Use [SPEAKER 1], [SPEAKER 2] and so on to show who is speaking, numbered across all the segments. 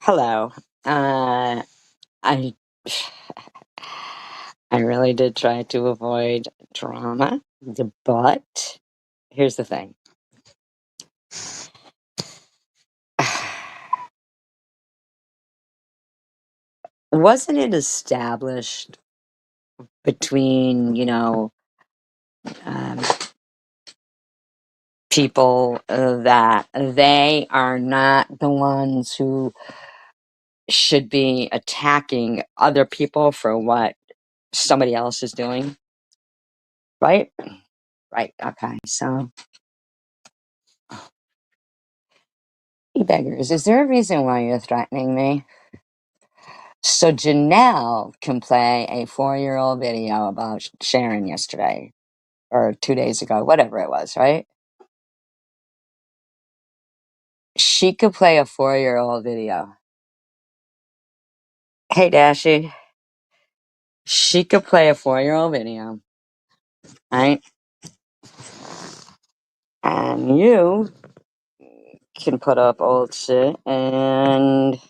[SPEAKER 1] Hello. I I really did try to avoid drama, but here's the thing. Wasn't it established between, um, people that they are not the ones who should be attacking other people for what somebody else is doing? Right? Right. Okay. So, you beggars, is there a reason why you're threatening me? So Janelle can play a 4-year-old video about Sharon yesterday or 2 days ago, whatever it was, right? She could play a 4-year-old video. Hey, Dashy. She could play a 4-year-old video, right? And you can put up old shit, and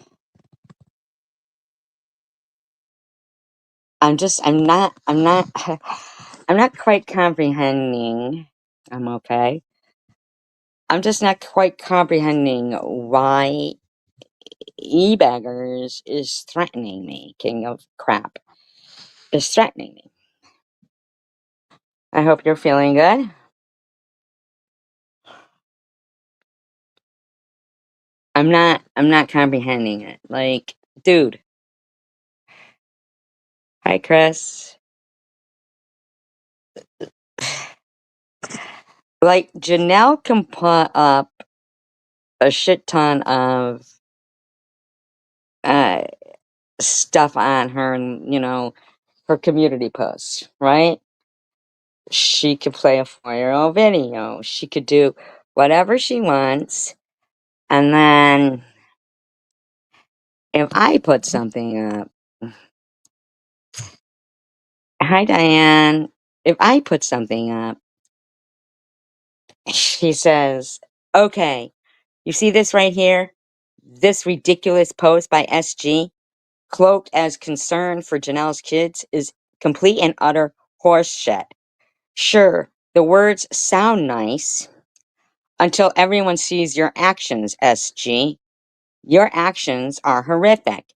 [SPEAKER 1] I'm not quite comprehending. I'm okay. I'm just not quite comprehending why e-baggers is threatening me. King of crap is threatening me. I hope you're feeling good. I'm not comprehending it. Like, dude. Hi, Chris. Like, Janelle can put up a shit ton of uh stuff on her, and her community posts, right? She could play a 4-year-old video. She could do whatever she wants. And then if I put something up, hi, Diane. If I put something up, she says, okay, you see this right here? This ridiculous post by SG, cloaked as concern for Janelle's kids, is complete and utter horseshit. Sure, the words sound nice until everyone sees your actions, SG. Your actions are horrific.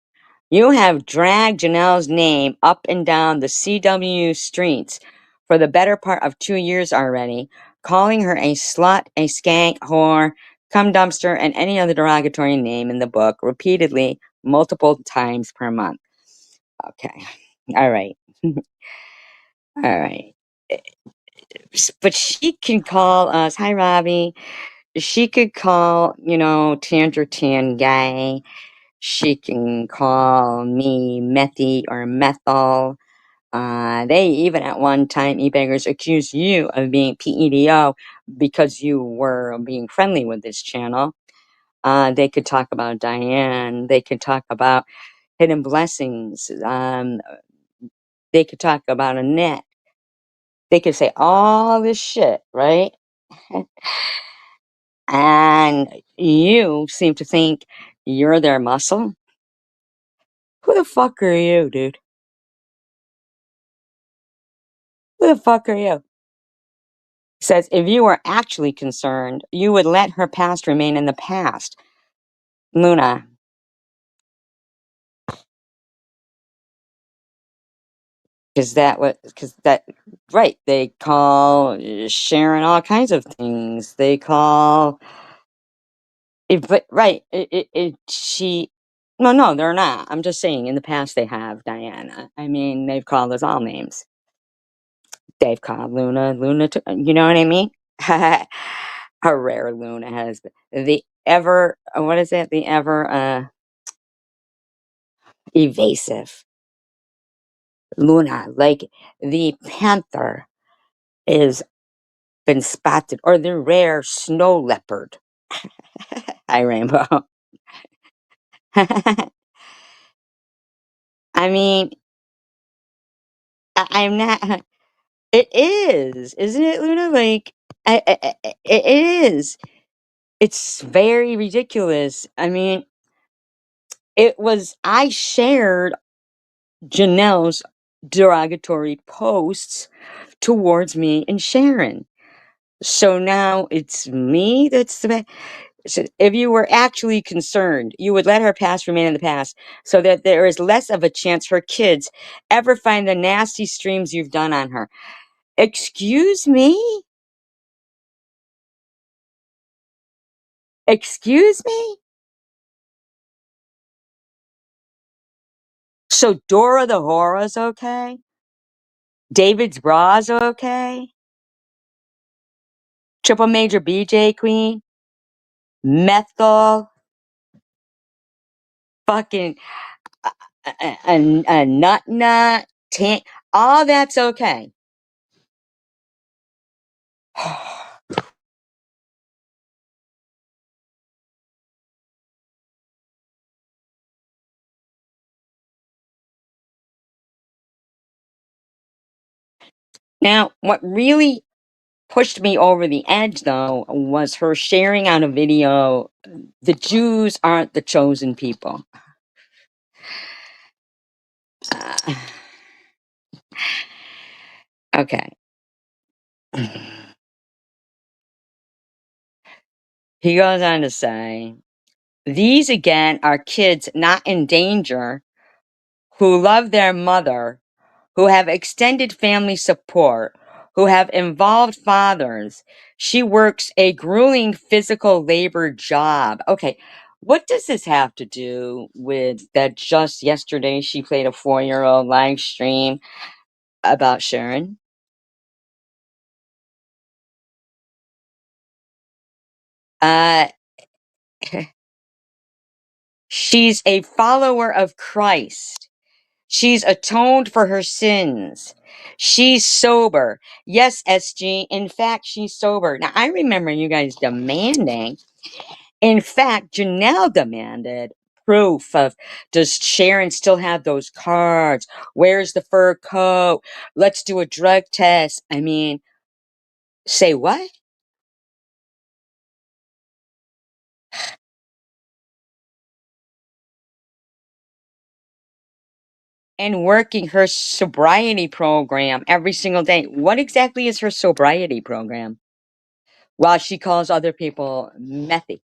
[SPEAKER 1] You have dragged Janelle's name up and down the CW streets for the better part of 2 years already, calling her a slut, a skank, whore, cum dumpster, and any other derogatory name in the book repeatedly, multiple times per month. Okay. All right. All right. But she can call us, hi, Robbie. She could call, Tanger Tan Guy. She can call me Methy or Methyl. They even at one time, e-beggars, accused you of being PEDO because you were being friendly with this channel. They could talk about Diane. They could talk about Hidden Blessings. They could talk about Annette. They could say all this shit, right? And you seem to think you're their muscle. Who the fuck are you, dude? Who the fuck are you? Says, if you were actually concerned, you would let her past remain in the past. Luna, right, they call Sharon all kinds of things. They call, right, no, they're not. I'm just saying, in the past they have, Diana. I mean, they've called us all names. They've called Luna, you know what I mean? How rare Luna has been. What is it? The ever, evasive Luna, like the panther is been spotted, or the rare snow leopard. Hi, Rainbow. I mean, I'm not. It is, isn't it, Luna? Like, it is. It's very ridiculous. I mean, I shared Janelle's derogatory posts towards me and Sharon. So now it's me that's the bad. So if you were actually concerned, you would let her past remain in the past so that there is less of a chance her kids ever find the nasty streams you've done on her. Excuse me? Excuse me? So Dora the Horror's okay? David's bra's okay? Triple Major BJ Queen? Methyl? Fucking a nut nut? All that's okay. Now, what really pushed me over the edge, though, was her sharing on a video, the Jews aren't the chosen people. Uh, okay. He goes on to say, these again are kids not in danger who love their mother, who have extended family support, who have involved fathers. She works a grueling physical labor job. Okay, what does this have to do with that just yesterday she played a 4-year-old live stream about Sharon? Uh, she's a follower of Christ. She's atoned for her sins. She's sober. Yes, SG. In fact, she's sober. Now, I remember you guys demanding. In fact, Janelle demanded proof of, does Sharon still have those cards? Where's the fur coat? Let's do a drug test. I mean, say what? And working her sobriety program every single day. What exactly is her sobriety program? While she calls other people methy.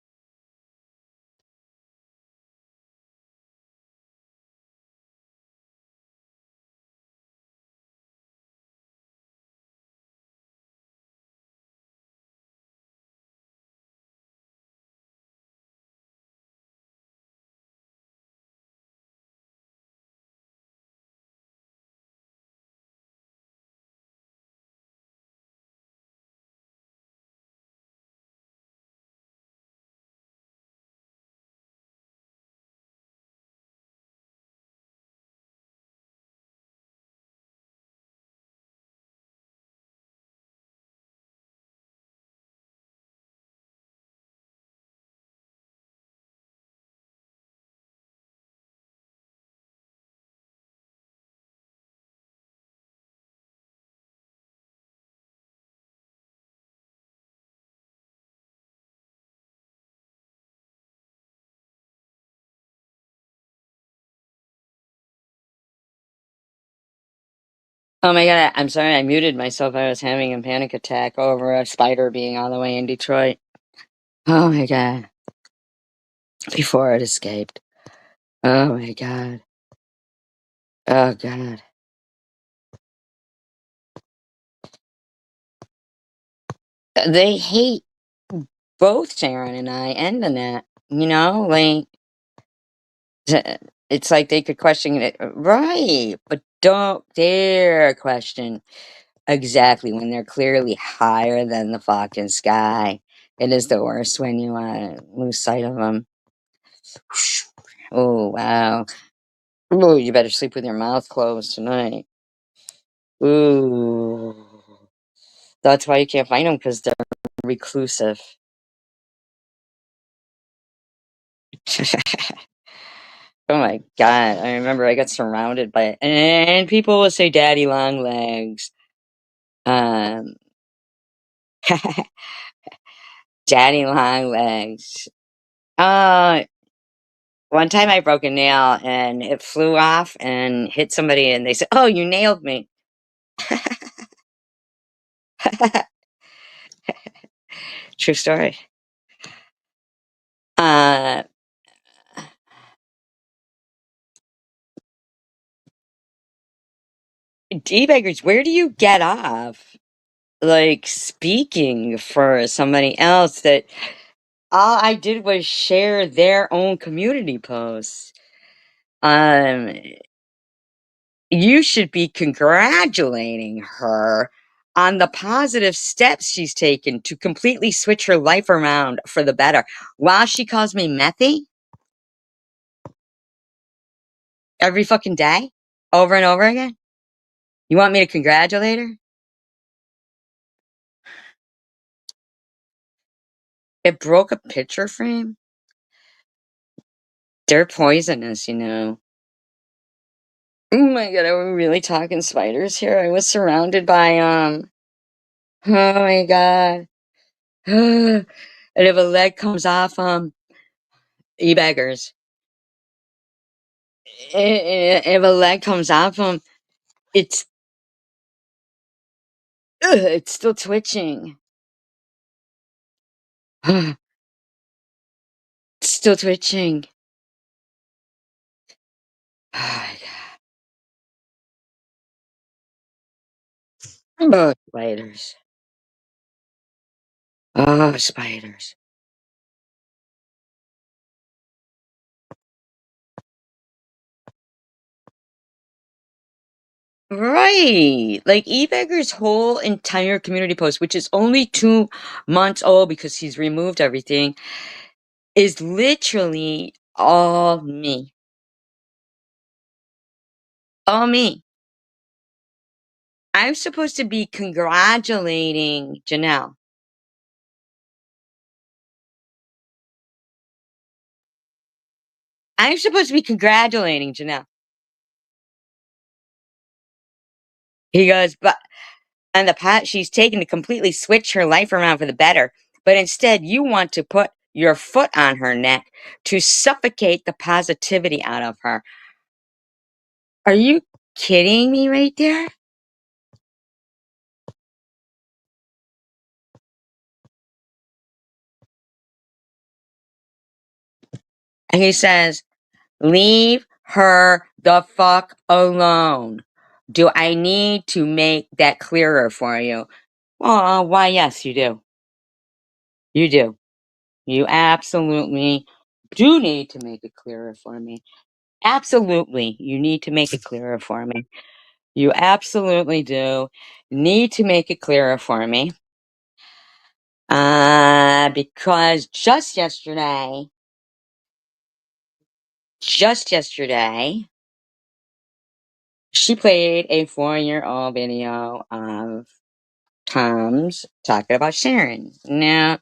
[SPEAKER 1] Oh my god, I'm sorry, I muted myself. I was having a panic attack over a spider being all the way in Detroit. Oh my god. Before it escaped. Oh my god. Oh god. They hate both Sharon and I and Annette. You know, like, it's like they could question it. Right. But don't dare question exactly when they're clearly higher than the fucking sky. It is the worst when you lose sight of them. Oh, wow. Ooh, you better sleep with your mouth closed tonight. Ooh. That's why you can't find them, because they're reclusive. Oh my god, I remember I got surrounded by and people will say daddy long legs. Um Daddy long legs. Uh One time I broke a nail and it flew off and hit somebody and they said, "Oh, you nailed me." True story. Uh, D-baggers, where do you get off? Like, speaking for somebody else that all I did was share their own community posts. Um, you should be congratulating her on the positive steps she's taken to completely switch her life around for the better. While she calls me methy every fucking day, over and over again, you want me to congratulate her? It broke a picture frame. They're poisonous, you know. Oh my god, are we really talking spiders here? I was surrounded by oh my god. And if a leg comes off e-beggars. If a leg comes off it's it's still twitching. It's still twitching. Oh my god. Oh, spiders. Oh, spiders. Right. Like e-beggar's whole entire community post, which is only 2 months old because he's removed everything, is literally all me. All me. I'm supposed to be congratulating Janelle. I'm supposed to be congratulating Janelle. He goes, but and the path she's taken to completely switch her life around for the better. But instead, you want to put your foot on her neck to suffocate the positivity out of her. Are you kidding me right there? And he says, leave her the fuck alone. Do I need to make that clearer for you? Oh, why, yes, you do. You do. You absolutely do need to make it clearer for me. Absolutely. You need to make it clearer for me. You absolutely do need to make it clearer for me. Because just yesterday, she played a 4-year-old video of Tom's talking about Sharon. Now,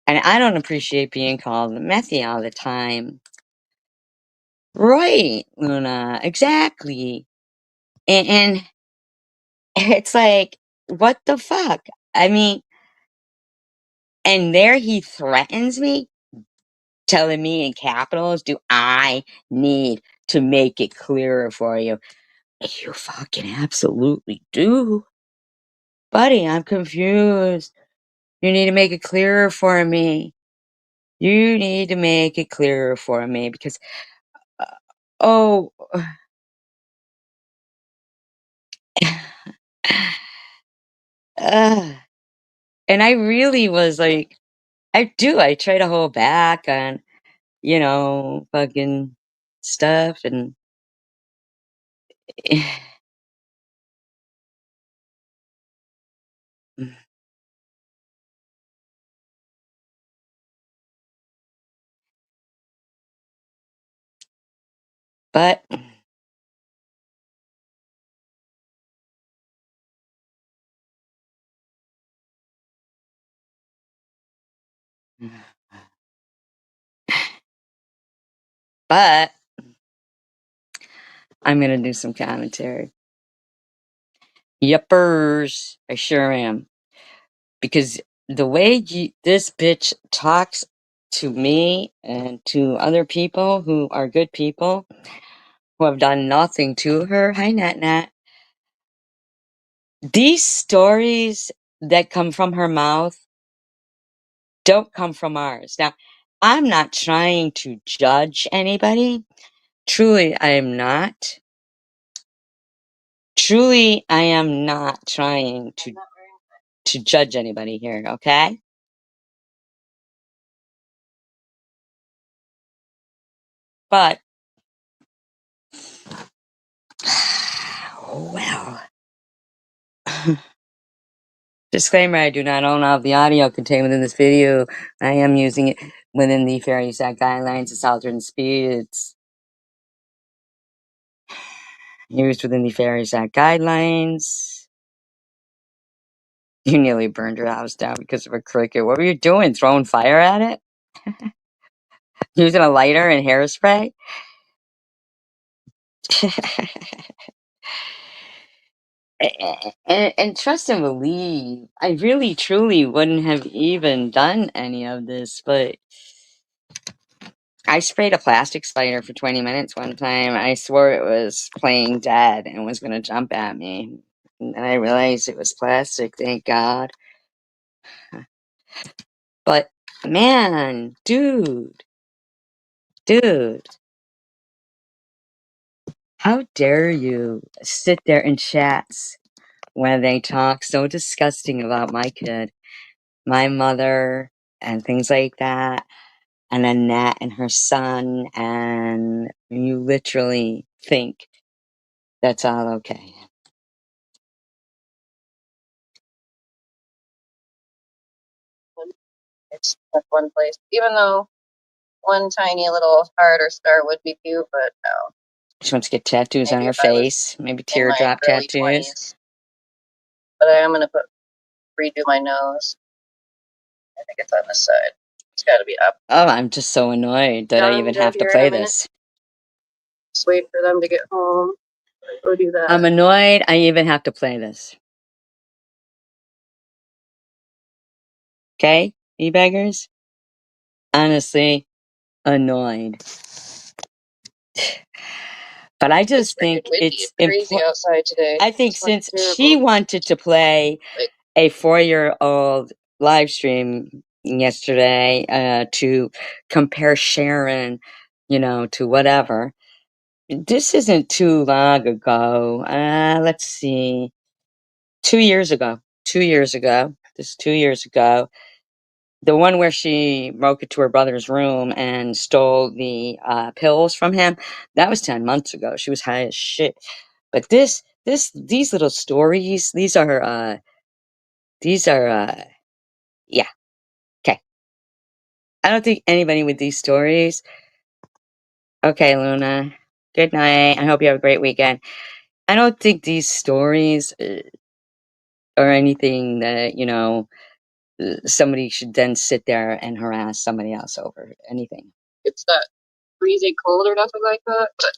[SPEAKER 1] and I don't appreciate being called methy all the time. Right, Luna, exactly. And it's like, what the fuck? I mean, and there he threatens me, telling me in capitals, do I need to make it clearer for you? You fucking absolutely do. Buddy, I'm confused. You need to make it clearer for me. You need to make it clearer for me because, uh, oh, uh, and I really was like, I try to hold back on, fucking stuff and, but, but I'm gonna do some commentary. Yuppers, I sure am. Because the way this bitch talks to me and to other people who are good people who have done nothing to her. Hi, Nat Nat. These stories that come from her mouth don't come from ours. Now, I'm not trying to judge anybody. Truly, I am not. Truly, I am not trying to judge anybody here, okay? But, well, disclaimer, I do not own all of the audio contained within this video. I am using it within the Fair Use Act guidelines. It's altered in speed. It's used within the Fair Use Act guidelines. You nearly burned your house down because of a cricket. What were you doing? Throwing fire at it? Using a lighter and hairspray? And trust and believe, I really truly wouldn't have even done any of this, but I sprayed a plastic spider for 20 minutes one time. I swore it was playing dead and was going to jump at me. And then I realized it was plastic, thank God. But man, dude, how dare you sit there in chats when they talk so disgusting about my kid, my mother, and things like that, and Annette and her son, and you literally think that's all okay.
[SPEAKER 2] It's like one place, even though one tiny little heart or star would be cute, but no.
[SPEAKER 1] She wants to get tattoos on her face, maybe teardrop tattoos.
[SPEAKER 2] 20s, but I am gonna redo my nose. I think it's on this side. It's got to be up.
[SPEAKER 1] Oh, I'm just so annoyed that I even have to play this.
[SPEAKER 2] Just wait for them to get home. Go do that.
[SPEAKER 1] I'm annoyed I even have to play this. Okay, e-beggars? Honestly, annoyed. But I just think it's
[SPEAKER 2] crazy outside today.
[SPEAKER 1] I think since she wanted to play a 4-year-old live stream yesterday to compare Sharon, to whatever. This isn't too long ago. Let's see. 2 years ago. 2 years ago. This 2 years ago. The one where she broke into her brother's room and stole the pills from him, that was 10 months ago. She was high as shit. But these little stories, yeah, okay. I don't think anybody with these stories. Okay, Luna. Good night. I hope you have a great weekend. I don't think these stories are anything that, somebody should then sit there and harass somebody else over anything.
[SPEAKER 2] It's not freezing cold or nothing like that. But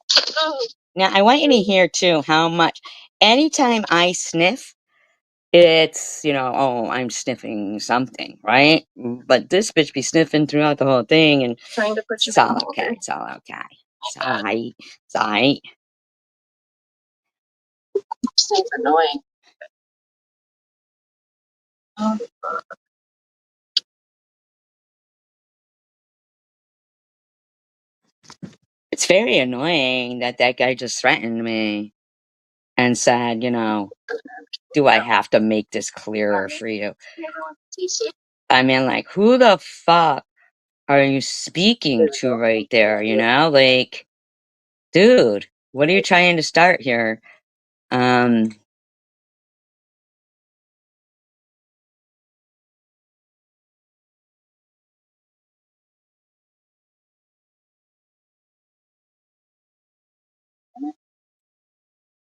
[SPEAKER 1] now, I want you to hear, too, how much anytime I sniff, it's, oh, I'm sniffing something, right? But this bitch be sniffing throughout the whole thing, and
[SPEAKER 2] trying to put you
[SPEAKER 1] it's all okay. It's all okay. It's all right. It's all right.
[SPEAKER 2] This thing's annoying.
[SPEAKER 1] It's very annoying that guy just threatened me and said, do I have to make this clearer for you? I mean, like, who the fuck are you speaking to right there, Like, dude, what are you trying to start here?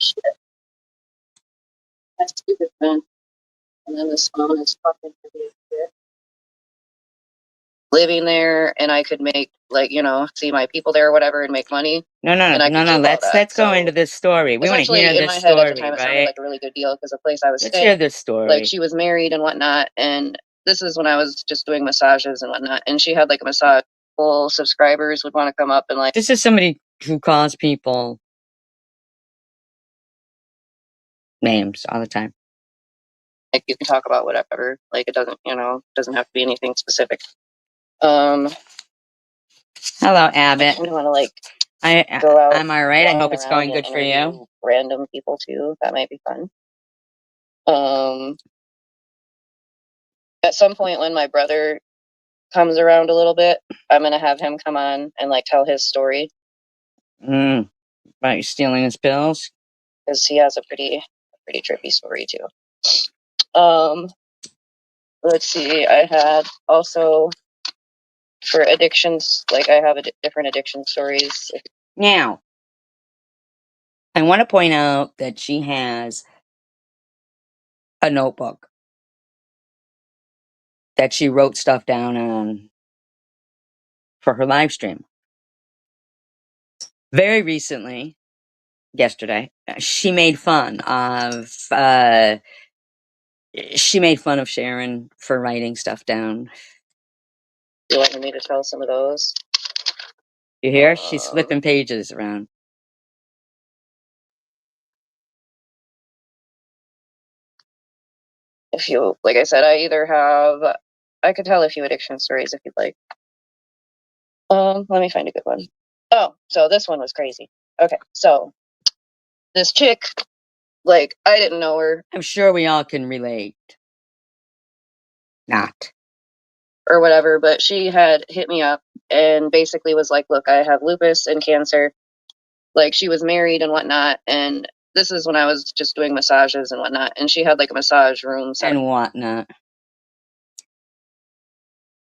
[SPEAKER 2] Shit. That's stupid, man. And then this phone is fucking shit. Living there, and I could make, see my people there or whatever and make money.
[SPEAKER 1] No. Let's go into this story. We want to hear this story,
[SPEAKER 2] at the time, it sounded
[SPEAKER 1] right?
[SPEAKER 2] like a really good deal because the place I was
[SPEAKER 1] Let's
[SPEAKER 2] staying,
[SPEAKER 1] hear this story.
[SPEAKER 2] she was married and whatnot, and this is when I was just doing massages and whatnot, and she had like a massage. Full subscribers would want to come up and like.
[SPEAKER 1] This is somebody who calls people names all the time.
[SPEAKER 2] Like you can talk about whatever. Like it doesn't, doesn't have to be anything specific. Hello,
[SPEAKER 1] Abbott.
[SPEAKER 2] I want to like go out.
[SPEAKER 1] Am I right? I hope it's going good for you.
[SPEAKER 2] Random people too. That might be fun. At some point when my brother comes around a little bit, I'm gonna have him come on and like tell his story.
[SPEAKER 1] About you stealing his pills?
[SPEAKER 2] Because he has a pretty trippy story too. Let's see. I had also for addictions, like I have different addiction stories.
[SPEAKER 1] Now, I want to point out that she has a notebook that she wrote stuff down on for her live stream. Very recently, yesterday, she made fun of Sharon for writing stuff down.
[SPEAKER 2] You want me to tell some of those?
[SPEAKER 1] You hear? She's flipping pages around.
[SPEAKER 2] If you, like I said, I could tell a few addiction stories if you'd like. Let me find a good one. Oh, so this one was crazy. Okay, so this chick, like, I didn't know her.
[SPEAKER 1] I'm sure we all can relate. Not.
[SPEAKER 2] Or whatever, but she had hit me up and basically was like, look, I have lupus and cancer. Like, she was married and whatnot, and this is when I was just doing massages and whatnot, and she had like a massage room set
[SPEAKER 1] And whatnot.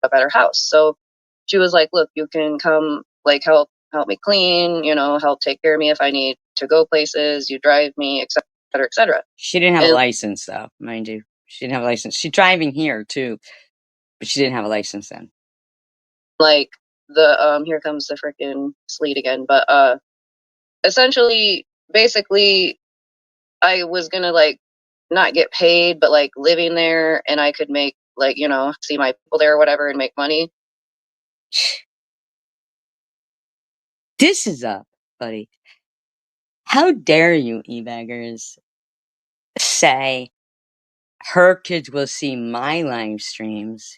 [SPEAKER 2] up at her house. So she was like, look, you can come, like, help me clean, help take care of me if I need to go places, you drive me, et cetera, et cetera.
[SPEAKER 1] She didn't have a license, though, mind you. She didn't have a license. She's driving here, too, but she didn't have a license then.
[SPEAKER 2] Like, here comes the freaking sleet again, but essentially, basically, I was gonna, like, not get paid, but, like, living there, and I could make, like, see my people there or whatever and make money.
[SPEAKER 1] This is up, buddy. How dare you, e-baggers, say her kids will see my live streams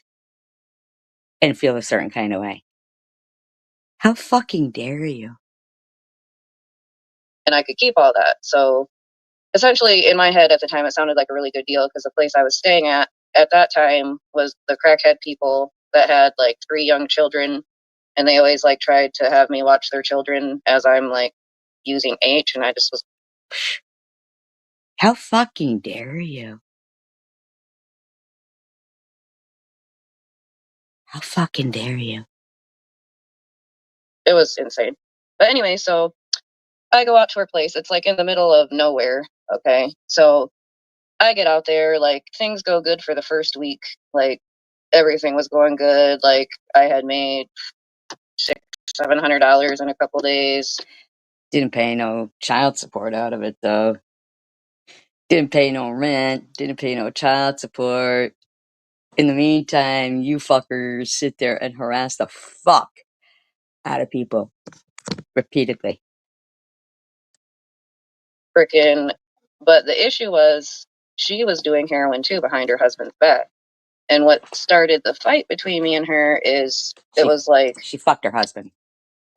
[SPEAKER 1] and feel a certain kind of way? How fucking dare you?
[SPEAKER 2] And I could keep all that. So essentially, in my head at the time, it sounded like a really good deal because the place I was staying at that time was the crackhead people that had like 3 young children, and they always like tried to have me watch their children as I'm like using H, and I just was.
[SPEAKER 1] How fucking dare you? How fucking dare you?
[SPEAKER 2] It was insane. But anyway, so I go out to her place. It's like in the middle of nowhere. Okay, so I get out there, like things go good for the first week. Like everything was going good. Like I had made $600-700 in a couple days.
[SPEAKER 1] Didn't pay no child support out of it, though. Didn't pay no rent. Didn't pay no child support. In the meantime, you fuckers sit there and harass the fuck out of people repeatedly.
[SPEAKER 2] Freaking, but the issue was she was doing heroin too behind her husband's back. And what started the fight between me and her is it was like
[SPEAKER 1] she fucked her husband.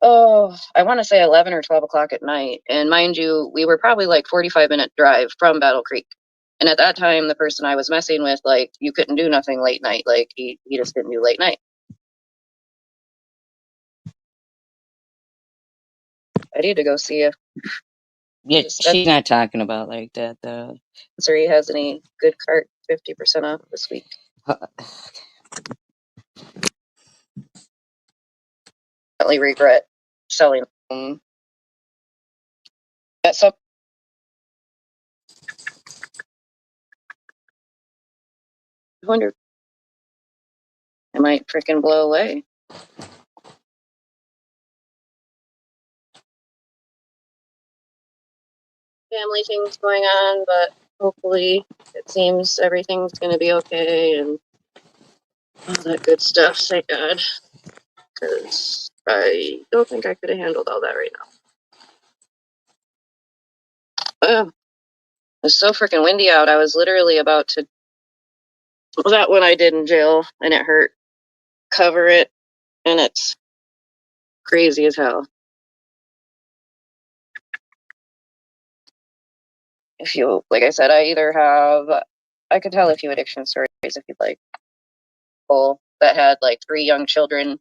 [SPEAKER 2] Oh, I want to say 11 or 12 o'clock at night. And mind you, we were probably like 45-minute drive from Battle Creek. And at that time, the person I was messing with, like, you couldn't do nothing late night. Like, he just didn't do late night. I need to go see if
[SPEAKER 1] she's not talking about like that, though.
[SPEAKER 2] He has any good cart 50% off this week. I regret selling them. At some I wonder, I might freaking blow away. Family things going on, but hopefully it seems everything's going to be okay. And All that good stuff, thank God. Because I don't think I could have handled all that right now. It's so freaking windy out. I was literally about to. Well, that one I did in jail, and it hurt. Cover it, and it's crazy as hell. If you, like I said, I either have. I could tell a few addiction stories if you'd like. People that had like 3 young children,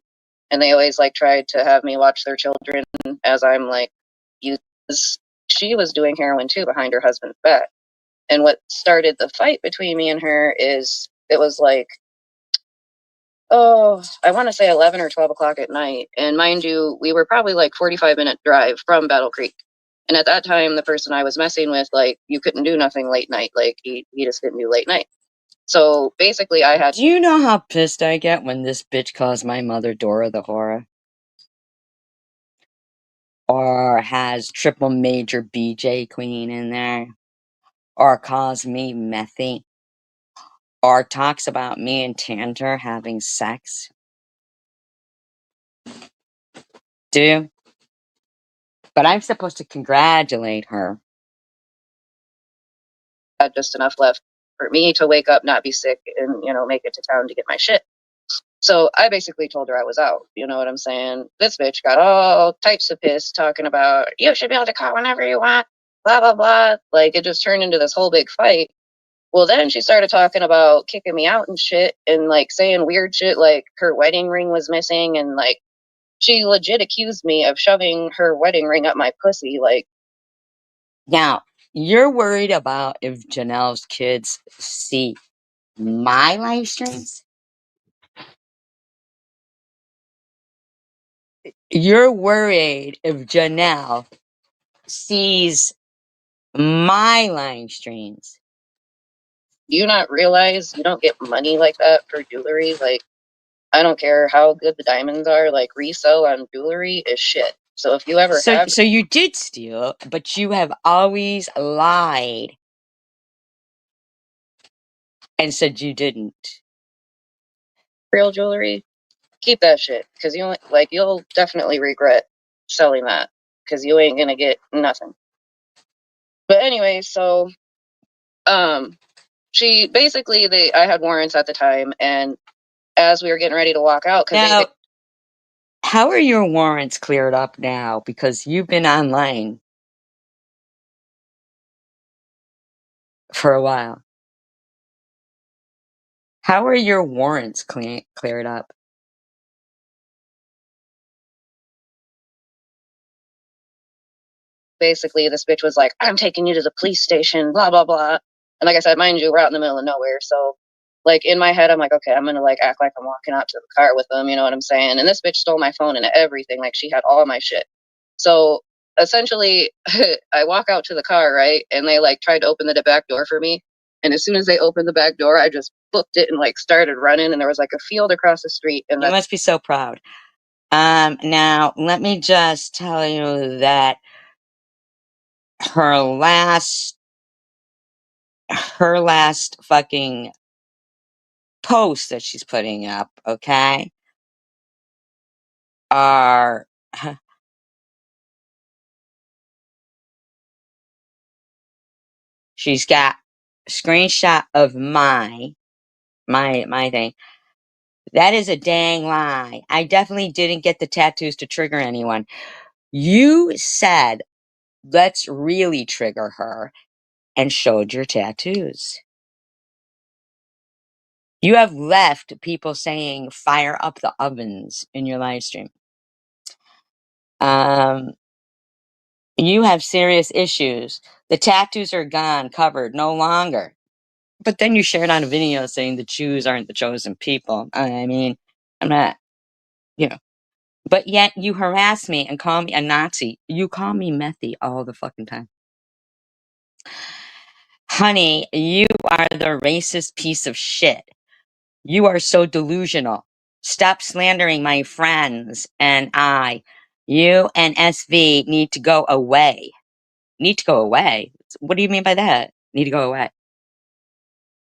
[SPEAKER 2] and they always like tried to have me watch their children as I'm like, you. She was doing heroin too behind her husband's back. And what started the fight between me and her is it was like, oh, I want to say 11 or 12 o'clock at night. And mind you, we were probably like 45-minute drive from Battle Creek. And at that time, the person I was messing with, like, you couldn't do nothing late night. Like, he just didn't do late night. So basically, I had.
[SPEAKER 1] Do you know how pissed I get when this bitch calls my mother Dora the Horror? Or has triple major BJ Queen in there? Or calls me Methy? Or talks about me and Tanter having sex? Do you? But I'm supposed to congratulate her.
[SPEAKER 2] Had just enough left for me to wake up, not be sick, and, make it to town to get my shit. So I basically told her I was out. You know what I'm saying? This bitch got all types of pissed talking about, you should be able to call whenever you want, blah, blah, blah. Like, it just turned into this whole big fight. Well, then she started talking about kicking me out and shit and, like, saying weird shit like her wedding ring was missing. And, like, she legit accused me of shoving her wedding ring up my pussy. Like,
[SPEAKER 1] Now, you're worried about if Janelle's kids see my live streams? You're worried if Janelle sees my live streams?
[SPEAKER 2] do you not realize you don't get money like that for jewelry? Like, I don't care how good the diamonds are, like, resale on jewelry is shit. So if you ever have
[SPEAKER 1] So you did steal, but you have always lied and said you didn't.
[SPEAKER 2] real jewelry, keep that shit, because you'll definitely regret selling that, because you ain't gonna get nothing. But anyway, so she basically I had warrants at the time, and as we were getting ready to walk out, because
[SPEAKER 1] Now, how are your warrants cleared up now? Because you've been online for a while. How are your warrants cleared up?
[SPEAKER 2] basically this bitch was like, I'm taking you to the police station, blah, blah, blah. And like I said, mind you, we're out in the middle of nowhere. So like in my head, I'm like, okay, I'm going to like act like I'm walking out to the car with them. You know what I'm saying? And this bitch stole my phone and everything. Like she had all my shit. So essentially I walk out to the car, right? And they like tried to open the back door for me. And as soon as they opened the back door, I just booked it and like started running. And there was like a field across the street. And
[SPEAKER 1] You must be so proud. Now, let me just tell you that her last fucking post that she's putting up, okay, are she's got a screenshot of my thing. That is a dang lie. I definitely didn't get the tattoos to trigger anyone. You said, let's really trigger her, and showed your tattoos. You have left people saying fire up the ovens in your live stream. You have serious issues. The tattoos are gone, covered, no longer. But then you shared on a video saying the Jews aren't the chosen people. I mean, I'm not, you know. But yet you harass me and call me a Nazi. You call me Methy all the fucking time. Honey, you are the racist piece of shit. You are so delusional. Stop slandering my friends and I. You and SV need to go away. Need to go away? What do you mean by that? Need to go away?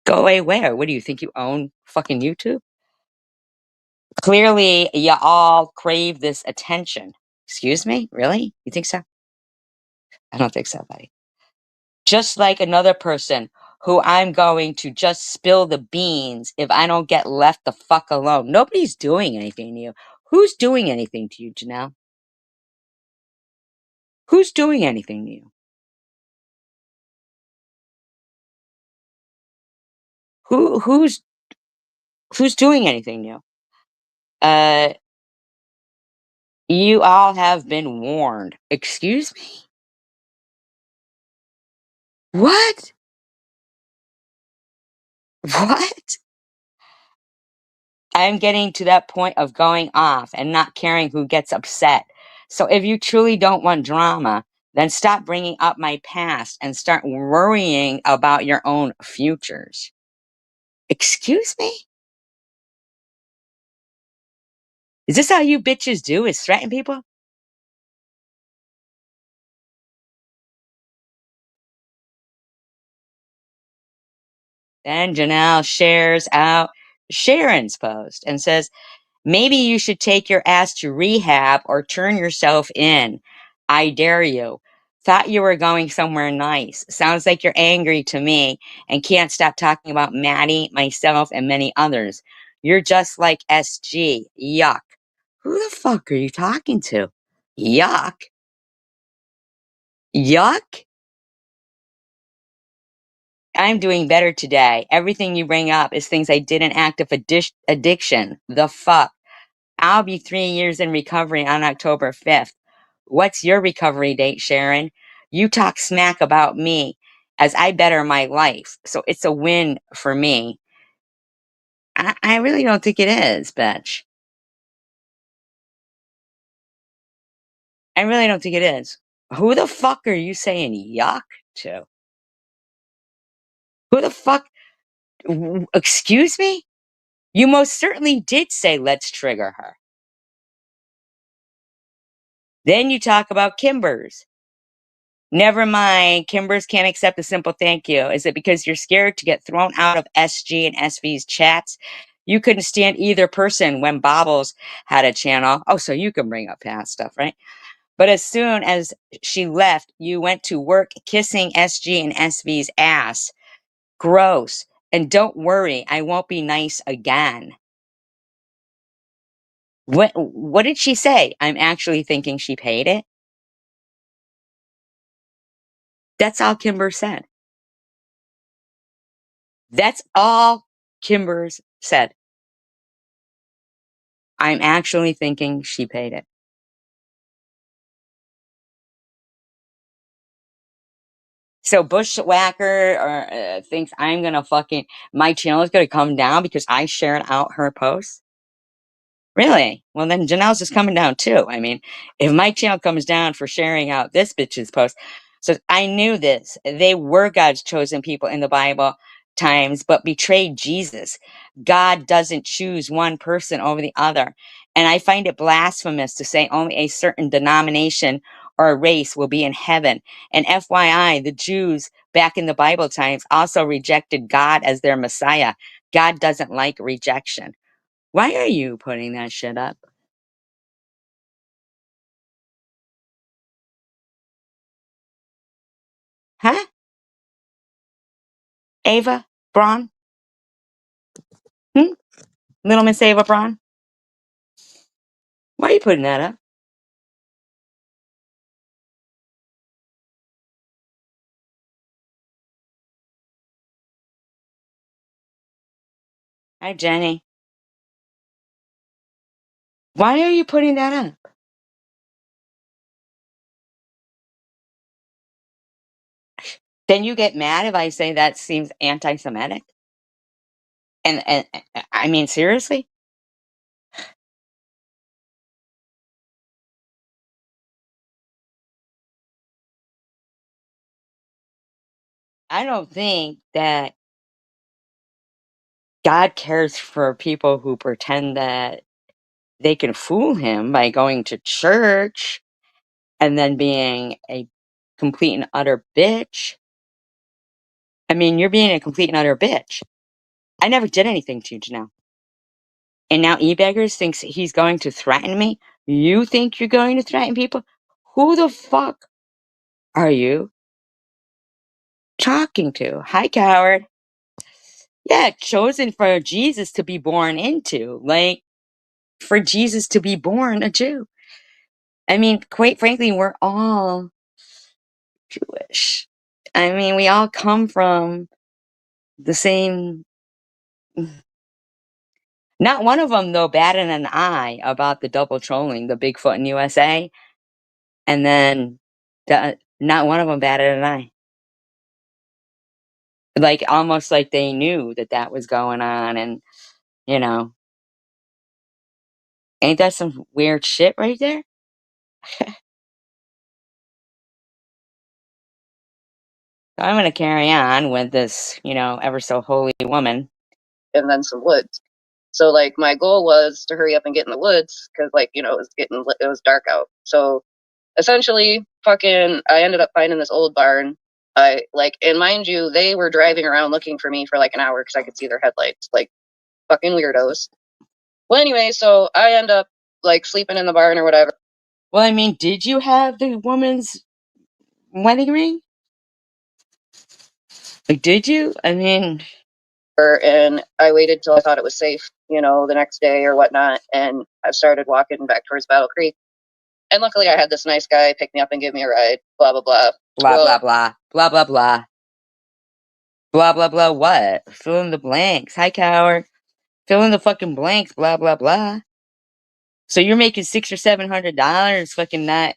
[SPEAKER 1] Go away where? What do you think you own fucking YouTube? Clearly, you all crave this attention. Excuse me? Really? You think so? I don't think so, buddy. Just like another person who I'm going to just spill the beans if I don't get left the fuck alone. Nobody's doing anything to you. Who's doing anything to you, Janelle? Who's doing anything to you? Who's doing anything to you? Uh, you all have been warned. Excuse me? What? What? I'm getting to that point of going off and not caring who gets upset. So if you truly don't want drama, then stop bringing up my past and start worrying about your own futures. Excuse me? Is this how you bitches do, is threaten people? Then Janelle shares out Sharon's post and says, maybe you should take your ass to rehab or turn yourself in. I dare you. Thought you were going somewhere nice. Sounds like you're angry to me and can't stop talking about Maddie, myself, and many others. You're just like SG. Yuck. Who the fuck are you talking to? Yuck. Yuck? I'm doing better today. Everything you bring up is things I did in active addiction. The fuck? I'll be 3 years in recovery on October 5th. What's your recovery date, Sharon? You talk smack about me as I better my life. So it's a win for me. I really don't think it is, bitch. I really don't think it is. Who the fuck are you saying yuck to? Who the fuck? Excuse me? You most certainly did say let's trigger her. Then you talk about Kimbers. Never mind. Kimbers can't accept a simple thank you. Is it because you're scared to get thrown out of SG and SV's chats? You couldn't stand either person when Bobbles had a channel. Oh, so you can bring up past stuff, right? But as soon as she left, you went to work kissing SG and SV's ass. Gross. And don't worry, I won't be nice again. What did she say? I'm actually thinking she paid it. That's all Kimber said. That's all Kimbers said. I'm actually thinking she paid it. So Bushwhacker thinks I'm gonna my channel is gonna come down because I shared out her post. Really? Well, then Janelle's just coming down too. I mean, if my channel comes down for sharing out this bitch's post, so I knew this. They were God's chosen people in the Bible times, but betrayed Jesus. God doesn't choose one person over the other. And I find it blasphemous to say only a certain denomination or a race will be in heaven. And FYI, the Jews back in the Bible times also rejected God as their Messiah. God doesn't like rejection. Why are you putting that shit up? Huh? Ava Braun? Hmm? Little Miss Ava Braun? Why are you putting that up? Hi, Jenny. Why are you putting that up? Then you get mad if I say that seems anti-Semitic? And I mean, seriously? I don't think that God cares for people who pretend that they can fool him by going to church and then being a complete and utter bitch. I mean, you're being a complete and utter bitch. I never did anything to you, Janelle. And now eBeggars thinks he's going to threaten me? You think you're going to threaten people? Who the fuck are you talking to? Hi, coward. Yeah, chosen for Jesus to be born into. Like, for Jesus to be born a Jew. I mean, quite frankly, we're all Jewish. I mean, we all come from the same. Not one of them, though, batted an eye about the double trolling, the Bigfoot in USA. And then not one of them batted an eye. Like, almost like they knew that that was going on. And, you know, ain't that some weird shit right there? So I'm going to carry on with this, ever so holy woman.
[SPEAKER 2] And then some woods. So like my goal was to hurry up and get in the woods because like it was dark out. So essentially, fucking, I ended up finding this old barn. And mind you, they were driving around looking for me for like an hour because I could see their headlights, like fucking weirdos. Well, anyway, so I end up like sleeping in the barn or whatever.
[SPEAKER 1] Well, I mean, did you have the woman's wedding ring? Like, did you? I mean,
[SPEAKER 2] And I waited till I thought it was safe, the next day or whatnot, and I started walking back towards Battle Creek. And luckily, I had this nice guy pick me up and give me a ride. Blah blah blah.
[SPEAKER 1] blah, blah, blah, blah, blah, blah. Blah, blah, blah, what? Fill in the blanks. Hi, coward. Fill in the fucking blanks. Blah, blah, blah. So you're making $600 or $700 fucking not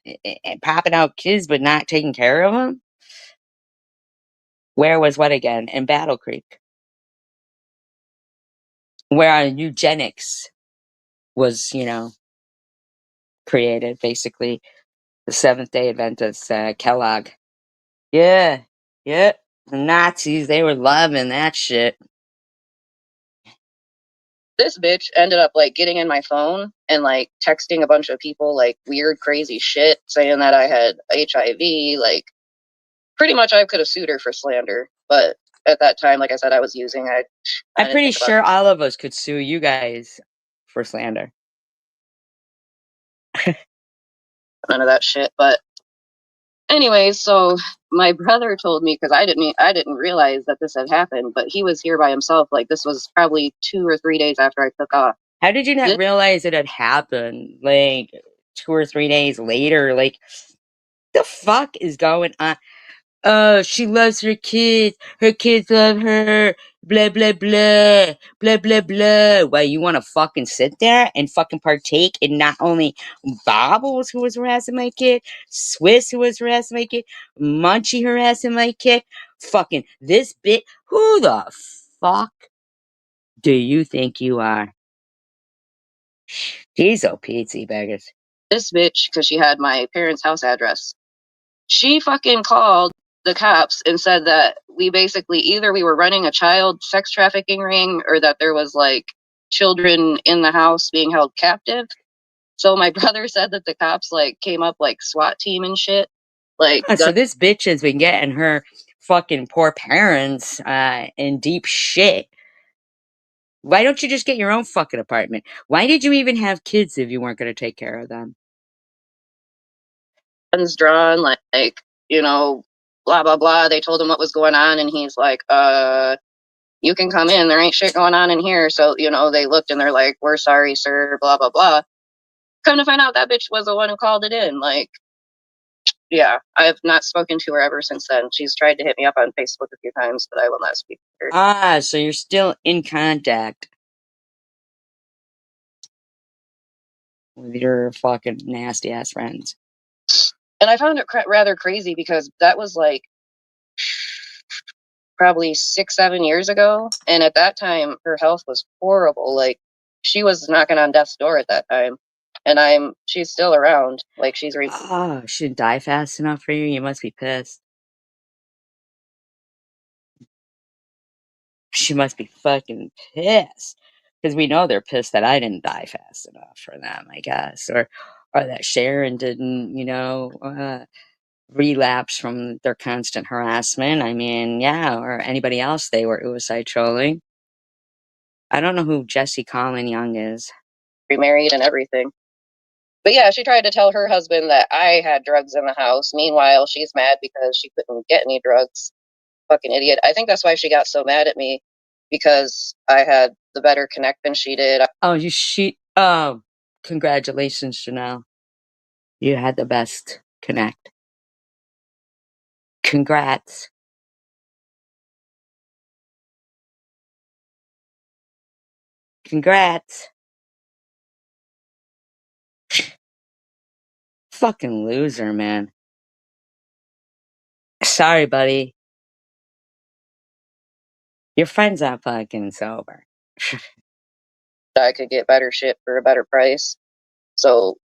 [SPEAKER 1] popping out kids, but not taking care of them? Where was what again? In Battle Creek. Where eugenics was, created, basically. The Seventh-day Adventist, Kellogg. Yeah. Yep. The Nazis, they were loving that shit.
[SPEAKER 2] This bitch ended up like getting in my phone and like texting a bunch of people like weird, crazy shit, saying that I had HIV. Like, pretty much, I could have sued her for slander, but at that time, like I said, I was using. I
[SPEAKER 1] I'm
[SPEAKER 2] didn't
[SPEAKER 1] pretty
[SPEAKER 2] think about
[SPEAKER 1] sure all of us could sue you guys for slander.
[SPEAKER 2] none of that shit. But anyways, so my brother told me because I didn't realize that this had happened, but he was here by himself. Like this was probably 2 or 3 days after I took off.
[SPEAKER 1] How did you not realize it had happened? Like 2 or 3 days later? Like, the fuck is going on? Oh, she loves her kids. Her kids love her. Blah, blah, blah. Blah, blah, blah. Well, you want to fucking sit there and fucking partake in not only Bobbles, who was harassing my kid, Swiss, who was harassing my kid, Munchie harassing my kid, fucking this bit. Who the fuck do you think you are? He's a pizza beggars.
[SPEAKER 2] This bitch, because she had my parents' house address, she fucking called the cops and said that we basically either we were running a child sex trafficking ring or that there was like children in the house being held captive. So my brother said that the cops like came up like SWAT team and shit. Like
[SPEAKER 1] So this bitch has been getting her fucking poor parents in deep shit. Why don't you just get your own fucking apartment? Why did you even have kids if you weren't going to take care of them?
[SPEAKER 2] guns drawn, like, blah blah blah. They told him what was going on, and he's like, you can come in. There ain't shit going on in here. So, they looked and they're like, we're sorry, sir, blah blah blah. Come to find out that bitch was the one who called it in. Like, yeah, I've not spoken to her ever since then. She's tried to hit me up on Facebook a few times, but I will not speak to her.
[SPEAKER 1] So you're still in contact with your fucking nasty ass friends.
[SPEAKER 2] And I found it rather crazy because that was like probably 6, 7 years ago. And at that time, her health was horrible. Like, she was knocking on death's door at that time. And she's still around. Like, she's
[SPEAKER 1] She didn't die fast enough for you? You must be pissed. She must be fucking pissed. Because we know they're pissed that I didn't die fast enough for them, I guess. Or that Sharon didn't, relapse from their constant harassment. I mean, yeah, or anybody else they were suicide trolling. I don't know who Jesse Colin Young is.
[SPEAKER 2] Remarried and everything. But yeah, she tried to tell her husband that I had drugs in the house. Meanwhile, she's mad because she couldn't get any drugs. Fucking idiot. I think that's why she got so mad at me, because I had the better connect than she did.
[SPEAKER 1] Oh, congratulations, Janelle. You had the best connect. Congrats. Congrats. Fucking loser, man. Sorry, buddy. Your friend's not fucking sober.
[SPEAKER 2] I could get better shit for a better price. So,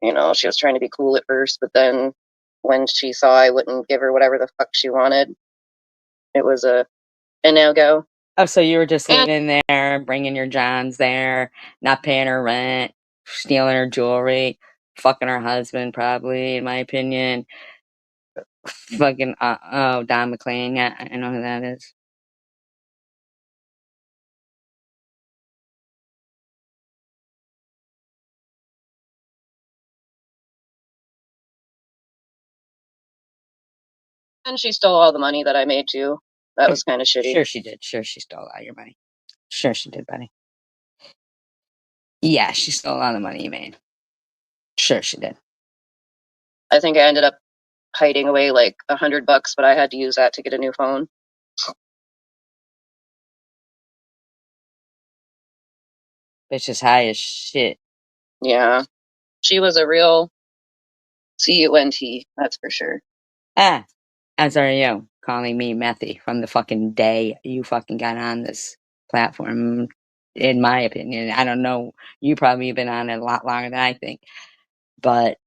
[SPEAKER 2] she was trying to be cool at first, but then when she saw I wouldn't give her whatever the fuck she wanted, it was a no-go.
[SPEAKER 1] Oh, so you were just
[SPEAKER 2] And
[SPEAKER 1] living there, bringing your Johns there, not paying her rent, stealing her jewelry, fucking her husband, probably, in my opinion. Fucking, oh, Don McLean. Yeah, I know who that is.
[SPEAKER 2] she stole all the money that I made too. That was kind of shitty.
[SPEAKER 1] Sure she did. Sure she stole all your money. Sure she did, buddy. Yeah, she stole all the money you made. Sure she did.
[SPEAKER 2] I think I ended up hiding away like $100, but I had to use that to get a new phone.
[SPEAKER 1] Bitch is high as shit.
[SPEAKER 2] Yeah. She was a real cunt, that's for sure.
[SPEAKER 1] Ah, as are you, calling me methy from the fucking day you fucking got on this platform, in my opinion. I don't know. You probably been on it a lot longer than I think. But,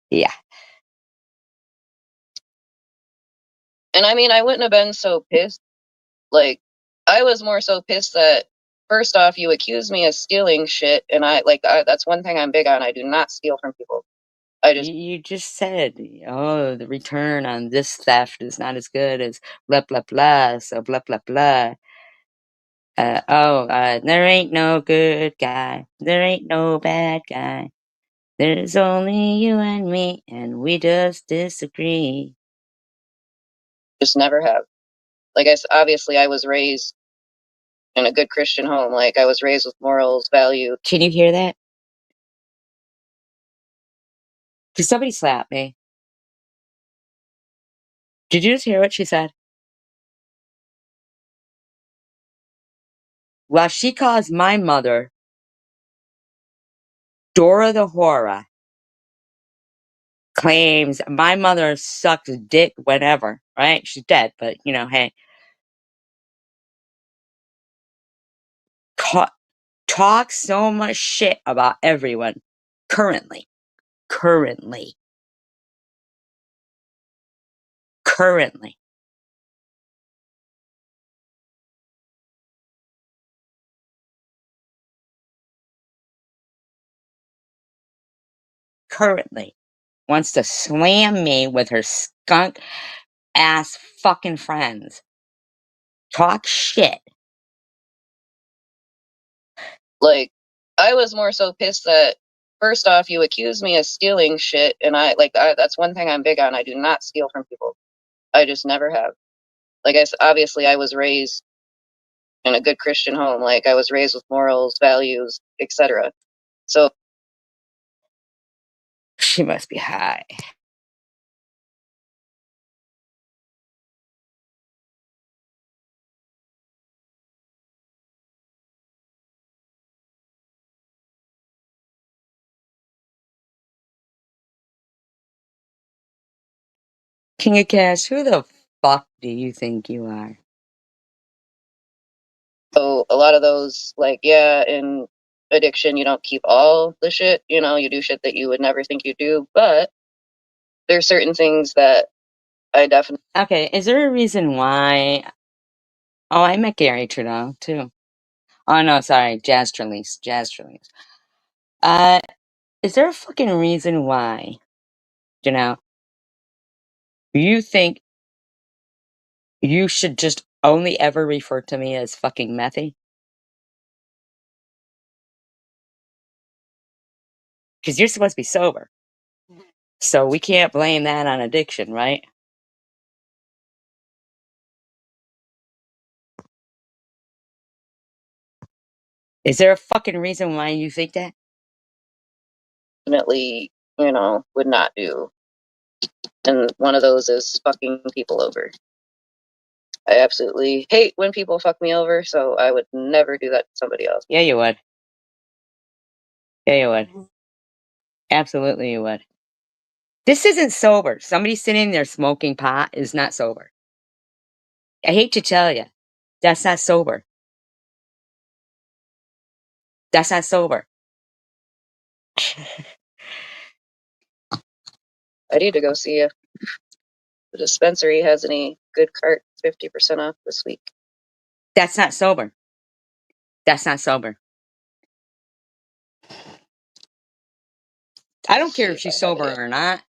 [SPEAKER 1] yeah.
[SPEAKER 2] And I mean, I wouldn't have been so pissed. Like, I was more so pissed that, first off, you accuse me of stealing shit, and that's one thing I'm big on. I do not steal from people.
[SPEAKER 1] You just said, oh, the return on this theft is not as good as blah, blah, blah. So blah, blah, blah. There ain't no good guy. There ain't no bad guy. There's only you and me, and we just disagree.
[SPEAKER 2] just never have. Obviously, I was raised in a good Christian home. Like, I was raised with morals, values.
[SPEAKER 1] Can you hear that? Did somebody slap me? Did you just hear what she said? Well, she calls my mother Dora the Horror. Claims my mother sucks dick whenever, right? She's dead, but hey. Talk so much shit about everyone currently. Currently. Currently. Currently. Wants to slam me with her skunk ass fucking friends. Talk shit.
[SPEAKER 2] Like, I was more so pissed that, first off, you accuse me of stealing shit, and that's one thing I'm big on. I do not steal from people. I just never have. Obviously, I was raised in a good Christian home. Like, I was raised with morals, values, etc. So,
[SPEAKER 1] She must be high. King of Cash, who the fuck do you think you are?
[SPEAKER 2] a lot of those, in addiction, you don't keep all the shit. You do shit that you would never think you do, but there's certain things that I definitely.
[SPEAKER 1] Okay, is there a reason why? Oh, I met Gary Trudeau too. Oh no, sorry, Jazz Trelease. Jazz Trelease. Uh, is there a fucking reason why, you think you should just only ever refer to me as fucking methy? Because you're supposed to be sober. So we can't blame that on addiction, right? Is there a fucking reason why you think that?
[SPEAKER 2] Definitely, would not do. And one of those is fucking people over. I absolutely hate when people fuck me over, so I would never do that to somebody else.
[SPEAKER 1] Yeah, you would. Yeah, you would. Absolutely, you would. This isn't sober. Somebody sitting there smoking pot is not sober. I hate to tell you, that's not sober. That's not sober.
[SPEAKER 2] I need to go see if the dispensary has any good carts, 50% off this week.
[SPEAKER 1] That's not sober. That's not sober. I don't care if she's sober or not.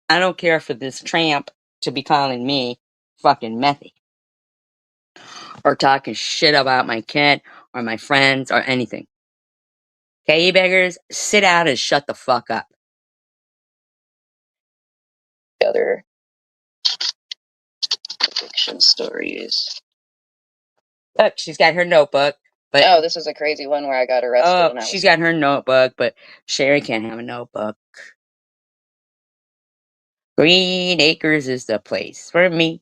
[SPEAKER 1] I don't care for this tramp to be calling me fucking methy or talking shit about my kid or my friends or anything. Okay, you beggars, sit down and shut the fuck up.
[SPEAKER 2] Other addiction stories.
[SPEAKER 1] Look, she's got her notebook. But
[SPEAKER 2] oh, this is a crazy one where I got arrested.
[SPEAKER 1] Oh, she's got her notebook, but Sherry can't have a notebook. Green Acres is the place for me.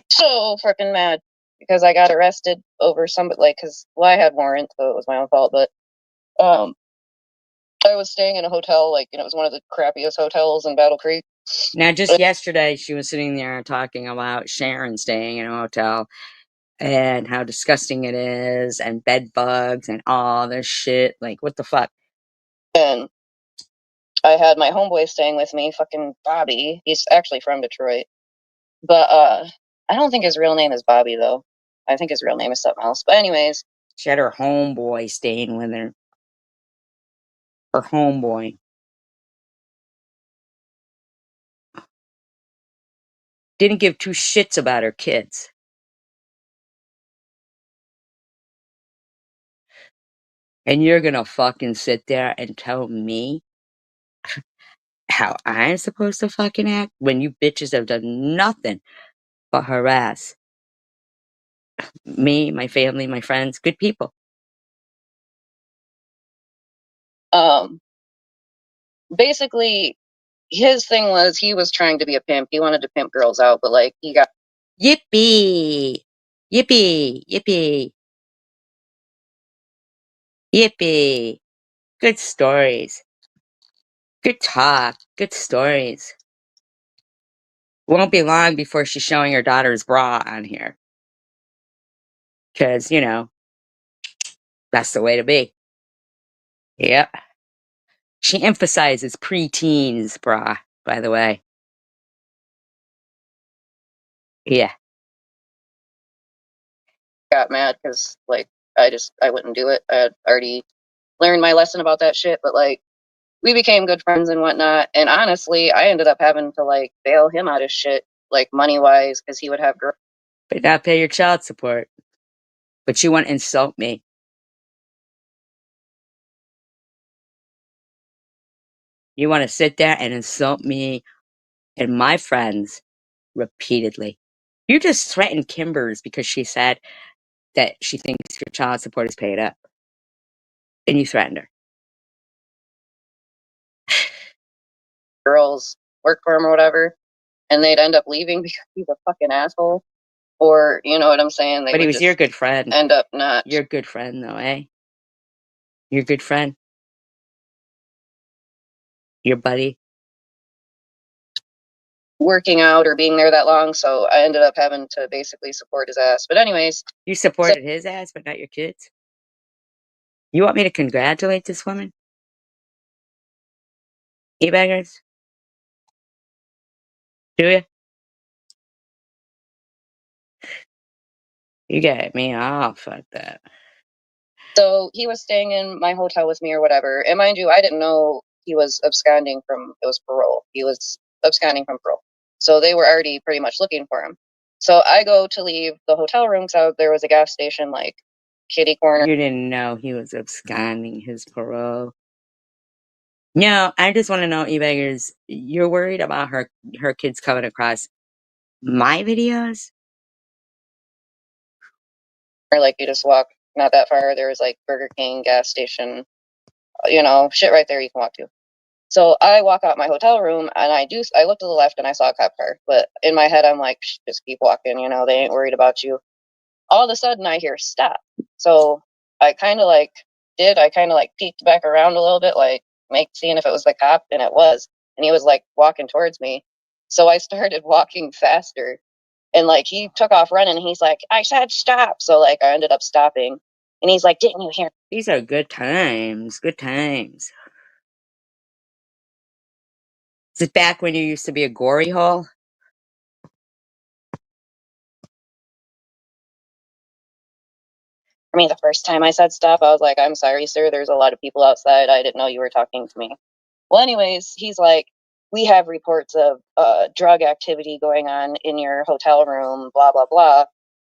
[SPEAKER 2] So freaking mad because I got arrested over somebody, because I had warrant, so it was my own fault. But I was staying in a hotel, it was one of the crappiest hotels in Battle Creek.
[SPEAKER 1] Now, just yesterday, she was sitting there talking about Sharon staying in a hotel and how disgusting it is, and bed bugs and all this shit. Like, what the fuck?
[SPEAKER 2] And I had my homeboy staying with me, fucking Bobby. He's actually from Detroit. But I don't think his real name is Bobby, though. I think his real name is something else. But anyways.
[SPEAKER 1] She had her homeboy staying with her. Her homeboy. Didn't give two shits about her kids. And you're gonna fucking sit there and tell me how I'm supposed to fucking act when you bitches have done nothing but harass me, my family, my friends, good people.
[SPEAKER 2] Basically, his thing was he was trying to be a pimp. He wanted to pimp girls out, but he got
[SPEAKER 1] Yippee! Yippee! Yippee! Yippee! Good stories. Good talk. Good stories. Won't be long before she's showing her daughter's bra on here. Because, that's the way to be. Yep. She emphasizes preteens bra, by the way. Yeah.
[SPEAKER 2] got mad because I wouldn't do it. I had already learned my lesson about that shit, but we became good friends and whatnot. And honestly, I ended up having to bail him out of shit, money wise, because he would have girls.
[SPEAKER 1] But not pay your child support. But you want to insult me. You want to sit there and insult me and my friends repeatedly. You just threatened Kimbers because she said that she thinks your child support is paid up. And you threatened her.
[SPEAKER 2] Girls work for him or whatever, and they'd end up leaving because he's a fucking asshole. Or, you know what I'm saying?
[SPEAKER 1] But he was your good friend.
[SPEAKER 2] End up not.
[SPEAKER 1] Your good friend, though, eh? Your good friend. Your buddy.
[SPEAKER 2] Working out or being there that long, so I ended up having to basically support his ass. But anyways.
[SPEAKER 1] You supported his ass, but not your kids? You want me to congratulate this woman? E-baggers? Do you? You got me all fucked up.
[SPEAKER 2] So he was staying in my hotel with me or whatever. And mind you, I didn't know he was absconding from, it was parole. He was absconding from parole. So they were already pretty much looking for him. So I go to leave the hotel room because there was a gas station like kitty corner.
[SPEAKER 1] You didn't know he was absconding his parole. No, I just want to know, e-beggars, you're worried about her kids coming across my videos?
[SPEAKER 2] Or like you just walk not that far. There was like Burger King, gas station, shit right there you can walk to. So I walk out my hotel room and I look to the left and I saw a cop car. But in my head, I'm like, just keep walking, they ain't worried about you. All of a sudden I hear stop. So I kind of like peeked back around a little bit, like seeing if it was the cop, and it was. And he was like walking towards me. So I started walking faster and like he took off running. And he's like, I said stop. So like I ended up stopping and he's like, didn't you hear?
[SPEAKER 1] These are good times. Good times. Is it back when you used to be a gory hole?
[SPEAKER 2] I mean, the first time I said stop, I was like, I'm sorry, sir. There's a lot of people outside. I didn't know you were talking to me. Well, anyways, he's like, we have reports of drug activity going on in your hotel room, blah, blah, blah.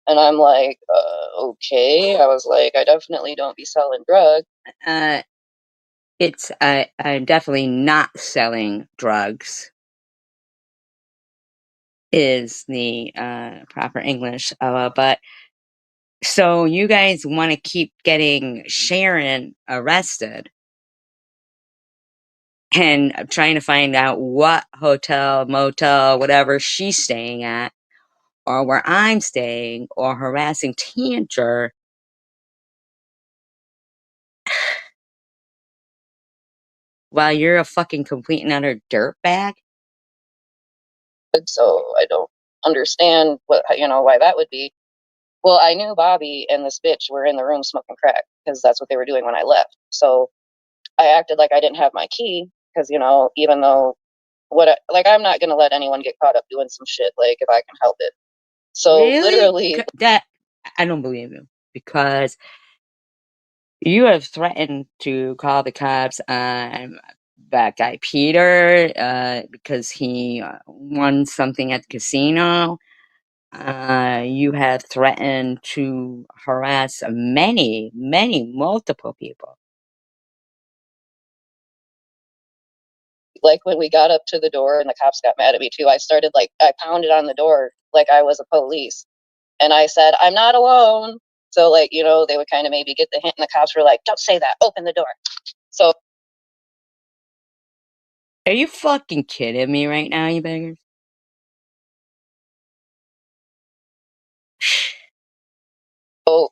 [SPEAKER 2] And I'm like, okay. I was like, I definitely don't be selling drugs.
[SPEAKER 1] I'm definitely not selling drugs, is the proper English. But so you guys want to keep getting Sharon arrested and trying to find out what hotel, motel, whatever she's staying at, or where I'm staying, or harassing Tanger. While you're a fucking complete and utter dirtbag?
[SPEAKER 2] So I don't understand why that would be. Well, I knew Bobby and this bitch were in the room smoking crack because that's what they were doing when I left. So I acted like I didn't have my key because, even though I'm not going to let anyone get caught up doing some shit, like, if I can help it. So
[SPEAKER 1] Really?
[SPEAKER 2] literally,
[SPEAKER 1] That I don't believe you, because you have threatened to call the cops on that guy Peter because he won something at the casino. You have threatened to harass multiple people.
[SPEAKER 2] like when we got up to the door and the cops got mad at me too, I pounded on the door like I was a police. And I said, I'm not alone. So like, they would kind of maybe get the hint, and the cops were like, don't say that, open the door. So
[SPEAKER 1] Are you fucking kidding me right now, you beggars?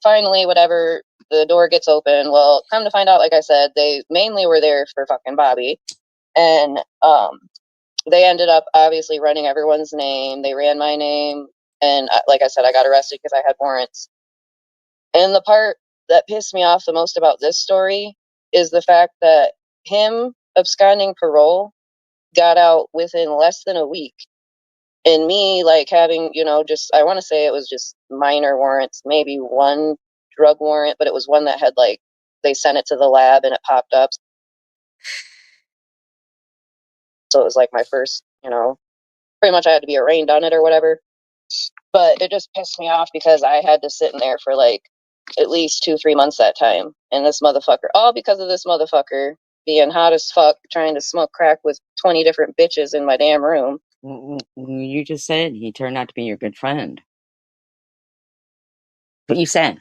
[SPEAKER 2] finally, whatever, the door gets open. Well, come to find out, like I said, they mainly were there for fucking Bobby. And they ended up obviously running everyone's name. They ran my name. And like I said, I got arrested because I had warrants. And the part that pissed me off the most about this story is the fact that him absconding parole got out within less than a week. And me, like, having, I want to say it was just minor warrants, maybe one drug warrant, but it was one that had, like, they sent it to the lab and it popped up. So it was like my first, pretty much I had to be arraigned on it or whatever. But it just pissed me off because I had to sit in there for like at least 2-3 months that time. And this motherfucker, all because of this motherfucker being hot as fuck, trying to smoke crack with 20 different bitches in my damn room.
[SPEAKER 1] You just said he turned out to be your good friend. What you said.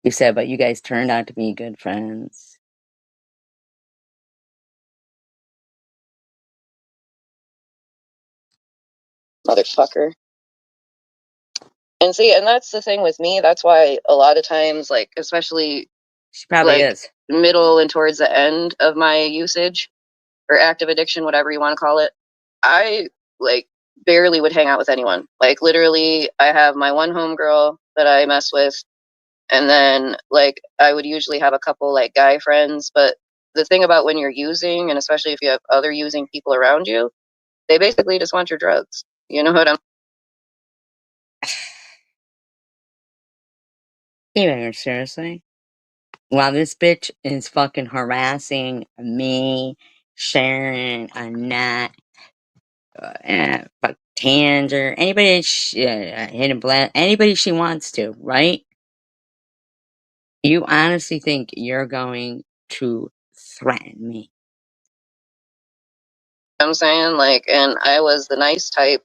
[SPEAKER 1] You said, but you guys turned out to be good friends.
[SPEAKER 2] Motherfucker. And see, and that's the thing with me. That's why a lot of times, like, especially
[SPEAKER 1] She probably
[SPEAKER 2] like
[SPEAKER 1] is.
[SPEAKER 2] middle and towards the end of my usage or active addiction, whatever you want to call it, I like barely would hang out with anyone. Like, literally, I have my one homegirl that I mess with, and then like I would usually have a couple like guy friends. But the thing about when you're using, and especially if you have other using people around you, they basically just want your drugs. You know what I'm
[SPEAKER 1] Even seriously? While this bitch is fucking harassing me, Sharon, Annette, but hands or anybody anybody she wants to, right? You honestly think you're going to threaten me?
[SPEAKER 2] I'm saying, like, and I was the nice type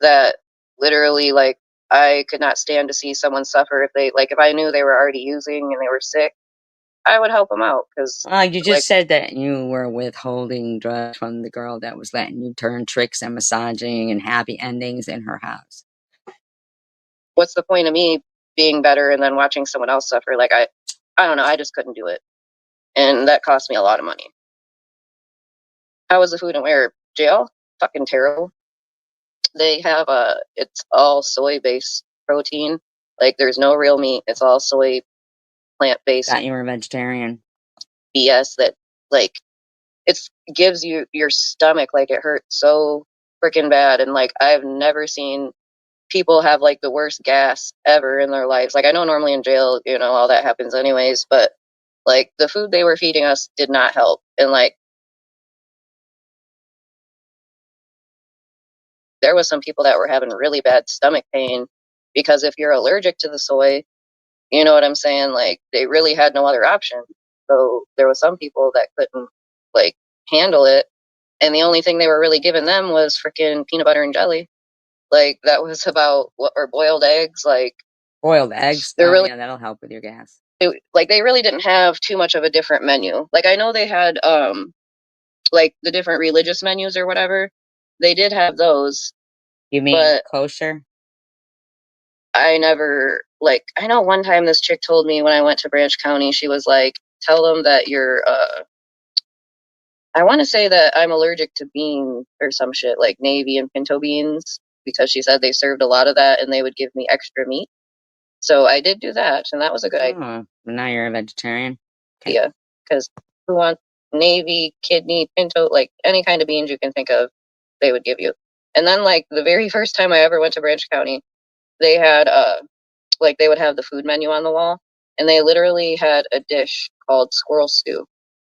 [SPEAKER 2] that literally, like, I could not stand to see someone suffer if they, like, if I knew they were already using and they were sick, I would help them out because,
[SPEAKER 1] You
[SPEAKER 2] like,
[SPEAKER 1] just said that you were withholding drugs from the girl that was letting you turn tricks and massaging and happy endings in her house.
[SPEAKER 2] what's the point of me being better and then watching someone else suffer? Like, I don't know, I just couldn't do it, and that cost me a lot of money. How was the food and where? Jail? Fucking terrible. They have it's all soy based protein. Like, there's no real meat. It's all soy, plant based
[SPEAKER 1] Thought you were a vegetarian.
[SPEAKER 2] BS that, like, it gives you your stomach, like, it hurts so freaking bad. And, like, I've never seen people have, like, the worst gas ever in their lives. Like, I know normally in jail, all that happens anyways, but, like, the food they were feeding us did not help. And, like, there was some people that were having really bad stomach pain because if you're allergic to the soy, you know what I'm saying? Like, they really had no other option. So there was some people that couldn't, like, handle it. And the only thing they were really giving them was freaking peanut butter and jelly. Like, that was about what, or boiled eggs. Like,
[SPEAKER 1] Boiled eggs?
[SPEAKER 2] they're
[SPEAKER 1] Oh,
[SPEAKER 2] really,
[SPEAKER 1] yeah, that'll help with your gas.
[SPEAKER 2] like, they really didn't have too much of a different menu. Like, I know they had, like, the different religious menus or whatever. They did have those,
[SPEAKER 1] You mean
[SPEAKER 2] but
[SPEAKER 1] kosher?
[SPEAKER 2] I never, like, I know one time this chick told me when I went to Branch County, she was like, tell them that you're, I want to say that I'm allergic to beans or some shit, like navy and pinto beans, because she said they served a lot of that and they would give me extra meat. So I did do that, and that was a good
[SPEAKER 1] Oh, now you're a vegetarian? Okay.
[SPEAKER 2] idea, because who wants navy, kidney, pinto, like any kind of beans you can think of, they would give you. And then, like, the very first time I ever went to Branch County, they had, like, they would have the food menu on the wall, and they literally had a dish called squirrel stew.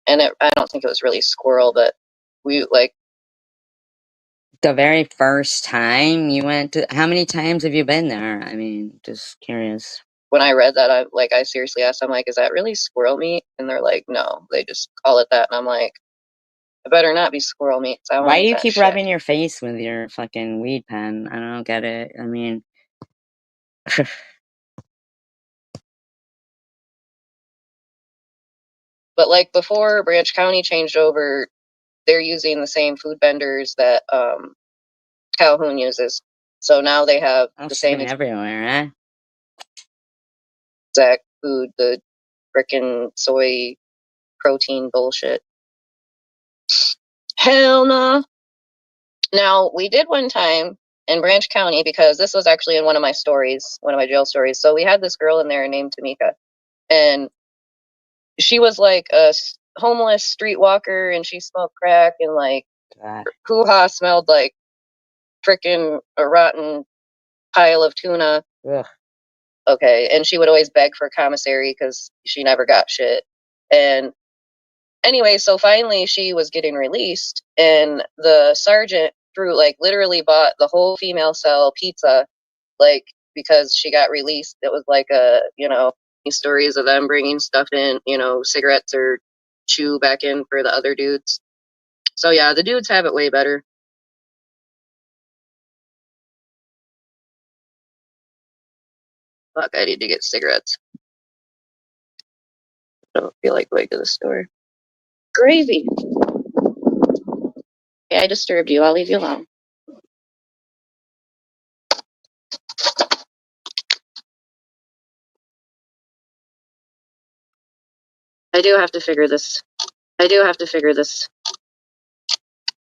[SPEAKER 2] And I don't think it was really squirrel, but we, like,
[SPEAKER 1] The very first time you went to, how many times have you been there? I mean, just curious.
[SPEAKER 2] when I read that, I seriously asked, I'm like, is that really squirrel meat? And they're like, no, they just call it that. And I'm like, it better not be squirrel meat, 'cause I
[SPEAKER 1] Why
[SPEAKER 2] won't
[SPEAKER 1] do
[SPEAKER 2] eat
[SPEAKER 1] you
[SPEAKER 2] that
[SPEAKER 1] keep
[SPEAKER 2] shit.
[SPEAKER 1] rubbing your face with your fucking weed pen? I don't get it. I mean,
[SPEAKER 2] But, like, before Branch County changed over, they're using the same food vendors that Calhoun uses. So now they have
[SPEAKER 1] oh,
[SPEAKER 2] the
[SPEAKER 1] she's
[SPEAKER 2] same
[SPEAKER 1] been everywhere, eh?
[SPEAKER 2] exact food, the frickin' soy protein bullshit. Hell no. Now, we did one time in Branch County, because this was actually in one of my stories, one of my jail stories. So we had this girl in there named Tamika, and she was like a homeless streetwalker, and she smoked crack, and, like,
[SPEAKER 1] God.
[SPEAKER 2] hoo-ha smelled like frickin' a rotten pile of tuna.
[SPEAKER 1] Ugh.
[SPEAKER 2] Okay, and she would always beg for commissary because she never got shit. And anyway, so finally she was getting released, and the sergeant threw, like, literally bought the whole female cell pizza, like, because she got released. It was like these stories of them bringing stuff in, cigarettes or chew back in for the other dudes. So yeah, the dudes have it way better. Fuck, I need to get cigarettes. I don't feel like going to the store. Gravy. Yeah, I disturbed you. I'll leave you alone. I do have to figure this. I do have to figure this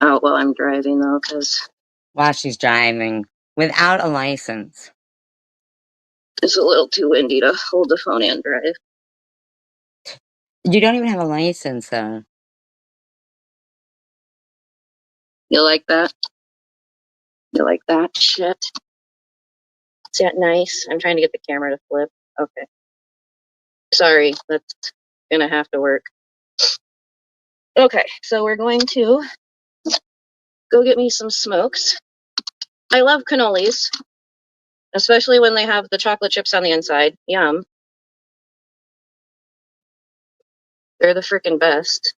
[SPEAKER 2] out while I'm driving, though, because
[SPEAKER 1] While she's driving without a license.
[SPEAKER 2] it's a little too windy to hold the phone and drive.
[SPEAKER 1] You don't even have a license, though.
[SPEAKER 2] You like that? You like that shit? Is that nice? I'm trying to get the camera to flip. Okay. Sorry, that's gonna have to work. Okay, so we're going to go get me some smokes. I love cannolis, especially when they have the chocolate chips on the inside. Yum. They're the freaking best.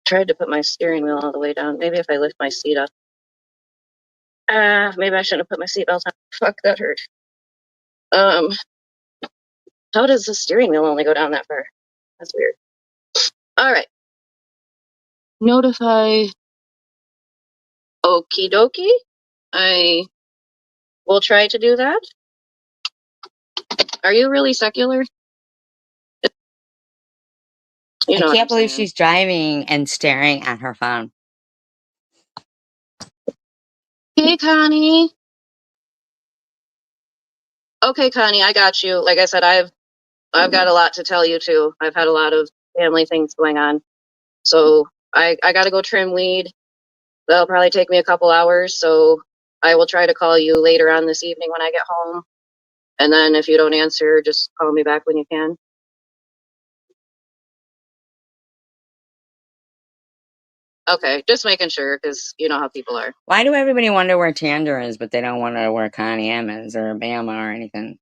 [SPEAKER 2] Tried to put my steering wheel all the way down. Maybe if I lift my seat up. Maybe I shouldn't have put my seatbelt on. Fuck, that hurt. How does the steering wheel only go down that far? That's weird. All right. Notify. Okie dokie. I will try to do that. Are you really secular? You
[SPEAKER 1] I
[SPEAKER 2] know what
[SPEAKER 1] can't
[SPEAKER 2] I'm
[SPEAKER 1] believe
[SPEAKER 2] saying.
[SPEAKER 1] she's driving and staring at her phone.
[SPEAKER 2] Hey, Connie. Okay, Connie, I got you. Like I said, I've got a lot to tell you too. I've had a lot of family things going on. So I gotta go trim weed. That'll probably take me a couple hours, so I will try to call you later on this evening when I get home. And then if you don't answer, just call me back when you can. Okay, just making sure, because you know how people are.
[SPEAKER 1] Why do everybody wonder where Tander is, but they don't wonder where Connie M is or Bama or anything?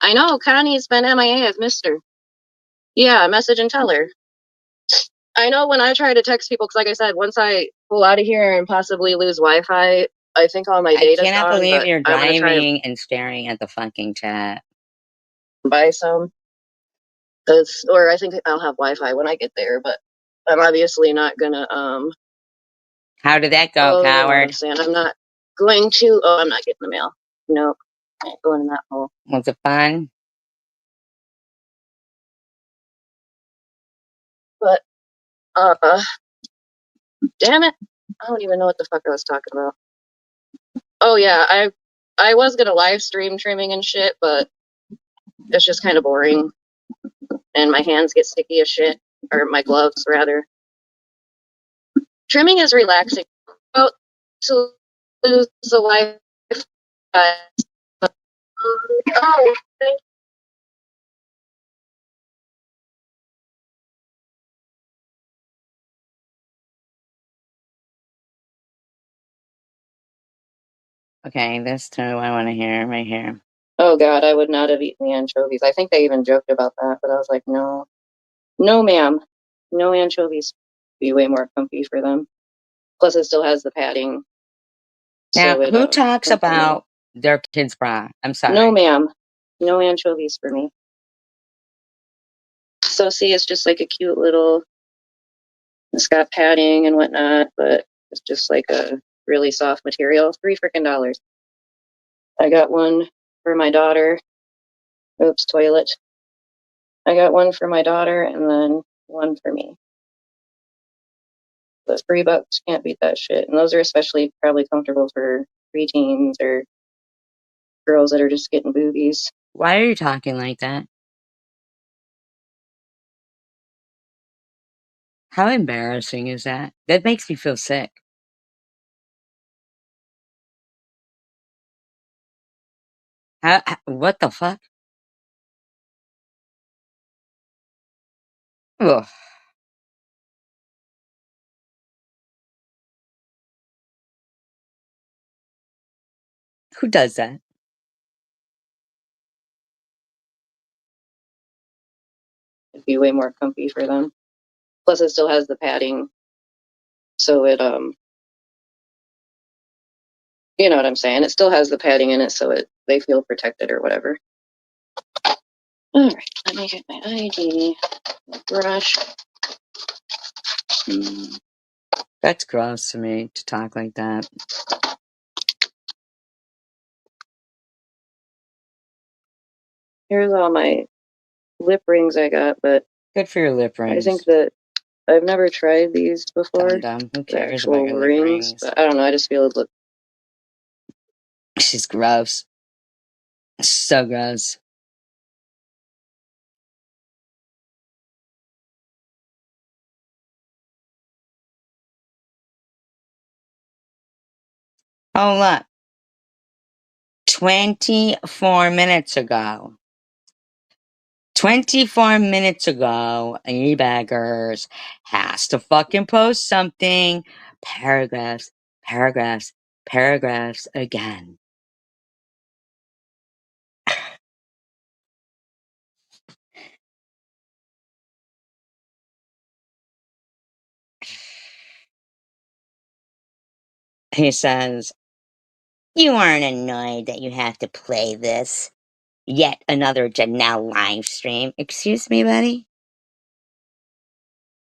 [SPEAKER 2] I know, Connie's been MIA. I've missed her. Yeah, message and tell her. I know when I try to text people, because like I said, once I pull out of here and possibly lose Wi-Fi, I think all my
[SPEAKER 1] I
[SPEAKER 2] data's
[SPEAKER 1] cannot
[SPEAKER 2] gone,
[SPEAKER 1] believe
[SPEAKER 2] but
[SPEAKER 1] you're
[SPEAKER 2] I'm going to try to
[SPEAKER 1] driving and staring at the fucking chat.
[SPEAKER 2] buy some. Or I think I'll have Wi-Fi when I get there, but I'm obviously not going to,
[SPEAKER 1] How did that go,
[SPEAKER 2] oh, you know what I'm
[SPEAKER 1] coward?
[SPEAKER 2] saying. I'm not going to, I'm not getting the mail. Nope, I ain't going in that hole.
[SPEAKER 1] Was it fun?
[SPEAKER 2] But, damn it. I don't even know what the fuck I was talking about. Oh yeah, I was gonna live stream trimming and shit, but it's just kind of boring, and my hands get sticky as shit, or my gloves rather. Trimming is relaxing. About to lose the life. Oh,
[SPEAKER 1] Okay, this too I want to hear right here.
[SPEAKER 2] oh god, I would not have eaten the anchovies. I think they even joked about that, but I was like, no, no, ma'am, no anchovies. Be way more comfy for them. Plus, it still has the padding,
[SPEAKER 1] Now,
[SPEAKER 2] so it
[SPEAKER 1] who talks
[SPEAKER 2] you know.
[SPEAKER 1] about their kid's bra? I'm
[SPEAKER 2] No,
[SPEAKER 1] sorry.
[SPEAKER 2] ma'am, no anchovies for me. So see, it's just like a cute little. It's got padding and whatnot, but it's just like a really soft material. $3 freaking. I got one for my daughter. Oops, toilet. I got one for my daughter and then one for me. But $3 can't beat that shit. And those are especially probably comfortable for preteens or girls that are just getting boobies.
[SPEAKER 1] Why are you talking like that? How embarrassing is that? That makes me feel sick. What the fuck? Ugh. Who does that?
[SPEAKER 2] It'd be way more comfy for them. Plus, it still has the padding, so it you know what I'm saying. It still has the padding in it, so they feel protected or whatever. All right, let me get my ID, brush.
[SPEAKER 1] That's gross to me to talk like that.
[SPEAKER 2] Here's all my lip rings I got, but
[SPEAKER 1] Good for your lip
[SPEAKER 2] I think
[SPEAKER 1] rings.
[SPEAKER 2] that I've never tried these before,
[SPEAKER 1] Dum-dum. Who
[SPEAKER 2] the
[SPEAKER 1] cares about
[SPEAKER 2] actual
[SPEAKER 1] your lip
[SPEAKER 2] rings,
[SPEAKER 1] rings?
[SPEAKER 2] but I don't know. I just feel it look.
[SPEAKER 1] She's gross. So gross. Oh, look. 24 minutes ago. 24 minutes ago, e-baggers has to fucking post something. Paragraphs, Paragraphs, paragraphs again. He says, "You aren't annoyed that you have to play this? Yet another Janelle live stream. Excuse me, buddy?"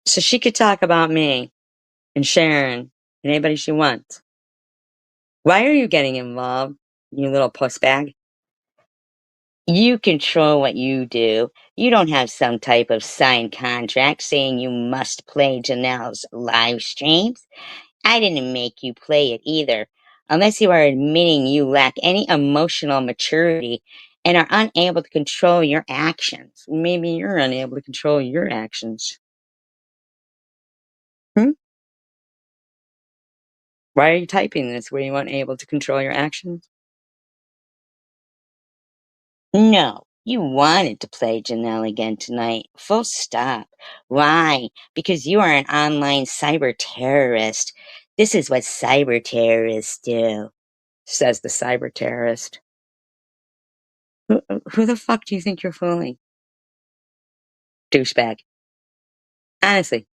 [SPEAKER 1] So she could talk about me and Sharon and anybody she wants. Why are you getting involved, you little puss bag? You control what you do. You don't have some type of signed contract saying you must play Janelle's live streams. I didn't make you play it either, unless you are admitting you lack any emotional maturity and are unable to control your actions. Maybe you're unable to control your actions. Hmm? Why are you typing this? Were you unable to control your actions? No, you wanted to play Janelle again tonight. Full stop. Why? Because you are an online cyber terrorist. This is what cyber terrorists do, says the cyber terrorist. Who the fuck do you think you're fooling? Douchebag. Honestly.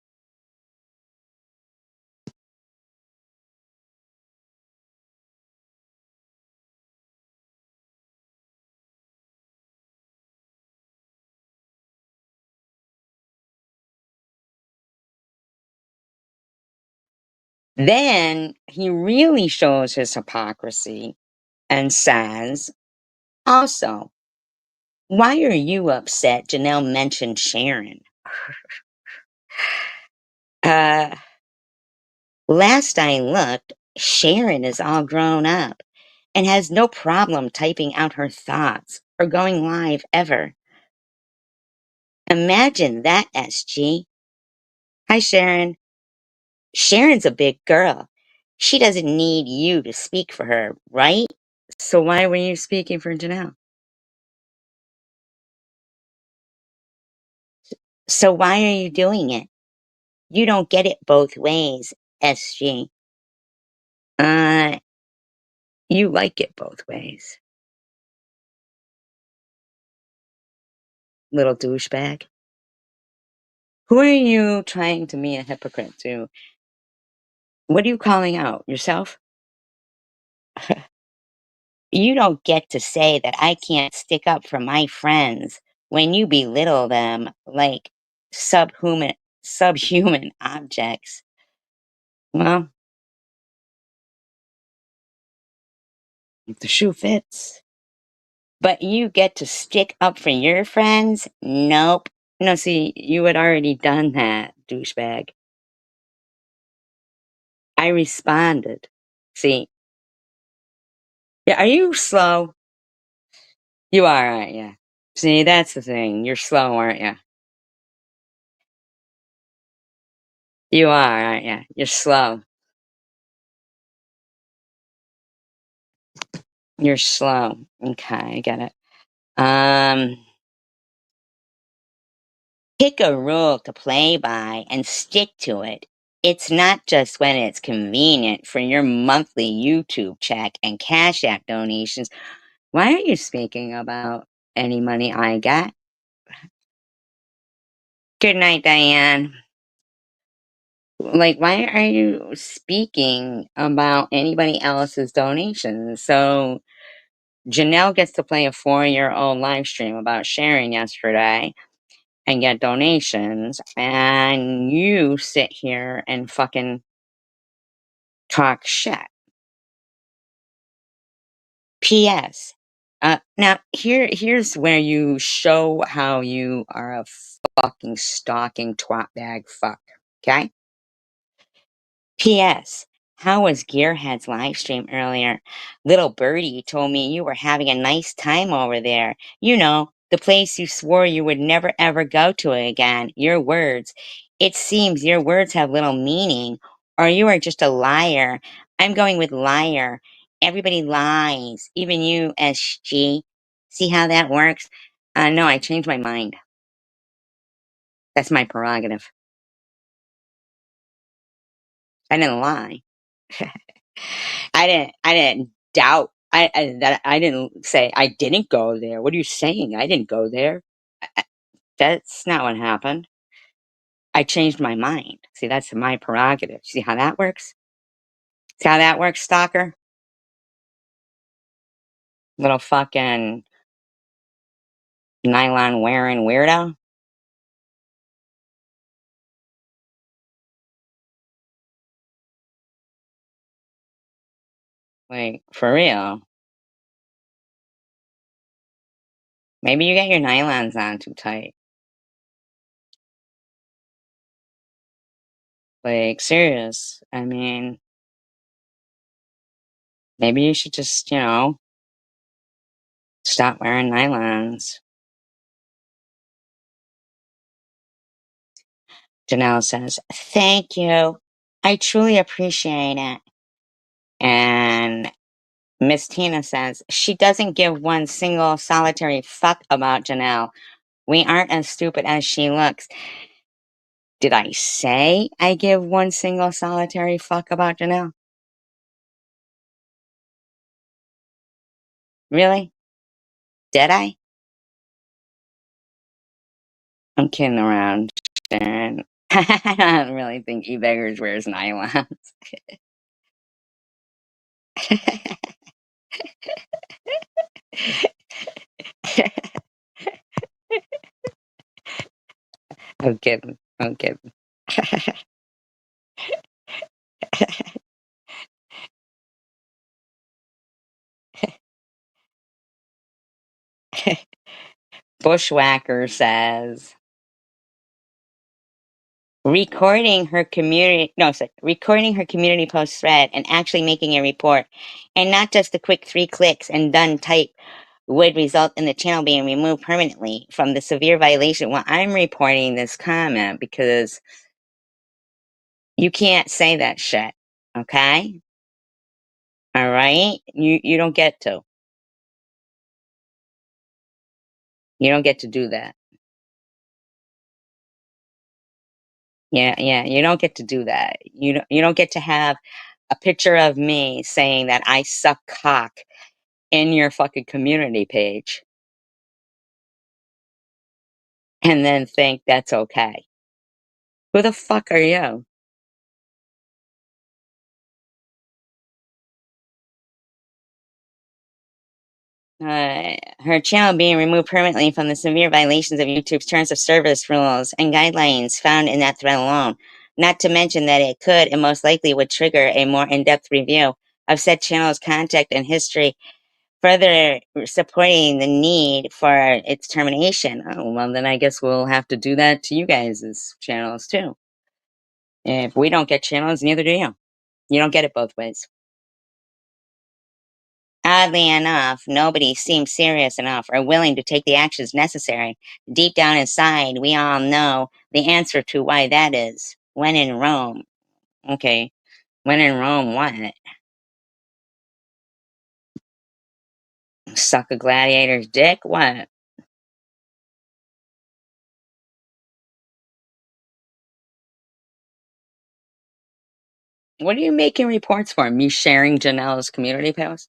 [SPEAKER 1] Then he really shows his hypocrisy and says, also, why are you upset Janelle mentioned Sharon? Uh, Last I looked, Sharon is all grown up and has no problem typing out her thoughts or going live ever. Imagine that, SG. Hi, Sharon. Sharon's a big girl. She doesn't need you to speak for her, right? So why were you speaking for Janelle? So why are you doing it? You don't get it both ways, SG. Uh, you like it both ways, little douchebag. Who are you trying to be a hypocrite to? What are you calling out? Yourself? You don't get to say that I can't stick up for my friends when you belittle them like subhuman objects. Well, if the shoe fits. But you get to stick up for your friends? Nope. No, see, you had already done that, douchebag. I responded. See, yeah, are you slow? You are, aren't you? See, that's the thing. You're slow, aren't you? You are, aren't you? You're slow. You're slow. Okay, I get it. Um, Pick a rule to play by and stick to it. It's not just when it's convenient for your monthly YouTube check and Cash App donations. Why are you speaking about any money I got? Good night, Diane. Like, why are you speaking about anybody else's donations? So, Janelle gets to play a 4-year-old live stream about sharing yesterday and get donations, and you sit here and fucking talk shit. P.S. Now here's where you show how you are a fucking stalking twat bag fuck. Okay. P.S. How was Gearhead's live stream earlier? Little Birdie told me you were having a nice time over there. You know, the place you swore you would never ever go to again. Your words. It seems your words have little meaning, or you are just a liar. I'm going with liar. Everybody lies, even you, SG. See how that works? No, I changed my mind. That's my prerogative. I didn't lie. I didn't doubt. I didn't say I didn't go there. What are you saying? I didn't go there. That's not what happened. I changed my mind. See, that's my prerogative. See how that works? See how that works, stalker? Little fucking nylon wearing weirdo. Like, for real. Maybe you get your nylons on too tight. Like, serious. I mean, maybe you should just, stop wearing nylons. Janelle says, "Thank you. I truly appreciate it." And Miss Tina says, "She doesn't give one single solitary fuck about Janelle. We aren't as stupid as she looks." Did I say I give one single solitary fuck about Janelle? Really? Did I? I'm kidding around, Sharon. I don't really think E-Beggars wears nylons. I'm kidding. I'm kidding. Bushwhacker says, recording her community post thread and actually making a report, and not just the quick 3 clicks and done type, would result in the channel being removed permanently from the severe violation. Well, I'm reporting this comment because you can't say that shit. Okay? All right? You don't get to. You don't get to do that. Yeah, you don't get to do that. You don't get to have a picture of me saying that I suck cock in your fucking community page and then think that's okay. Who the fuck are you? Her channel being removed permanently from the severe violations of YouTube's terms of service rules and guidelines found in that thread alone. Not to mention that it could and most likely would trigger a more in-depth review of said channel's contact and history, further supporting the need for its termination. Oh, well, then I guess we'll have to do that to you guys' channels too. If we don't get channels, neither do you. You don't get it both ways. Oddly enough, nobody seems serious enough or willing to take the actions necessary. Deep down inside, we all know the answer to why that is. When in Rome. Okay. When in Rome, what? Suck a gladiator's dick? What? What are you making reports for? Me sharing Janelle's community posts?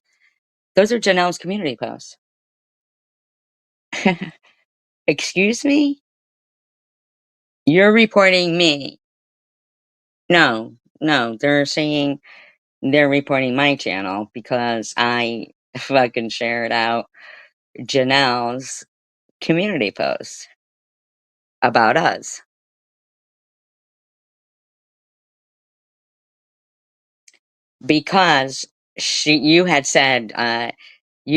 [SPEAKER 1] Those are Janelle's community posts. Excuse me? You're reporting me. No, they're saying they're reporting my channel because I fucking shared out Janelle's community post about us because you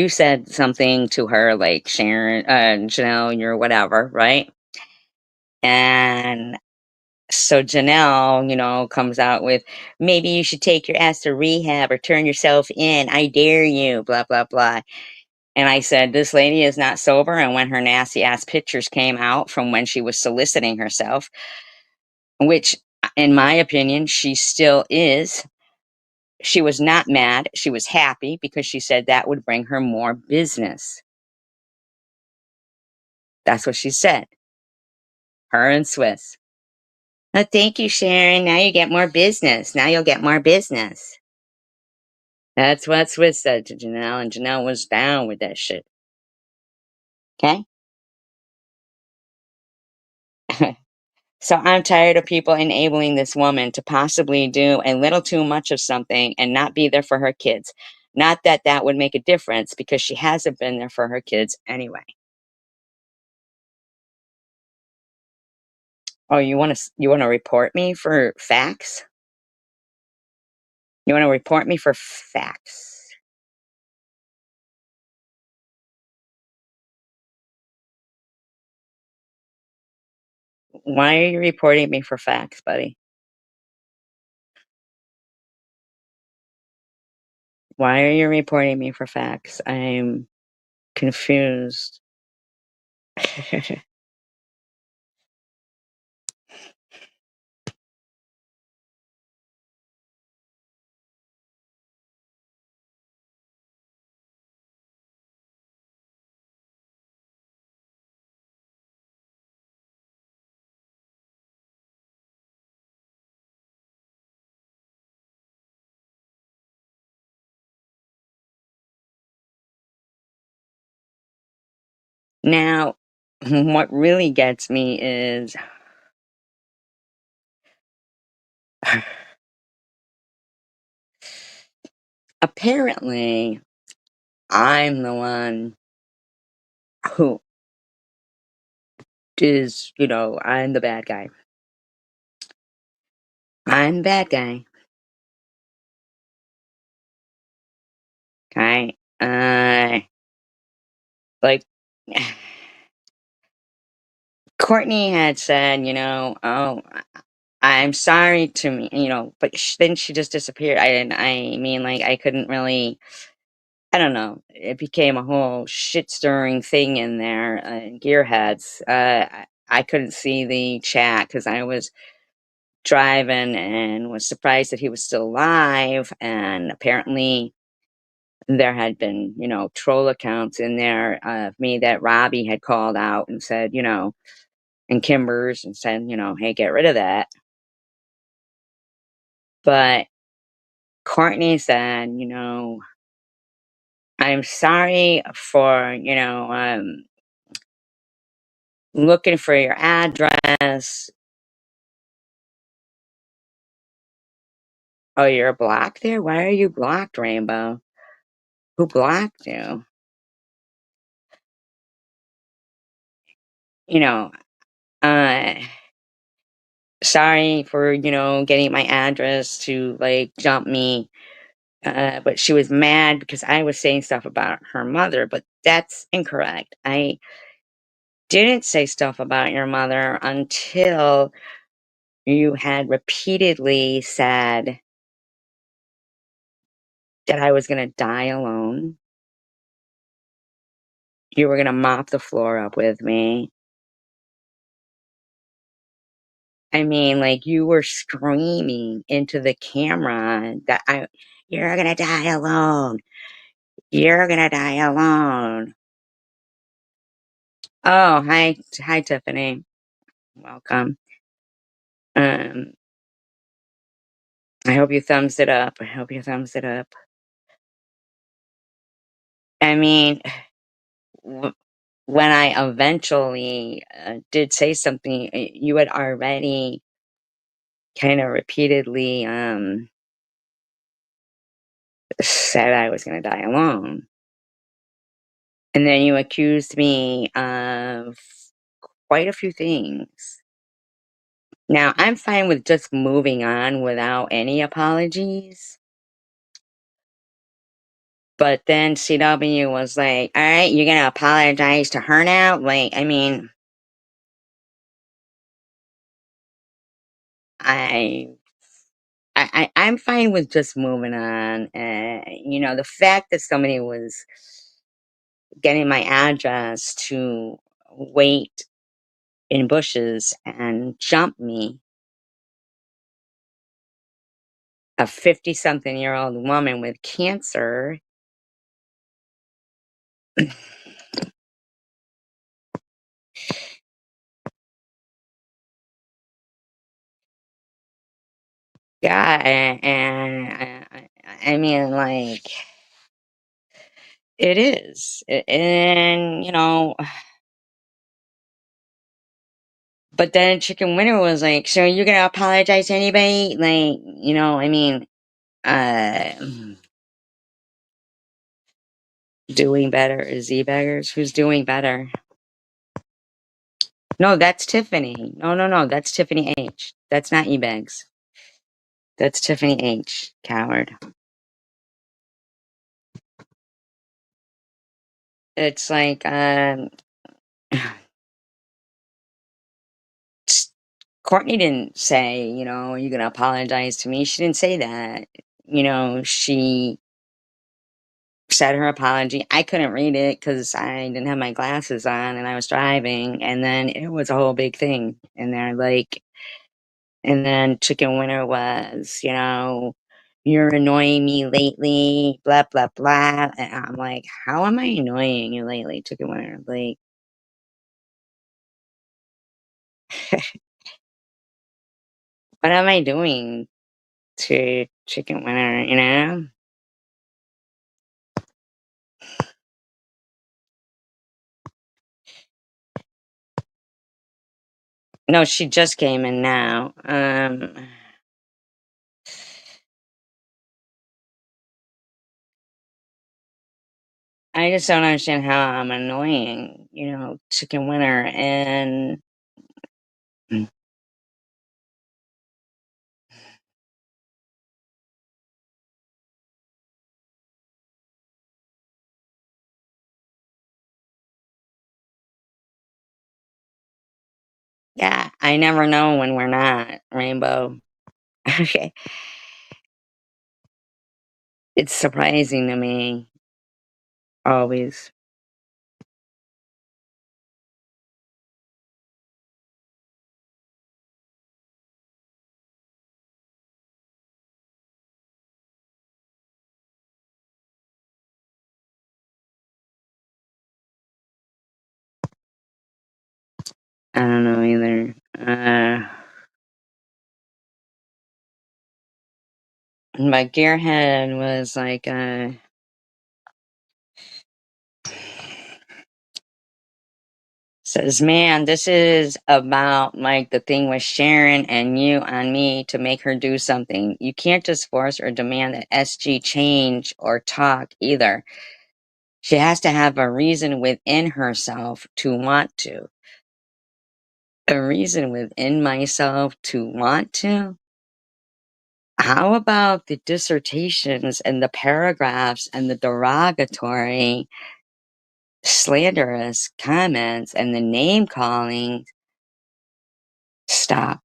[SPEAKER 1] said something to her like Sharon, Janelle, you're whatever, right? And so Janelle, comes out with, maybe you should take your ass to rehab or turn yourself in. I dare you, blah, blah, blah. And I said, this lady is not sober. And when her nasty ass pictures came out from when she was soliciting herself, which in my opinion, she still is, she was not mad. She was happy because she said that would bring her more business. That's what she said. Her and Swiss. Oh, thank you, Sharon. Now you get more business. Now you'll get more business. That's what Swiss said to Janelle, and Janelle was down with that shit. Okay? So I'm tired of people enabling this woman to possibly do a little too much of something and not be there for her kids. Not that that would make a difference because she hasn't been there for her kids anyway. Oh, you want to report me for facts? You want to report me for facts? Why are you reporting me for facts, buddy? Why are you reporting me for facts? I'm confused. Now, what really gets me is apparently I'm the one who I'm the bad guy. I'm the bad guy. Okay. Like Courtney had said, oh, I'm sorry to me, but then she just disappeared. I mean, like, I couldn't really, I don't know. It became a whole shit stirring thing in there, gearheads. I couldn't see the chat because I was driving and was surprised that he was still alive. And apparently, there had been, troll accounts in there of me that Robbie had called out and said, and Kimbers and said, hey, get rid of that. But Courtney said, I'm sorry for, looking for your address. Oh, you're blocked there? Why are you blocked, Rainbow? Who blocked you? You know, uh, sorry for, getting my address to like jump me. But she was mad because I was saying stuff about her mother, but that's incorrect. I didn't say stuff about your mother until you had repeatedly said that I was going to die alone. You were going to mop the floor up with me. I mean, like, you were screaming into the camera that you're going to die alone. You're going to die alone. Oh, hi, Tiffany. Welcome. Um, I hope you thumbs it up. I hope you thumbs it up. I mean, w- when I eventually did say something, you had already kind of repeatedly said I was going to die alone. And then you accused me of quite a few things. Now, I'm fine with just moving on without any apologies. But then CW was like, all right, you're going to apologize to her now? Like, I mean, I I'm fine with just moving on. The fact that somebody was getting my address to wait in bushes and jump me, a 50-something-year-old woman with cancer. Yeah, and I mean, like, it is. And, but then Chicken Winner was like, so you're gonna apologize to anybody? Like, I mean, uh, doing better is e-beggars. Who's doing better? No, that's Tiffany. No, no, no, that's Tiffany H. That's not e-bags. That's Tiffany H. Coward. It's like, Courtney didn't say, you're gonna apologize to me. She didn't say that. She said her apology. I couldn't read it because I didn't have my glasses on and I was driving, and then it was a whole big thing. And they're like, and then Chicken Winner was, you're annoying me lately, blah, blah, blah. And I'm like, how am I annoying you lately, Chicken Winner? Like, what am I doing to Chicken Winner? No, she just came in now. I just don't understand how I'm annoying, Chicken Winner. And yeah, I never know when we're not, Rainbow. Okay. It's surprising to me, always. I don't know either. My gearhead was like, says, man, this is about like the thing with Sharon and you on me to make her do something. You can't just force or demand that SG change or talk either. She has to have a reason within herself to want to. A reason within myself to want to? How about the dissertations and the paragraphs and the derogatory, slanderous comments and the name calling? Stop.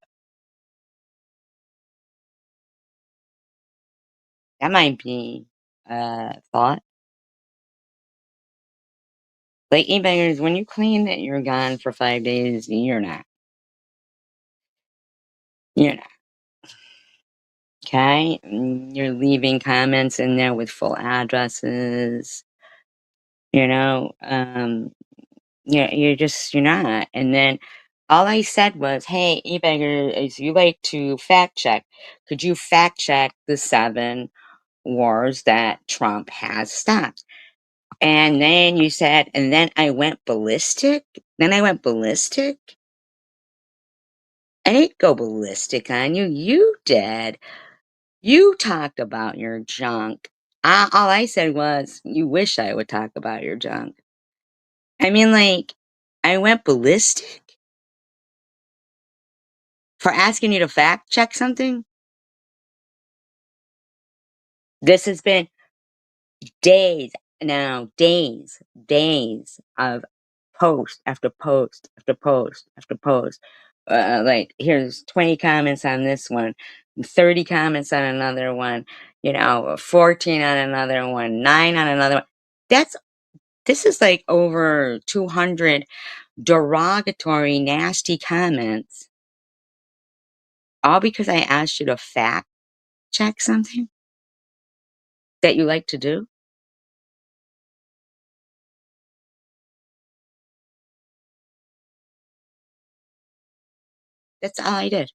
[SPEAKER 1] That might be a thought. Like e-bangers, when you claim that you're gone for 5 days, you're not. You're not. Okay? You're leaving comments in there with full addresses. You know, um, you're not. And then all I said was, hey, e-baggers, you like to fact check. Could you fact check the 7 wars that Trump has stopped? And then you said, and then I went ballistic. Then I went ballistic. I didn't go ballistic on you. You did. You talked about your junk. All I said was, you wish I would talk about your junk. I mean, like, I went ballistic for asking you to fact check something. This has been days now, days of post after post after post after post. Like, here's 20 comments on this one, 30 comments on another one, 14 on another one, 9 on another one. This is like over 200 derogatory, nasty comments, all because I asked you to fact check something that you like to do. That's all I did.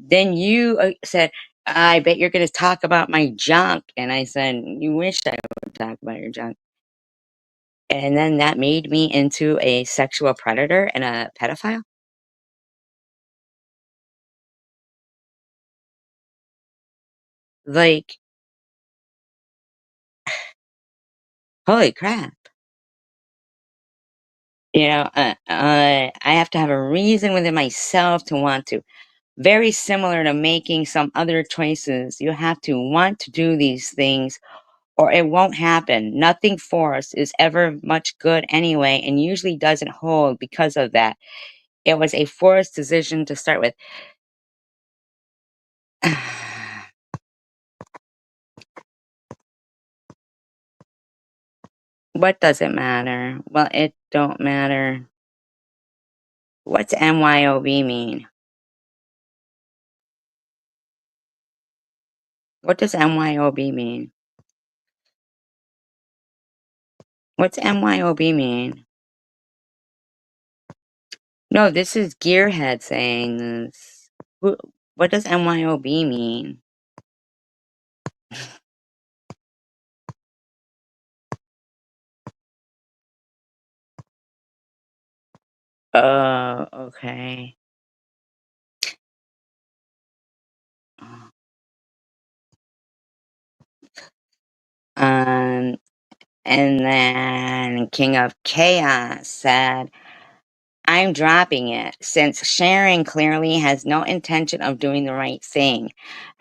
[SPEAKER 1] Then you said, I bet you're going to talk about my junk. And I said, you wish I would talk about your junk. And then that made me into a sexual predator and a pedophile. Like, holy crap. I have to have a reason within myself to want to. Very similar to making some other choices. You have to want to do these things or it won't happen. Nothing forced is ever much good anyway and usually doesn't hold because of that. It was a forced decision to start with. What does it matter? Well, it don't matter. What's MYOB mean? What does MYOB mean? What's MYOB mean? No, this is Gearhead saying this. What does MYOB mean? Oh, okay. Um, and then King of Chaos said, I'm dropping it since Sharon clearly has no intention of doing the right thing.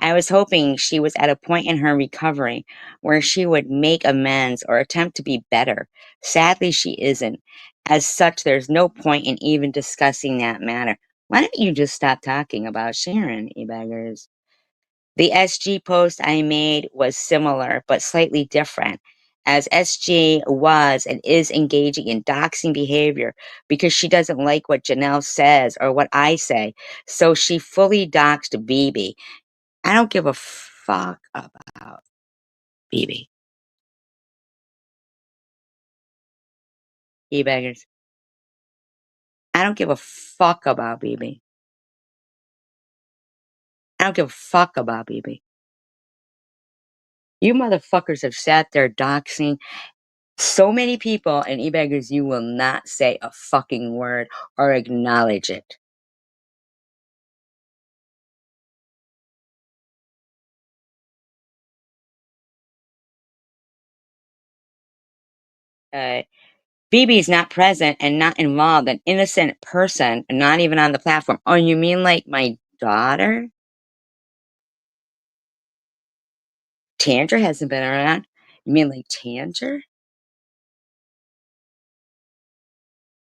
[SPEAKER 1] I was hoping she was at a point in her recovery where she would make amends or attempt to be better. Sadly, she isn't. As such, there's no point in even discussing that matter. Why don't you just stop talking about Sharon, you beggars? The SG post I made was similar but slightly different, as SG was and is engaging in doxing behavior because she doesn't like what Janelle says or what I say, so she fully doxed BB. I don't give a fuck about BB. E-beggars. I don't give a fuck about BB. I don't give a fuck about BB. You motherfuckers have sat there doxing so many people, and e-beggars, you will not say a fucking word or acknowledge it. Uh, BB's not present and not involved, an innocent person, not even on the platform. Oh, you mean like my daughter? Tanger hasn't been around. You mean like Tanger?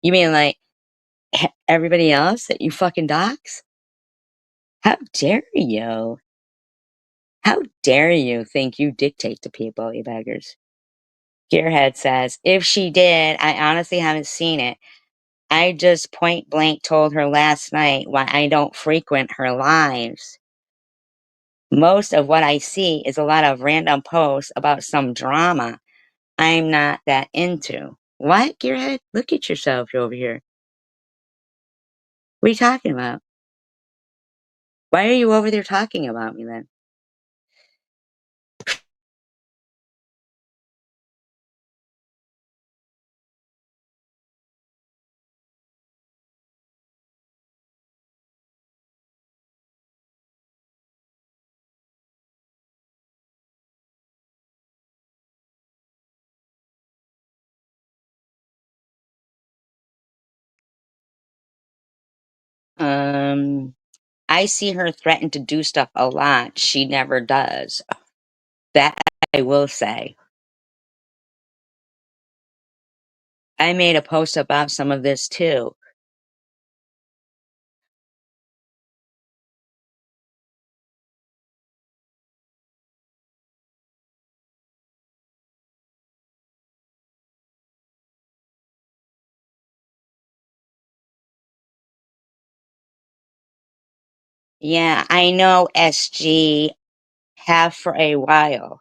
[SPEAKER 1] You mean like everybody else that you fucking dox? How dare you? How dare you think you dictate to people, you beggars? Gearhead says, if she did, I honestly haven't seen it. I just point blank told her last night why I don't frequent her lives. Most of what I see is a lot of random posts about some drama I'm not that into. What, Gearhead? Look at yourself over here. What are you talking about? Why are you over there talking about me then? Um, I see her threaten to do stuff a lot she never does. That I will say. I made a post about some of this too. Yeah, I know SG have for a while.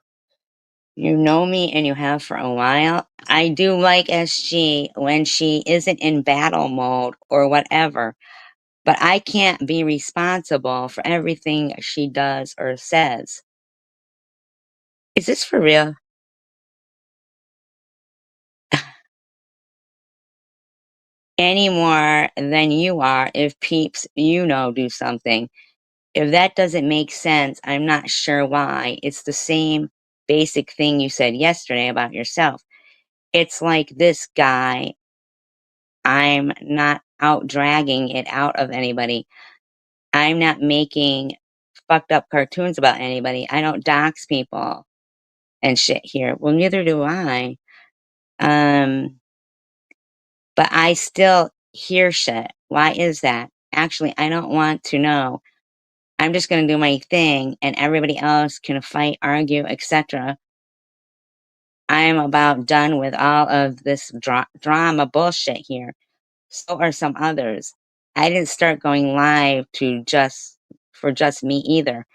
[SPEAKER 1] You know me and you have for a while. I do like SG when she isn't in battle mode or whatever. but I can't be responsible for everything she does or says. Is this for real? Any more than you are if peeps do something. If that doesn't make sense, I'm not sure why. It's the same basic thing you said yesterday about yourself. It's like this guy, I'm not out dragging it out of anybody. I'm not making fucked up cartoons about anybody. I don't dox people and shit here. Well, neither do I. Um, but I still hear shit. Why is that? Actually, I don't want to know. I'm just going to do my thing and everybody else can fight, argue, etc. I'm about done with all of this drama bullshit here. So are some others. I didn't start going live for just me either.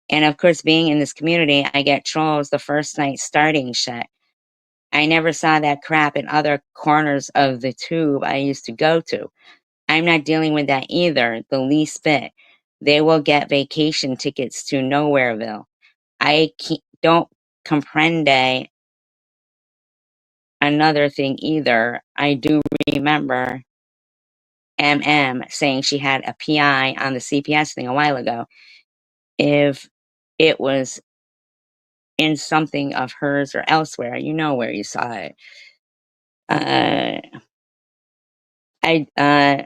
[SPEAKER 1] And of course, being in this community, I get trolls the first night starting shit. I never saw that crap in other corners of the tube I used to go to. I'm not dealing with that either, the least bit. They will get vacation tickets to Nowhereville. Don't comprende another thing either. I do remember MM saying she had a PI on the CPS thing a while ago. If it was in something of hers or elsewhere, you know where you saw it. Uh, I uh,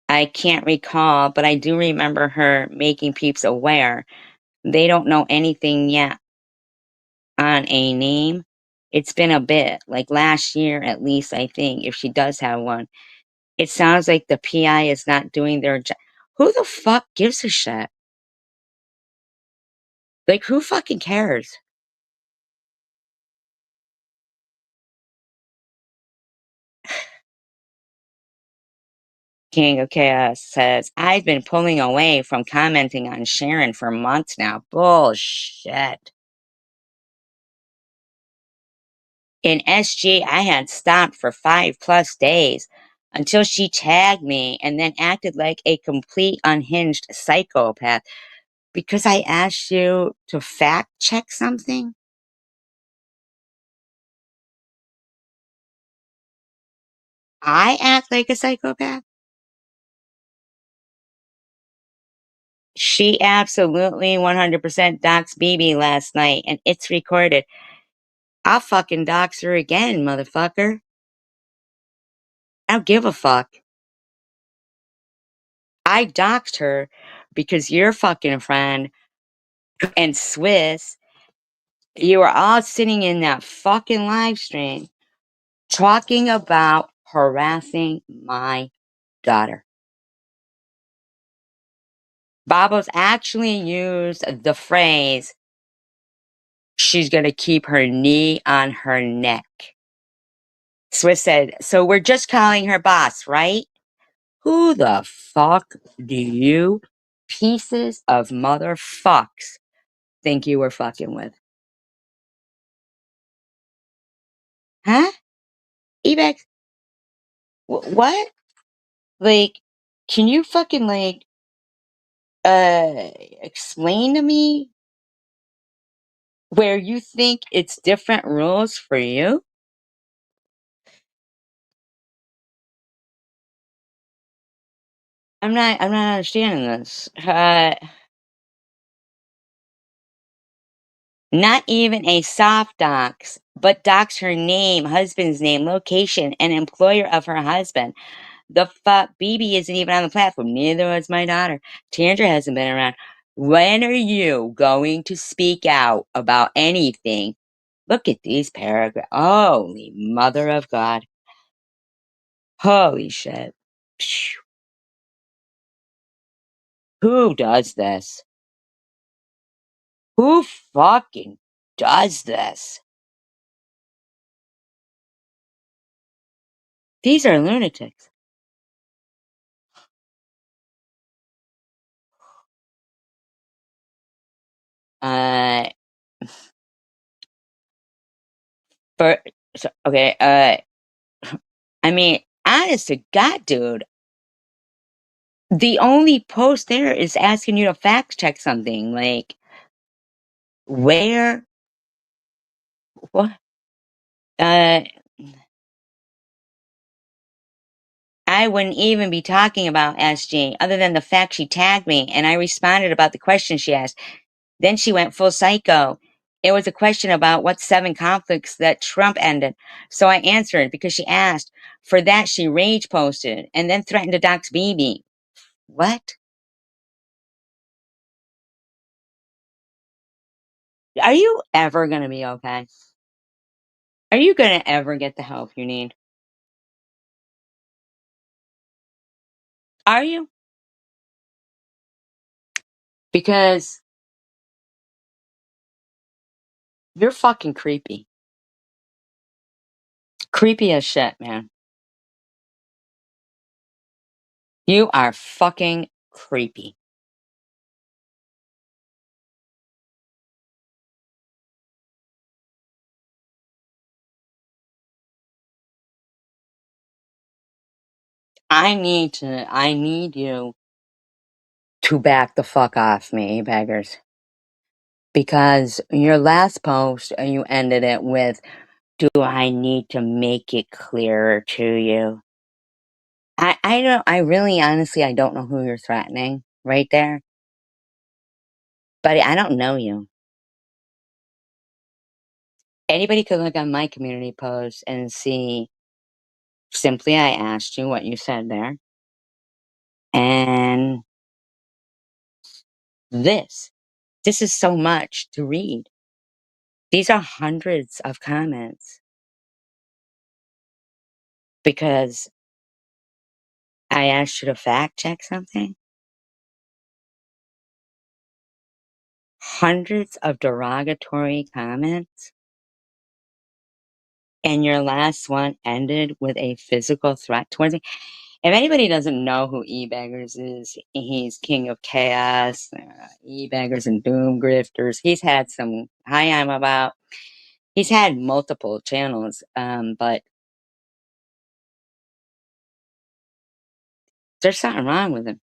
[SPEAKER 1] I can't recall, but I do remember her making peeps aware. They don't know anything yet on a name. It's been a bit, like last year at least, I think, if she does have one. It sounds like the PI is not doing their job. Who the fuck gives a shit? Like, who fucking cares? King of Chaos says, I've been pulling away from commenting on Sharon for months now. Bullshit. In SG, I had stopped for 5+ days until she tagged me and then acted like a complete unhinged psychopath because I asked you to fact check something. I act like a psychopath? She absolutely 100% doxed BB last night and it's recorded. I'll fucking dox her again, motherfucker. I don't give a fuck. I doxed her because your fucking friend and Swiss, you were all sitting in that fucking live stream talking about harassing my daughter. Babos actually used the phrase, she's gonna keep her knee on her neck. Swiss said, so we're just calling her boss, right? Who the fuck do you pieces of motherfucks think you were fucking with? Huh? Ebex? What? Like, can you fucking explain to me where you think it's different rules for you? I'm not understanding this. Not even a soft docs, but docs her name, husband's name, location, and employer of her husband. The fuck, BB isn't even on the platform. Neither was my daughter. Tandra hasn't been around. When are you going to speak out about anything? Look at these paragraphs. Holy mother of God. Holy shit. Phew. Who does this? Who fucking does this? These are lunatics. Uh, for, okay, I mean, honest to God, dude, The only post there is asking you to fact check something, like, where what? Uh, I wouldn't even be talking about SG other than the fact she tagged me, and I responded about the question she asked. Then she went full psycho. It was a question about what 7 conflicts that Trump ended. So I answered because she asked. For that, she rage posted and then threatened to dox BB. What? Are you ever going to be okay? Are you going to ever get the help you need? Are you? Because you're fucking creepy. Creepy as shit, man. You are fucking creepy. I need you to back the fuck off me, beggars. Because your last post, you ended it with, do I need to make it clearer to you? I don't, I really honestly, I don't know who you're threatening right there, but I don't know you. Anybody could look on my community post and see simply I asked you what you said there. And this, this is so much to read. These are hundreds of comments because I asked you to fact check something. Hundreds of derogatory comments. And your last one ended with a physical threat towards me. If anybody doesn't know who E-Baggers is, he's king of chaos, E-Baggers and doom grifters. He's had some, hi, I'm about, he's had multiple channels, but there's something wrong with him.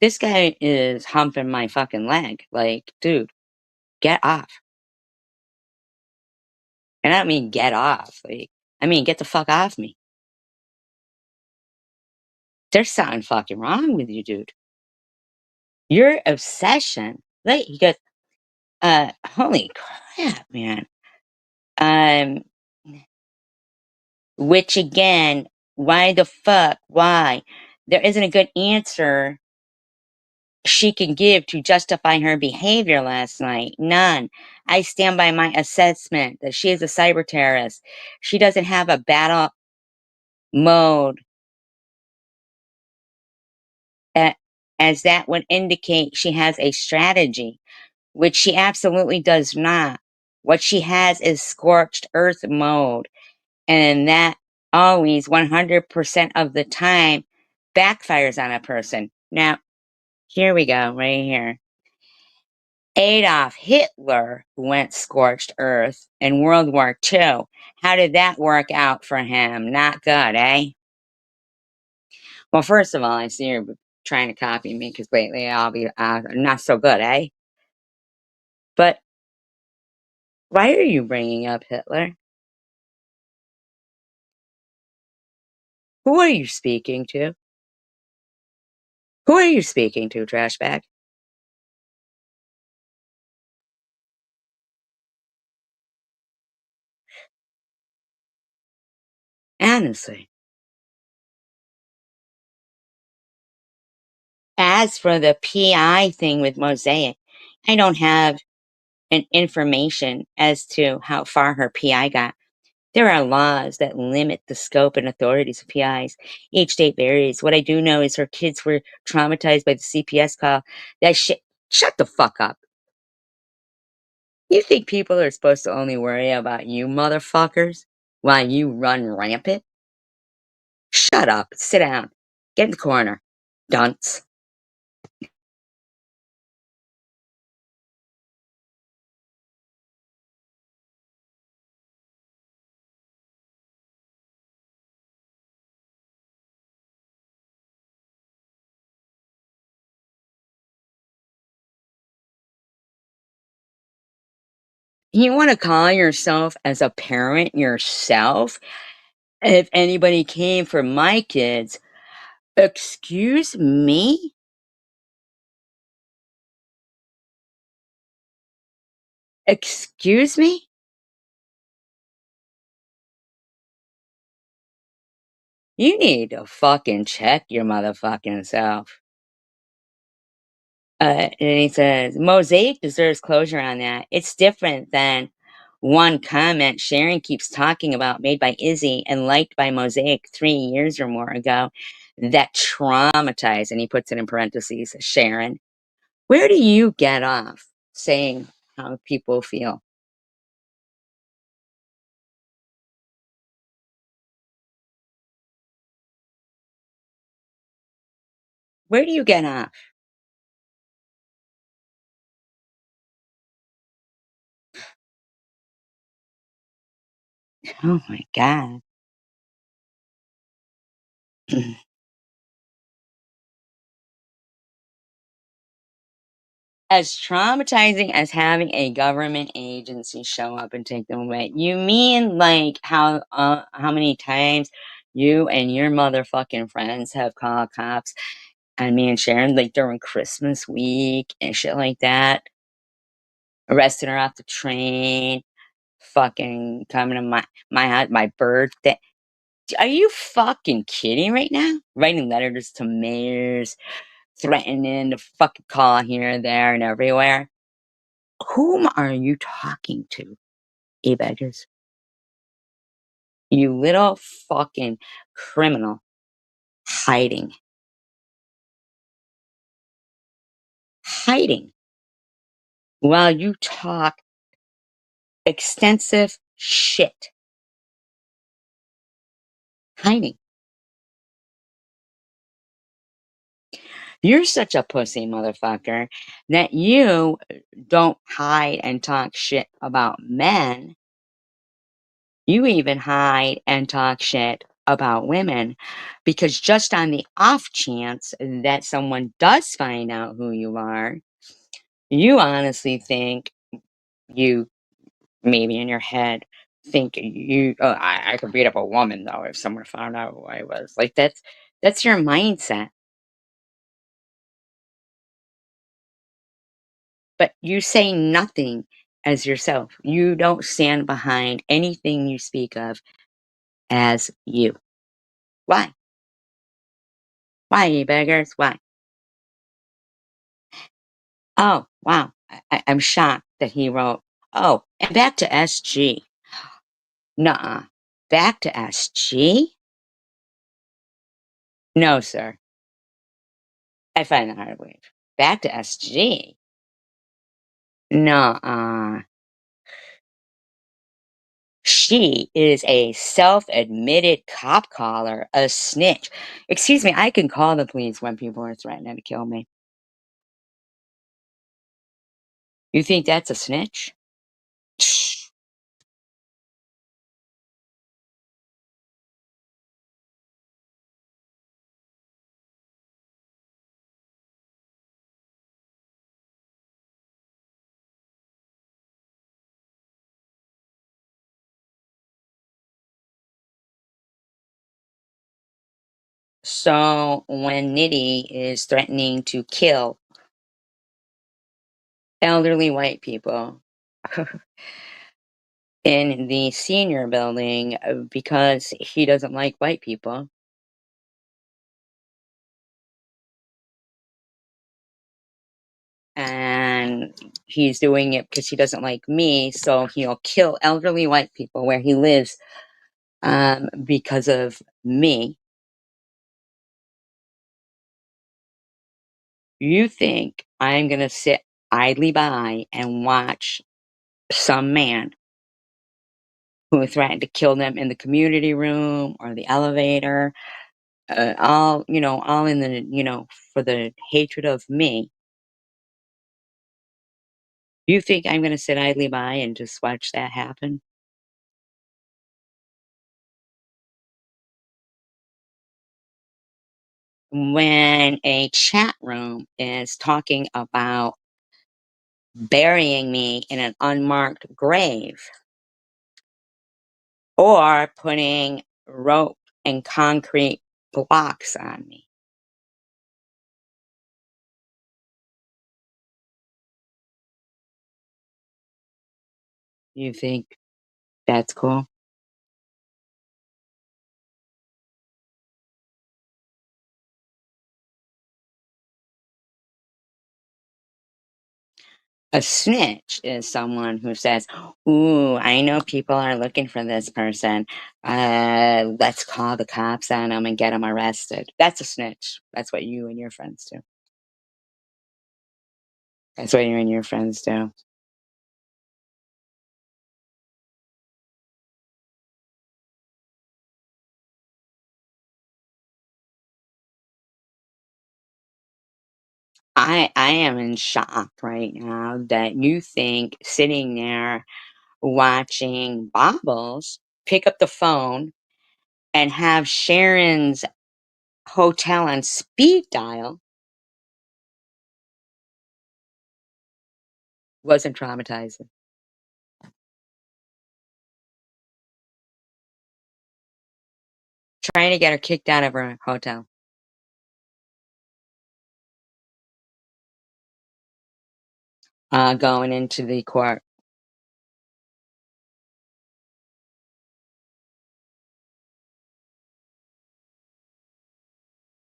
[SPEAKER 1] This guy is humping my fucking leg. Like, dude, get off. And I don't mean get off. Like, I mean, get the fuck off me. There's something fucking wrong with you, dude. Your obsession. Like, he goes, holy crap, man. Um, which again, why the fuck? Why? There isn't a good answer she can give to justify her behavior last night. None. I stand by my assessment that she is a cyber terrorist. She doesn't have a battle mode, a- as that would indicate she has a strategy, which she absolutely does not. What she has is scorched earth mode, and that always 100% of the time backfires on a person. Now, here we go, right here. Adolf Hitler went scorched earth in World War II. How did that work out for him? Not good, eh? Well, first of all, I see you're trying to copy me because lately I'll be not so good, eh? But why are you bringing up Hitler? Who are you speaking to? Who are you speaking to, trash bag? Honestly. As for the PI thing with Mosaic, I don't have an information as to how far her PI got. There are laws that limit the scope and authorities of PIs. Each state varies. What I do know is her kids were traumatized by the CPS call. That shit. Shut the fuck up. You think people are supposed to only worry about you motherfuckers while you run rampant? Shut up. Sit down. Get in the corner. Dunce. You wanna call yourself as a parent yourself? If anybody came for my kids, excuse me? Excuse me? You need to fucking check your motherfucking self. And he says, Mosaic deserves closure on that. It's different than one comment Sharon keeps talking about made by Izzy and liked by Mosaic 3 years or more ago that traumatized, and he puts it in parentheses, Sharon. Where do you get off saying how people feel? Where do you get off? Oh my God. As traumatizing as having a government agency show up and take them away. You mean like how many times you and your motherfucking friends have called cops on me and Sharon like during Christmas week and shit like that, arresting her off the train, fucking coming to my house, my birthday. Are you fucking kidding right now? Writing letters to mayors, threatening to fucking call here, there, and everywhere. Whom are you talking to, e-beggars? You little fucking criminal hiding, hiding while you talk extensive shit. Hiding. You're such a pussy motherfucker that you don't hide and talk shit about men. You even hide and talk shit about women because just on the off chance that someone does find out who you are, you honestly think you maybe in your head think I could beat up a woman though if someone found out who I was. Like that's your mindset. But you say nothing as yourself. You don't stand behind anything you speak of as you. Why? Why, you beggars? Why? Oh, wow. I'm shocked that he wrote, oh, and back to SG. Nuh-uh. Back to SG? No, sir. I find that hard to believe. Back to SG? Nuh-uh. She is a self-admitted cop caller, a snitch. Excuse me, I can call the police when people are threatening to kill me. You think that's a snitch? So when Nitty is threatening to kill elderly white people in the senior building because he doesn't like white people, and he's doing it because he doesn't like me, so he'll kill elderly white people where he lives because of me. You think I'm gonna sit idly by and watch some man who threatened to kill them in the community room or the elevator, all, all in the, for the hatred of me? You think I'm gonna sit idly by and just watch that happen? When a chat room is talking about burying me in an unmarked grave, or putting rope and concrete blocks on me. You think that's cool? A snitch is someone who says, "Ooh, I know people are looking for this person. Let's call the cops on them and get them arrested." That's a snitch. That's what you and your friends do. That's what you and your friends do. I am in shock right now that you think sitting there watching Bobbles pick up the phone and have Sharon's hotel on speed dial wasn't traumatizing. Trying to get her kicked out of her hotel. Going into the court.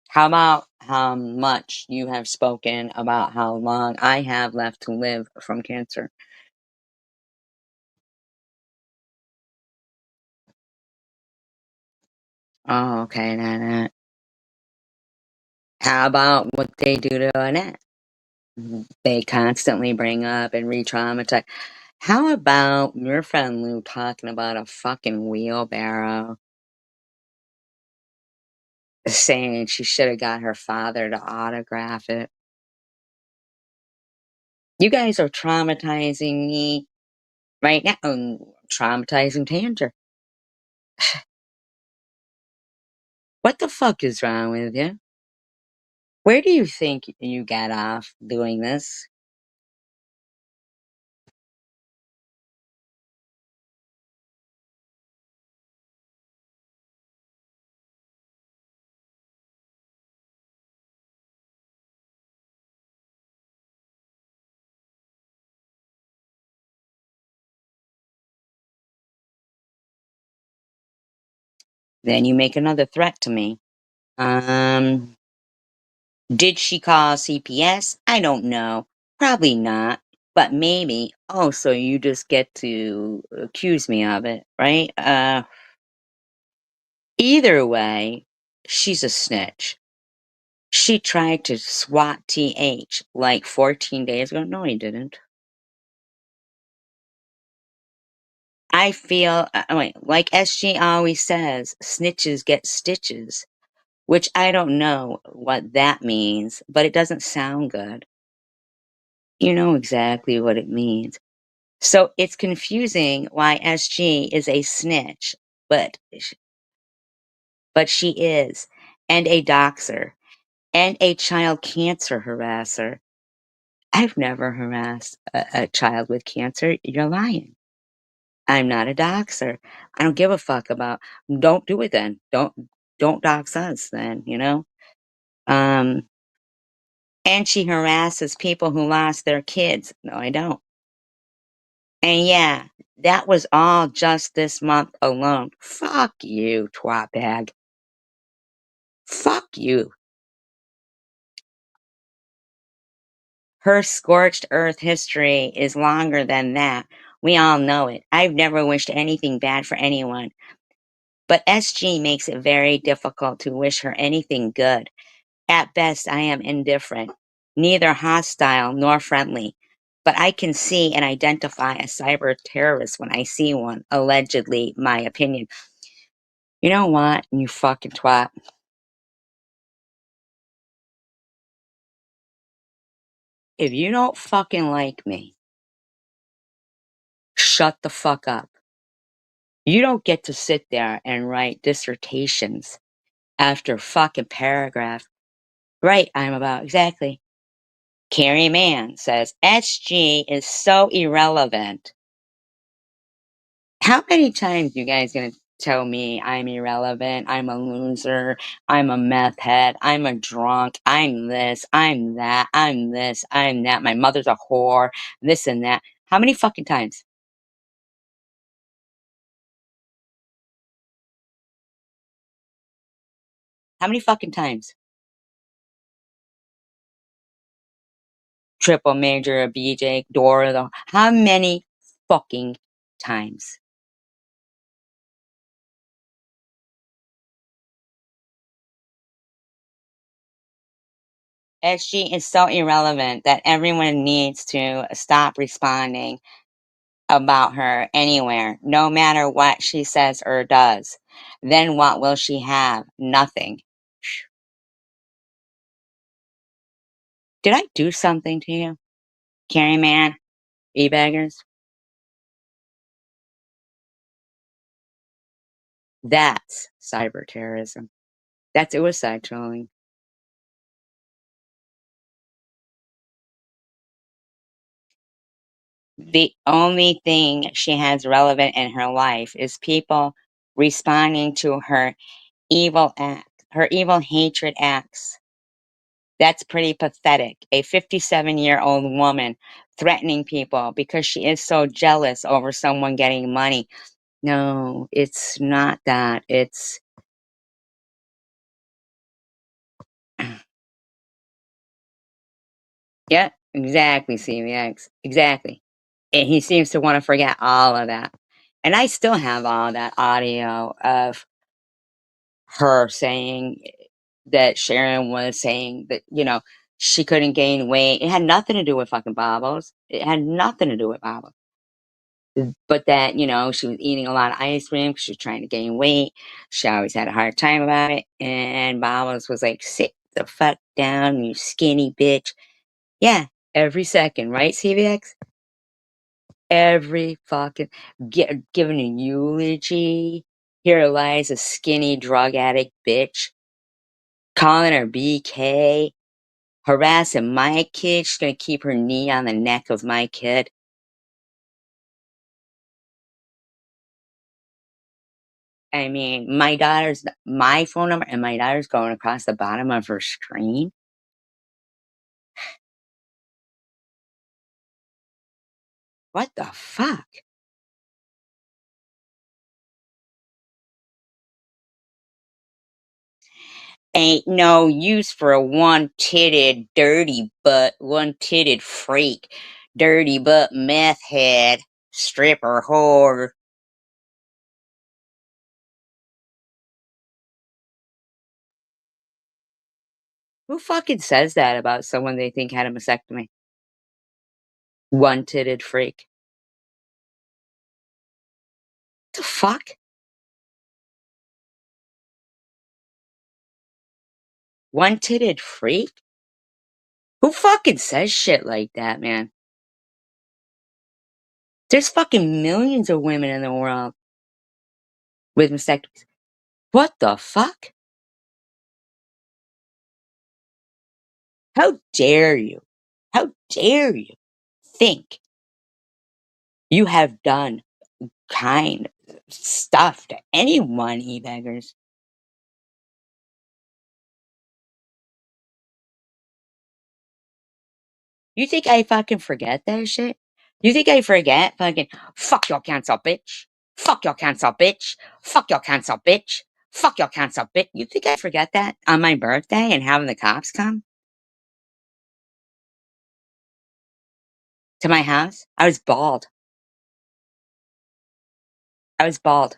[SPEAKER 1] How about how much you have spoken about how long I have left to live from cancer? Oh, okay, Nanette. How about what they do to Annette? They constantly bring up and re-traumatize. How about your friend Lou talking about a fucking wheelbarrow, saying she should have got her father to autograph it? You guys are traumatizing me right now. Traumatizing Tanger. What the fuck is wrong with you? Where do you think you got off doing this? Then you make another threat to me. Um, did she call CPS? I don't know. Probably not. But maybe. Oh, so you just get to accuse me of it, right? Either way, she's a snitch. She tried to swat TH like 14 days ago. No, he didn't. I feel, wait, like SG always says, snitches get stitches, which I don't know what that means, but it doesn't sound good. You know exactly what it means. So it's confusing why SG is a snitch, but but she is, and a doxer, and a child cancer harasser. I've never harassed a child with cancer. You're lying. I'm not a doxer. I don't give a fuck about. Don't do it then. Don't dox us then. Um, and she harasses people who lost their kids. No, I don't. And yeah, that was all just this month alone. Fuck you, twat bag. Fuck you. Her scorched earth history is longer than that. We all know it. I've never wished anything bad for anyone. But SG makes it very difficult to wish her anything good. At best, I am indifferent, neither hostile nor friendly. But I can see and identify a cyber terrorist when I see one, allegedly, my opinion. You know what, you fucking twat? If you don't fucking like me, shut the fuck up. You don't get to sit there and write dissertations after fucking paragraph. Right, I'm about, exactly. Carrie Mann says, SG is so irrelevant. How many times you guys gonna tell me I'm irrelevant, I'm a loser, I'm a meth head, I'm a drunk, I'm this, I'm that, I'm this, I'm that, my mother's a whore, this and that. How many fucking times? How many fucking times? Triple major, a BJ, Dora, how many fucking times? SG is so irrelevant that everyone needs to stop responding about her anywhere, no matter what she says or does. Then what will she have? Nothing. Did I do something to you? Carrie Man? E-baggers? That's cyber terrorism. That's suicide trolling. The only thing she has relevant in her life is people responding to her evil act, her evil hatred acts. That's pretty pathetic. A 57-year-old woman threatening people because she is so jealous over someone getting money. No, it's not that. It's yeah, exactly, CVX. Exactly. And he seems to want to forget all of that. And I still have all that audio of her saying that Sharon was saying that, she couldn't gain weight. It had nothing to do with fucking bobbles. It had nothing to do with bobbles. But that, she was eating a lot of ice cream because she was trying to gain weight. She always had a hard time about it. And Bobbles was like, sit the fuck down, you skinny bitch. Yeah, every second, right, CVX? Every fucking giving a eulogy. Here lies a skinny drug addict bitch. Calling her BK. Harassing my kid. She's gonna keep her knee on the neck of my kid. I mean, my phone number and my daughter's going across the bottom of her screen. What the fuck? Ain't no use for a one-titted dirty butt, one-titted freak, dirty butt meth head, stripper whore. Who fucking says that about someone they think had a mastectomy? One-titted freak. The fuck? One-titted freak? Who fucking says shit like that, man? There's fucking millions of women in the world with mastectomies. What the fuck? How dare you? How dare you think you have done kind stuff to anyone, e-beggars? You think I fucking forget that shit? You think I forget fucking fuck your cancel bitch? Fuck your cancel bitch? Fuck your cancel bitch? Fuck your cancel bitch? You think I forget that on my birthday and having the cops come to my house? I was bald. I was bald.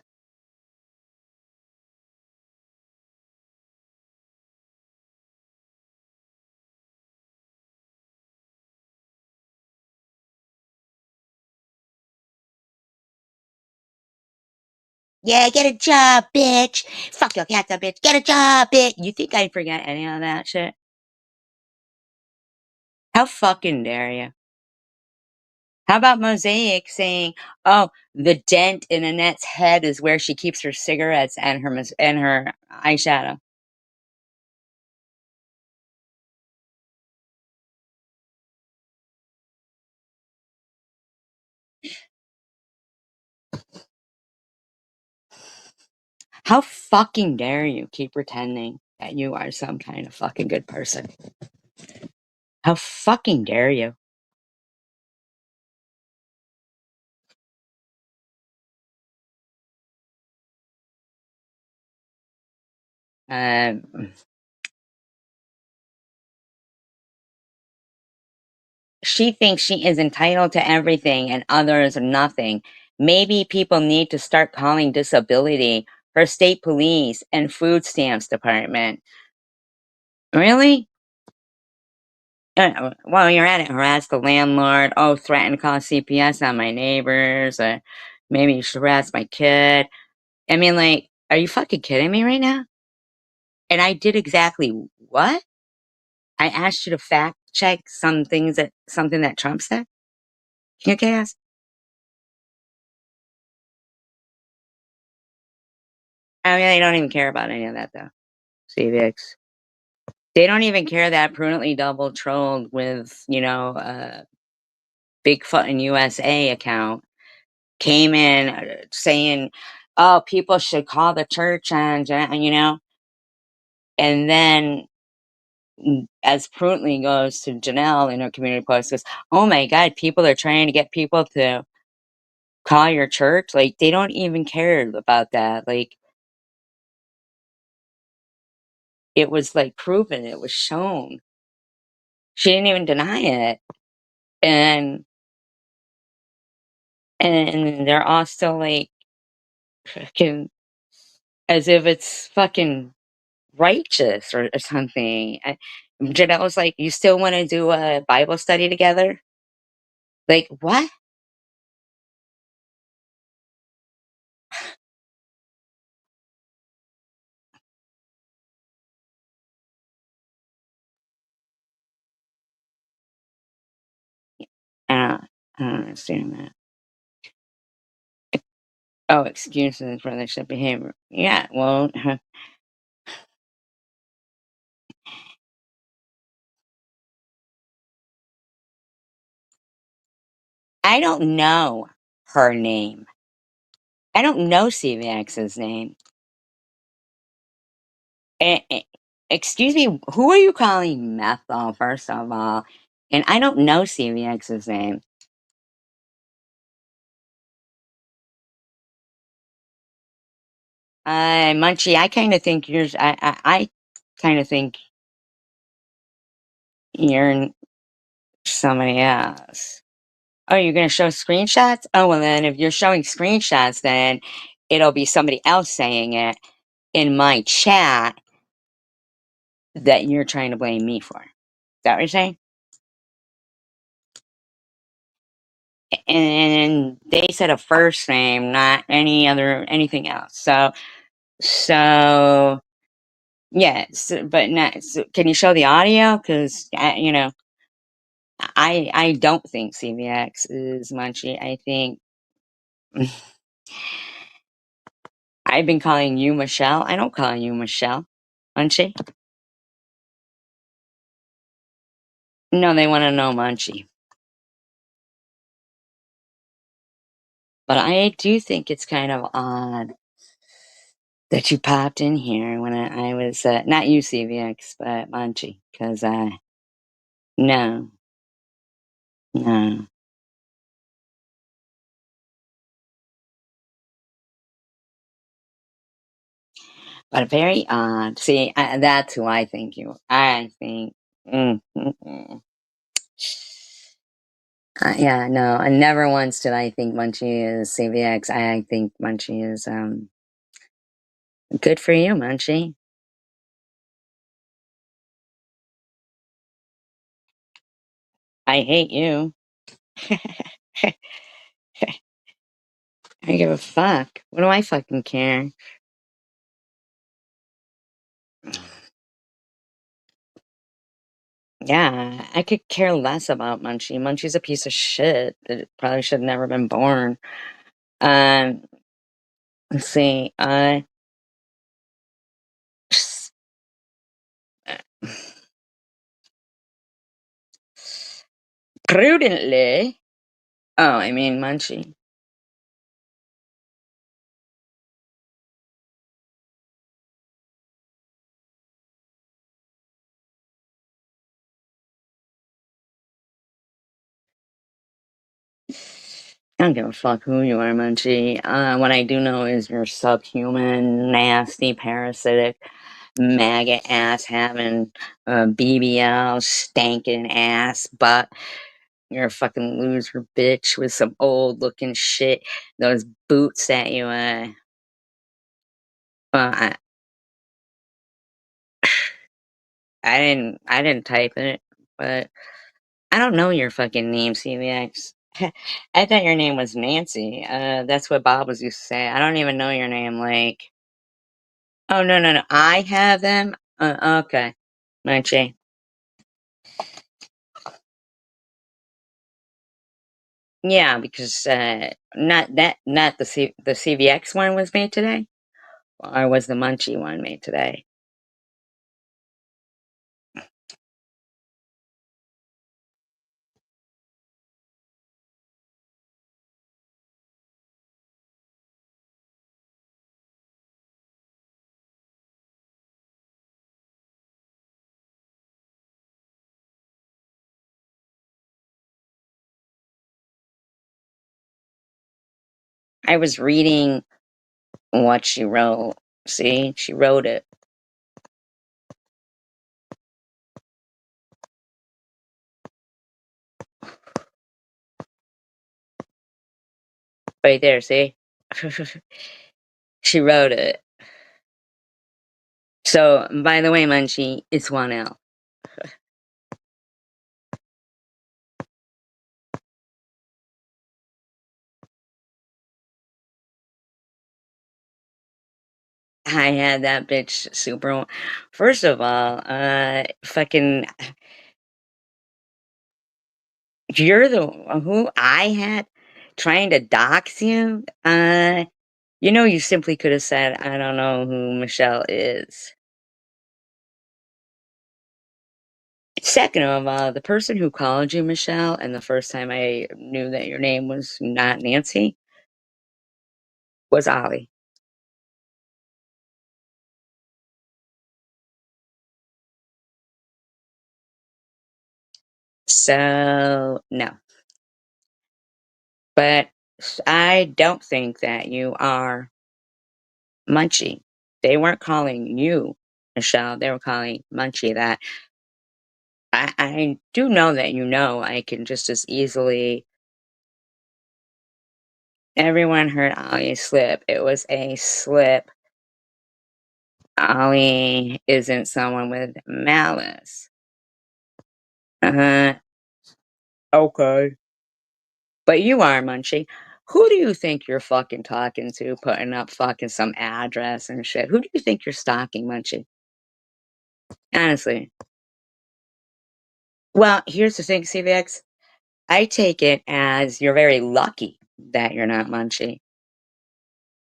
[SPEAKER 1] Yeah, get a job, bitch. Fuck your cancel bitch. Get a job, bitch. You think I forget any of that shit? How fucking dare you? How about Mosaic saying, "Oh, the dent in Annette's head is where she keeps her cigarettes and her eyeshadow." How fucking dare you keep pretending that you are some kind of fucking good person? How fucking dare you? Um, she thinks she is entitled to everything and others nothing. Maybe people need to start calling disability her state police and food stamps department. Really? While you're at it, harass the landlord. Oh, threaten to call CPS on my neighbors. Maybe you should harass my kid. I mean, like, are you fucking kidding me right now? And I did exactly what? I asked you to fact check something that Trump said. You okay, ass? I really don't even care about any of that though. CVX. They don't even care that prudently double trolled with, Bigfoot in USA account came in saying, "Oh, people should call the church and then as prudently goes to Janelle in her community post, goes, "Oh my God, people are trying to get people to call your church." Like they don't even care about that. Like it was like proven, it was shown. She didn't even deny it, and and they're all still like fucking as if it's fucking righteous or something. Janelle was like, "You still want to do a Bible study together?" Like what? I don't, I don't understand that. Oh, excuses for their shit behavior. Yeah, well, I don't know her name. I don't know CVX's name. Eh, excuse me, who are you calling Method, first of all? And I don't know CVX's name. Munchie, I kind of think I kind of think you're somebody else. Oh, you're gonna show screenshots? Oh, well then, if you're showing screenshots, then it'll be somebody else saying it in my chat that you're trying to blame me for. Is that what you're saying? And they said a first name, not anything else. So yeah. But not. So can you show the audio? Because I don't think CVX is Munchie. I think I've been calling you Michelle. I don't call you Michelle, Munchie. No, they want to know Munchie. But I do think it's kind of odd that you popped in here when I was not you CVX, but Munchie, because no, no. But very odd. See, that's who I think you. I think. Mm, mm, mm. Yeah, no. And never once did I think Munchie is CVX. I think Munchie is good for you, Munchie. I hate you. I give a fuck. What do I fucking care? Yeah, I could care less about Munchie. Munchie's a piece of shit that probably should have never been born. Um, let's see. Prudently. Oh, I mean Munchie. I don't give a fuck who you are, Munchie. What I do know is you're subhuman, nasty, parasitic, maggot ass having BBL, stankin' ass butt. You're a fucking loser bitch with some old looking shit. Those boots that you, I, I didn't type it, but I don't know your fucking name, CVX. I thought your name was Nancy. That's what Bob was used to say. I don't even know your name, like. Oh, no, no, no. I have them? Okay. Munchie. Yeah, because, not the CVX one was made today? Or was the Munchie one made today? I was reading what she wrote. See? She wrote it. Right there, see? She wrote it. So, by the way, Munchie, it's 1L. I had that bitch super. First of all, fucking, you're the who I had trying to dox you. You simply could have said, "I don't know who Michelle is." Second of all, the person who called you Michelle, and the first time I knew that your name was not Nancy, was Ollie. So no, but I don't think that you are Munchie. They weren't calling you Michelle, they were calling Munchie that. I do know that I can just as easily. Everyone heard Ollie slip. It was a slip. Ollie isn't someone with malice. Uh-huh. Okay. But you are, Munchie. Who do you think you're fucking talking to, putting up fucking some address and shit? Who do you think you're stalking, Munchie? Honestly. Well, here's the thing, CVX. I take it as you're very lucky that you're not Munchie,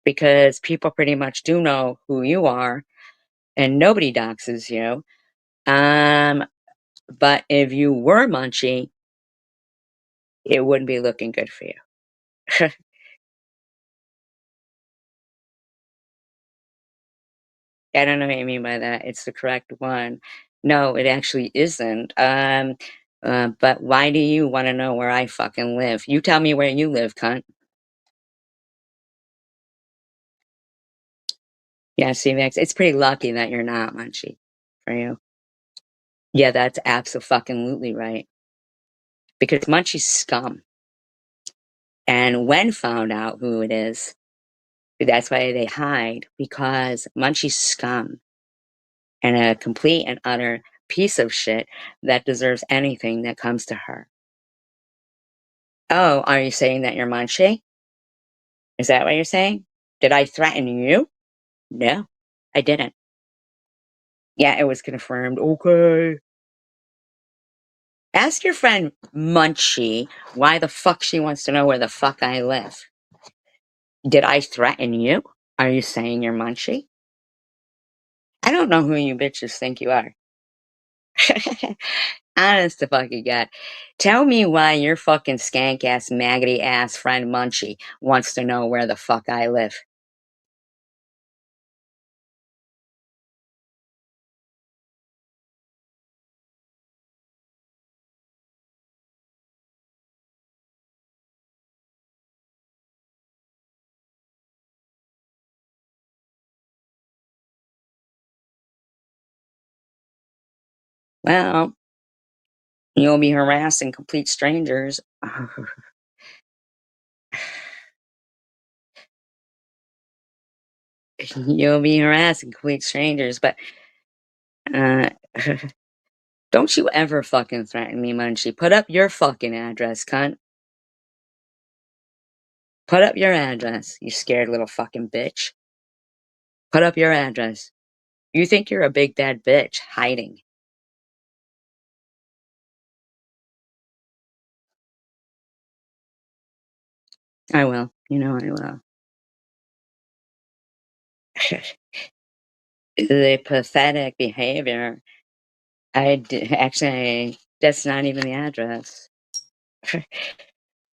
[SPEAKER 1] because people pretty much do know who you are and nobody doxes you. Um, but if you were Munchie, it wouldn't be looking good for you. I don't know what you mean by that. It's the correct one. No, it actually isn't. But why do you want to know where I fucking live? You tell me where you live, cunt. Yeah, see, Max, it's pretty lucky that you're not Munchie for you. Yeah, that's absolutely right. Because Munchie's scum. And when found out who it is, that's why they hide, because Munchie's scum and a complete and utter piece of shit that deserves anything that comes to her. Oh, are you saying that you're Munchie? Is that what you're saying? Did I threaten you? No, I didn't. Yeah, it was confirmed. Okay. Ask your friend Munchie why the fuck she wants to know where the fuck I live. Did I threaten you? Are you saying you're Munchie? I don't know who you bitches think you are. Honest to fucking God. Tell me why your fucking skank ass, maggoty ass friend Munchie wants to know where the fuck I live. Well, you'll be harassing complete strangers. You'll be harassing complete strangers, but uh, don't you ever fucking threaten me, Munchie. Put up your fucking address, cunt. Put up your address, you scared little fucking bitch. Put up your address. You think you're a big bad bitch hiding. I will. You know I will. The pathetic behavior. Actually, that's not even the address.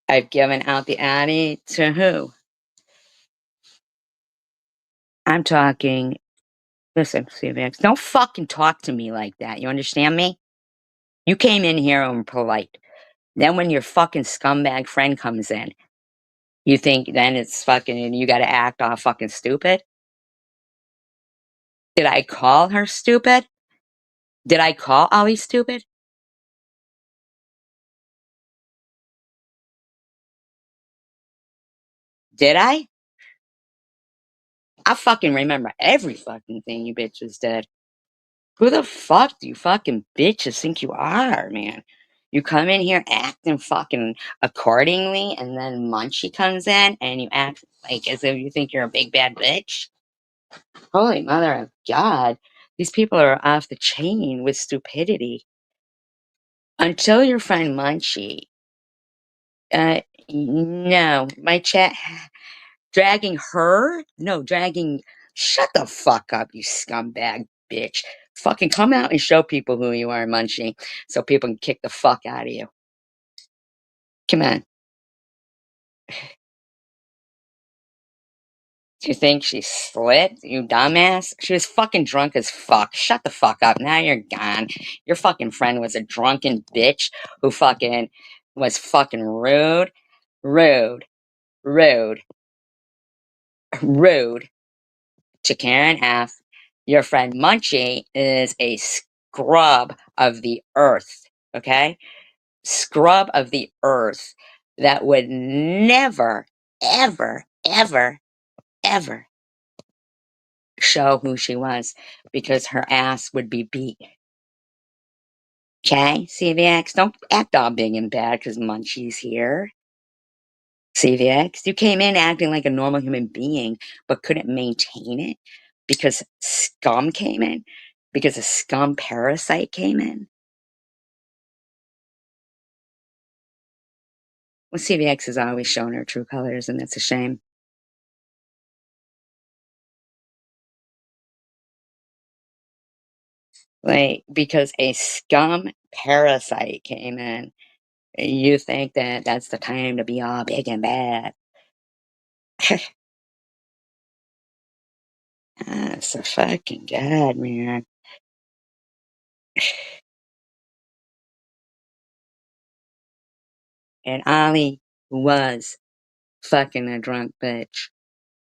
[SPEAKER 1] I've given out the Addy to who? I'm talking. Listen, CVX, don't fucking talk to me like that. You understand me? You came in here and polite. Then when your fucking scumbag friend comes in, you think then it's fucking, you gotta act all fucking stupid? Did I call her stupid? Did I call Ollie stupid? Did I? I fucking remember every fucking thing you bitches did. Who the fuck do you fucking bitches think you are, man? You come in here acting fucking accordingly, and then Munchie comes in and you act like as if you think you're a big bad bitch? Holy mother of God. These people are off the chain with stupidity. Until your friend Munchie, uh, no, my chat, dragging her? No, dragging, shut the fuck up, you scumbag bitch. Fucking come out and show people who you are, Munchie, so people can kick the fuck out of you. Come on. Do you think she slipped, you dumbass? She was fucking drunk as fuck. Shut the fuck up. Now you're gone. Your fucking friend was a drunken bitch who fucking was fucking rude. Rude. Rude. Rude to Karen F. Your friend Munchie is a scrub of the earth. Okay? Scrub of the earth that would never, ever, ever, ever show who she was because her ass would be beat. Okay, CVX, don't act all big and bad because Munchie's here. CVX, you came in acting like a normal human being but couldn't maintain it because scum came in, because a scum parasite came in. Well, CVX has always shown her true colors, and that's a shame. Like, because a scum parasite came in, you think that that's the time to be all big and bad. Ah, so fucking God, man. And Ollie was fucking a drunk bitch.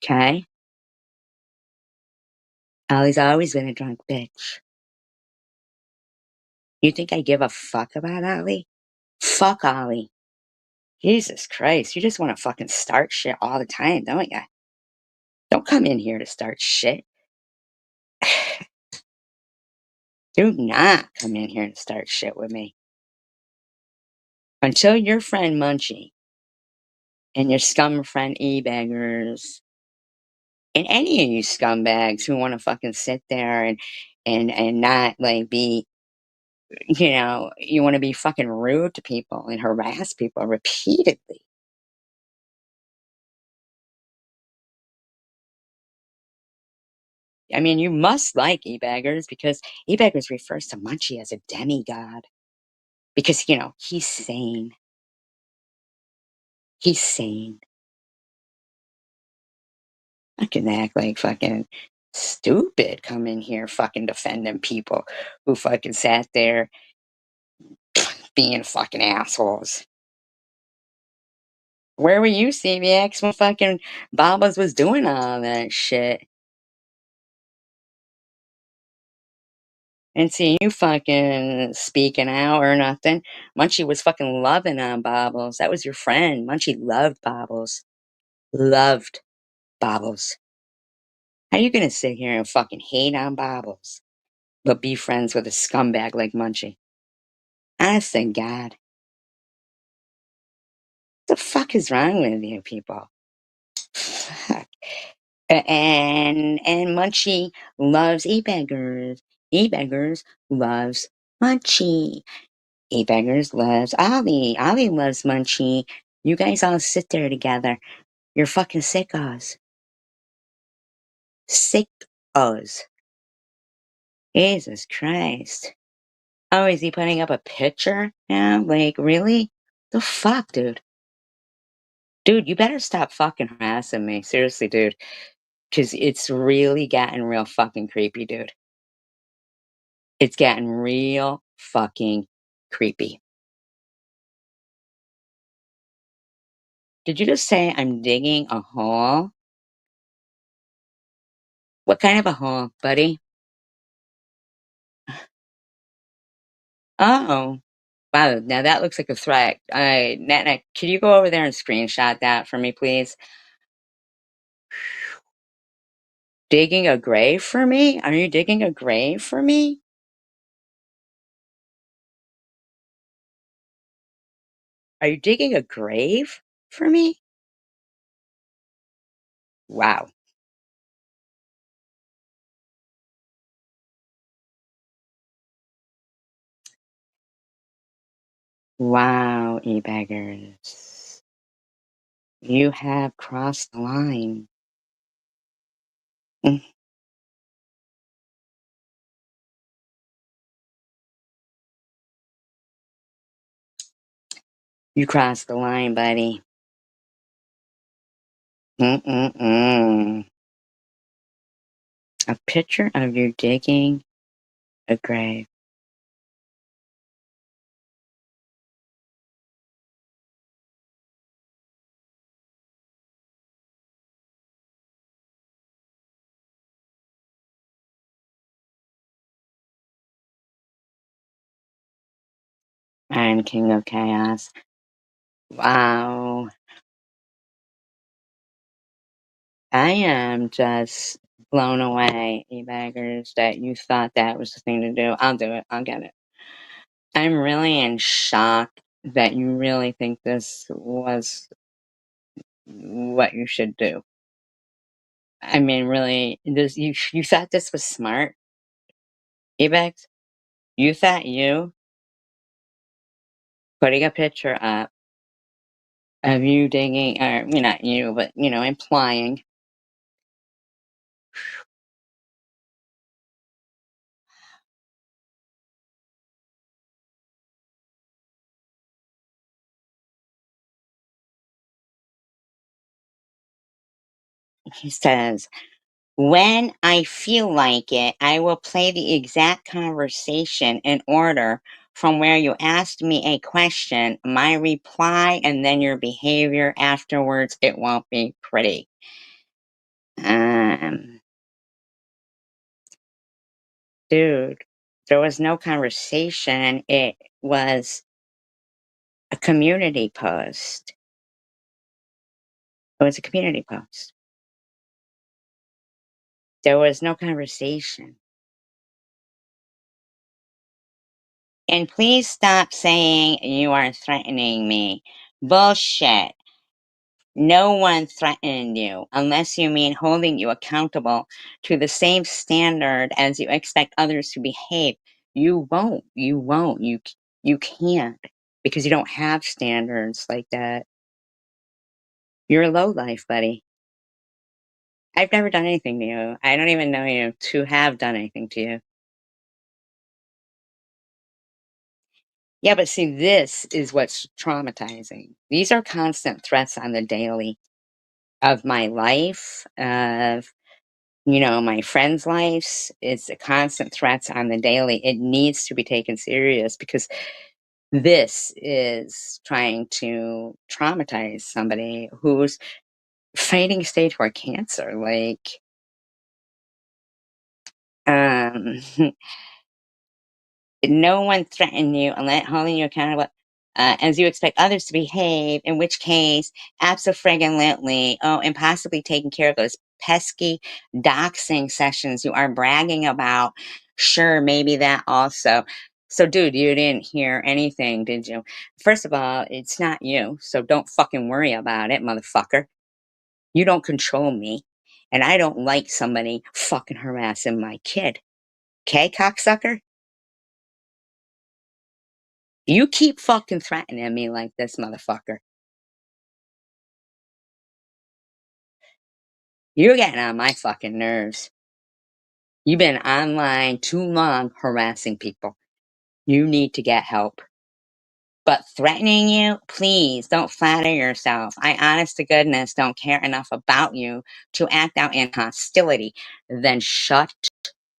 [SPEAKER 1] Okay? Ollie's always been a drunk bitch. You think I give a fuck about Ollie? Fuck Ollie. Jesus Christ, you just want to fucking start shit all the time, don't you? Don't come in here to start shit. Do not come in here and start shit with me. Until your friend Munchie and your scum friend e-baggers and any of you scumbags who want to fucking sit there and not like be, you want to be fucking rude to people and harass people repeatedly. I mean, you must like e-baggers because e-baggers refers to Munchie as a demigod because, he's sane. He's sane. I can act like fucking stupid come in here fucking defending people who fucking sat there being fucking assholes. Where were you, CVX, when fucking Babas was doing all that shit? And see you fucking speaking out or nothing. Munchie was fucking loving on Bobbles. That was your friend. Munchie loved Bobbles. Loved Bobbles. How you gonna sit here and fucking hate on Bobbles, but be friends with a scumbag like Munchie? Honest to God. What the fuck is wrong with you people? Fuck. And Munchie loves e-beggars. E-beggars loves Munchie. E-beggars loves Ollie. Ollie loves Munchie. You guys all sit there together. You're fucking sickos. Sickos. Jesus Christ. Oh, is he putting up a picture now? Like, really? The fuck, dude? Dude, you better stop fucking harassing me. Seriously, dude. Because it's really getting real fucking creepy, dude. It's getting real fucking creepy. Did you just say I'm digging a hole? What kind of a hole, buddy? Oh. Wow, now that looks like a threat. Nat, can you go over there and screenshot that for me, please? Digging a grave for me? Are you digging a grave for me? Are you digging a grave for me? Wow. Wow, e-beggars. You have crossed the line. Mm, you crossed the line, buddy. Mm-mm-mm. A picture of you digging a grave. I'm King of Chaos. Wow. I am just blown away, e-baggers, that you thought that was the thing to do. I'll do it. I'll get it. I'm really in shock that you really think this was what you should do. I mean, really, this you thought this was smart, e-bags? You thought you putting a picture up of you digging, or not you, but implying. He says, when I feel like it, I will play the exact conversation in order from where you asked me a question, my reply, and then your behavior afterwards. It won't be pretty. Um, dude, there was no conversation. It was a community post. It was a community post. There was no conversation. And please stop saying you are threatening me. Bullshit. No one threatened you unless you mean holding you accountable to the same standard as you expect others to behave. You won't. You won't. You can't because you don't have standards like that. You're a low life, buddy. I've never done anything to you. I don't even know you to have done anything to you. Yeah, but see, this is what's traumatizing. These are constant threats on the daily of my life, of my friends' lives. It's a constant threats on the daily. It needs to be taken serious because this is trying to traumatize somebody who's fighting stage 4 cancer. Like, um, No one threatened you and holding you accountable as you expect others to behave, in which case, abso-friggin-lutely, oh, and possibly taking care of those pesky doxing sessions you are bragging about. Sure, maybe that also. So, dude, you didn't hear anything, did you? First of all, it's not you, so don't fucking worry about it, motherfucker. You don't control me, and I don't like somebody fucking harassing my kid. Okay, cocksucker? You keep fucking threatening me like this, motherfucker. You're getting on my fucking nerves. You've been online too long harassing people. You need to get help. But threatening you, please don't flatter yourself. I, honest to goodness, don't care enough about you to act out in hostility. Then shut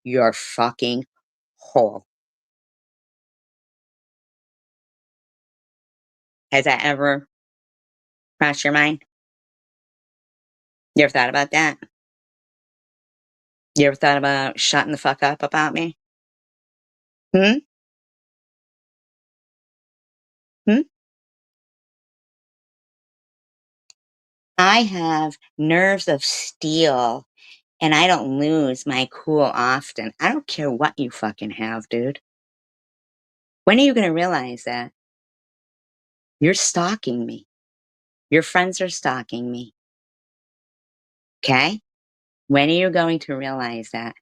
[SPEAKER 1] your fucking hole. Has that ever crossed your mind? You ever thought about that? You ever thought about shutting the fuck up about me? Hmm? Hmm? I have nerves of steel and I don't lose my cool often. I don't care what you fucking have, dude. When are you going to realize that? You're stalking me. Your friends are stalking me. Okay? When are you going to realize that?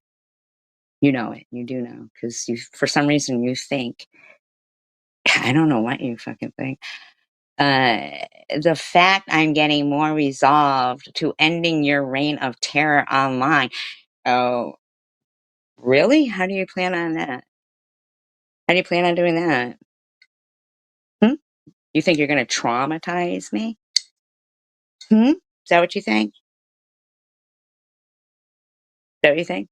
[SPEAKER 1] You know it. You do know. Because you, for some reason, you think, I don't know what you fucking think. The fact I'm getting more resolved to ending your reign of terror online. Oh, really? How do you plan on that? How do you plan on doing that? Hmm? You think you're gonna traumatize me? Hmm? Is that what you think? Is that what you think?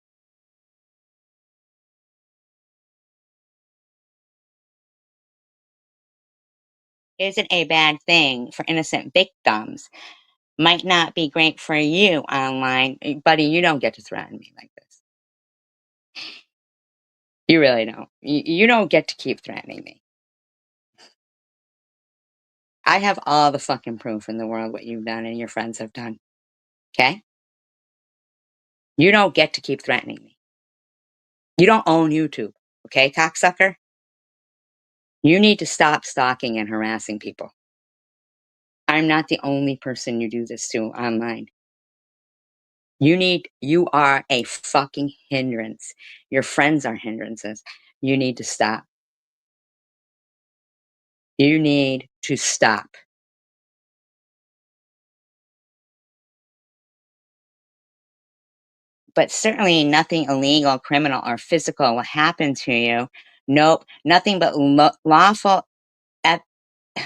[SPEAKER 1] Isn't a bad thing for innocent victims. Might not be great for you online, buddy. You don't get to threaten me like this. You really don't. You don't get to keep threatening me. I have all the fucking proof in the world what you've done and your friends have done. Okay? You don't get to keep threatening me. You don't own YouTube. Okay, cocksucker? You need to stop stalking and harassing people. I'm not the only person you do this to online. You are a fucking hindrance. Your friends are hindrances. You need to stop. You need to stop. But certainly nothing illegal, criminal, or physical will happen to you. Nope, nothing but lawful. At all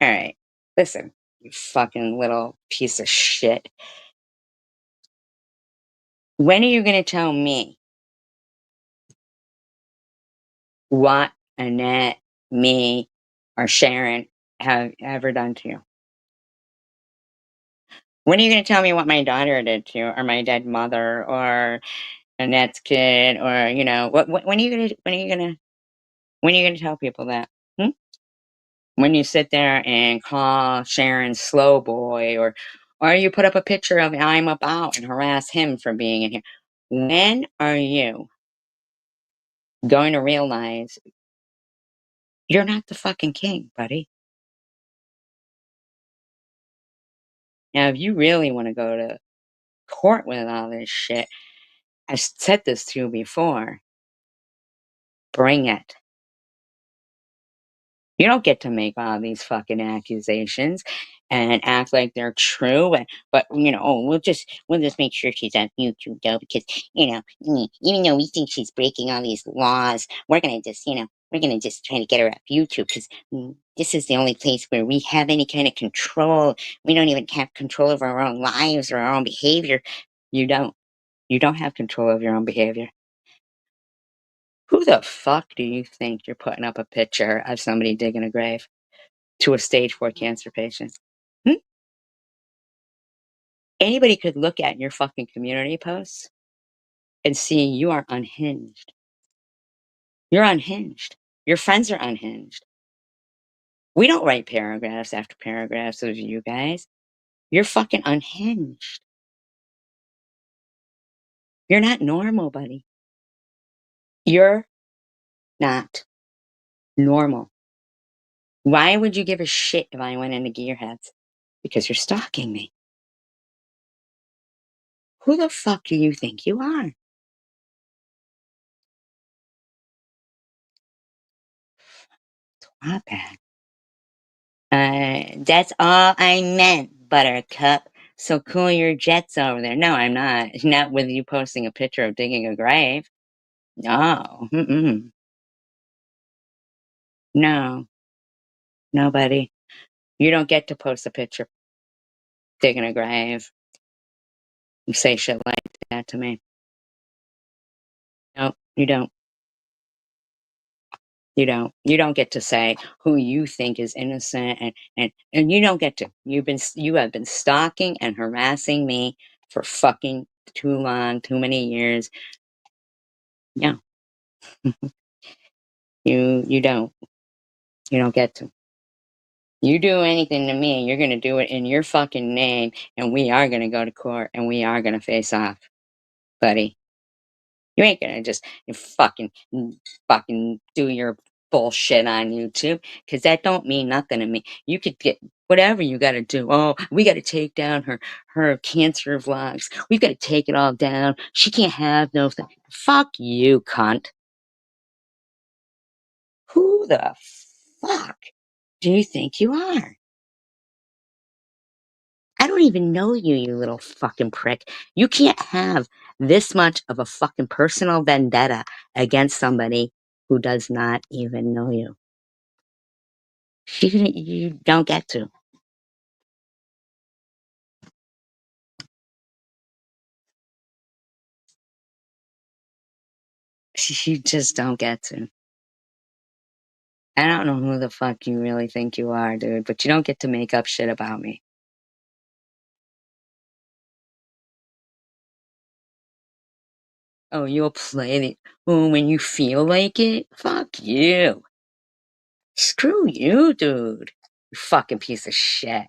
[SPEAKER 1] right, listen, you fucking little piece of shit. When are you going to tell me what Annette, me, or Sharon have ever done to you? When are you going to tell me what my daughter did to you, or my dead mother, or Annette's kid, or when are you going to when are you going to tell people that? Hmm? When you sit there and call Sharon slow boy, or you put up a picture of I'm about and harass him for being in here. When are you going to realize you're not the fucking king, buddy? Now, if you really want to go to court with all this shit, I've said this to you before. Bring it. You don't get to make all these fucking accusations and act like they're true. But oh, we'll just make sure she's on YouTube though, because even though we think she's breaking all these laws, we're gonna just try to get her off YouTube because this is the only place where we have any kind of control. We don't even have control of our own lives or our own behavior. You don't. You don't have control of your own behavior. Who the fuck do you think you're putting up a picture of somebody digging a grave to a stage 4 cancer patient? Hmm? Anybody could look at your fucking community posts and see you are unhinged. You're unhinged. Your friends are unhinged. We don't write paragraphs after paragraphs of you guys. You're fucking unhinged. You're not normal, buddy. You're not normal. Why would you give a shit if I went into gearheads? Because you're stalking me. Who the fuck do you think you are? Not bad. That's all I meant, Buttercup. So cool your jets over there. No, I'm not. Not with you posting a picture of digging a grave. No. Mm-mm. No. Nobody. You don't get to post a picture digging a grave. You say shit like that to me. No, you don't. You don't. You don't get to say who you think is innocent, and you don't get to. You have been stalking and harassing me for fucking too long, too many years. Yeah, you don't. You don't get to. You do anything to me, you're gonna do it in your fucking name, and we are gonna go to court, and we are gonna face off, buddy. You ain't gonna just fucking do your bullshit on YouTube, because that don't mean nothing to me. You could get whatever you gotta do. Oh, we gotta take down her cancer vlogs. We've gotta take it all down. She can't have no thing. Fuck you, cunt. Who the fuck do you think you are? I don't even know you, you little fucking prick. You can't have this much of a fucking personal vendetta against somebody who does not even know you. You don't get to. You just don't get to. I don't know who the fuck you really think you are, dude, but you don't get to make up shit about me. Oh, you'll play the. Oh, when you feel like it? Fuck you. Screw you, dude. You fucking piece of shit.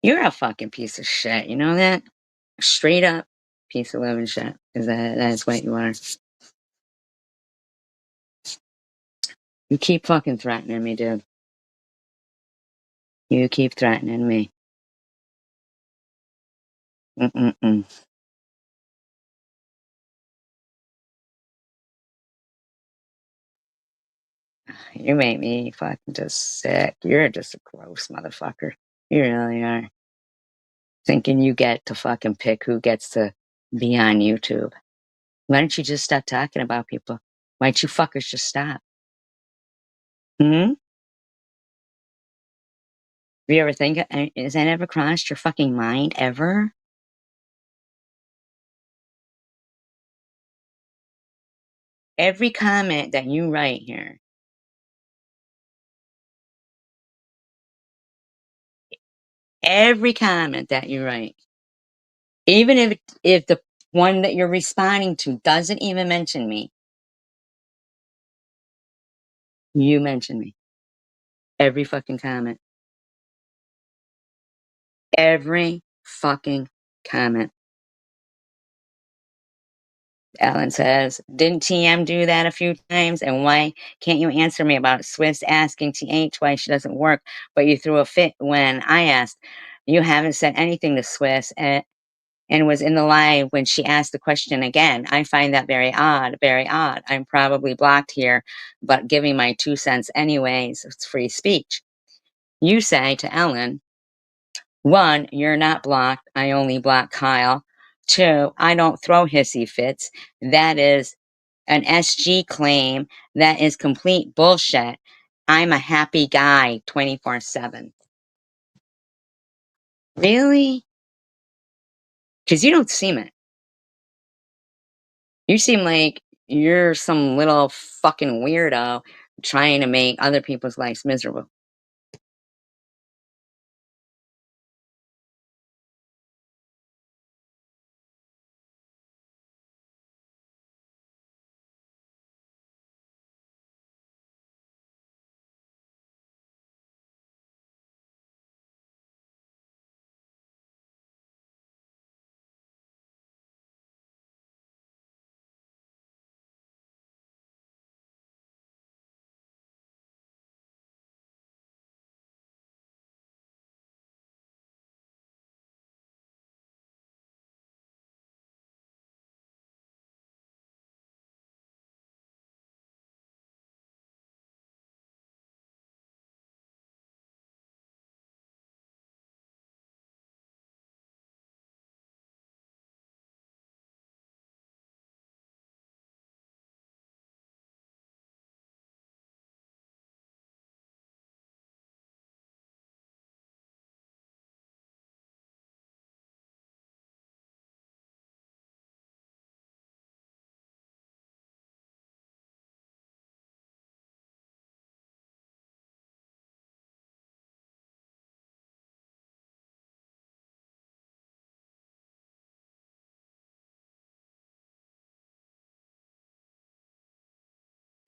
[SPEAKER 1] You're a fucking piece of shit. You know that? Straight up piece of living shit. Is that's what you are. You keep fucking threatening me, dude. You keep threatening me. Mm-mm-mm. You make me fucking just sick. You're just a gross motherfucker. You really are. Thinking you get to fucking pick who gets to be on YouTube. Why don't you just stop talking about people? Why don't you fuckers just stop? Hmm? Have you ever think, has that ever crossed your fucking mind ever? Every comment that you write here, every comment that you write, even if the one that you're responding to doesn't even mention me, you mention me. Every fucking comment. Every fucking comment. Ellen says, didn't TM do that a few times? And why can't you answer me about Swift's asking TH why she doesn't work, but you threw a fit when I asked? You haven't said anything to Swift and was in the live when she asked the question again. I find that very odd, very odd. I'm probably blocked here, but giving my 2 cents anyways. It's free speech. You say to Ellen, one, you're not blocked. I only block Kyle. Two, I don't throw hissy fits. That is an SG claim. That is complete bullshit. I'm a happy guy 24/7. Really? Because you don't seem it. You seem like you're some little fucking weirdo trying to make other people's lives miserable.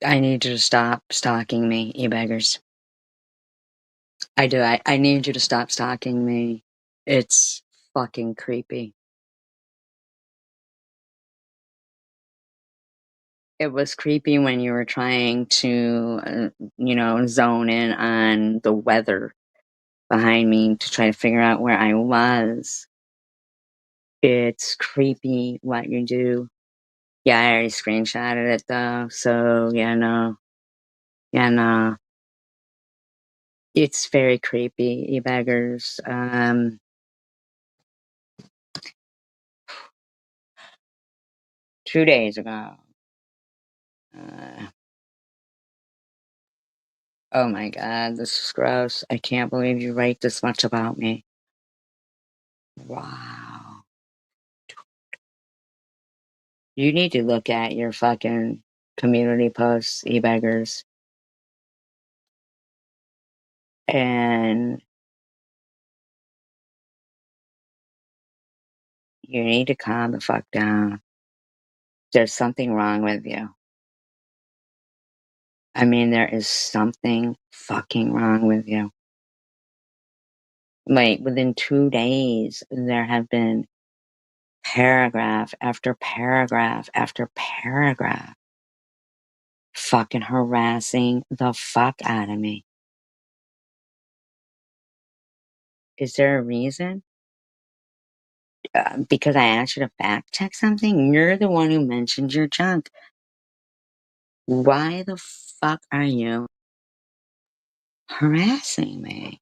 [SPEAKER 1] I need you to stop stalking me, you beggars. I do. I need you to stop stalking me. It's fucking creepy. It was creepy when you were trying to, zone in on the weather behind me to try to figure out where I was. It's creepy what you do. Yeah, I already screenshotted it though, so yeah, no. Yeah, no. It's very creepy, you beggars. 2 days ago. Uh, oh my god, this is gross. I can't believe you write this much about me. Wow. You need to look at your fucking community posts, e-beggars. And you need to calm the fuck down. There's something wrong with you. I mean, there is something fucking wrong with you. Like, within 2 days, there have been paragraph after paragraph after paragraph fucking harassing the fuck out of me. Is there a reason? Because I asked you to fact check something? You're the one who mentioned your junk. Why the fuck are you harassing me?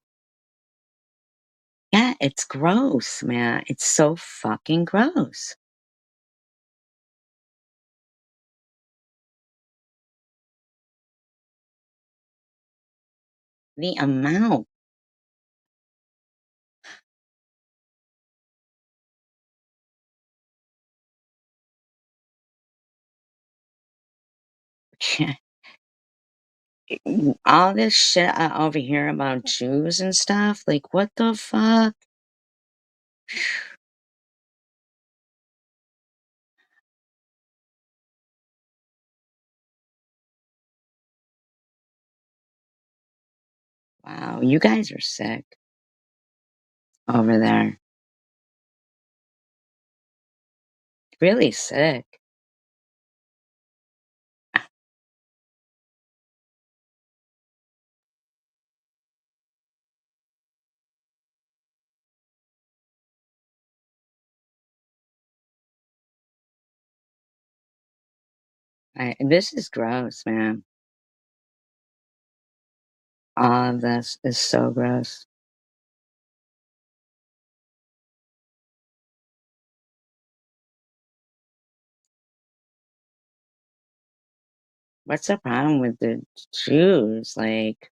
[SPEAKER 1] Yeah, it's gross, man. It's so fucking gross. The amount. All this shit over here about Jews and stuff. Like, what the fuck? Wow, you guys are sick over there. Really sick. This is gross, man. All of this is so gross. What's the problem with the Jews? Like,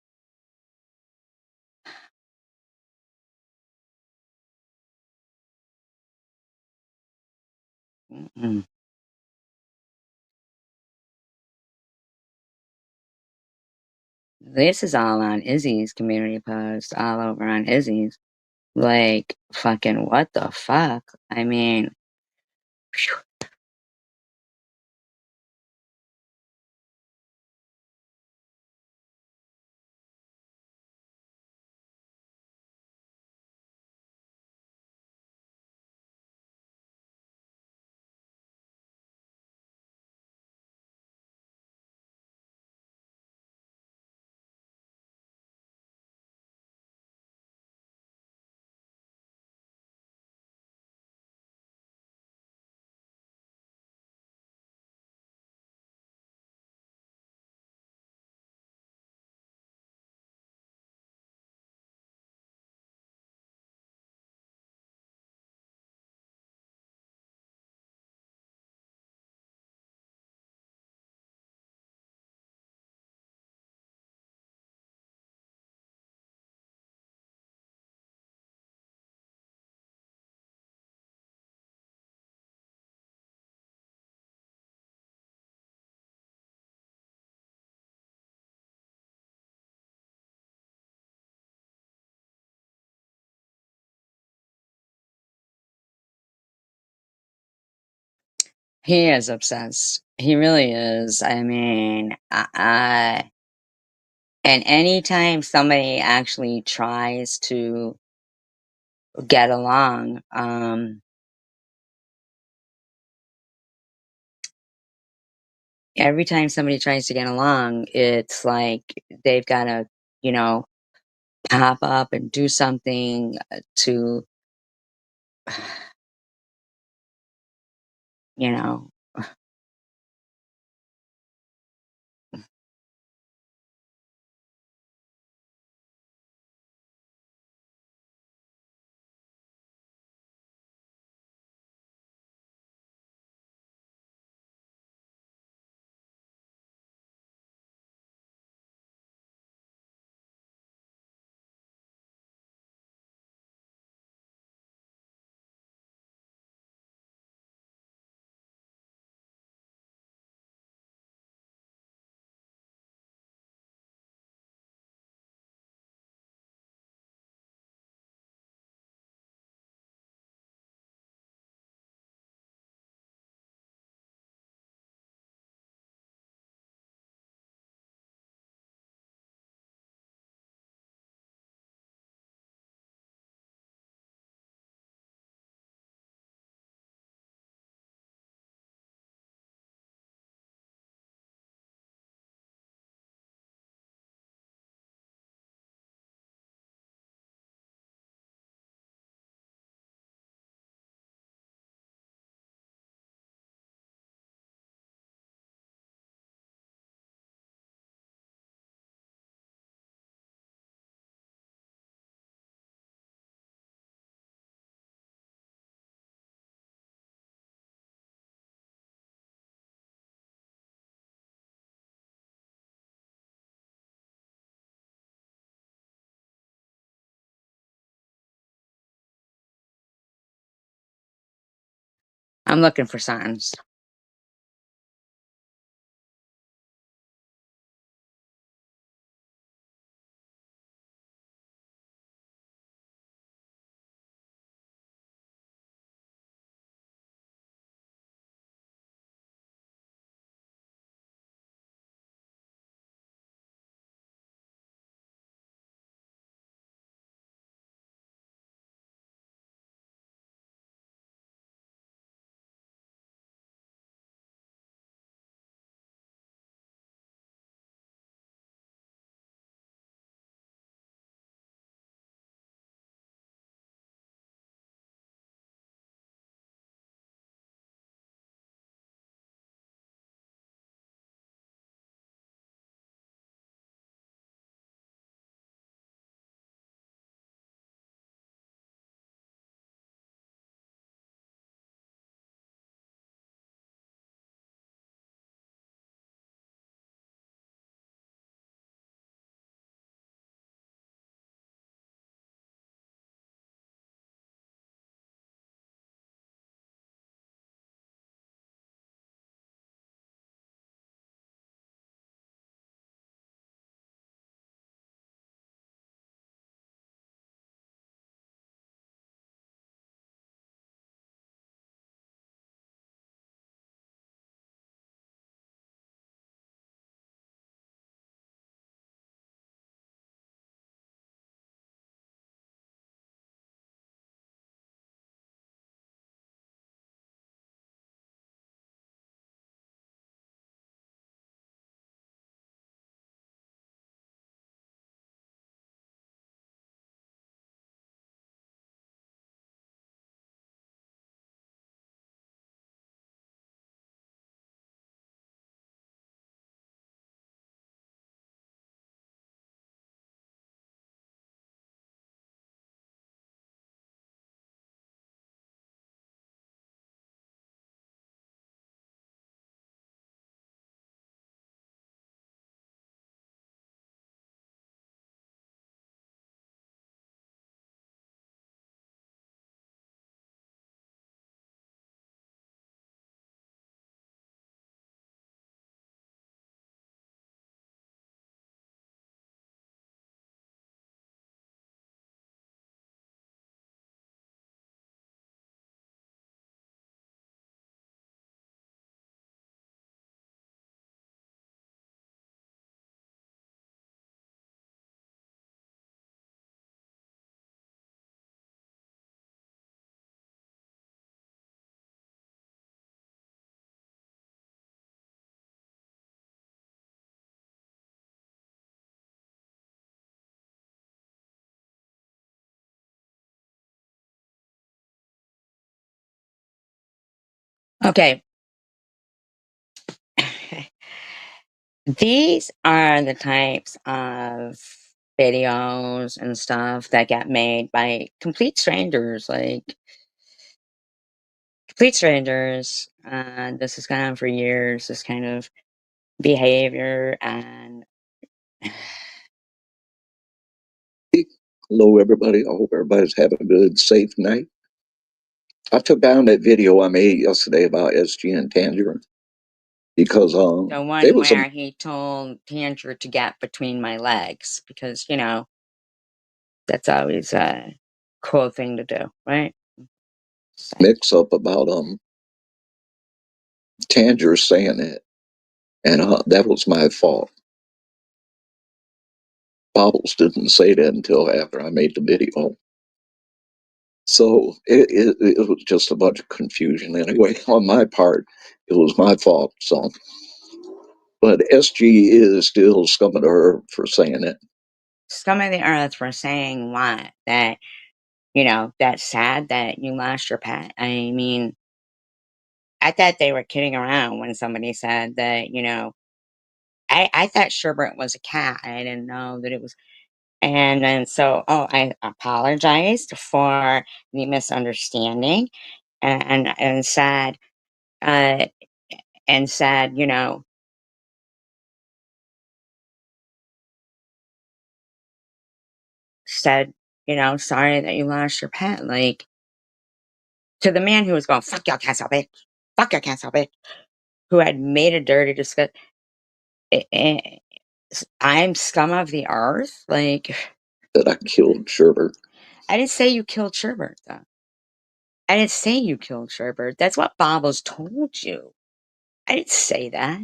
[SPEAKER 1] mm-mm. This is all on Izzy's community post, all over on Izzy's. Like, fucking what the fuck? I mean, phew. He is obsessed. He really is. I mean, and anytime somebody actually tries to get along, every time somebody tries to get along, it's like they've got to, you know, pop up and do something to, you know, I'm looking for signs. Okay. These are the types of videos and stuff that get made by complete strangers, like complete strangers. This has gone on for years, this kind of behavior. And
[SPEAKER 3] Hello, everybody. I hope everybody's having a good, safe night. I took down that video I made yesterday about SG and Tangerine because
[SPEAKER 1] the
[SPEAKER 3] there
[SPEAKER 1] one
[SPEAKER 3] was some
[SPEAKER 1] where he told Tanger to get between my legs, because, you know, that's always a cool thing to do, right? So,
[SPEAKER 3] mix-up about Tanger saying that, and that was my fault. Bobbles didn't say that until after I made the video, so it was just a bunch of confusion anyway on my part. It was my fault. So, but SG is still scum of the earth for saying it.
[SPEAKER 1] scum of the earth for saying what? That, you know, that's sad that you lost your pet. I mean, I thought they were kidding around when somebody said that, you know, I thought Sherbert was a cat. I didn't know that it was. And then so, oh, I apologized for the misunderstanding, and said, uh, you know, said, you know, sorry that you lost your pet. Like, to the man who was going, fuck your cancel bitch, fuck your cancel bitch, who had made a dirty discuss. I'm scum of the earth. Like,
[SPEAKER 3] That I killed Sherbert.
[SPEAKER 1] I didn't say you killed Sherbert, though. I didn't say you killed Sherbert. That's what Bobbles told you. I didn't say that.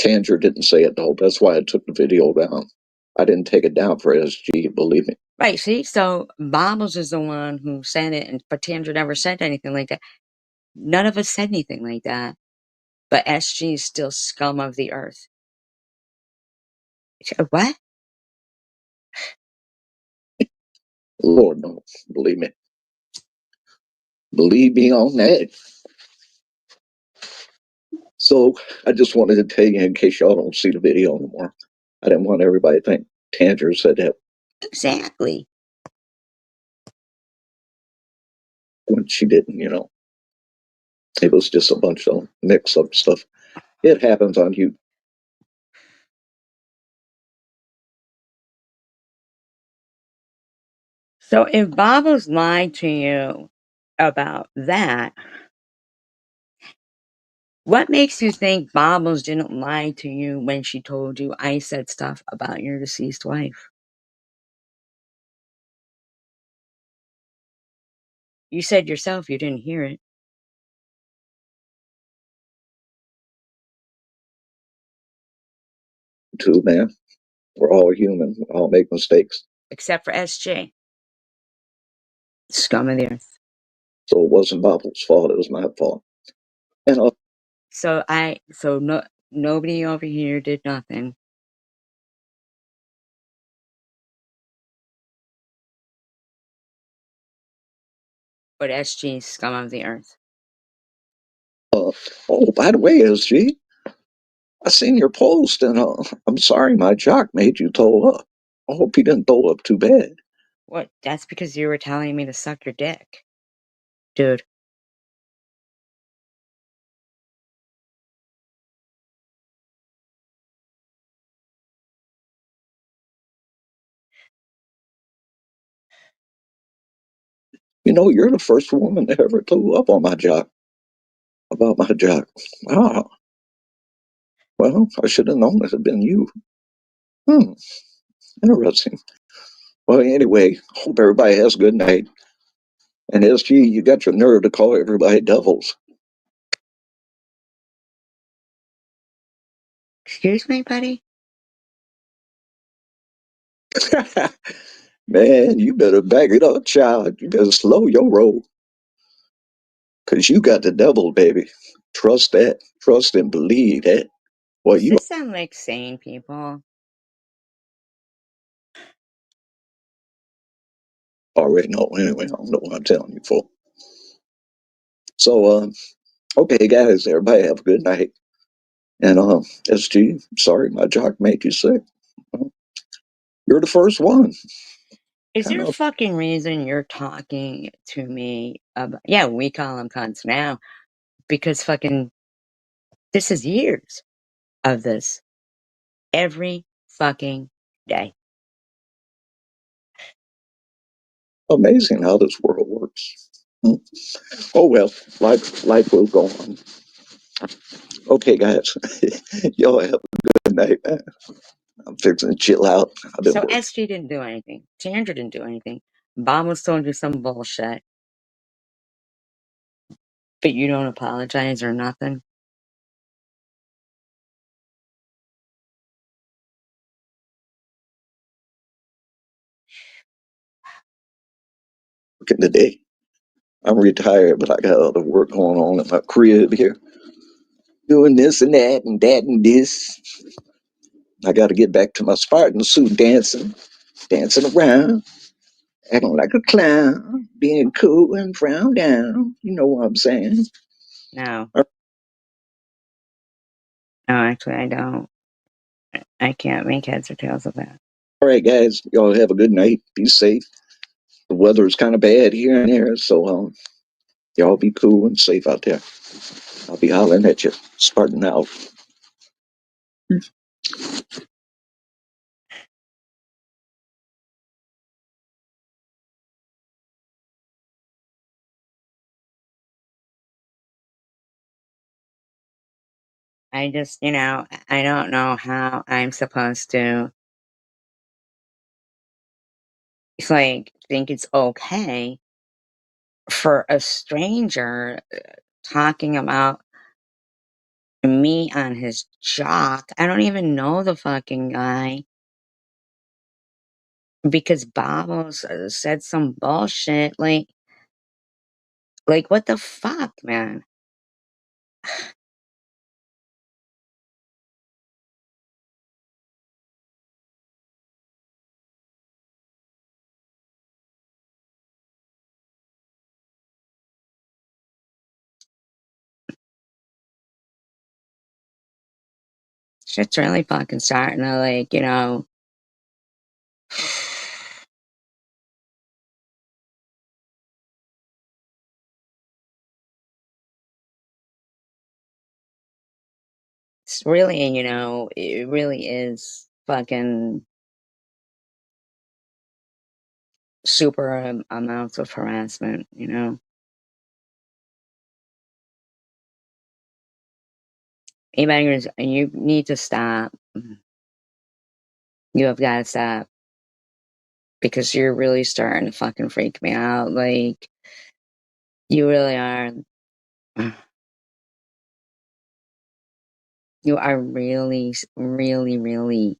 [SPEAKER 3] Tanger didn't say it though. That's why I took the video down. I didn't take it down for SG, believe me.
[SPEAKER 1] Right, see? So Bobbles is the one who said it, and but Tandra never said anything like that. None of us said anything like that. But SG is still scum of the earth. What?
[SPEAKER 3] Lord knows, believe me. Believe me on that. So I just wanted to tell you in case y'all don't see the video anymore. I didn't want everybody to think Tanger said that
[SPEAKER 1] Exactly.
[SPEAKER 3] when she didn't, you know. It was just a bunch of mix up stuff. It happens on you.
[SPEAKER 1] So if Bobbles lied to you about that, what makes you think Bobbles didn't lie to you when she told you I said stuff about your deceased wife? You said yourself you didn't hear it,
[SPEAKER 3] Too, man. We're all human. We all make mistakes.
[SPEAKER 1] except for SJ. Scum of the earth.
[SPEAKER 3] So it wasn't Bob's fault, it was my fault. And
[SPEAKER 1] So no, nobody over here did nothing. But SG, scum of the earth.
[SPEAKER 3] oh, by the way, SG, I seen your post, and I'm sorry my jock made you throw up. I hope he didn't throw up too bad.
[SPEAKER 1] What? That's because you were telling me to suck your dick, dude.
[SPEAKER 3] You know, you're the first woman that ever threw up on my jock. About my jock. Wow. Well, I should have known it had been you. Hmm. Interesting. Well, anyway, hope everybody has a good night. And SG, you got your nerve to call everybody devils.
[SPEAKER 1] Excuse me, buddy?
[SPEAKER 3] Man, you better back it up, child. You better slow your roll. Because you got the devil, baby. Trust that. Trust and believe that. Well,
[SPEAKER 1] Does
[SPEAKER 3] you
[SPEAKER 1] this sound like sane people?
[SPEAKER 3] already know anyway. I don't know what I'm telling you for. So, okay, guys, everybody have a good night. And SG, sorry my jock made you sick. You're the first one.
[SPEAKER 1] Is
[SPEAKER 3] Kind
[SPEAKER 1] there a
[SPEAKER 3] of
[SPEAKER 1] fucking reason you're talking to me about, yeah, we call them cunts now, because fucking, this is years of this. Every fucking day.
[SPEAKER 3] amazing how this world works. Hmm. Oh well, life will go on. Okay, guys, y'all have a good night, man. I'm fixing to chill out. I've been
[SPEAKER 1] So
[SPEAKER 3] working.
[SPEAKER 1] SG didn't do anything. Chandra didn't do anything. Bob was told you some bullshit, but you don't apologize or nothing.
[SPEAKER 3] Today. I'm retired, but I got other work going on in my crib here, doing this and that and this. I got to get back to my Spartan suit, dancing around, acting like a clown, being cool and frown down. You know what I'm saying?
[SPEAKER 1] No.
[SPEAKER 3] All
[SPEAKER 1] No, actually, I don't. I can't make heads or tails of that.
[SPEAKER 3] right, guys, y'all have a good night. Be safe. The weather is kind of bad here and there, so y'all be cool and safe out there. I'll be hollering at you. Spartan out.
[SPEAKER 1] I just, I don't know how I'm supposed to, think it's okay for a stranger talking about me on his jock. I don't even know the fucking guy because Babos said some bullshit. Like what the fuck, man? Shit's really fucking starting to it's really, it really is fucking super amounts of harassment. You need to stop. You have got to stop because you're really starting to fucking freak me out. Like, you really are. You are really, really, really.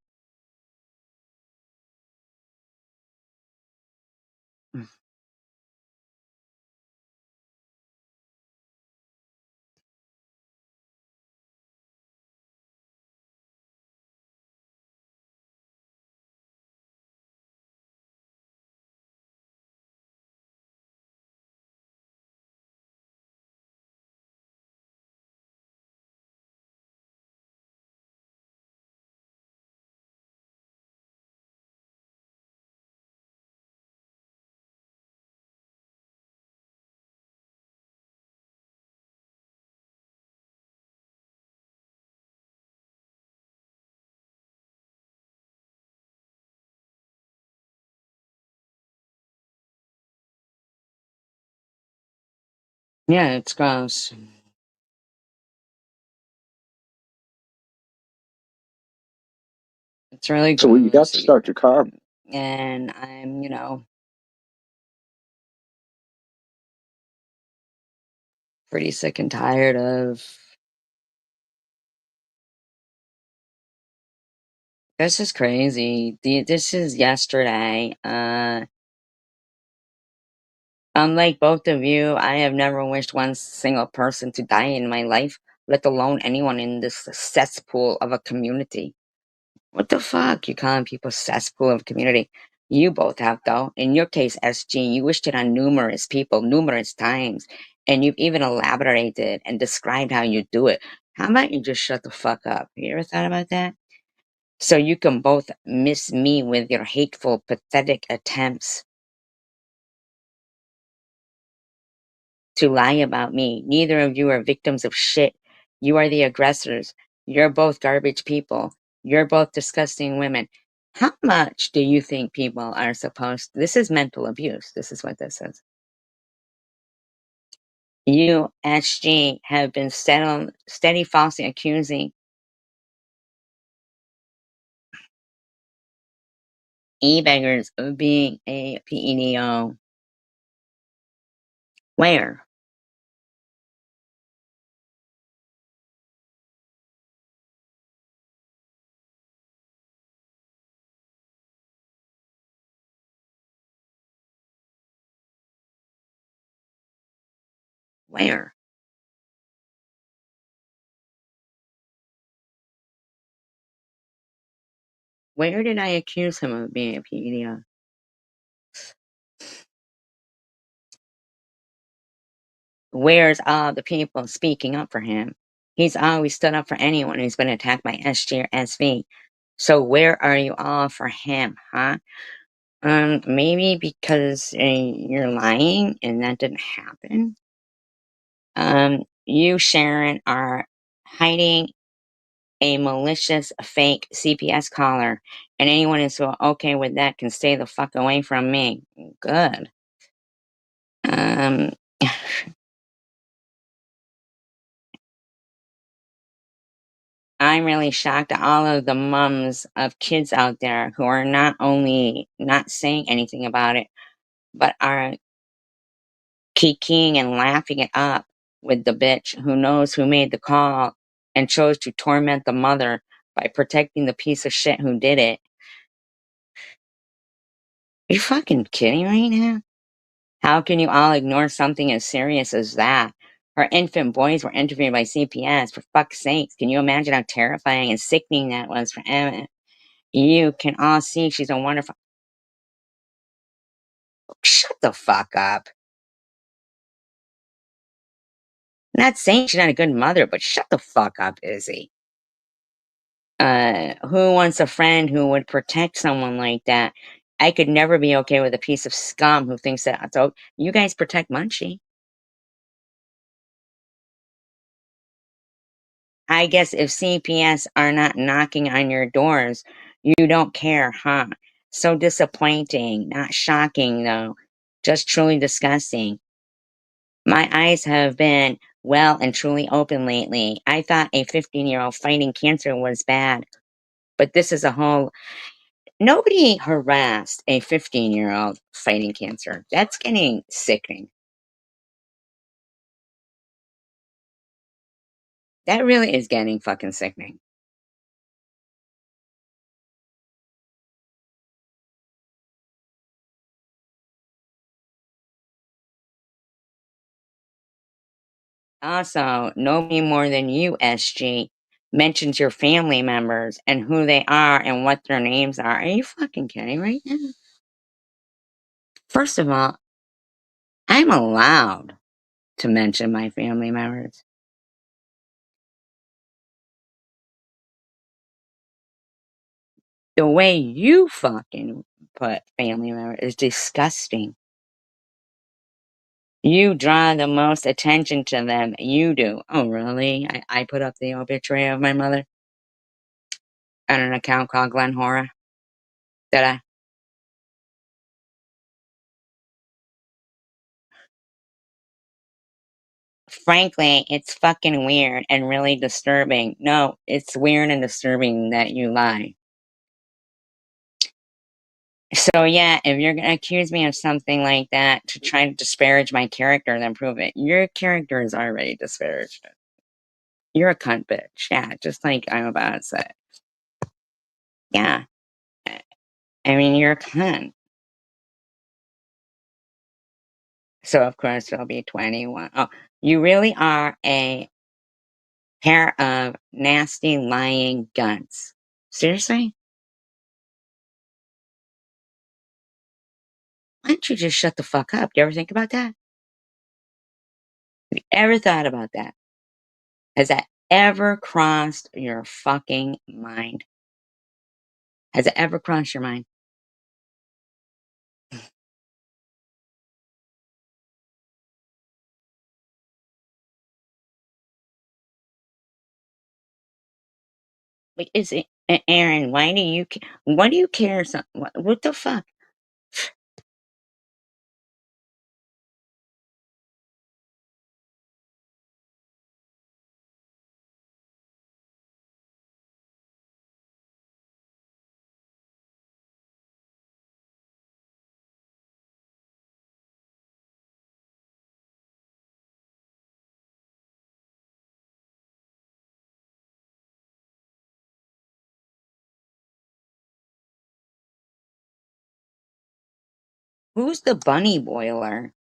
[SPEAKER 1] Yeah, it's gross. It's really
[SPEAKER 3] So you got
[SPEAKER 1] gross.
[SPEAKER 3] to start your car.
[SPEAKER 1] And I'm, pretty sick and tired of. This is crazy. This is yesterday. Unlike both of you, I have never wished one single person to die in my life, let alone anyone in this cesspool of a community. What the fuck? You calling people cesspool of community? You both have, though. In your case, SG, you wished it on numerous people, numerous times. And you've even elaborated and described how you do it. How about you just shut the fuck up? You ever thought about that? So you can both miss me with your hateful, pathetic attempts to lie about me. Neither of you are victims of shit. You are the aggressors. You're both garbage people. You're both disgusting women. How much do you think people are supposed This is mental abuse. This is what this is. You, SG, have been steady falsely accusing e-beggars of being a PEDO. Where? Where? Where did I accuse him of being a PEDO? Where's all the people speaking up for him? He's always stood up for anyone who's been attacked by SG or SV. So where are you all for him, huh? Maybe because you're lying and that didn't happen. You, Sharon, are hiding a malicious fake CPS caller, and anyone who's okay with that can stay the fuck away from me. Good. Um, I'm really shocked at all of the mums of kids out there who are not only not saying anything about it, but are kikiing and laughing it up with the bitch who knows who made the call and chose to torment the mother by protecting the piece of shit who did it. Are you fucking kidding right now? How can you all ignore something as serious as that? Her infant boys were interviewed by CPS, for fuck's sakes. Can you imagine how terrifying and sickening that was for Emma? You can all see she's a wonderful. Shut the fuck up. Not saying she's not a good mother, but shut the fuck up, Izzy. Who wants a friend who would protect someone like that? I could never be okay with a piece of scum who thinks that. So you guys protect Munchie. I guess if CPS are not knocking on your doors, you don't care, huh? So disappointing. Not shocking, though. Just truly disgusting. My eyes have been well and truly open lately. I thought a 15-year-old fighting cancer was bad, but this is a whole. Nobody harassed a 15-year-old fighting cancer. That's getting sickening. That really is getting fucking sickening. Also, nobody more than you, SG, mentions your family members and who they are and what their names are. Are you fucking kidding right now? First of all, I'm allowed to mention my family members. The way you fucking put family member is disgusting. You draw the most attention to them. You do. Oh, really? I put up the obituary of my mother on an account called Glen Hora. Did I? Frankly, it's fucking weird and really disturbing. No, it's weird and disturbing that you lie. So yeah, if you're gonna accuse me of something like that to try to disparage my character, then prove it. Your character is already disparaged. You're a cunt bitch. Yeah, just like I'm about to say. Yeah. I mean, you're a cunt. So of course it'll be 21. Oh, you really are a pair of nasty lying guns. Seriously? Why don't you just shut the fuck up? Do you ever think about that? Have you ever thought about that? Has that ever crossed your fucking mind? Has it ever crossed your mind? Like, is it, Aaron? Why do you? Why do you care? So, what the fuck? Who's the bunny boiler?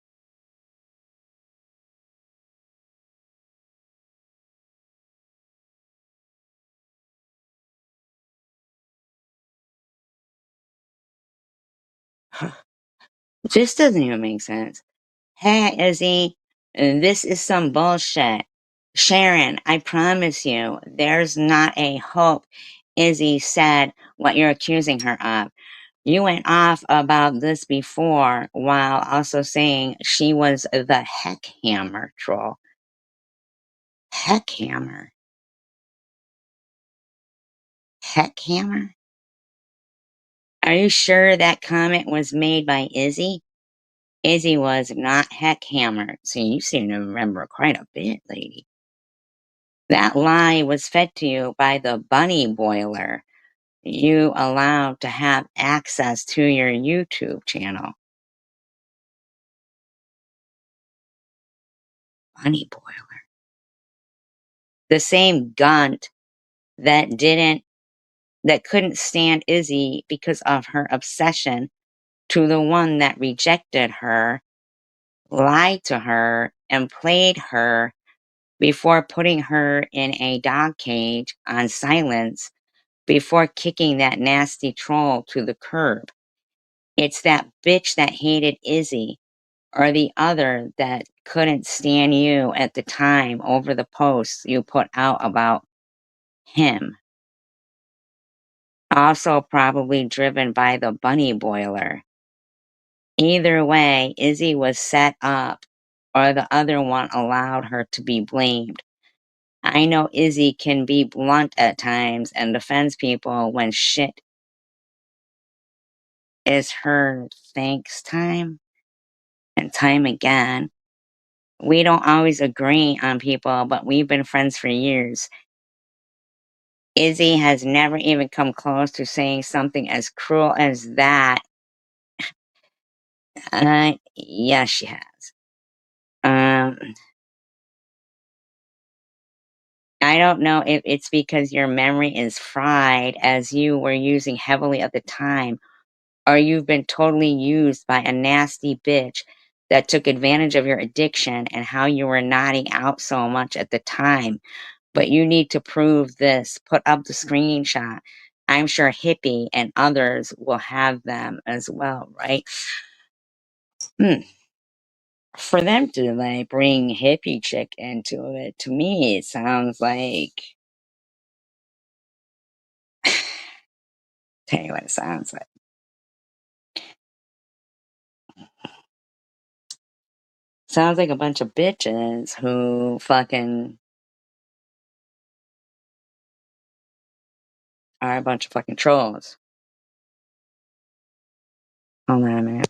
[SPEAKER 1] This doesn't even make sense. Hey, Izzy, this is some bullshit. Sharon, I promise you, there's not a hope Izzy said what you're accusing her of. You went off about this before while also saying she was the heckhammer troll. Heckhammer? Heckhammer? Are you sure that comment was made by Izzy? Izzy was not heckhammer, so you seem to remember quite a bit, lady. That lie was fed to you by the bunny boiler you allowed to have access to your YouTube channel. Bunny boiler. The same gunt that couldn't stand Izzy because of her obsession to the one that rejected her, lied to her, and played her before putting her in a dog cage on silence before kicking that nasty troll to the curb. It's that bitch that hated Izzy, or the other that couldn't stand you at the time over the posts you put out about him. Also, probably driven by the bunny boiler. Either way, Izzy was set up, or the other one allowed her to be blamed. I know Izzy can be blunt at times and defends people when shit is her thanks time and time again. We don't always agree on people, but we've been friends for years. Izzy has never even come close to saying something as cruel as that. Yes, she has. Um, I don't know if it's because your memory is fried as you were using heavily at the time, or you've been totally used by a nasty bitch that took advantage of your addiction and how you were nodding out so much at the time. But you need to prove this. Put up the screenshot. I'm sure Hippie and others will have them as well, right? For them to like bring Hippie Chick into it, to me, it sounds like. Tell you what it sounds like. Sounds like a bunch of bitches who fucking are a bunch of fucking trolls. Hold on a minute.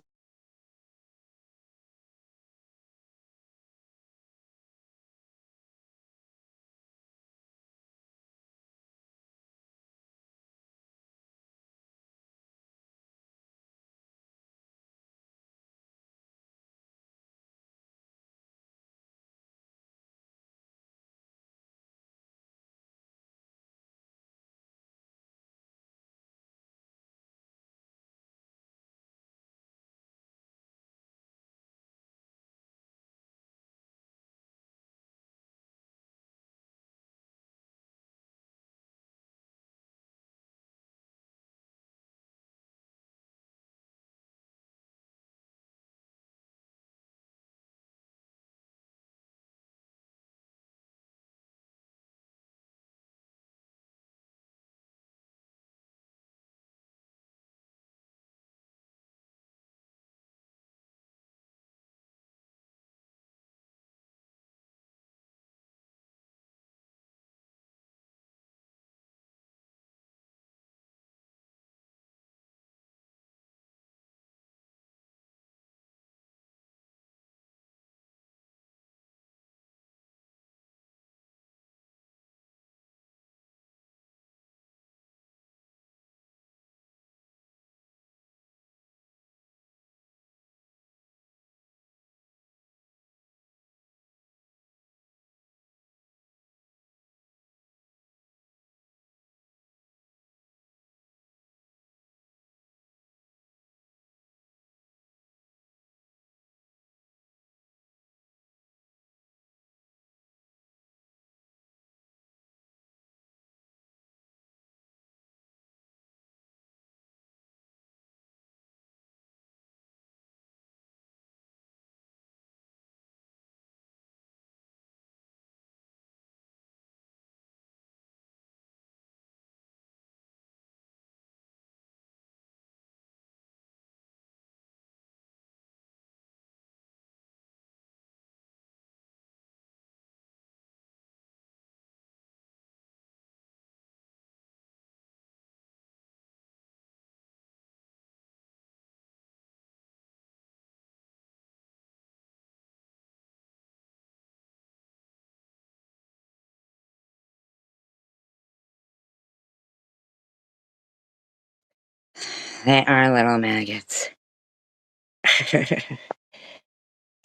[SPEAKER 1] They are little maggots.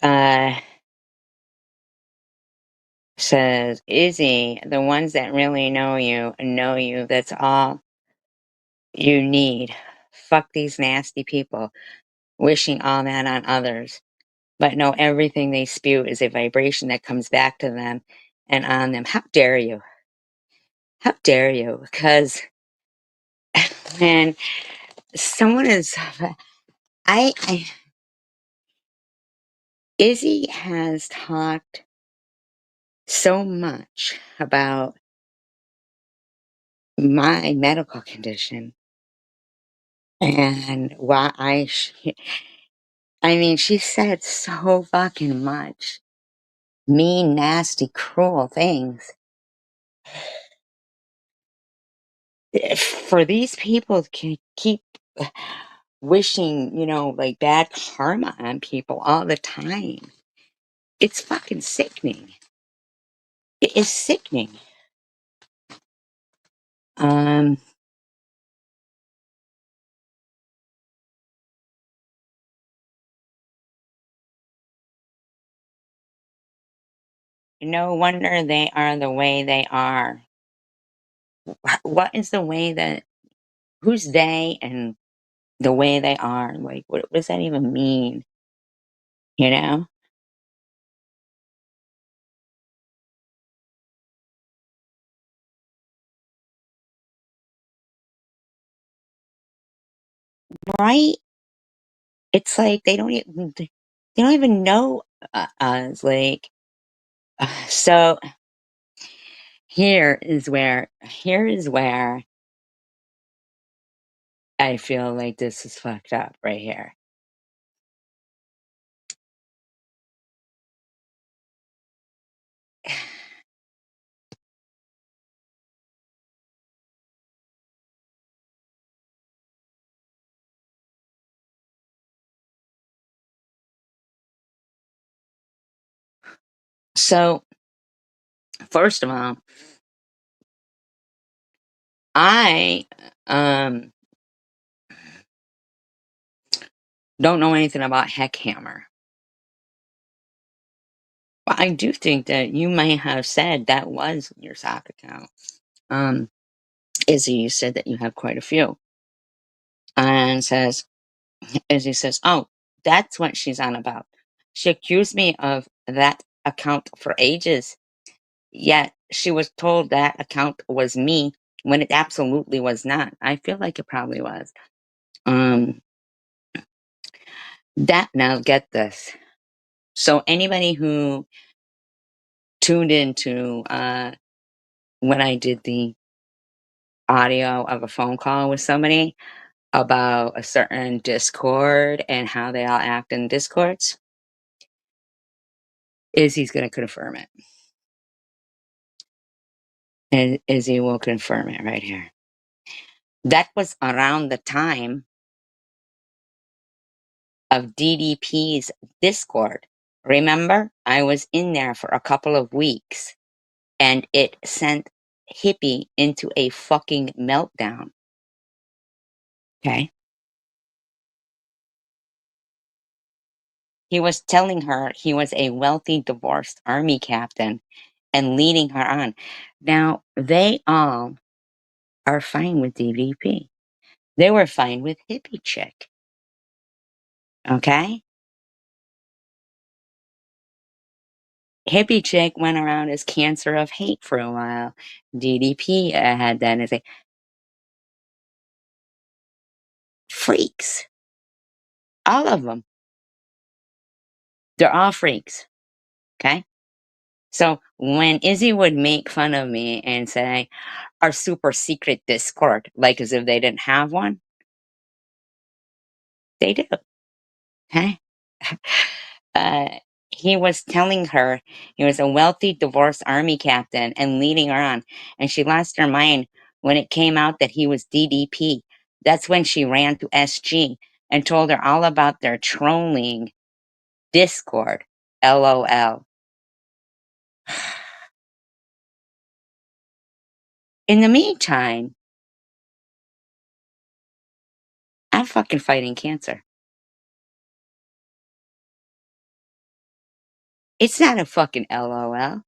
[SPEAKER 1] uh, says, Izzy, the ones that really know you. That's all you need. Fuck these nasty people, wishing all that on others, but know everything they spew is a vibration that comes back to them and on them. How dare you? How dare you? Because, man, someone is. I Izzy has talked so much about my medical condition and why I mean, she said so fucking much mean, nasty, cruel things. For these people to keep wishing, like bad karma on people all the time, it's fucking sickening. It is sickening. Um, no wonder they are the way they are. What is the way that, who's they and the way they are? Like, what does that even mean? You know? Right? It's like they don't even know us. Like, so here is where I feel like this is fucked up right here. So, first of all, I don't know anything about Heckhammer. But I do think that you may have said that was your sock account. Izzy, you said that you have quite a few. And Izzy says, oh, that's what she's on about. She accused me of that account for ages, yet she was told that account was me when it absolutely was not. I feel like it probably was. Um, now get this. So anybody who tuned into when I did the audio of a phone call with somebody about a certain Discord and how they all act in Discords, Izzy's going to confirm it. And Izzy will confirm it right here. That was around the time of DDP's Discord. Remember, I was in there for a couple of weeks and it sent Hippie into a fucking meltdown. Okay. He was telling her he was a wealthy divorced army captain and leading her on. Now, they all are fine with DDP. They were fine with Hippie Chick. Okay? Hippie Chick went around as Cancer of Hate for a while. DDP had that as a freaks. All of them. They're all freaks. Okay? So when Izzy would make fun of me and say, our super secret Discord, like as if they didn't have one, they do. Okay? uh, he was telling her he was a wealthy divorced army captain and leading her on. And she lost her mind when it came out that he was DDP. That's when she ran to SG and told her all about their trolling Discord. LOL. In the meantime, I'm fucking fighting cancer. It's not a fucking LOL.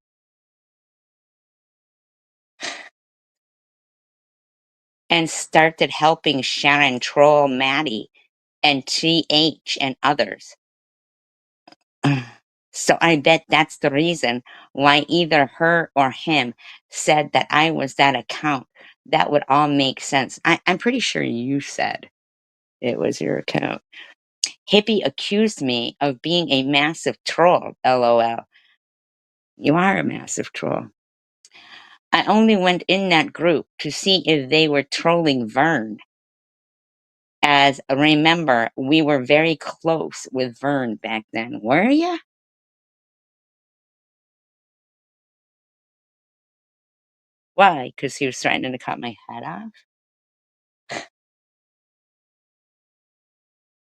[SPEAKER 1] And started helping Sharon troll Maddie and TH and others. So I bet that's the reason why either her or him said that I was that account. That would all make sense. I'm pretty sure you said it was your account. Hippie accused me of being a massive troll, LOL. You are a massive troll. I only went in that group to see if they were trolling Vern. As remember, we were very close with Vern back then. Were ya? Why? Because he was threatening to cut my head off?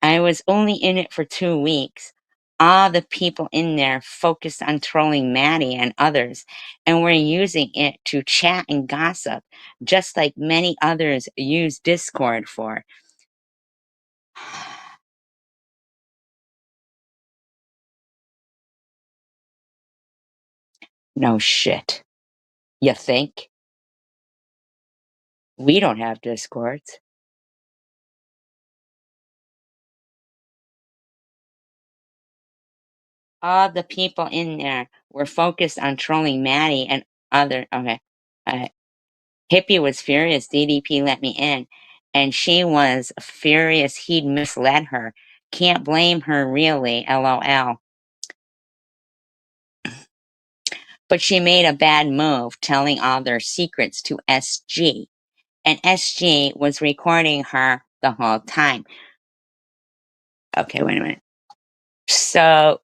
[SPEAKER 1] I was only in it for 2 weeks. All the people in there focused on trolling Maddie and others, and were using it to chat and gossip, just like many others use Discord for. No shit. You think? We don't have Discords. All the people in there were focused on trolling Maddie and other. Okay. Uh, Hippie was furious DDP let me in, and she was furious he'd misled her. Can't blame her really, LOL. But she made a bad move telling all their secrets to SG, and SG was recording her the whole time. Okay, wait a minute. So,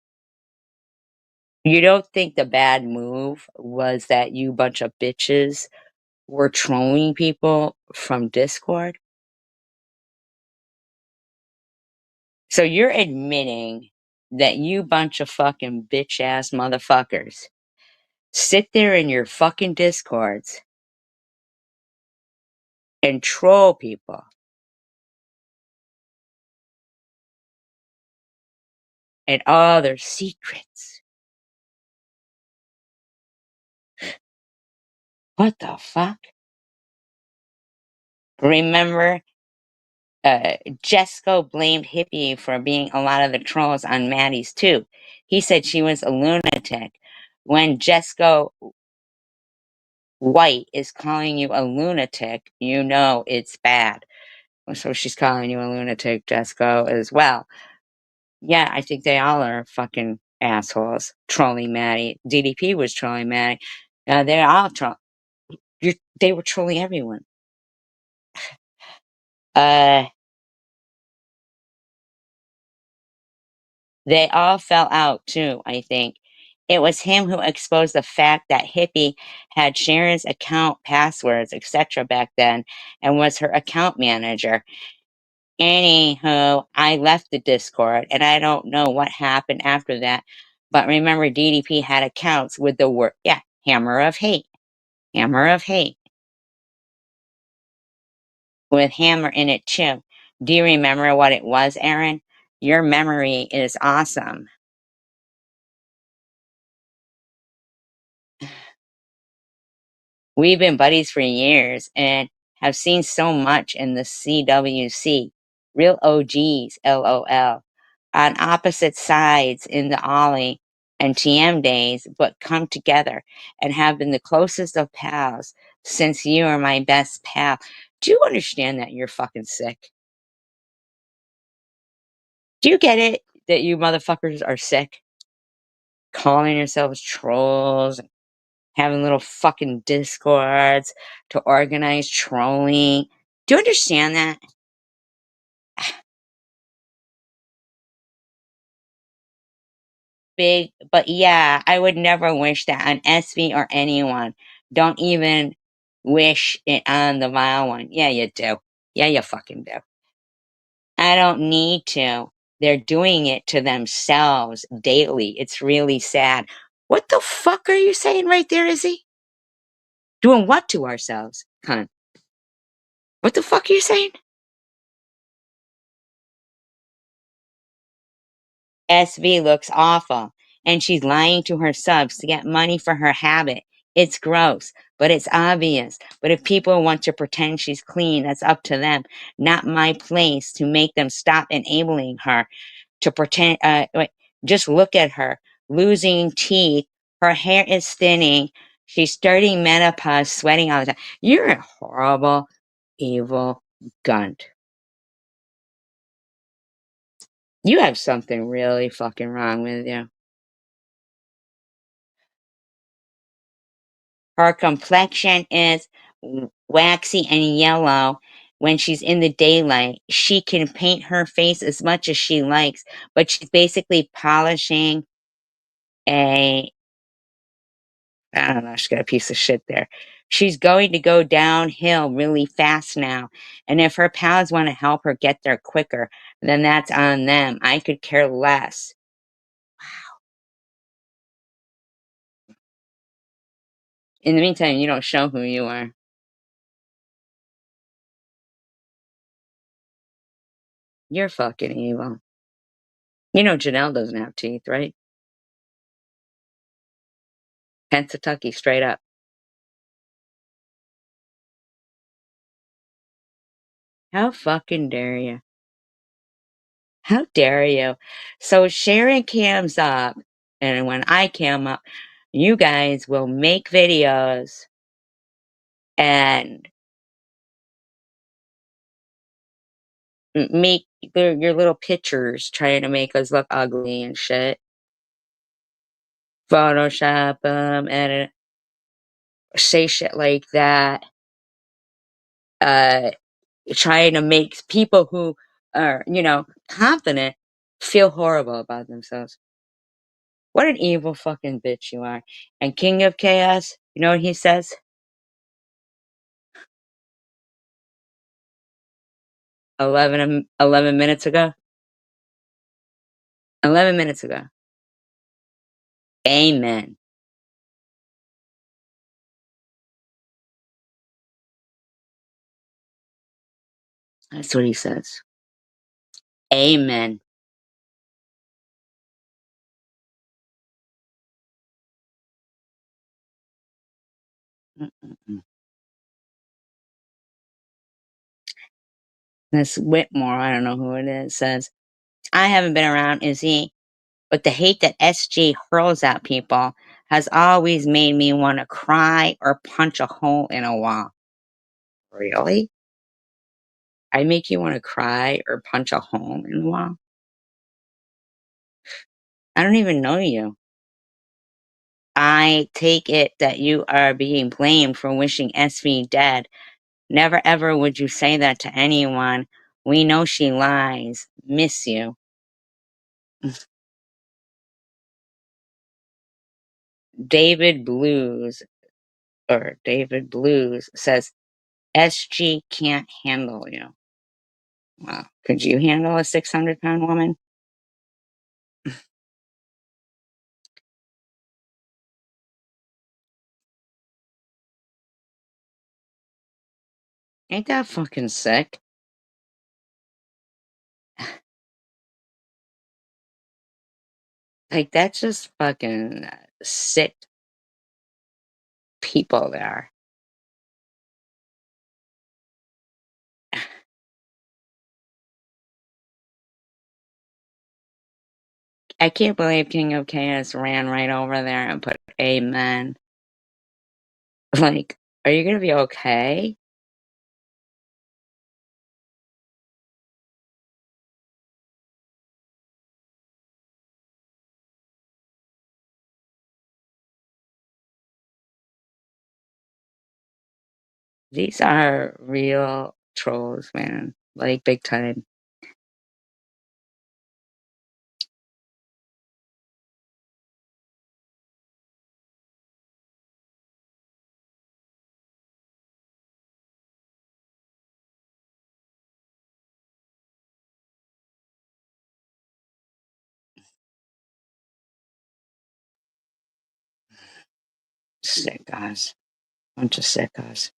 [SPEAKER 1] you don't think the bad move was that you bunch of bitches were trolling people from Discord? So you're admitting that you bunch of fucking bitch ass motherfuckers sit there in your fucking Discords and troll people and all their secrets. What the fuck? Remember, Jesco blamed Hippie for being a lot of the trolls on Maddie's too. He said she was a lunatic. When Jesco White is calling you a lunatic, you know it's bad. So she's calling you a lunatic, Jesco, as well. Yeah, I think they all are fucking assholes. Trolling Maddie. DDP was trolling Maddie. They're all they were trolling everyone. Uh, they all fell out too, I think. It was him who exposed the fact that Hippie had Sharon's account passwords, etc. back then, and was her account manager. Anywho, I left the Discord, and I don't know what happened after that. But remember, DDP had accounts with the word, yeah, Hammer of Hate. Hammer of Hate. With Hammer in it too. Do you remember what it was, Aaron? Your memory is awesome. We've been buddies for years and have seen so much in the CWC. Real OGs, LOL. On opposite sides in the Ollie and TM days, but come together and have been the closest of pals since you are my best pal. Do you understand that you're fucking sick? Do you get it that you motherfuckers are sick? Calling yourselves trolls, having little fucking discords to organize trolling. Do you understand that? Big, but yeah, I would never wish that on SV or anyone. Don't even wish it on the vile one. Yeah, you do. Yeah, you fucking do. I don't need to. They're doing it to themselves daily. It's really sad. What the fuck are you saying right there, Izzy? Doing what to ourselves, cunt? What the fuck are you saying? SV looks awful, and she's lying to her subs to get money for her habit. It's gross, but it's obvious. But if people want to pretend she's clean, that's up to them. Not my place to make them stop enabling her to pretend. Wait, just look at her, losing teeth. Her hair is thinning. She's starting menopause, sweating all the time. You're a horrible, evil gunt. You have something really fucking wrong with you. Her complexion is waxy and yellow when she's in the daylight. She can paint her face as much as she likes, but she's basically polishing a, I don't know, she's got a piece of shit there. She's going to go downhill really fast now. And if her pals want to help her get there quicker, then that's on them. I could care less. In the meantime, you don't show who you are. You're fucking evil. You know Janelle doesn't have teeth, right? Pennsatucky, straight up. How fucking dare you? How dare you? So Sharon cams up, and when I cam up, you guys will make videos and make your little pictures trying to make us look ugly and shit. Photoshop them, edit, say shit like that. Uh, Trying to make people who are, confident feel horrible about themselves. What an evil fucking bitch you are. And King of Chaos, you know what he says? 11 minutes ago? 11 minutes ago. Amen. That's what he says. Amen. Mm-mm-mm. This Whitmore, I don't know who it is, says, I haven't been around, is he? But the hate that SG hurls at people has always made me want to cry or punch a hole in a wall. Really? I make you want to cry or punch a hole in a wall? I don't even know you. I take it that you are being blamed for wishing SV dead. Never ever would you say that to anyone. We know she lies. Miss you. David Blues says, SG can't handle you. Wow. Could you handle a 600-pound woman? Ain't that fucking sick? Like, that's just fucking sick people there. I can't believe King of Chaos ran right over there and put amen. Like, are you gonna be okay? These are real trolls, man. Like, big time. Sickos. Bunch of sickos.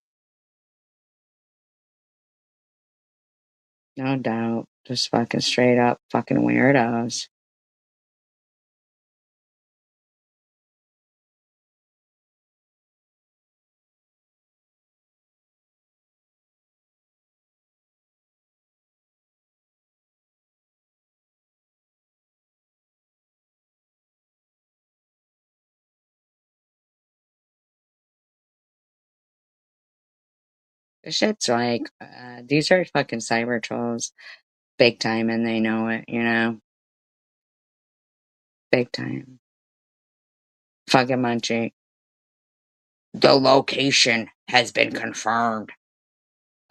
[SPEAKER 1] No doubt. Just fucking straight up fucking weirdos. This shit's like, these are fucking cyber trolls. Big time, and they know it, you know? Big time. Fucking Munchie. The location has been confirmed.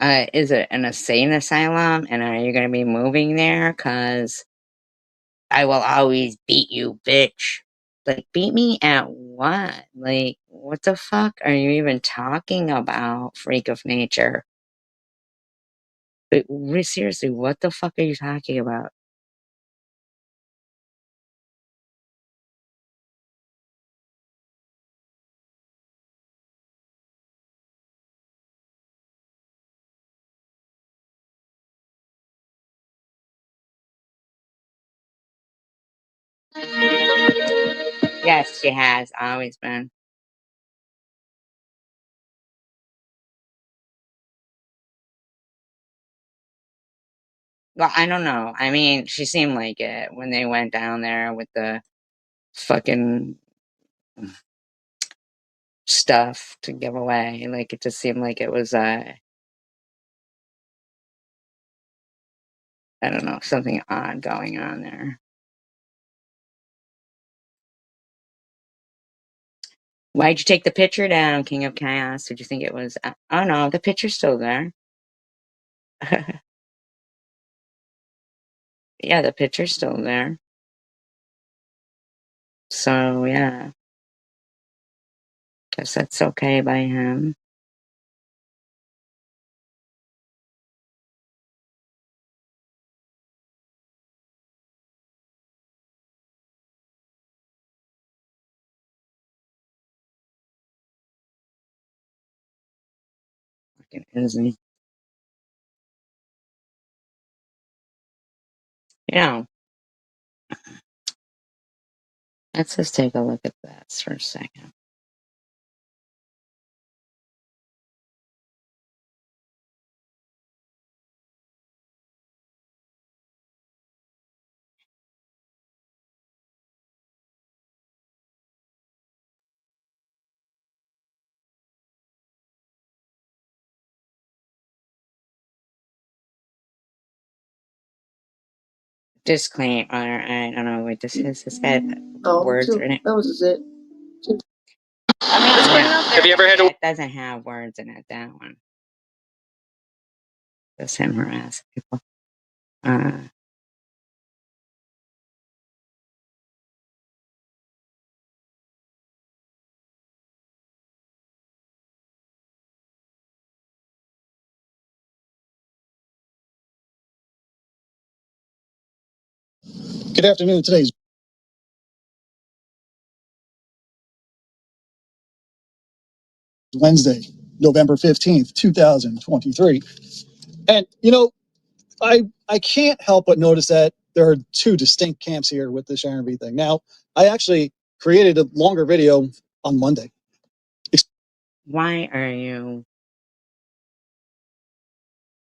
[SPEAKER 1] Is it an insane asylum? And are you gonna be moving there? Cause I will always beat you, bitch. Like, beat me at what? Like, what the fuck are you even talking about, freak of nature? Seriously, what the fuck are you talking about? Yes, she has always been. Well, I don't know. I mean, she seemed like it when they went down there with the fucking stuff to give away. Like, it just seemed like it was, I don't know, something odd going on there. Why'd you take the picture down, King of Chaos? Did you think it was, oh no, the picture's still there. Yeah, the picture's still there. So, yeah. Guess that's okay by him. Fucking Izzy. You know, let's just take a look at this for a second. Disclaimer, I don't know what this is. This got words in it.
[SPEAKER 2] That was it.
[SPEAKER 1] Have you ever had It doesn't have words in it, that one. Just him harassing people.
[SPEAKER 4] Good afternoon. Today's Wednesday, November 15th, 2023. And, I can't help but notice that there are two distinct camps here with the Sharon V thing. Now, I actually created a longer video on Monday.
[SPEAKER 1] Why are you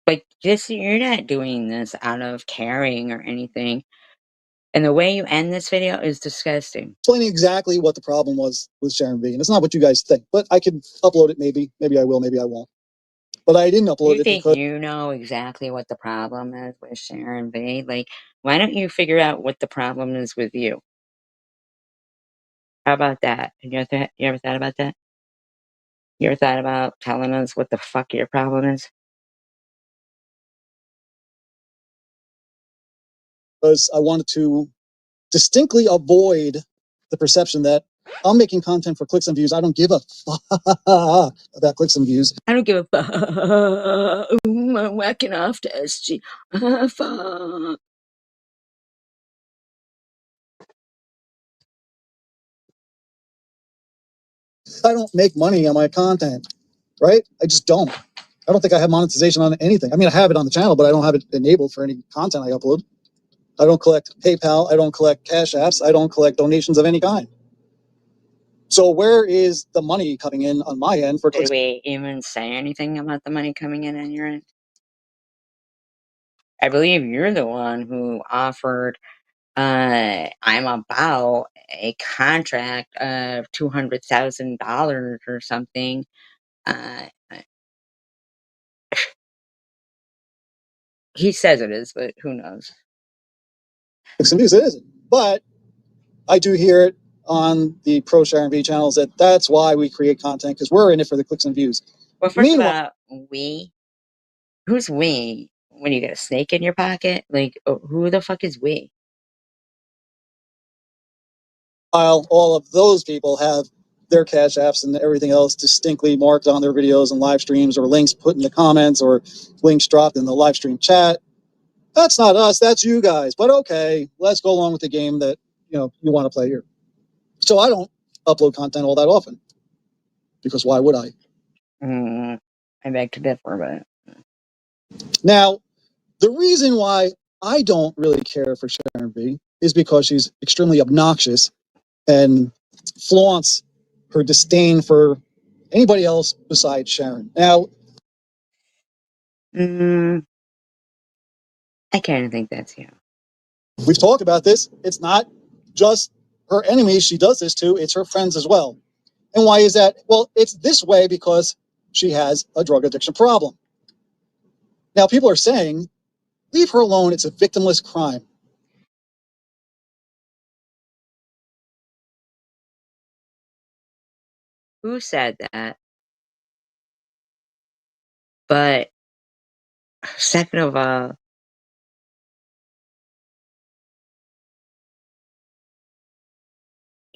[SPEAKER 1] like this? You're not doing this out of caring or anything. And the way you end this video is disgusting.
[SPEAKER 4] Explaining exactly what the problem was with Sharon V. And it's not what you guys think, but I could upload it maybe. Maybe I will, maybe I won't. But I didn't upload
[SPEAKER 1] You
[SPEAKER 4] it
[SPEAKER 1] think
[SPEAKER 4] because
[SPEAKER 1] you know exactly what the problem is with Sharon B? Like, why don't you figure out what the problem is with you? How about that? You ever thought about that? You ever thought about telling us what the fuck your problem is?
[SPEAKER 4] I wanted to distinctly avoid the perception that I'm making content for clicks and views. I don't give a fuck about clicks and views.
[SPEAKER 1] I don't give a fuck. I'm whacking off to SG. Fuck.
[SPEAKER 4] I don't make money on my content, right? I just don't. I don't think I have monetization on anything. I mean, I have it on the channel, but I don't have it enabled for any content I upload. I don't collect PayPal. I don't collect Cash Apps. I don't collect donations of any kind. So where is the money coming in on my end for
[SPEAKER 1] Did
[SPEAKER 4] clicks?
[SPEAKER 1] we even say anything about the money coming in on your end? I believe you're the one who offered I'm about a contract of $200,000 or something. Uh, He says it is, but who knows?
[SPEAKER 4] It isn't. But I do hear it on the pro Sharon V channels that that's why we create content, because we're in it for the clicks and views.
[SPEAKER 1] Well, first
[SPEAKER 4] Meanwhile,
[SPEAKER 1] of all, we? Who's we? When you get a snake in your pocket? Like, who the fuck is we?
[SPEAKER 4] all of those people have their cash apps and everything else distinctly marked on their videos and live streams, or links put in the comments, or links dropped in the live stream chat. That's not us, that's you guys. But okay, let's go along with the game that you want to play here. So I don't upload content all that often, because why would I?
[SPEAKER 1] I beg to differ, but
[SPEAKER 4] Now, the reason why I don't really care for Sharon V is because she's extremely obnoxious and flaunts her disdain for anybody else besides Sharon. Now,
[SPEAKER 1] I kind of think that's you.
[SPEAKER 4] we've talked about this. It's not just her enemies she does this to, it's her friends as well. And why is that? Well, it's this way because she has a drug addiction problem. Now, people are saying, leave her alone, it's a victimless crime.
[SPEAKER 1] Who said that? But second of all,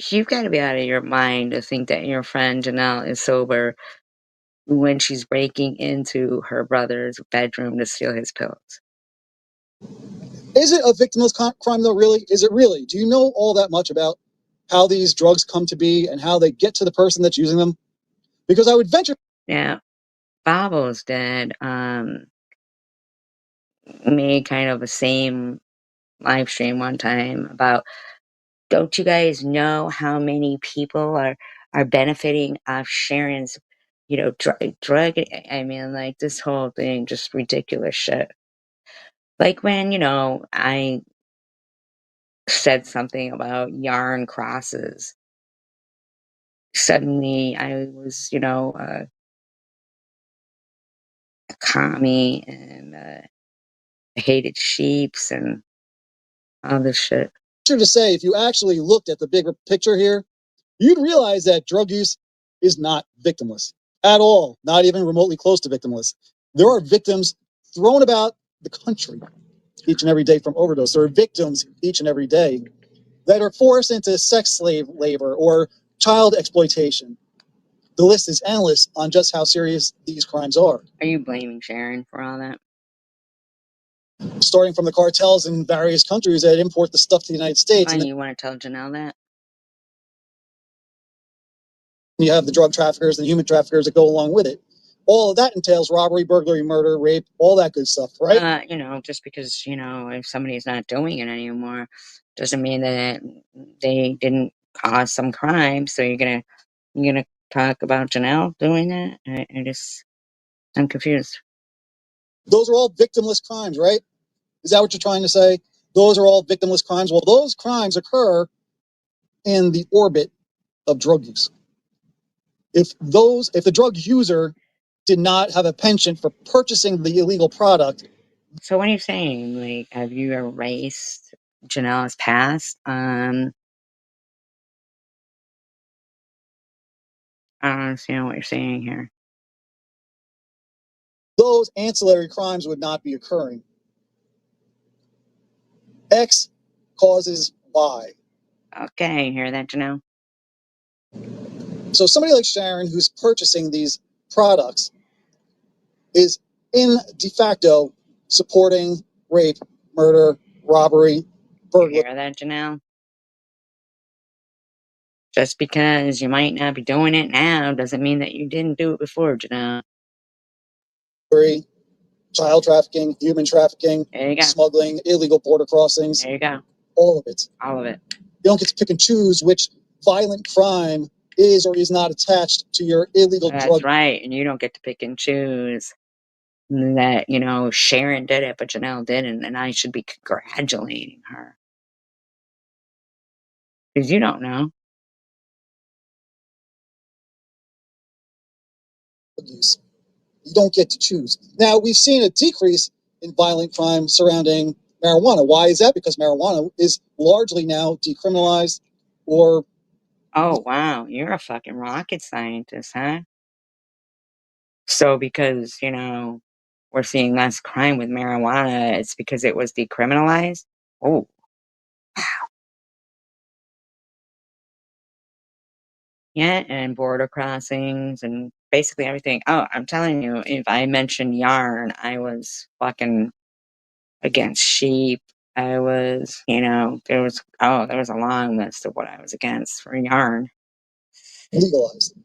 [SPEAKER 1] you've got to be out of your mind to think that your friend Janelle is sober when she's breaking into her brother's bedroom to steal his pills.
[SPEAKER 4] Is it a victimless crime, though, really? Is it really? Do you know all that much about how these drugs come to be and how they get to the person that's using them? Because I would venture...
[SPEAKER 1] Now, Bobbles did made kind of a same live stream one time about, don't you guys know how many people are benefiting off Sharon's, drug? I mean, like, this whole thing, just ridiculous shit. Like when, I said something about yarn crosses. Suddenly I was, a commie and hated sheeps and all this shit.
[SPEAKER 4] to say, if you actually looked at the bigger picture here, you'd realize that drug use is not victimless at all, not even remotely close to victimless. There are victims thrown about the country each and every day from overdose. There are victims each and every day that are forced into sex slave labor or child exploitation. The list is endless on just how serious these crimes are.
[SPEAKER 1] Are you blaming Sharon for all that?
[SPEAKER 4] Starting from the cartels in various countries that import the stuff to the United States.
[SPEAKER 1] And you want to tell Janelle that?
[SPEAKER 4] You have the drug traffickers and human traffickers that go along with it. All of that entails robbery, burglary, murder, rape, all that good stuff, right?
[SPEAKER 1] Just because, if somebody's not doing it anymore, doesn't mean that they didn't cause some crime. So you're gonna talk about Janelle doing that? I'm confused.
[SPEAKER 4] Those are all victimless crimes, right? Is that what you're trying to say? Those are all victimless crimes. Well, those crimes occur in the orbit of drug use. If the drug user did not have a penchant for purchasing the illegal product.
[SPEAKER 1] So what are you saying? Like, have you erased Janelle's past? I don't understand what you're saying here.
[SPEAKER 4] Those ancillary crimes would not be occurring. X causes Y.
[SPEAKER 1] Okay, hear that, Janelle?
[SPEAKER 4] So somebody like Sharon, who's purchasing these products, is in de facto supporting rape, murder, robbery, burglary.
[SPEAKER 1] You hear that, Janelle? Just because you might not be doing it now doesn't mean that you didn't do it before, Janelle.
[SPEAKER 4] Child trafficking, human trafficking, smuggling, illegal border crossings.
[SPEAKER 1] There you go.
[SPEAKER 4] All of it.
[SPEAKER 1] All of it.
[SPEAKER 4] You don't get to pick and choose which violent crime is or is not attached to your illegal drug.
[SPEAKER 1] That's right. And you don't get to pick and choose that, Sharon did it, but Janelle didn't. And I should be congratulating her. Because you don't know.
[SPEAKER 4] You don't get to choose. Now, we've seen a decrease in violent crime surrounding marijuana. Why is that? Because marijuana is largely now decriminalized or...
[SPEAKER 1] Oh, wow. You're a fucking rocket scientist, huh? So because, we're seeing less crime with marijuana, it's because it was decriminalized? Oh, yeah, and border crossings and basically everything. Oh, I'm telling you, if I mentioned yarn, I was fucking against sheep. I was, there was a long list of what I was against for yarn.
[SPEAKER 4] legalized.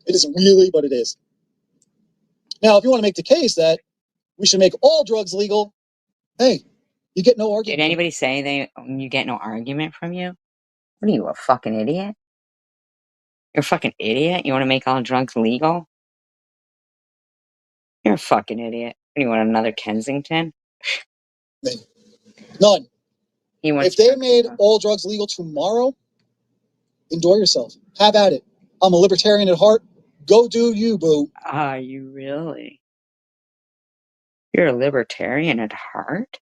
[SPEAKER 4] It isn't really, but it is. Now, if you want to make the case that we should make all drugs legal, hey, you get no argument.
[SPEAKER 1] Did anybody say you get no argument from you? What are you, a fucking idiot? You're a fucking idiot? You want to make all drugs legal? You're a fucking idiot. What, do you want another Kensington?
[SPEAKER 4] None.
[SPEAKER 1] He wants
[SPEAKER 4] If they
[SPEAKER 1] drugs
[SPEAKER 4] made
[SPEAKER 1] legal.
[SPEAKER 4] all drugs legal tomorrow, enjoy yourself. Have at it. I'm a libertarian at heart. Go do you, boo.
[SPEAKER 1] Are you really? You're a libertarian at heart?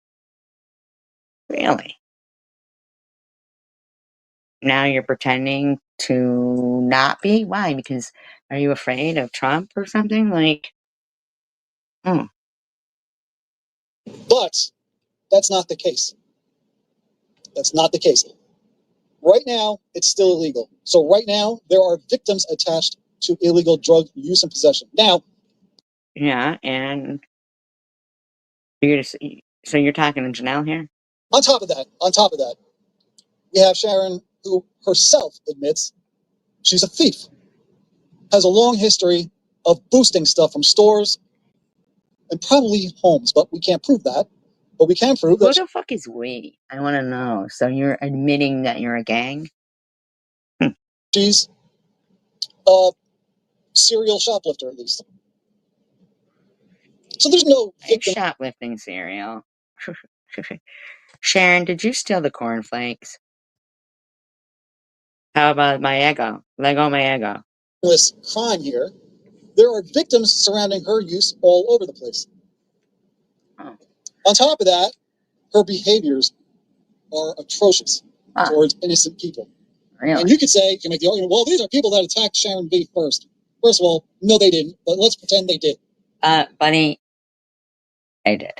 [SPEAKER 1] Really? Now you're pretending to not be? Why? Because are you afraid of Trump or something?
[SPEAKER 4] But that's not the case. That's not the case. Right now, it's still illegal. So right now, there are victims attached to illegal drug use and possession. Now,
[SPEAKER 1] Yeah, and so you're talking to Janelle here?
[SPEAKER 4] on top of that, we have Sharon, who herself admits she's a thief, has a long history of boosting stuff from stores and probably homes, but we can't prove that. But we can prove
[SPEAKER 1] Who
[SPEAKER 4] that
[SPEAKER 1] the fuck is we? I want to know. So you're admitting that you're a gang?
[SPEAKER 4] she's a serial shoplifter, at least. So there's no
[SPEAKER 1] I'm
[SPEAKER 4] victim.
[SPEAKER 1] shoplifting cereal. Sharon, did you steal the cornflakes? How about my ego? Lego my ego.
[SPEAKER 4] Crime here. There are victims surrounding her use all over the place.
[SPEAKER 1] Oh.
[SPEAKER 4] On top of that, her behaviors are atrocious towards innocent people.
[SPEAKER 1] Really?
[SPEAKER 4] And you could say, you can make the argument, well, these are people that attacked Sharon B first. First of all, no, they didn't, but let's pretend they did.
[SPEAKER 1] Bunny, I did.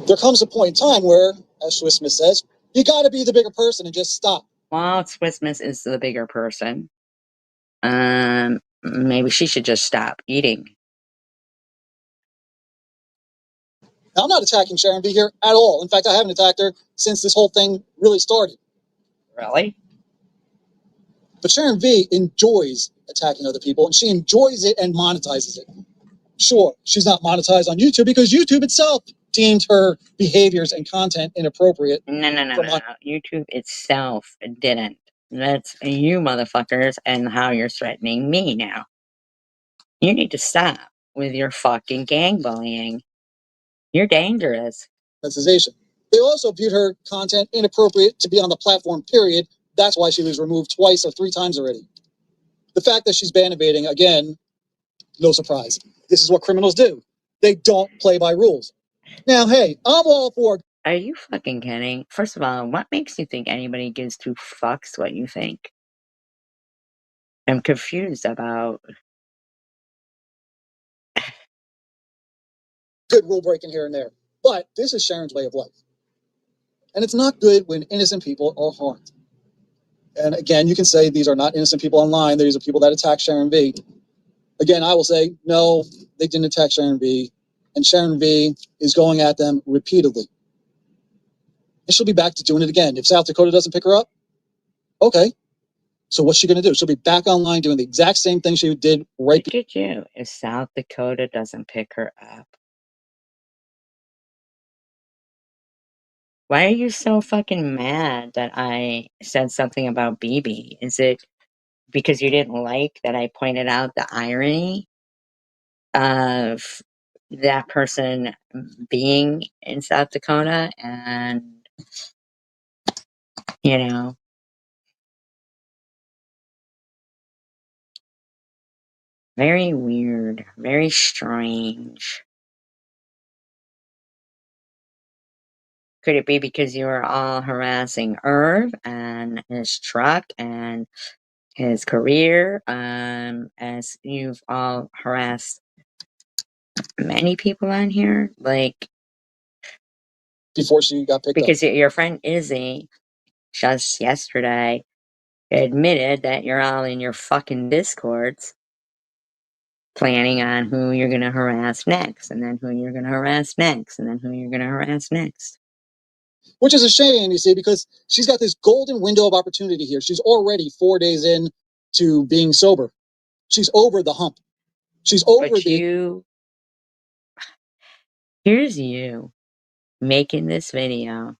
[SPEAKER 4] There comes a point in time where, as Swiss Smith says, you got to be the bigger person and just stop.
[SPEAKER 1] Well, Swiss Miss is the bigger person. Maybe she should just stop eating.
[SPEAKER 4] Now, I'm not attacking Sharon B here at all. In fact, I haven't attacked her since this whole thing really started.
[SPEAKER 1] Really?
[SPEAKER 4] But Sharon V enjoys attacking other people, and she enjoys it and monetizes it. Sure, she's not monetized on YouTube because YouTube itself deemed her behaviors and content inappropriate.
[SPEAKER 1] No. YouTube itself didn't. That's you motherfuckers and how you're threatening me now. You need to stop with your fucking gang bullying. You're dangerous.
[SPEAKER 4] Monetization. They also viewed her content inappropriate to be on the platform, period. That's why she was removed twice or 3 times already. The fact that she's ban evading, again, no surprise. This is what criminals do. They don't play by rules. Now, hey, I'm all for...
[SPEAKER 1] Are you fucking kidding? First of all, what makes you think anybody gives 2 fucks what you think? I'm confused about...
[SPEAKER 4] good rule breaking here and there. But this is Sharon's way of life. And it's not good when innocent people are harmed. And again, you can say these are not innocent people online. These are people that attack Sharon V. Again, I will say, no, they didn't attack Sharon V. And Sharon V is going at them repeatedly. And she'll be back to doing it again. If South Dakota doesn't pick her up, okay. So what's she going to do? She'll be back online doing the exact same thing she did right.
[SPEAKER 1] Look at you. If South Dakota doesn't pick her up. Why are you so fucking mad that I said something about BB? Is it because you didn't like that I pointed out the irony of that person being in South Dakota and, you know, Very weird. Very strange. Could it be because you were all harassing Irv and his truck and his career, as you've all harassed many people on here? Like,
[SPEAKER 4] before she got picked up.
[SPEAKER 1] because your friend Izzy just yesterday admitted that you're all in your fucking discords planning on who you're gonna harass next, and then who you're gonna harass next, and then who you're gonna harass next.
[SPEAKER 4] Which is a shame, you see, because she's got this golden window of opportunity here. She's already 4 days in to being sober. She's over the hump. She's over
[SPEAKER 1] But
[SPEAKER 4] the.
[SPEAKER 1] here's you making this video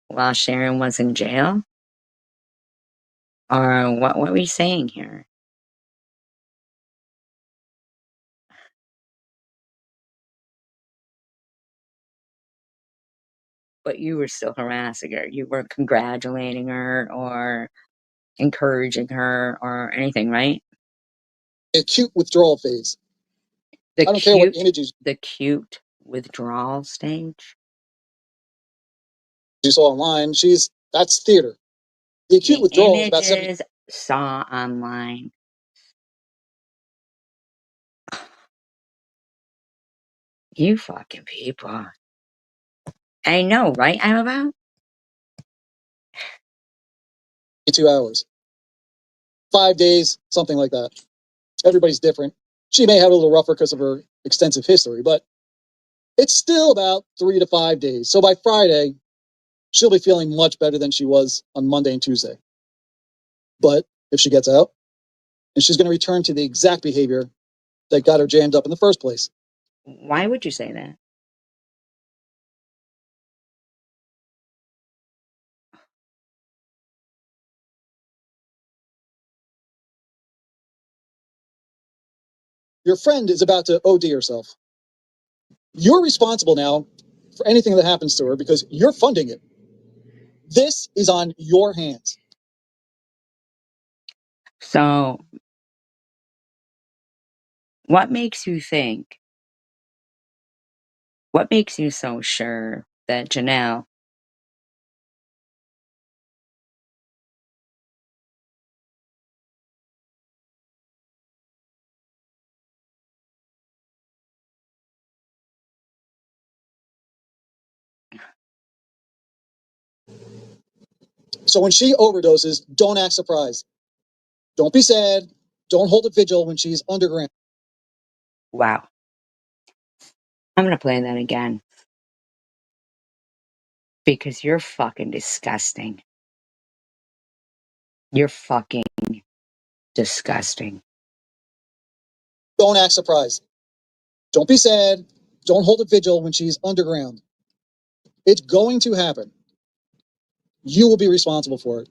[SPEAKER 1] while Sharon was in jail? Or what were we saying here? But you were still harassing her. You weren't congratulating her or encouraging her or anything, right?
[SPEAKER 4] Acute withdrawal phase. I don't care what images
[SPEAKER 1] The cute withdrawal stage.
[SPEAKER 4] you saw online. That's theater. The acute
[SPEAKER 1] The
[SPEAKER 4] withdrawal is about 70.
[SPEAKER 1] images saw online. You fucking people. I know, right? I'm about
[SPEAKER 4] 2 hours. 5 days, something like that. Everybody's different. She may have a little rougher because of her extensive history, but it's still about 3 to 5 days. So by Friday, she'll be feeling much better than she was on Monday and Tuesday. But if she gets out, and she's going to return to the exact behavior that got her jammed up in the first place.
[SPEAKER 1] Why would you say that?
[SPEAKER 4] Your friend is about to OD herself. You're responsible now for anything that happens to her because you're funding it. This is on your hands.
[SPEAKER 1] So, what makes you so sure that Janelle
[SPEAKER 4] So when she overdoses, don't act surprised. Don't be sad. Don't hold a vigil when she's underground.
[SPEAKER 1] wow. I'm gonna play that again. Because you're fucking disgusting. You're fucking disgusting.
[SPEAKER 4] Don't act surprised. Don't be sad. Don't hold a vigil when she's underground. It's going to happen. You will be responsible for it.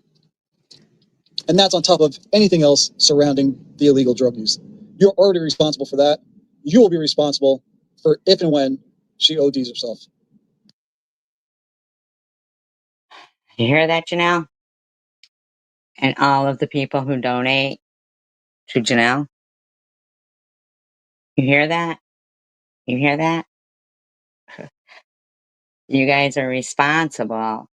[SPEAKER 4] And that's on top of anything else surrounding the illegal drug use. You're already responsible for that. You will be responsible for if and when she ODs herself.
[SPEAKER 1] You hear that, Janelle? And all of the people who donate to Janelle? You hear that? You hear that? You guys are responsible.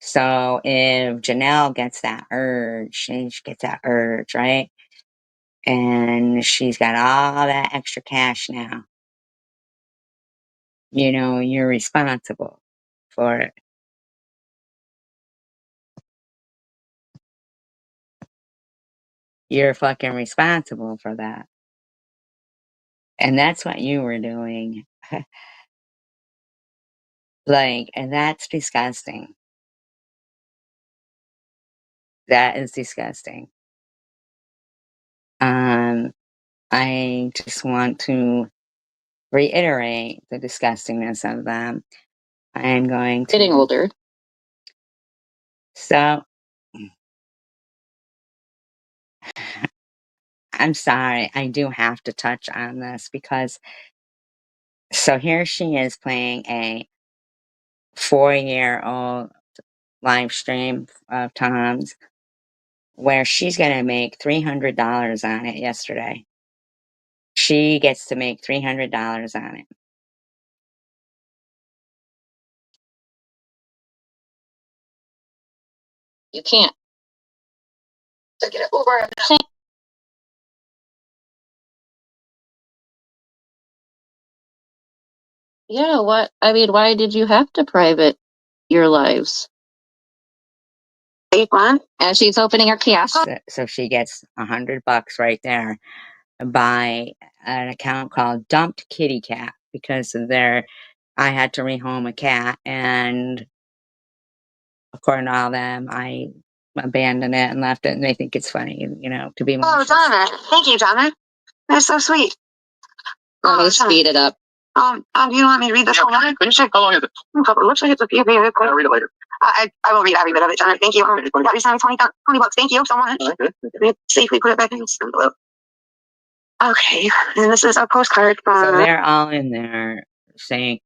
[SPEAKER 1] So if Janelle gets that urge, she gets that urge, right? And she's got all that extra cash now. You know, you're responsible for it. You're fucking responsible for that. And that's what you were doing. Like, and that's disgusting. That is disgusting. I just want to reiterate the disgustingness of them. I am going to
[SPEAKER 2] Getting older.
[SPEAKER 1] So I'm sorry, I do have to touch on this because so here she is playing a 4-year-old live stream of Tom's where she's gonna make $300 on it yesterday. She gets to make $300 on it.
[SPEAKER 2] You can't. To get it over. Yeah, what? I mean, why did you have to private your lives? As she's opening her kiosk.
[SPEAKER 1] So she gets $100 right there by an account called Dumped Kitty Cat, because I had to rehome a cat, and according to all them, I abandoned it and left it, and they think it's funny, to be malicious.
[SPEAKER 5] Oh, Donna. Thank you, Donna. That's so sweet.
[SPEAKER 2] Let me speed it up.
[SPEAKER 5] Do you want me to read this whole letter?
[SPEAKER 3] How long is it?
[SPEAKER 5] It looks like it's a few pages.
[SPEAKER 3] I'll read it later.
[SPEAKER 5] I will read every bit of it, Donna. Thank you. Got me signed $20. Thank you so much. Safely put it back in its envelope. Okay, and this is a postcard
[SPEAKER 1] So
[SPEAKER 5] from.
[SPEAKER 1] they're all in there saying,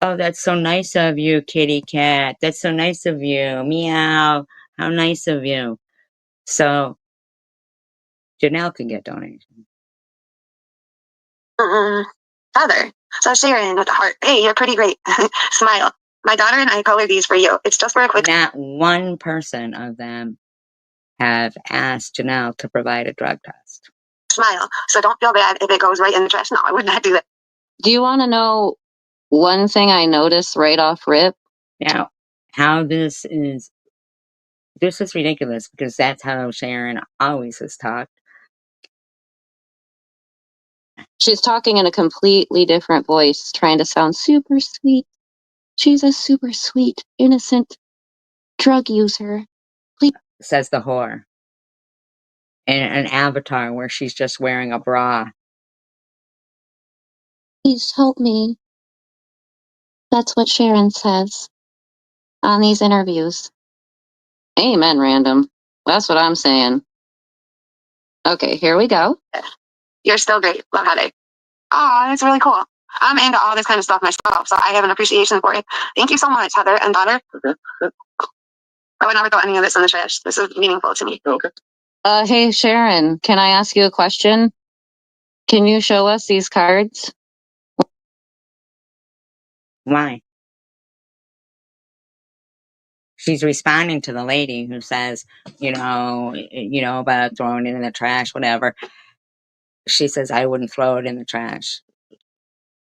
[SPEAKER 1] "Oh, that's so nice of you, kitty cat. That's so nice of you. Meow. How nice of you." So Janelle can get donations.
[SPEAKER 5] Father. So Sharon with the heart. Hey, you're pretty great. Smile. My daughter and I colored these for you. It's just for a quick.
[SPEAKER 1] Not one person of them have asked Janelle to provide a drug test.
[SPEAKER 5] Smile. So don't feel bad if it goes right in the trash. No, I would not do that.
[SPEAKER 2] Do you want to know one thing I noticed right off rip?
[SPEAKER 1] Now, how this is ridiculous, because that's how Sharon always has talked.
[SPEAKER 2] She's talking in a completely different voice, trying to sound super sweet. She's a super sweet, innocent drug user. Please.
[SPEAKER 1] Says the whore. And an avatar where she's just wearing a bra.
[SPEAKER 2] Please help me. That's what Sharon says on these interviews. Amen, random. That's what I'm saying. Okay, here we go.
[SPEAKER 5] You're still great. Love Heather. Oh, that's really cool. I'm into all this kind of stuff myself, so I have an appreciation for it. Thank you so much, Heather and daughter.
[SPEAKER 3] Okay.
[SPEAKER 5] I would never throw any of this in the trash. This is meaningful to me.
[SPEAKER 3] Okay.
[SPEAKER 2] Hey, Sharon, can I ask you a question? Can you show us these cards?
[SPEAKER 1] Why? She's responding to the lady who says, about throwing it in the trash, whatever. She says, I wouldn't throw it in the trash.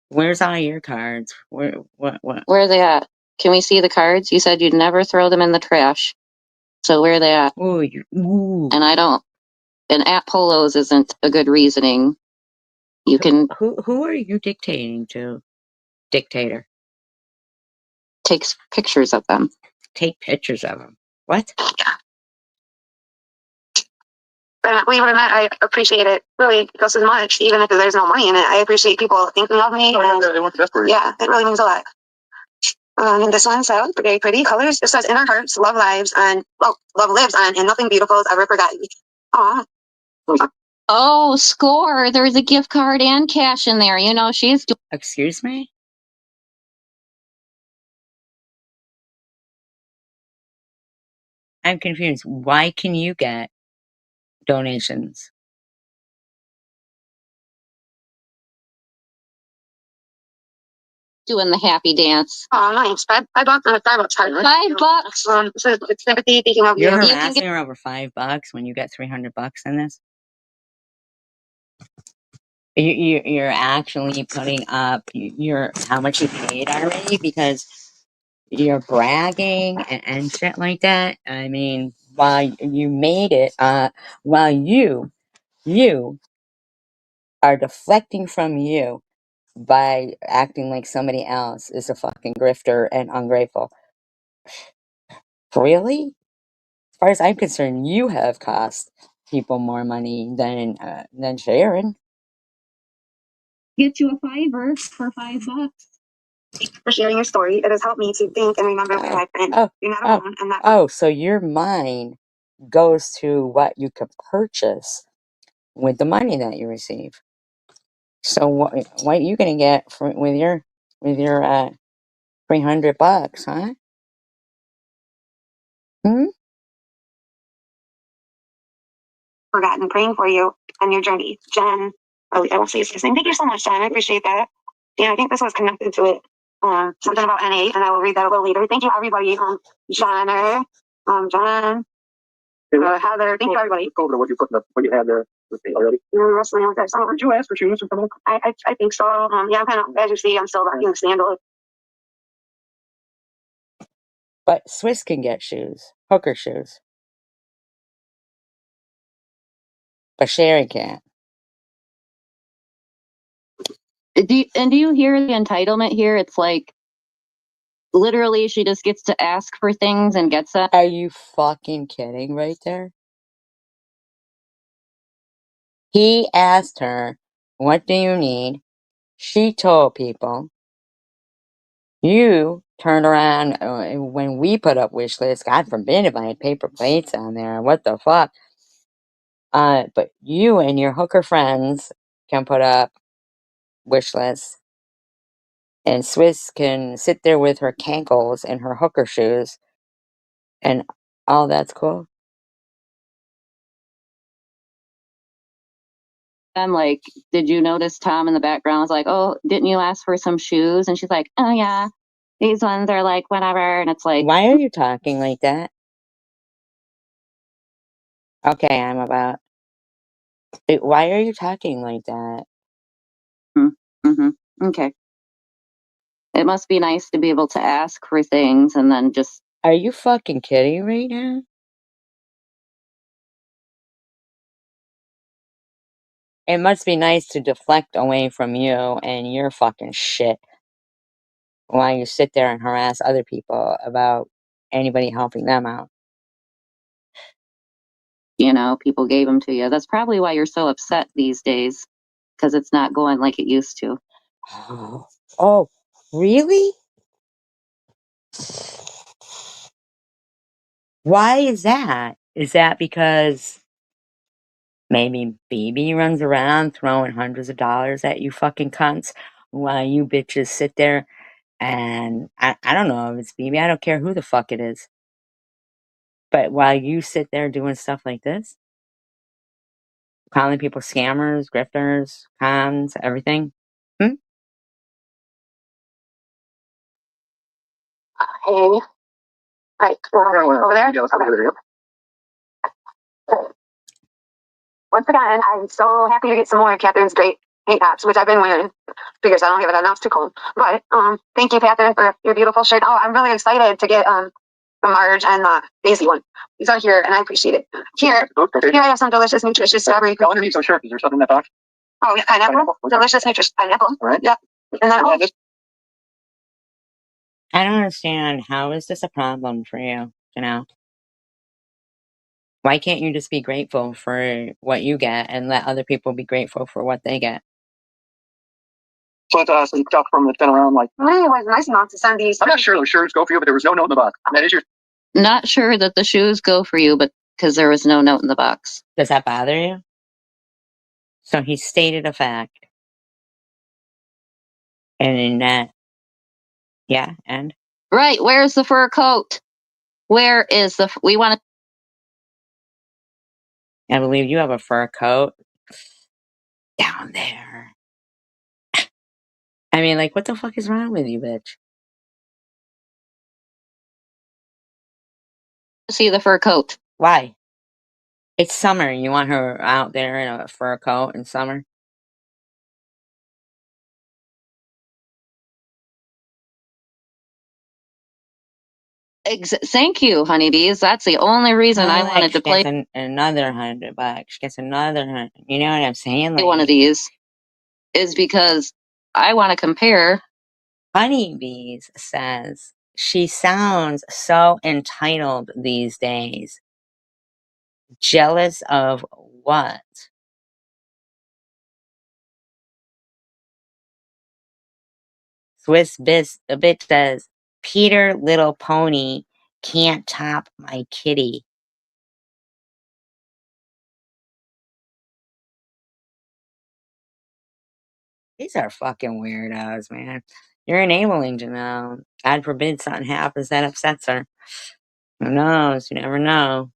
[SPEAKER 1] Where's all your cards? What?
[SPEAKER 2] Where are they at? Can we see the cards? You said you'd never throw them in the trash. So where are they at?
[SPEAKER 1] Ooh.
[SPEAKER 2] And I don't. And at polos isn't a good reasoning. You can.
[SPEAKER 1] Who are you dictating to? Dictator.
[SPEAKER 2] Take pictures of them.
[SPEAKER 1] Take pictures of them. What?
[SPEAKER 5] Yeah. But believe it or not, I appreciate it really just as much, even if there's no money in it. I appreciate people thinking of me.
[SPEAKER 3] They want the best for you.
[SPEAKER 5] Yeah, it really means a lot. And this one, so very pretty colors. It says in our hearts, love lives on, love lives on, and nothing beautiful is ever forgotten. Aw.
[SPEAKER 2] Oh, score! There's a gift card and cash in there. She's.
[SPEAKER 1] Excuse me? I'm confused. Why can you get donations?
[SPEAKER 2] Doing the happy dance.
[SPEAKER 5] Oh, nice. $5 on a Starbucks card.
[SPEAKER 2] $5.
[SPEAKER 5] So it's sympathy, thinking of
[SPEAKER 1] You're
[SPEAKER 5] you.
[SPEAKER 1] harassing her over $5 when you get $300 in this? You're actually putting up how much you paid already, because you're bragging and shit like that. I mean, while you made it, while you are deflecting from you by acting like somebody else is a fucking grifter and ungrateful. Really? As far as I'm concerned, you have cost people more money than Sharon.
[SPEAKER 2] Get you a $5 for $5.
[SPEAKER 5] For sharing your story. It has helped me to think and remember my life. And you're not alone. I'm not.
[SPEAKER 1] So your mind goes to what you could purchase with the money that you receive. So what are you gonna get with your $300, huh?
[SPEAKER 5] Forgotten praying for you and your journey, Jen. Oh, I won't say his name. Thank you so much, John. I appreciate that. Yeah, I think this was connected to it. Something about NA, and I will read that a little later. Thank you, everybody. John, John, Heather. Thank you, everybody. Go over what you put what you had there with me already. You're wrestling with that. Did you ask for shoes or something? I think so. Yeah, I'm kind of, as you see, I'm still rocking the sandal.
[SPEAKER 1] But Swiss can get shoes, hooker shoes. But Sherry can't.
[SPEAKER 2] Do you hear the entitlement here? It's like literally she just gets to ask for things and gets it.
[SPEAKER 1] Are you fucking kidding right there? He asked her, what do you need? She told people. You turned around when we put up wish lists. God forbid if I had paper plates on there. What the fuck? But you and your hooker friends can put up wish lists. And Swiss can sit there with her cankles and her hooker shoes. And all that's cool.
[SPEAKER 2] I'm like, did you notice Tom in the background was like, oh, didn't you ask for some shoes? And she's like, oh yeah, these ones are like whatever. And it's like,
[SPEAKER 1] Why are you talking like that? Okay, I'm about. Why are you talking like that?
[SPEAKER 2] Okay. It must be nice to be able to ask for things and then just.
[SPEAKER 1] Are you fucking kidding right now? It must be nice to deflect away from you and your fucking shit while you sit there and harass other people about anybody helping them out.
[SPEAKER 2] You know, people gave them to you. That's probably why you're so upset these days, because it's not going like it used to.
[SPEAKER 1] Oh, really? Why is that? Is that because maybe BB runs around throwing hundreds of dollars at you fucking cunts while you bitches sit there and I don't know if it's BB, I don't care who the fuck it is. But while you sit there doing stuff like this, calling people scammers, grifters, cons, everything.
[SPEAKER 5] Hey. Right. Over there? Okay. Once again, I'm so happy to get some more of Catherine's great paint tops, which I've been wearing. Figures I don't have it enough to cold. But thank you, Catherine, for your beautiful shirt. Oh, I'm really excited to get the Marge and the Daisy one. These are here, and I appreciate it. Here I have some delicious, nutritious strawberry.
[SPEAKER 3] No, underneath, so sure. Is there something in that box?
[SPEAKER 5] Oh, yeah, pineapple. Delicious, nutritious pineapple.
[SPEAKER 3] All right.
[SPEAKER 5] Yeah. And then
[SPEAKER 1] I don't understand. How is this a problem for you? You know? Why can't you just be grateful for what you get and let other people be grateful for what they get?
[SPEAKER 3] So it's some stuff from that's been around like.
[SPEAKER 5] it was nice enough to send these.
[SPEAKER 3] I'm not sure those shirts go for you, but there was no note in the box. And that is your.
[SPEAKER 2] Not sure that the shoes go for you, but because there was no note in the box.
[SPEAKER 1] Does that bother you? So he stated a fact. And in that, yeah, and?
[SPEAKER 2] Right, where's the fur coat? Where is we want
[SPEAKER 1] I believe you have a fur coat down there. I mean, like, what the fuck is wrong with you, bitch?
[SPEAKER 2] to see the fur coat.
[SPEAKER 1] Why? It's summer. You want her out there in a fur coat in summer?
[SPEAKER 2] Thank you, honeybees. That's the only reason I wanted to play
[SPEAKER 1] Another $100. She gets another 100. You know what I'm saying? Like,
[SPEAKER 2] one of these. Is because I want to compare.
[SPEAKER 1] Honeybees says she sounds so entitled these days. Jealous of what? A bitch says, Peter Little Pony can't top my kitty. These are fucking weirdos, man. You're enabling Janelle. God forbid something happens that upsets her. Who knows? You never know.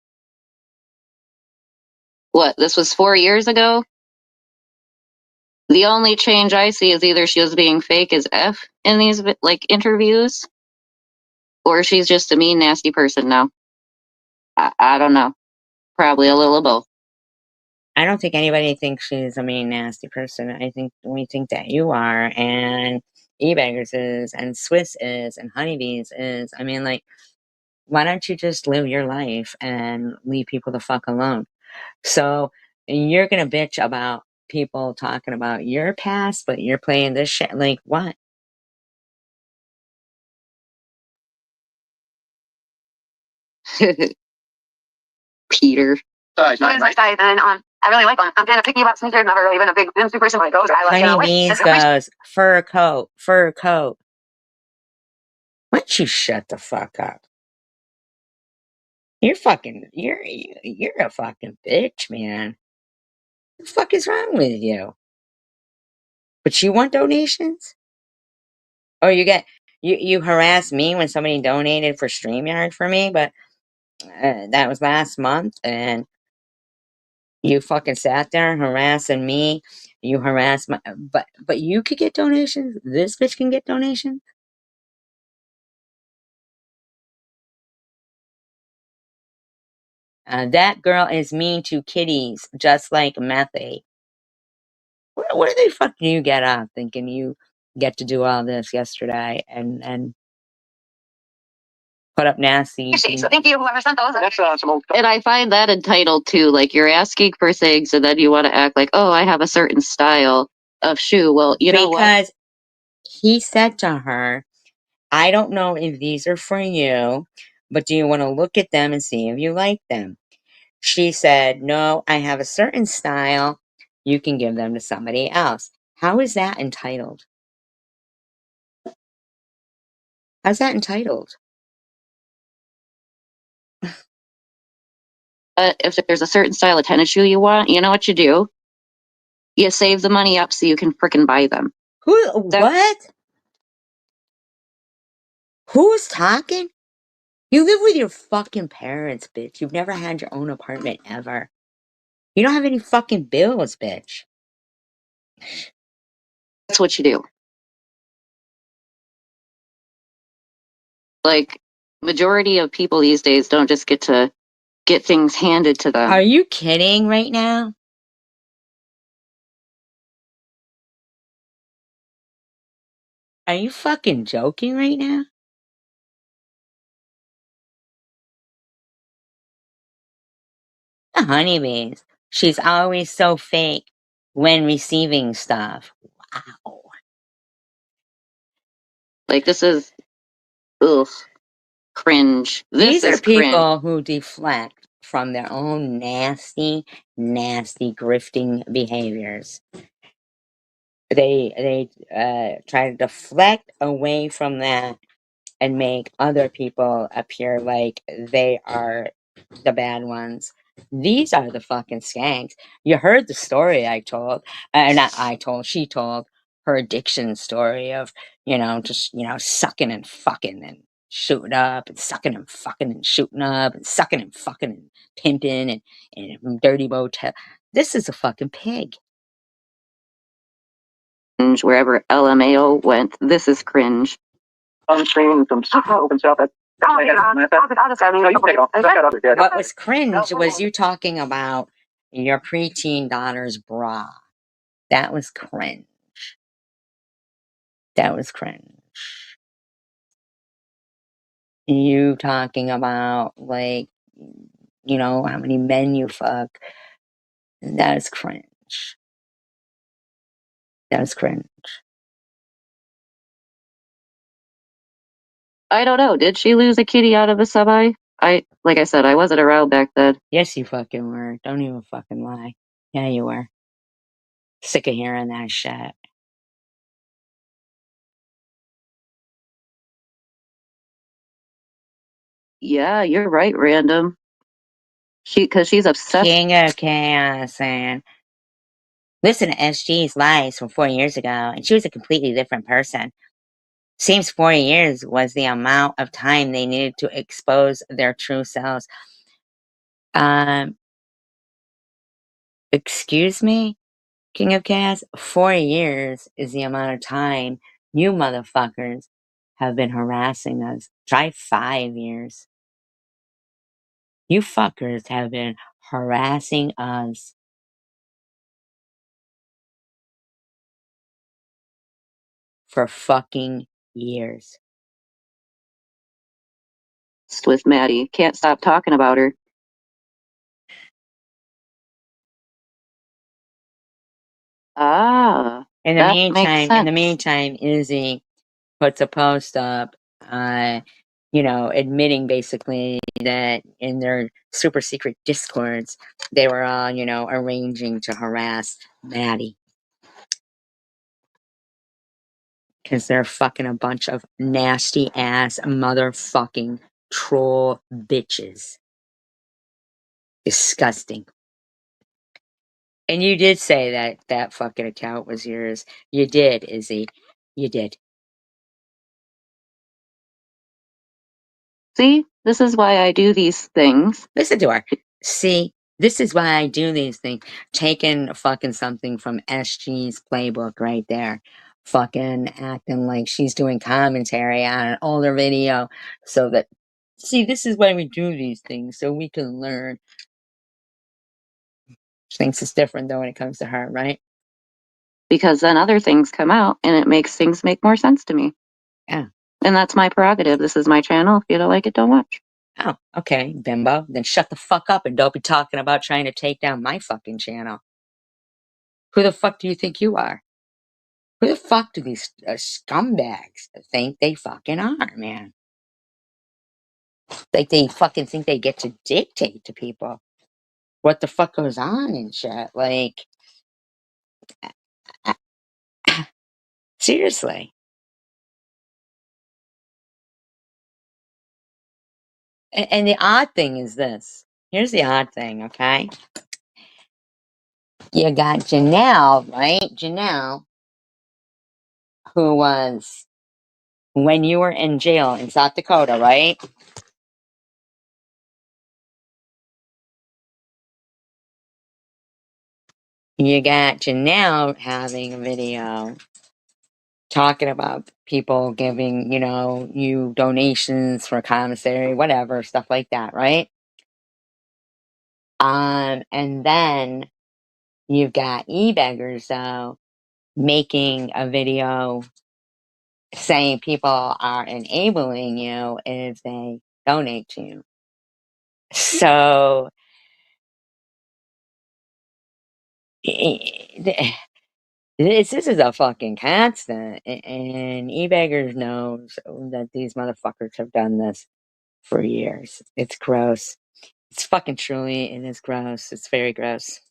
[SPEAKER 2] What, this was 4 years ago? The only change I see is either she was being fake as F in these like interviews, or she's just a mean, nasty person now. I don't know. Probably a little of both.
[SPEAKER 1] I don't think anybody thinks she's a mean, nasty person. I think we think that you are, and eBaggers is, and Swiss is, and Honeybees is. I mean, like, why don't you just live your life and leave people the fuck alone? So you're gonna bitch about people talking about your past, but you're playing this shit. Like, what?
[SPEAKER 2] Peter.
[SPEAKER 5] Nice. And I really like them. I'm kind of picky about sneakers. Never really been a big swimsuit person, but those I like.
[SPEAKER 1] Honeybees goes, fur coat, fur coat. Why don't you shut the fuck up? You're a fucking bitch, man. What the fuck is wrong with you? But you want donations? Oh, you harassed me when somebody donated for StreamYard for me, but that was last month, and you fucking sat there harassing me. You harassed my, but you could get donations. This bitch can get donations. That girl is mean to kitties, just like Methy. Where the fuck do you get off thinking you get to do all this yesterday and put up nasty?
[SPEAKER 5] So thank you, whoever sent those. That's
[SPEAKER 2] And I find that entitled too. Like, you're asking for things and then you want to act like, oh, I have a certain style of shoe. Well, you know what?
[SPEAKER 1] Because he said to her, I don't know if these are for you, but do you want to look at them and see if you like them? She said, no, I have a certain style. You can give them to somebody else. How is that entitled? How's that entitled?
[SPEAKER 2] If there's a certain style of tennis shoe you want, you know what you do? You save the money up so you can frickin' buy them.
[SPEAKER 1] What? Who's talking? You live with your fucking parents, bitch. You've never had your own apartment ever. You don't have any fucking bills, bitch.
[SPEAKER 2] That's what you do. Like, majority of people these days don't just get to get things handed to them.
[SPEAKER 1] Are you kidding right now? Are you fucking joking right now? The honeybees. She's always so fake when receiving stuff. Wow.
[SPEAKER 2] Like, this is, ugh, cringe. This
[SPEAKER 1] These are
[SPEAKER 2] is cringe.
[SPEAKER 1] people who deflect from their own nasty, nasty grifting behaviors. They try to deflect away from that and make other people appear like they are the bad ones. These are the fucking skanks. You heard the story I told. Not I told, she told her addiction story of, just, sucking and fucking and shooting up and sucking and fucking and shooting up and sucking and fucking and pimping and dirty motel. This is a fucking pig.
[SPEAKER 2] Wherever LMAO went, this is cringe.
[SPEAKER 5] on screen some open stuff.
[SPEAKER 1] What was cringe was you talking about your preteen daughter's bra. That was cringe. That was cringe. You talking about, like, how many men you fuck. That is cringe. That was cringe.
[SPEAKER 2] I don't know. Did she lose a kitty out of a semi? Like I said, I wasn't around back then.
[SPEAKER 1] Yes, you fucking were. Don't even fucking lie. Yeah, you were. Sick of hearing that shit.
[SPEAKER 2] Yeah, you're right, random. Because she's obsessed.
[SPEAKER 1] King of Chaos, and listen to SG's lies from 4 years ago, and she was a completely different person. Seems 4 years was the amount of time they needed to expose their true selves. Excuse me? King of Chaos, 4 years is the amount of time you motherfuckers have been harassing us. Try 5 years. You fuckers have been harassing us for fucking years.
[SPEAKER 2] With Maddie. Can't stop talking about her. Ah,
[SPEAKER 1] In the
[SPEAKER 2] that makes
[SPEAKER 1] meantime, Izzy puts a post up, admitting basically that in their super secret discords, they were all, arranging to harass Maddie. Because they're fucking a bunch of nasty ass motherfucking troll bitches. Disgusting. And you did say that that fucking account was yours. You did, Izzy. You did.
[SPEAKER 2] See, this is why I do these things.
[SPEAKER 1] Listen to her. See, this is why I do these things. Taking fucking something from SG's playbook right there. Fucking acting like she's doing commentary on an older video so that, see, this is why we do these things, so we can learn. She thinks it's different though when it comes to her, right?
[SPEAKER 2] Because then other things come out and it makes things make more sense to me.
[SPEAKER 1] Yeah.
[SPEAKER 2] And that's my prerogative. This is my channel. If you don't like it, don't watch.
[SPEAKER 1] Oh, okay, bimbo. Then shut the fuck up and don't be talking about trying to take down my fucking channel. Who the fuck do you think you are? Who the fuck do these scumbags think they fucking are, man? Like they fucking think they get to dictate to people what the fuck goes on and shit. Like, seriously. And the odd thing is this. Here's the odd thing, okay? You got Janelle, right? Janelle, who was, when you were in jail in South Dakota, right? You got Janelle having a video talking about people giving, you donations for commissary, whatever, stuff like that, right? And then you've got e-beggars, though, making a video saying people are enabling you if they donate to you. So, this is a fucking constant, and e-beggars knows that these motherfuckers have done this for years. It's gross. It's fucking truly, it is gross. It's very gross.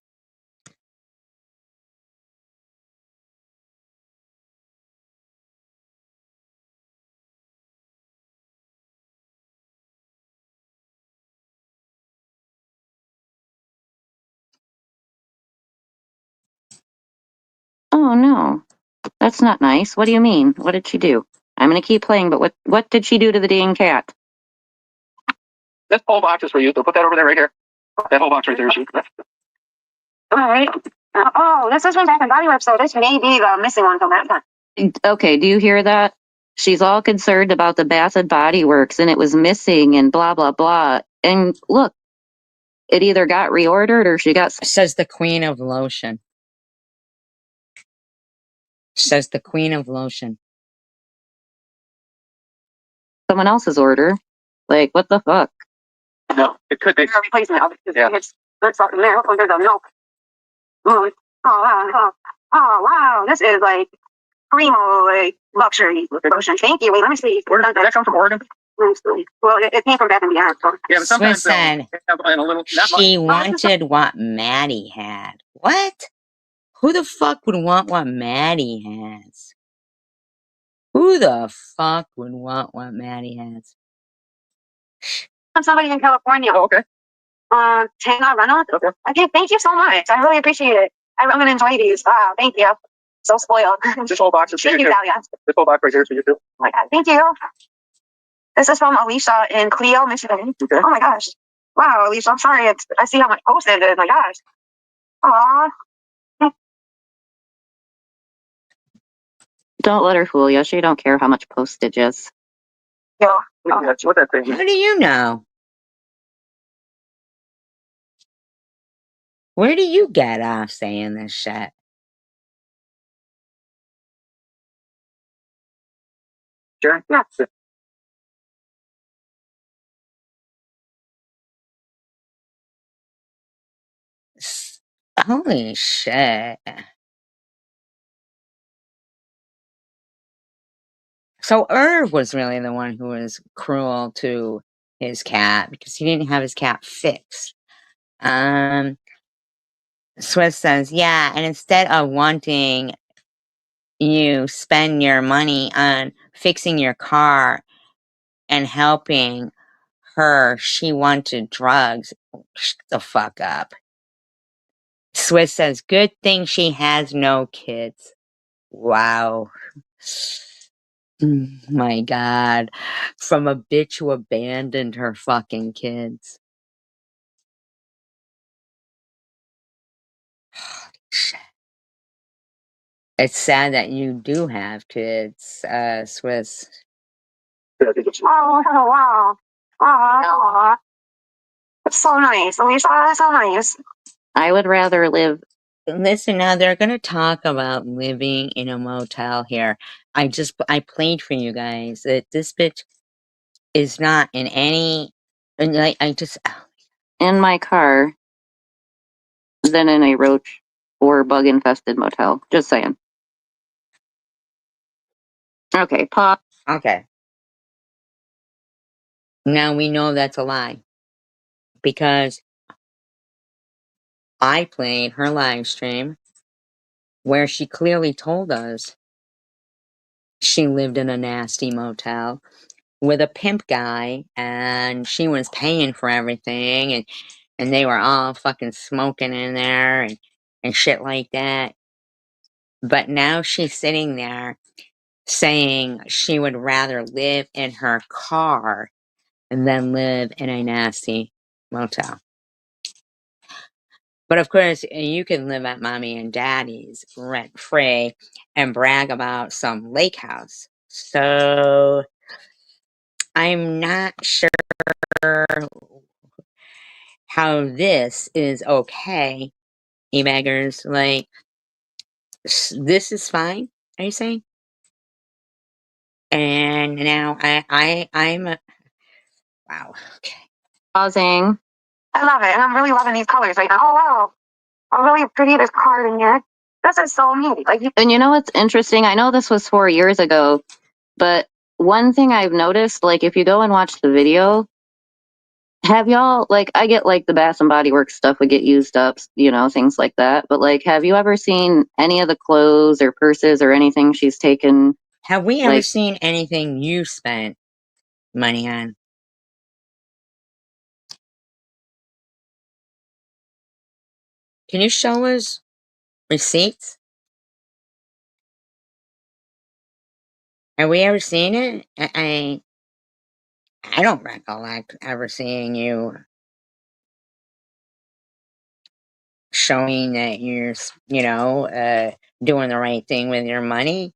[SPEAKER 2] Oh no, that's not nice. What do you mean? What did she do? I'm gonna keep playing, but what did she do to the dang cat? This whole box is for you, so put that over there right here. That whole box right there is you.
[SPEAKER 5] All right. Oh, this is from Bath and Body Works, so this may be the missing one from that time.
[SPEAKER 2] Okay, do you hear that? She's all concerned about the Bath and Body Works and it was missing and blah blah blah. And look, it either got reordered or she got.
[SPEAKER 1] Says the Queen of Lotion. Says the Queen of Lotion.
[SPEAKER 2] Someone else's order. Like, what the fuck? No, it could be.
[SPEAKER 5] Replacement of it. Yeah. It's not milk under the milk. Oh, wow. Oh, wow. This is like primo, like luxury lotion. Thank you. Wait, let me see.
[SPEAKER 2] Where did that come from? Oregon?
[SPEAKER 5] Well, it came from Bath and Beyond. So.
[SPEAKER 2] Yeah, but sometimes
[SPEAKER 1] Swinson, she wanted what Maddie had. What? Who the fuck would want what Maddie has? Who the fuck would want what Maddie has?
[SPEAKER 5] Somebody in California.
[SPEAKER 2] Oh, okay.
[SPEAKER 5] Tana Reynolds.
[SPEAKER 2] Okay.
[SPEAKER 5] Okay, thank you so much. I really appreciate it. I'm gonna enjoy these. Wow, thank you. So spoiled.
[SPEAKER 2] This whole box is for
[SPEAKER 5] Thank
[SPEAKER 2] you
[SPEAKER 5] you,
[SPEAKER 2] too.
[SPEAKER 5] Talia.
[SPEAKER 2] This whole box right here is for you too.
[SPEAKER 5] Oh my god, thank you. This is from Alicia in Clio, Michigan.
[SPEAKER 2] Okay.
[SPEAKER 5] Oh my gosh. Wow, Alicia, I'm sorry. I see how much posted. Oh my gosh. Aw.
[SPEAKER 2] Don't let her fool you. She don't care how much postage is.
[SPEAKER 5] Yeah.
[SPEAKER 1] That's what that thing is. How do you know? Where do you get off saying this shit?
[SPEAKER 5] Sure. Yeah.
[SPEAKER 1] Holy shit. So Irv was really the one who was cruel to his cat because he didn't have his cat fixed. Swiss says, yeah, and instead of wanting you spend your money on fixing your car and helping her, she wanted drugs. Shut the fuck up. Swiss says, good thing she has no kids. Wow. My God. From a bitch who abandoned her fucking kids. Shit. It's sad that you do have kids, Swiss.
[SPEAKER 5] Oh, wow. Oh, it's so nice. Alicia, that's so nice.
[SPEAKER 2] I would rather live.
[SPEAKER 1] Listen, now they're gonna talk about living in a motel here. I played for you guys that this bitch is not in any, and I just,
[SPEAKER 2] In my car than in a roach or bug infested motel. Just saying. Okay, pop.
[SPEAKER 1] okay. Now we know that's a lie because I played her live stream where she clearly told us she lived in a nasty motel with a pimp guy and she was paying for everything and they were all fucking smoking in there and shit like that. But now she's sitting there saying she would rather live in her car than live in a nasty motel. But of course, you can live at mommy and daddy's rent free and brag about some lake house. So I'm not sure how this is okay, e-baggers. Like, this is fine, are you saying? And now I'm wow, okay.
[SPEAKER 2] Pausing.
[SPEAKER 5] I love it. And I'm really loving these colors right now. Oh, wow. I'm really pretty this card in here. This is so neat. Like,
[SPEAKER 2] And you know what's interesting? I know this was 4 years ago, but one thing I've noticed, like if you go and watch the video, have y'all, like, I get like the Bath and Body Works stuff would get used up, you know, things like that. But like, have you ever seen any of the clothes or purses or anything she's taken?
[SPEAKER 1] Have we ever
[SPEAKER 2] Like,
[SPEAKER 1] seen anything you spent money on? Can you show us receipts? Have we ever seen it? I don't recollect ever seeing you showing that you're, doing the right thing with your money.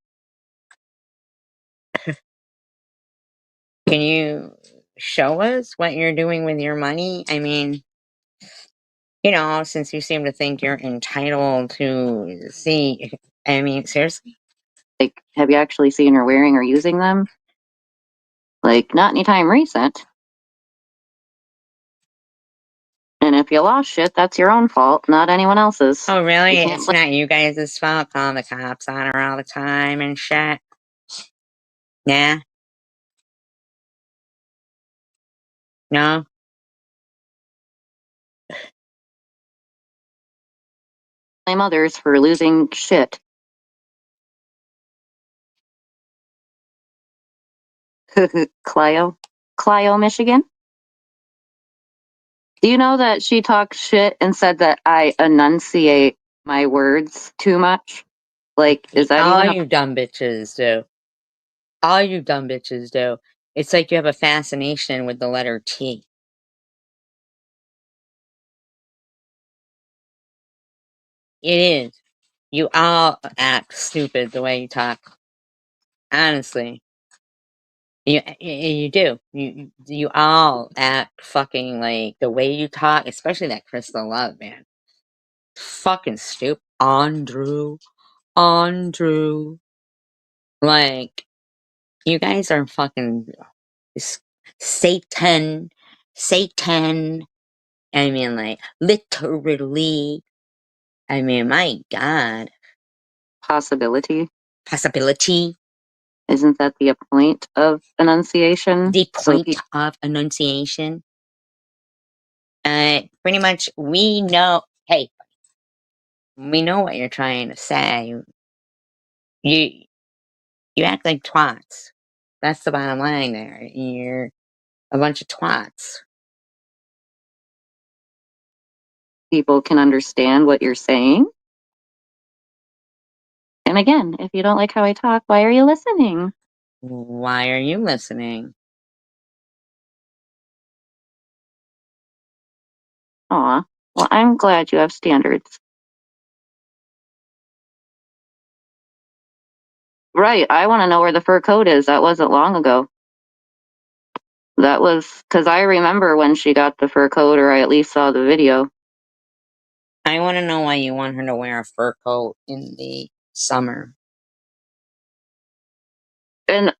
[SPEAKER 1] Can you show us what you're doing with your money? I mean, since you seem to think you're entitled to see, I mean, seriously?
[SPEAKER 2] like, have you actually seen her wearing or using them? Like, not anytime recent. And if you lost shit, that's your own fault, not anyone else's.
[SPEAKER 1] Oh, really?
[SPEAKER 2] You can't
[SPEAKER 1] It's not you guys' fault calling the cops on her all the time and shit? Nah? No?
[SPEAKER 2] blame others for losing shit. Clio, Michigan. Do you know that she talked shit and said that I enunciate my words too much? Like, is that
[SPEAKER 1] All
[SPEAKER 2] even a
[SPEAKER 1] you dumb bitches do. All you dumb bitches do. It's like you have a fascination with the letter T. It is. You all act stupid the way you talk. Honestly. You do. You all act fucking like the way you talk, especially that Crystal Love, man. Fucking stupid. Andrew. Like, you guys are fucking Satan. I mean, like, literally. I mean, my God.
[SPEAKER 2] Possibility.
[SPEAKER 1] Possibility.
[SPEAKER 2] Isn't that the point of enunciation?
[SPEAKER 1] The point of enunciation. Pretty much, we know. Hey, we know what you're trying to say. You act like twats. That's the bottom line there. You're a bunch of twats.
[SPEAKER 2] People can understand what you're saying. And again, if you don't like how I talk, why are you listening?
[SPEAKER 1] Why are you listening?
[SPEAKER 2] Aw, well, I'm glad you have standards. Right, I want to know where the fur coat is. That wasn't long ago. That was because I remember when she got the fur coat, or I at least saw the video.
[SPEAKER 1] I want to know why you want her to wear a fur coat in the summer.
[SPEAKER 2] And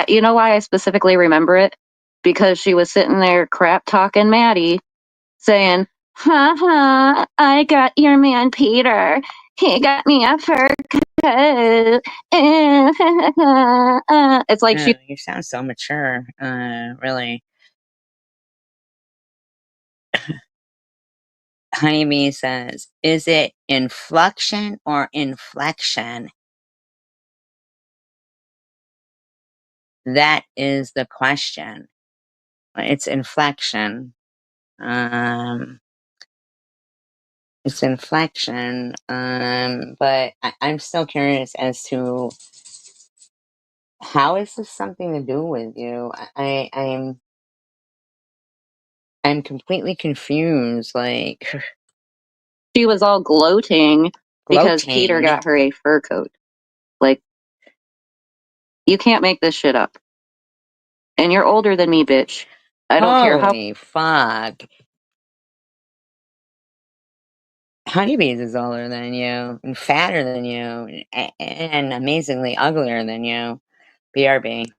[SPEAKER 2] you know why I specifically remember it? Because she was sitting there crap talking Maddie, saying, "Ha ha, I got your man Peter. He got me a fur coat." It's like she.
[SPEAKER 1] You sound so mature. Really. Jaime says, is it inflection or inflection? That is the question. It's inflection. It's inflection. But I'm still curious as to how is this something to do with you? I'm completely confused. Like,
[SPEAKER 2] She was all gloating because Peter
[SPEAKER 1] gloating.
[SPEAKER 2] got her a fur coat. Like, you can't make this shit up. And you're older than me, bitch. I don't care how.
[SPEAKER 1] Holy fuck. Honeybees is older than you, and fatter than you, and amazingly uglier than you. BRB.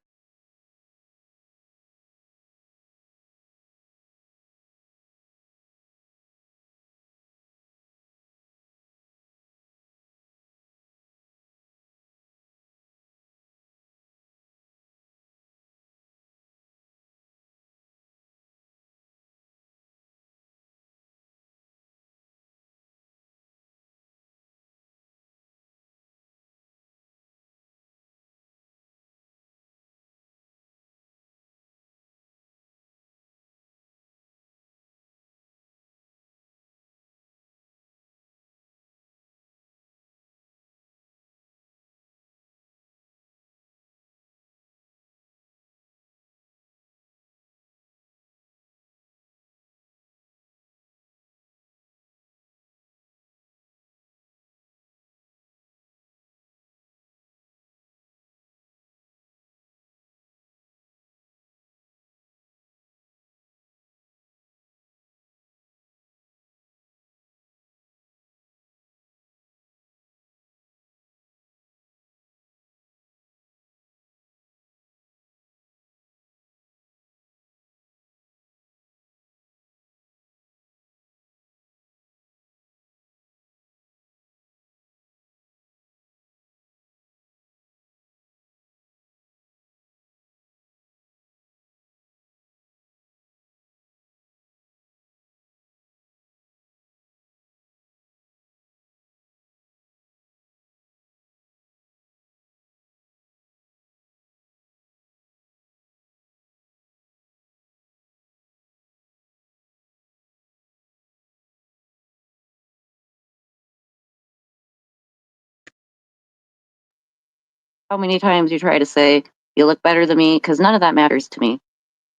[SPEAKER 2] How many times you try to say, you look better than me, because none of that matters to me.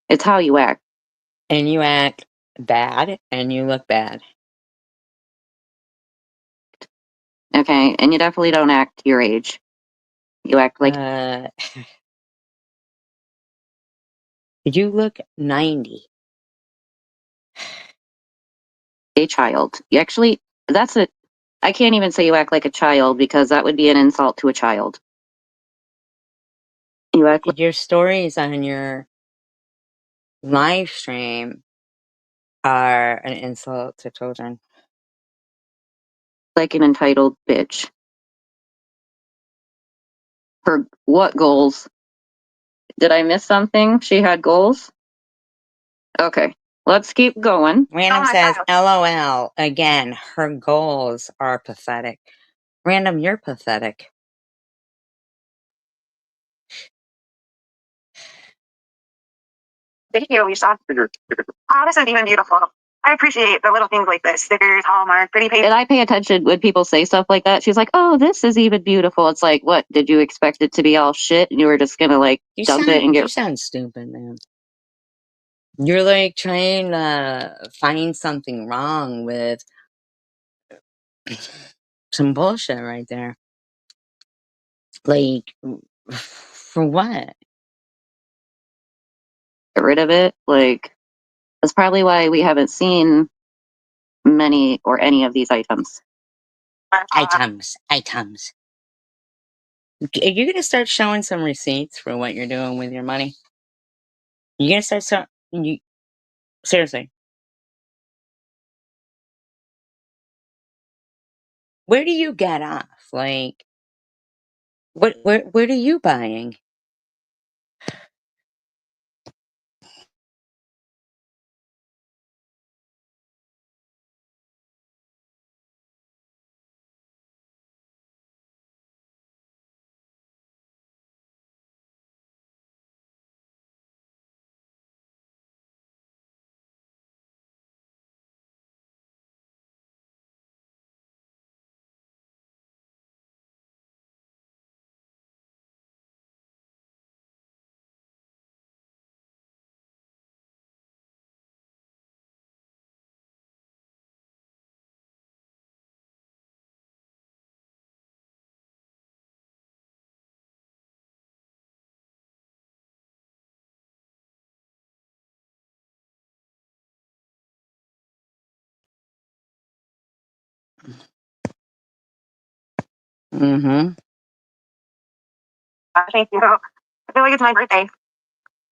[SPEAKER 2] It's how you act.
[SPEAKER 1] And you act bad, and you look bad.
[SPEAKER 2] Okay, and you definitely don't act your age. You act like
[SPEAKER 1] you look 90.
[SPEAKER 2] a child. You actually, I can't even say you act like a child because that would be an insult to a child. You act
[SPEAKER 1] Your stories on your live stream are an insult to children.
[SPEAKER 2] like an entitled bitch. For what goals? Did I miss something? She had goals? Okay, let's keep going.
[SPEAKER 1] Random says, LOL. Again, her goals are pathetic. Random, you're pathetic.
[SPEAKER 5] Thank you, Lisa. Oh, this is even beautiful. I appreciate the little things like this. Stickers, Hallmark, pretty paper.
[SPEAKER 2] And I pay attention when people say stuff like that. She's like, oh, this is even beautiful. It's like, what? Did you expect it to be all shit and you were just gonna like dump it and
[SPEAKER 1] You
[SPEAKER 2] get...
[SPEAKER 1] sound stupid, man. You're like trying to find something wrong with some bullshit right there. Like, for what?
[SPEAKER 2] get rid of it? Like, that's probably why we haven't seen many or any of these items.
[SPEAKER 1] Items. Are you gonna start showing some receipts for what you're doing with your money? You gonna start seriously? Where do you get off? Like, what? What are you buying? Mm-hmm.
[SPEAKER 5] Thank you. I feel like it's my birthday.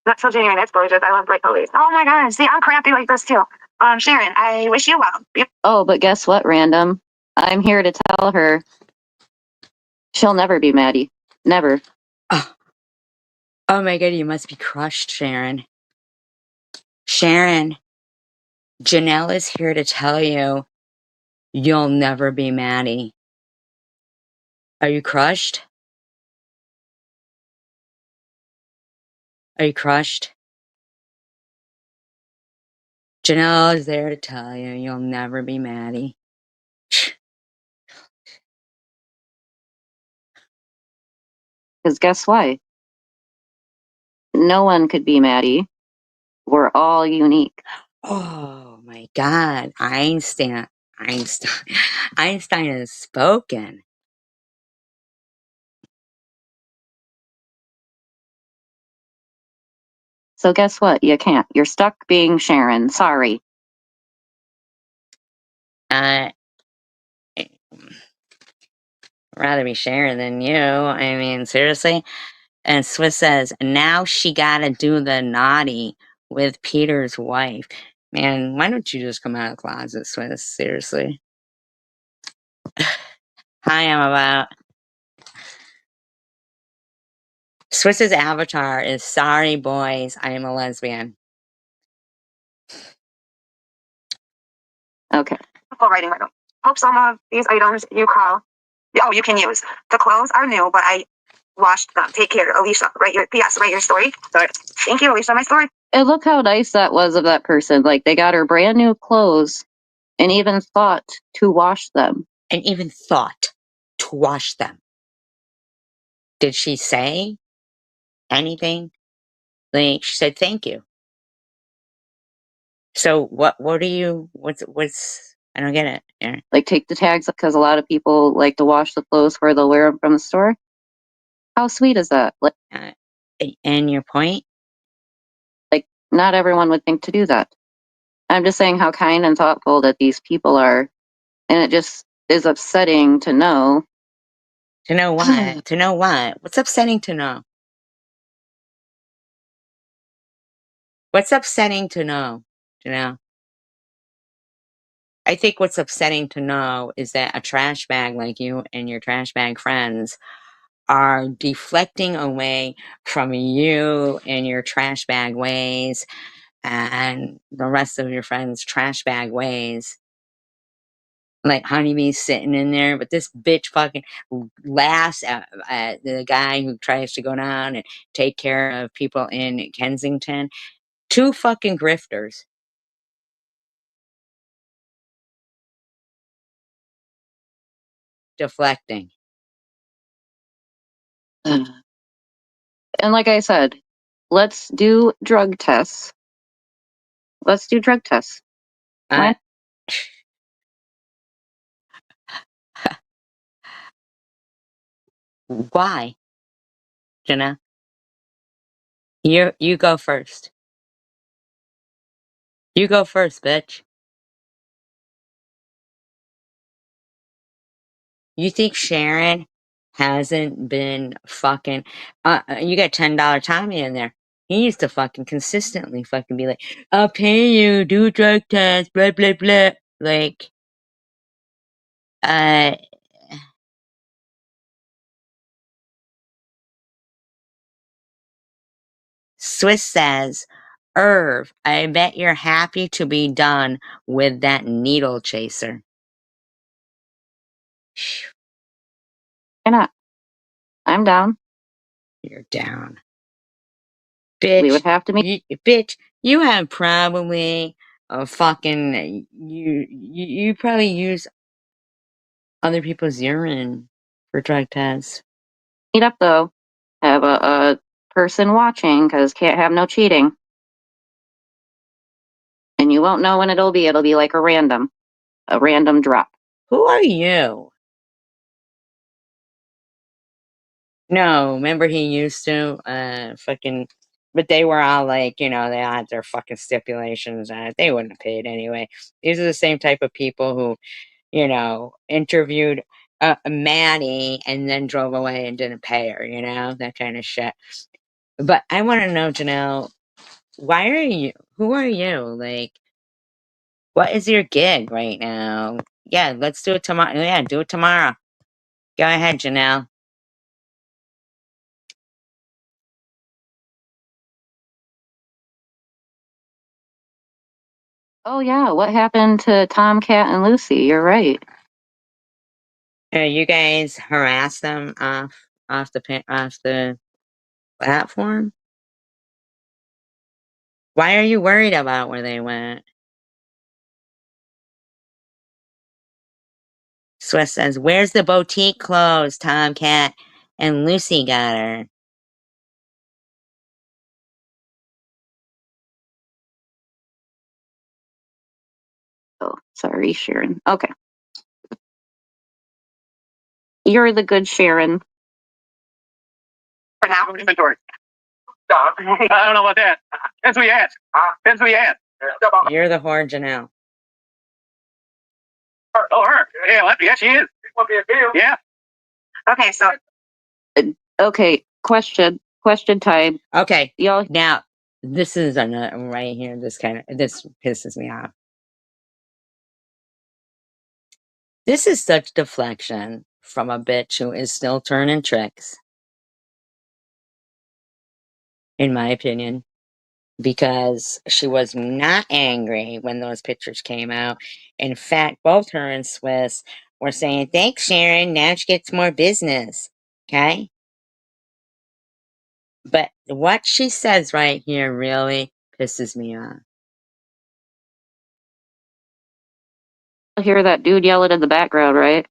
[SPEAKER 5] Not till January, that's gorgeous. I love bright colors. Oh my god, see, I'm crafty like this too. Sharon, I wish you well.
[SPEAKER 2] Oh, but guess what, Random? I'm here to tell her she'll never be Maddie. Never.
[SPEAKER 1] Oh my god, you must be crushed, Sharon. Sharon, Janelle is here to tell you you'll never be Maddie. Are you crushed? Are you crushed? Janelle is there to tell you you'll never be Maddie.
[SPEAKER 2] Because guess what? No one could be Maddie. We're all unique.
[SPEAKER 1] Oh my god, Einstein has spoken.
[SPEAKER 2] So guess what? You can't. You're stuck being Sharon. Sorry.
[SPEAKER 1] Rather be Sharon than you. I mean, seriously? And Swiss says, now she gotta do the naughty with Peter's wife. Man, why don't you just come out of the closet, Swiss? Seriously. Hi, I'm about. Swiss's avatar is sorry, boys, I am a lesbian.
[SPEAKER 2] Okay.
[SPEAKER 5] Writing right now. Hope some of these items you can use. The clothes are new, but I washed them. Take care, Alicia. Write your story. Sorry. Thank you, Alicia. My story.
[SPEAKER 2] And look how nice that was of that person. Like, they got her brand new clothes and even thought to wash them.
[SPEAKER 1] And even thought to wash them. Did she say anything? Like, she said thank you. So what's, I don't get it. Yeah.
[SPEAKER 2] Like, take the tags because a lot of people like to wash the clothes before they'll wear them from the store. How sweet is that? Like,
[SPEAKER 1] And your point?
[SPEAKER 2] like, not everyone would think to do that. I'm just saying how kind and thoughtful that these people are. And it just is upsetting to know.
[SPEAKER 1] To know what? To know what? What's upsetting to know? What's upsetting to know? You know? I think what's upsetting to know is that a trash bag like you and your trash bag friends are deflecting away from you and your trash bag ways and the rest of your friends' trash bag ways. Like Honeybee's sitting in there, but this bitch fucking laughs at the guy who tries to go down and take care of people in Kensington. Two fucking grifters. Deflecting.
[SPEAKER 2] And like I said, let's do drug tests. Let's do drug tests.
[SPEAKER 1] Uh, why, Jenna? You go first. You go first, bitch. You think Sharon hasn't been fucking you got $10 Tommy in there. He used to fucking consistently fucking be like, I'll pay you, do a drug test, blah blah blah. Like uh Swiss says, Irv, I bet you're happy to be done with that needle chaser.
[SPEAKER 2] Why not? I'm down.
[SPEAKER 1] You're down. Bitch,
[SPEAKER 2] We would have to meet.
[SPEAKER 1] bitch, you have probably a fucking you probably use other people's urine for drug tests.
[SPEAKER 2] Meet up though. Have a person watching because can't have no cheating. And you won't know when it'll be. It'll be like a random drop.
[SPEAKER 1] Who are you? No, remember he used to fucking, but they were all like, they all had their fucking stipulations on it. They wouldn't have paid anyway. These are the same type of people who, interviewed Maddie and then drove away and didn't pay her, that kind of shit. But I want to know, Janelle, who are you? Like, what is your gig right now? Yeah, let's do it tomorrow. Yeah, do it tomorrow. Go ahead, Janelle.
[SPEAKER 2] Oh yeah, what happened to Tomcat and Lucy? You're right.
[SPEAKER 1] You guys harass them off the platform? Why are you worried about where they went? Swiss says, where's the boutique clothes Tomcat and Lucy got her?
[SPEAKER 2] Oh, sorry, Sharon. Okay. You're the good Sharon.
[SPEAKER 6] For now, inventory. Stop. I don't know about that. Depends who you ask. Depends who you ask.
[SPEAKER 1] You're the whore, Janelle.
[SPEAKER 6] Oh, her. Yeah, she is. Yeah.
[SPEAKER 2] Okay, so. Okay, question time.
[SPEAKER 1] Okay,
[SPEAKER 2] Y'all.
[SPEAKER 1] now this is another right here. This pisses me off. This is such deflection from a bitch who is still turning tricks, in my opinion, because she was not angry when those pictures came out. In fact, both her and Swiss were saying, thanks, Sharon. Now she gets more business. Okay? But what she says right here really pisses me off.
[SPEAKER 2] I hear that dude yell it in the background, right?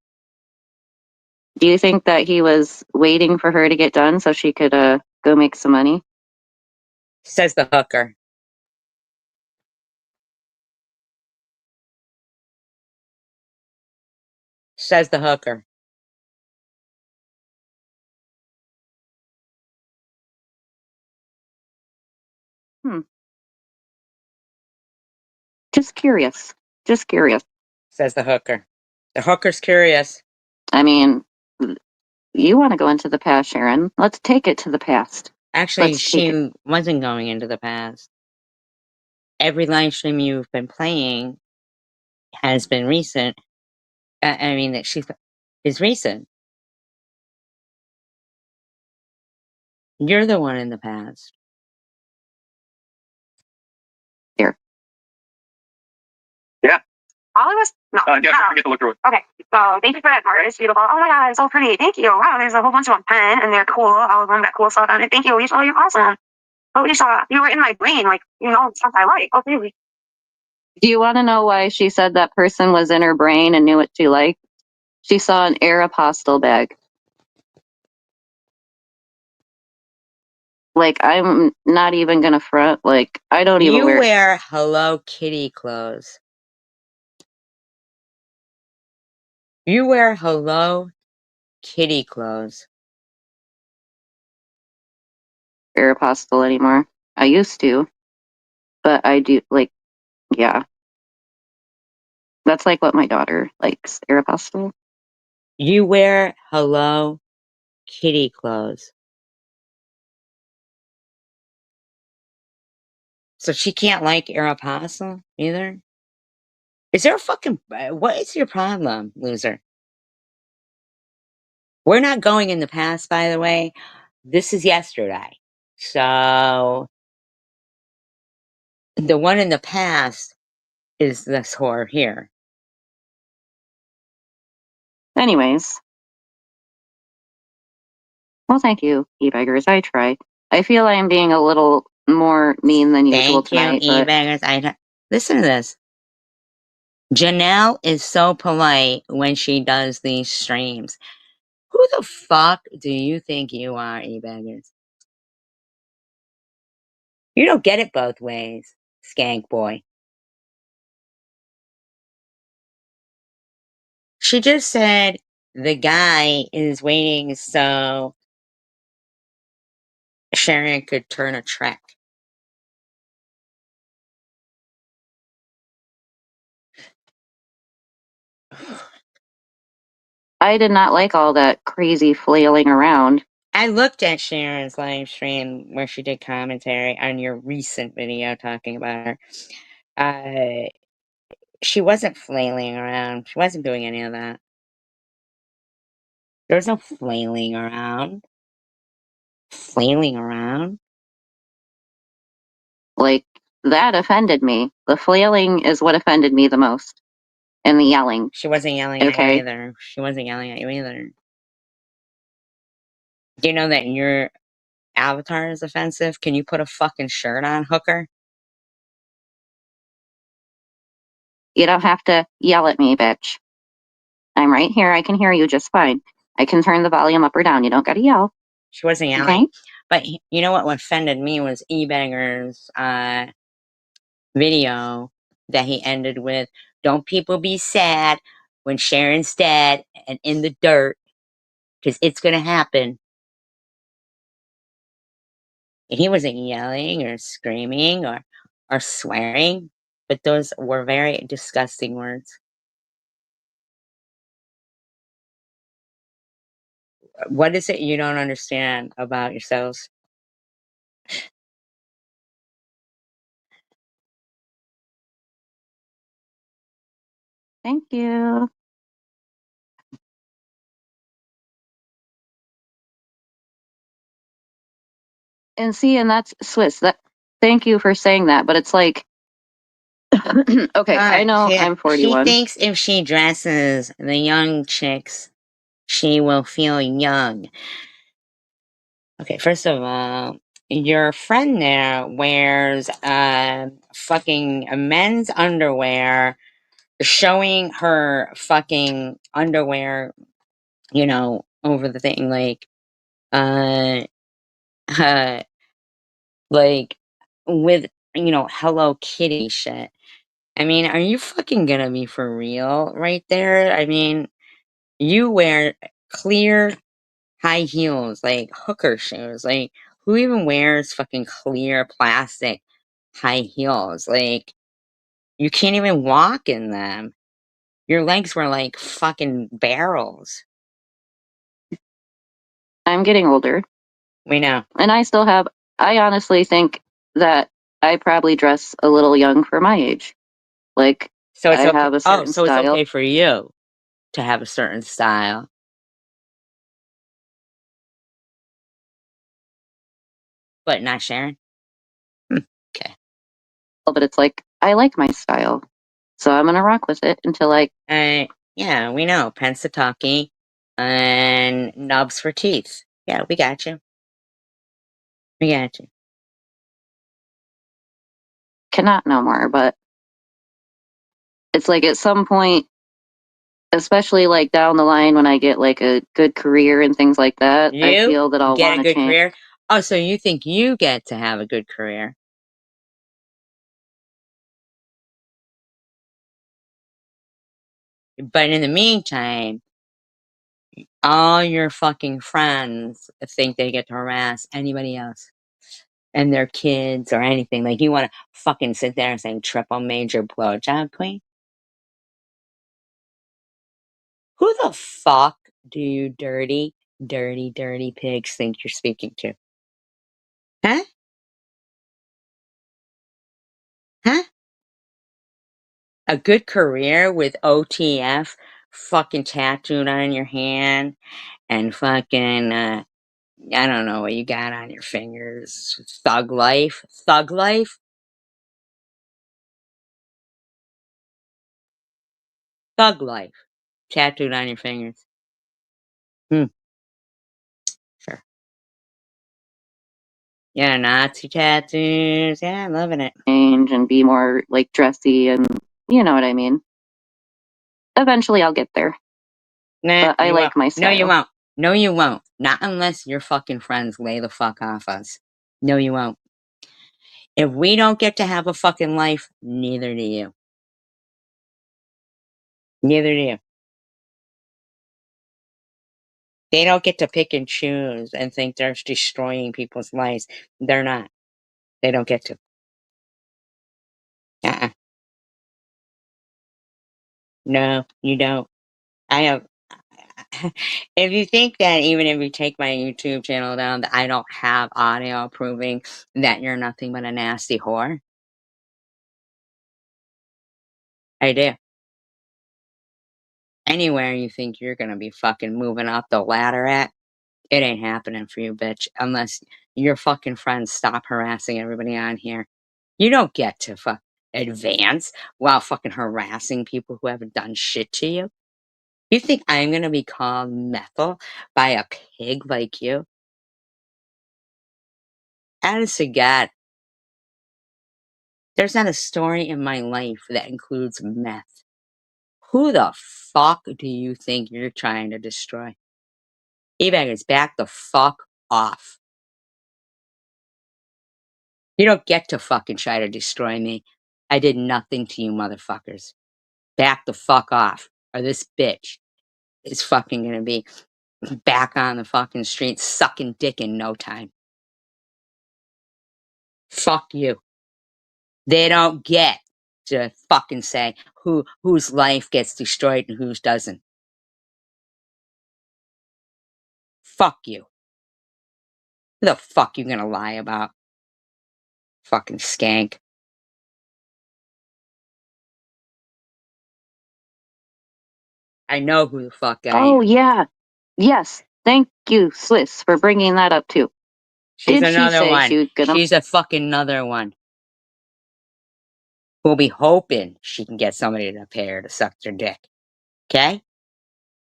[SPEAKER 2] Do you think that he was waiting for her to get done so she could go make some money?
[SPEAKER 1] Says the hooker. Says the hooker.
[SPEAKER 2] Just curious. Just curious.
[SPEAKER 1] Says the hooker. The hooker's curious.
[SPEAKER 2] I mean, you want to go into the past, Sharon. Let's take it to the past.
[SPEAKER 1] Actually,
[SPEAKER 2] Let's take
[SPEAKER 1] she wasn't going into the past. Every live stream you've been playing has been recent. I mean, that she is recent. You're the one in the past.
[SPEAKER 2] Here.
[SPEAKER 6] Yeah.
[SPEAKER 5] All of us? No.
[SPEAKER 6] Yeah, I get to look through it.
[SPEAKER 5] Okay, so thank you for that part. It's beautiful. Oh my god, it's so pretty. Thank you. Wow, there's a whole bunch of them pen and they're cool. All of them got cool stuff on it. Thank you, Alicia. Oh, you're awesome. Oh, Alicia, you were in my brain, like, you know, stuff I like. Oh, really?
[SPEAKER 2] Do you want to know why she said that person was in her brain and knew what she liked? She saw an Aeropostale bag. Like, I'm not even gonna front. Like, I don't even
[SPEAKER 1] You wear Hello Kitty clothes. You wear Hello Kitty clothes.
[SPEAKER 2] Aeropostale anymore. I used to, but I do, like, yeah. That's like what my daughter likes, Aeropostale.
[SPEAKER 1] You wear Hello Kitty clothes. So she can't like Aeropostale either? Is there a fucking... What is your problem, loser? We're not going in the past, by the way. This is yesterday. So... the one in the past is this whore here.
[SPEAKER 2] Anyways. Well, thank you, e-beggars. I try. I feel I am being a little more mean than usual tonight, but...
[SPEAKER 1] e-beggars. Listen to this. Janelle is so polite when she does these streams. Who the fuck do you think you are, e-beggars? You don't get it both ways, skank boy. She just said the guy is waiting so Sharon could turn a trick.
[SPEAKER 2] I did not like all that crazy flailing around.
[SPEAKER 1] I looked at Sharon's live stream where she did commentary on your recent video talking about her. She wasn't flailing around. She wasn't doing any of that. There was no flailing around. Flailing around?
[SPEAKER 2] Like, that offended me. The flailing is what offended me the most. And the yelling.
[SPEAKER 1] She wasn't yelling at you either. She wasn't yelling at you either. Do you know that your avatar is offensive? Can you put a fucking shirt on, hooker?
[SPEAKER 2] You don't have to yell at me, bitch. I'm right here. I can hear you just fine. I can turn the volume up or down. You don't gotta yell.
[SPEAKER 1] She wasn't yelling.
[SPEAKER 2] Okay?
[SPEAKER 1] But you know what offended me was e-beggar's video that he ended with, "Don't people be sad when Sharon's dead and in the dirt, because it's going to happen." And he wasn't yelling or screaming or swearing, but those were very disgusting words. What is it you don't understand about yourselves?
[SPEAKER 2] Thank you. And see, and that's Swiss. Thank you for saying that, but it's like, okay, I know I'm 41.
[SPEAKER 1] She thinks if she dresses the young chicks, she will feel young. Okay, first of all, your friend there wears fucking men's underwear, showing her fucking underwear, you know, over the thing, like, like, with, you know, Hello Kitty shit. I mean, are you fucking gonna be for real right there? I mean, you wear clear high heels, like hooker shoes. Like, who even wears fucking clear plastic high heels? Like, You can't even walk in them. Your legs were like fucking barrels.
[SPEAKER 2] I'm getting older.
[SPEAKER 1] We know.
[SPEAKER 2] And I honestly think that I probably dress a little young for my age. Like,
[SPEAKER 1] So it's
[SPEAKER 2] I
[SPEAKER 1] okay.
[SPEAKER 2] have a certain
[SPEAKER 1] So it's
[SPEAKER 2] style.
[SPEAKER 1] okay for you to have a certain style. But not Sharon? Okay.
[SPEAKER 2] But it's like, I like my style. So I'm going to rock with it until
[SPEAKER 1] Yeah, we know. Pensataki and nubs for teeth. Yeah, we got you. We got you.
[SPEAKER 2] cannot no more. But it's like at some point, especially like down the line when I get like a good career and things like that, I
[SPEAKER 1] You
[SPEAKER 2] feel that I'll
[SPEAKER 1] get a
[SPEAKER 2] want to
[SPEAKER 1] good
[SPEAKER 2] change.
[SPEAKER 1] career? Oh, so you think you get to have a good career? But in the meantime, all your fucking friends think they get to harass anybody else and their kids or anything. Like, you want to fucking sit there and say triple major blowjob queen? Who the fuck do you dirty, dirty, dirty pigs think you're speaking to? Huh? Huh? A good career with OTF fucking tattooed on your hand and fucking, I don't know what you got on your fingers. Thug life? Thug life? Thug life. Tattooed on your fingers. Sure. Yeah, Nazi tattoos. Yeah, I'm loving it.
[SPEAKER 2] Change and be more like dressy and you know what I mean. Eventually I'll get there.
[SPEAKER 1] Nah,
[SPEAKER 2] But I
[SPEAKER 1] you
[SPEAKER 2] like
[SPEAKER 1] won't.
[SPEAKER 2] my
[SPEAKER 1] No, you
[SPEAKER 2] style.
[SPEAKER 1] won't. No, you won't. Not unless your fucking friends lay the fuck off us. No, you won't. If we don't get to have a fucking life, neither do you. Neither do you. They don't get to pick and choose and think they're destroying people's lives. They're not. They don't get to. Uh-uh. No, you don't. I have. If you think that even if you take my YouTube channel down, that I don't have audio proving that you're nothing but a nasty whore, I do. Anywhere you think you're gonna be fucking moving up the ladder at, it ain't happening for you, bitch, unless your fucking friends stop harassing everybody on here. You don't get to advance while fucking harassing people who haven't done shit to you. You think I'm gonna be called methyl by a pig like you? Honest to God, there's not a story in my life that includes meth. Who the fuck do you think you're trying to destroy? E-baggers, back the fuck off. You don't get to fucking try to destroy me. I did nothing to you motherfuckers. Back the fuck off. Or this bitch is fucking gonna be back on the fucking street sucking dick in no time. Fuck you. They don't get to fucking say whose life gets destroyed and whose doesn't. Fuck you. Who the fuck you gonna lie about? Fucking skank. I know who the fuck I
[SPEAKER 2] Oh
[SPEAKER 1] am.
[SPEAKER 2] yeah. Yes. Thank you, Swiss, for bringing that up too.
[SPEAKER 1] She's
[SPEAKER 2] Did she
[SPEAKER 1] another
[SPEAKER 2] say
[SPEAKER 1] one.
[SPEAKER 2] she was gonna
[SPEAKER 1] She's a fucking another one. Who'll be hoping she can get somebody to pay her to suck their dick. Okay?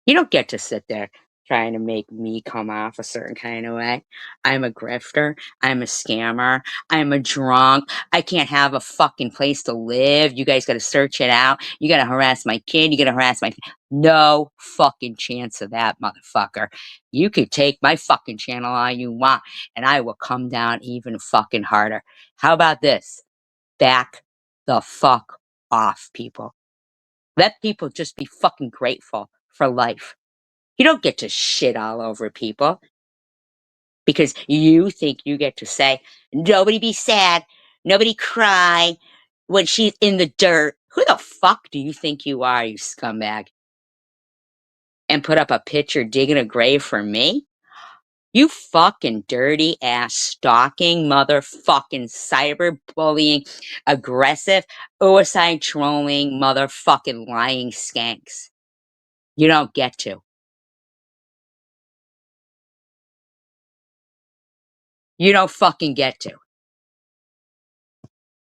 [SPEAKER 1] You don't get to sit there trying to make me come off a certain kind of way. I'm a grifter. I'm a scammer. I'm a drunk. I can't have a fucking place to live. You guys got to search it out. You got to harass my kid. You got to harass my. No fucking chance of that, motherfucker. You could take my fucking channel all you want, and I will come down even fucking harder. How about this? Back the fuck off, people. Let people just be fucking grateful for life. You don't get to shit all over people because you think you get to say, nobody be sad, nobody cry when she's in the dirt. Who the fuck do you think you are, you scumbag? And put up a picture digging a grave for me? You fucking dirty ass stalking motherfucking cyberbullying, aggressive, suicide trolling motherfucking lying skanks. You don't get to. You don't fucking get to.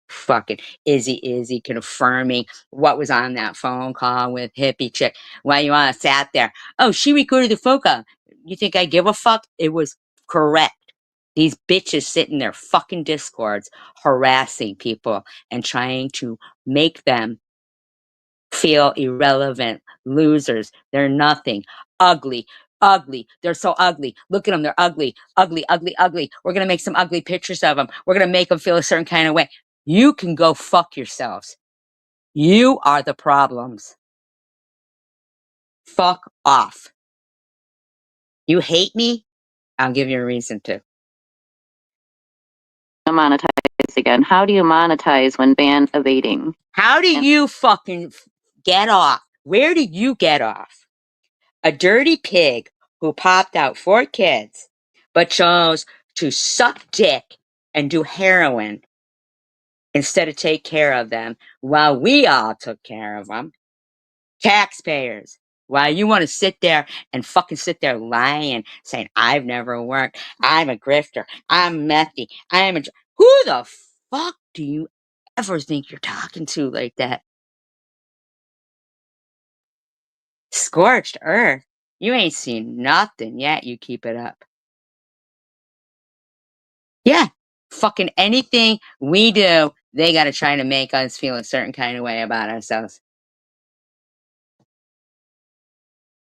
[SPEAKER 1] Fucking Izzy confirming what was on that phone call with hippie chick while you all sat there. Oh, she recorded the phone call. You think I give a fuck? It was correct. These bitches sit in their fucking discords harassing people and trying to make them feel irrelevant, losers. They're nothing. Ugly. Ugly. They're so ugly. Look at them. They're ugly. Ugly, ugly, ugly. We're going to make some ugly pictures of them. We're going to make them feel a certain kind of way. You can go fuck yourselves. You are the problems. Fuck off. You hate me? I'll give you a reason to.
[SPEAKER 2] Monetize again. How do you monetize when ban evading?
[SPEAKER 1] How do you fucking get off? Where did you get off? A dirty pig who popped out 4 kids, but chose to suck dick and do heroin instead of take care of them while we all took care of them. Taxpayers. While you want to sit there and fucking sit there lying, saying, I've never worked, I'm a grifter, I'm methy, I'm a... Who the fuck do you ever think you're talking to like that? Scorched earth. You ain't seen nothing yet, you keep it up. Yeah, fucking anything we do, they gotta try to make us feel a certain kind of way about ourselves.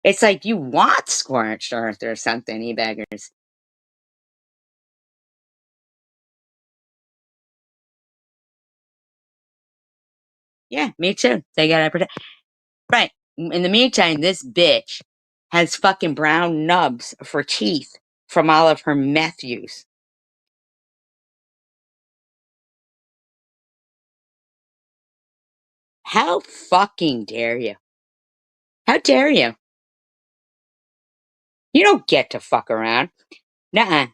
[SPEAKER 1] It's like you want scorched earth or something, you beggars. Yeah, me too. They gotta protect. Right. In the meantime, this bitch has fucking brown nubs for teeth from all of her meth use. How fucking dare you? How dare you? You don't get to fuck around. Nuh-uh.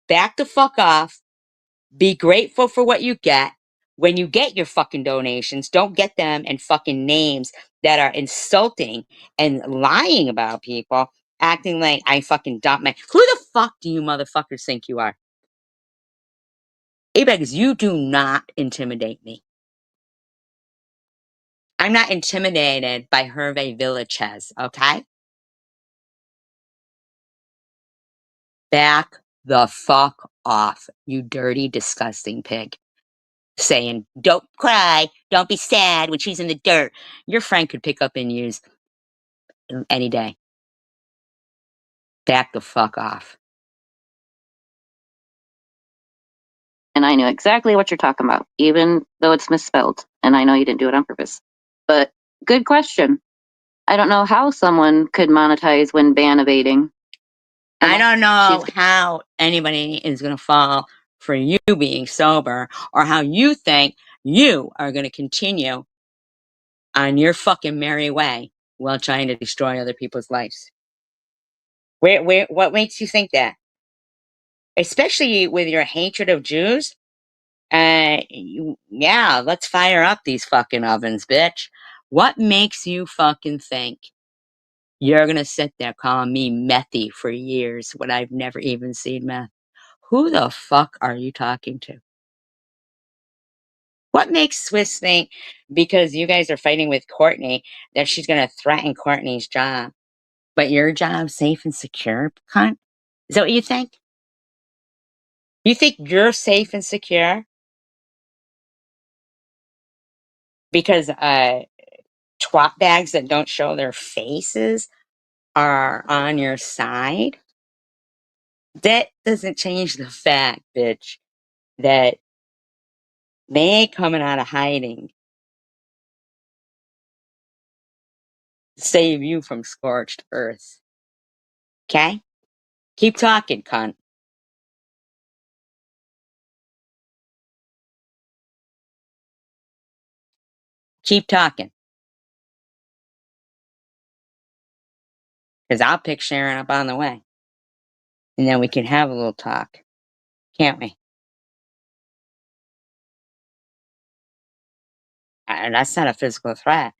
[SPEAKER 1] Back the fuck off. Be grateful for what you get. When you get your fucking donations, don't get them in fucking names that are insulting and lying about people, acting like I fucking dumped my... Who the fuck do you motherfuckers think you are? Abex, you do not intimidate me. I'm not intimidated by Hervé Villachez, okay? Back the fuck off, you dirty, disgusting pig. Saying, don't cry, don't be sad when she's in the dirt. Your friend could pick up and use any day. Back the fuck off.
[SPEAKER 2] And I knew exactly what you're talking about, even though it's misspelled. And I know you didn't do it on purpose. But good question. I don't know how someone could monetize when ban evading.
[SPEAKER 1] I don't know how anybody is going to fall for you being sober or how you think you are going to continue on your fucking merry way while trying to destroy other people's lives. What makes you think that? Especially with your hatred of Jews? Yeah, let's fire up these fucking ovens, bitch. What makes you fucking think you're gonna sit there calling me methy for years when I've never even seen meth? Who the fuck are you talking to? What makes Swiss think because you guys are fighting with Courtney that she's gonna threaten Courtney's job? But your job's safe and secure, cunt? Is that what you think? You think you're safe and secure? Because twat bags that don't show their faces are on your side? That doesn't change the fact, bitch, that they ain't coming out of hiding to save you from scorched earth. Okay? Keep talking, cunt. Keep talking. Because I'll pick Sharon up on the way. And then we can have a little talk. Can't we? And that's not a physical threat.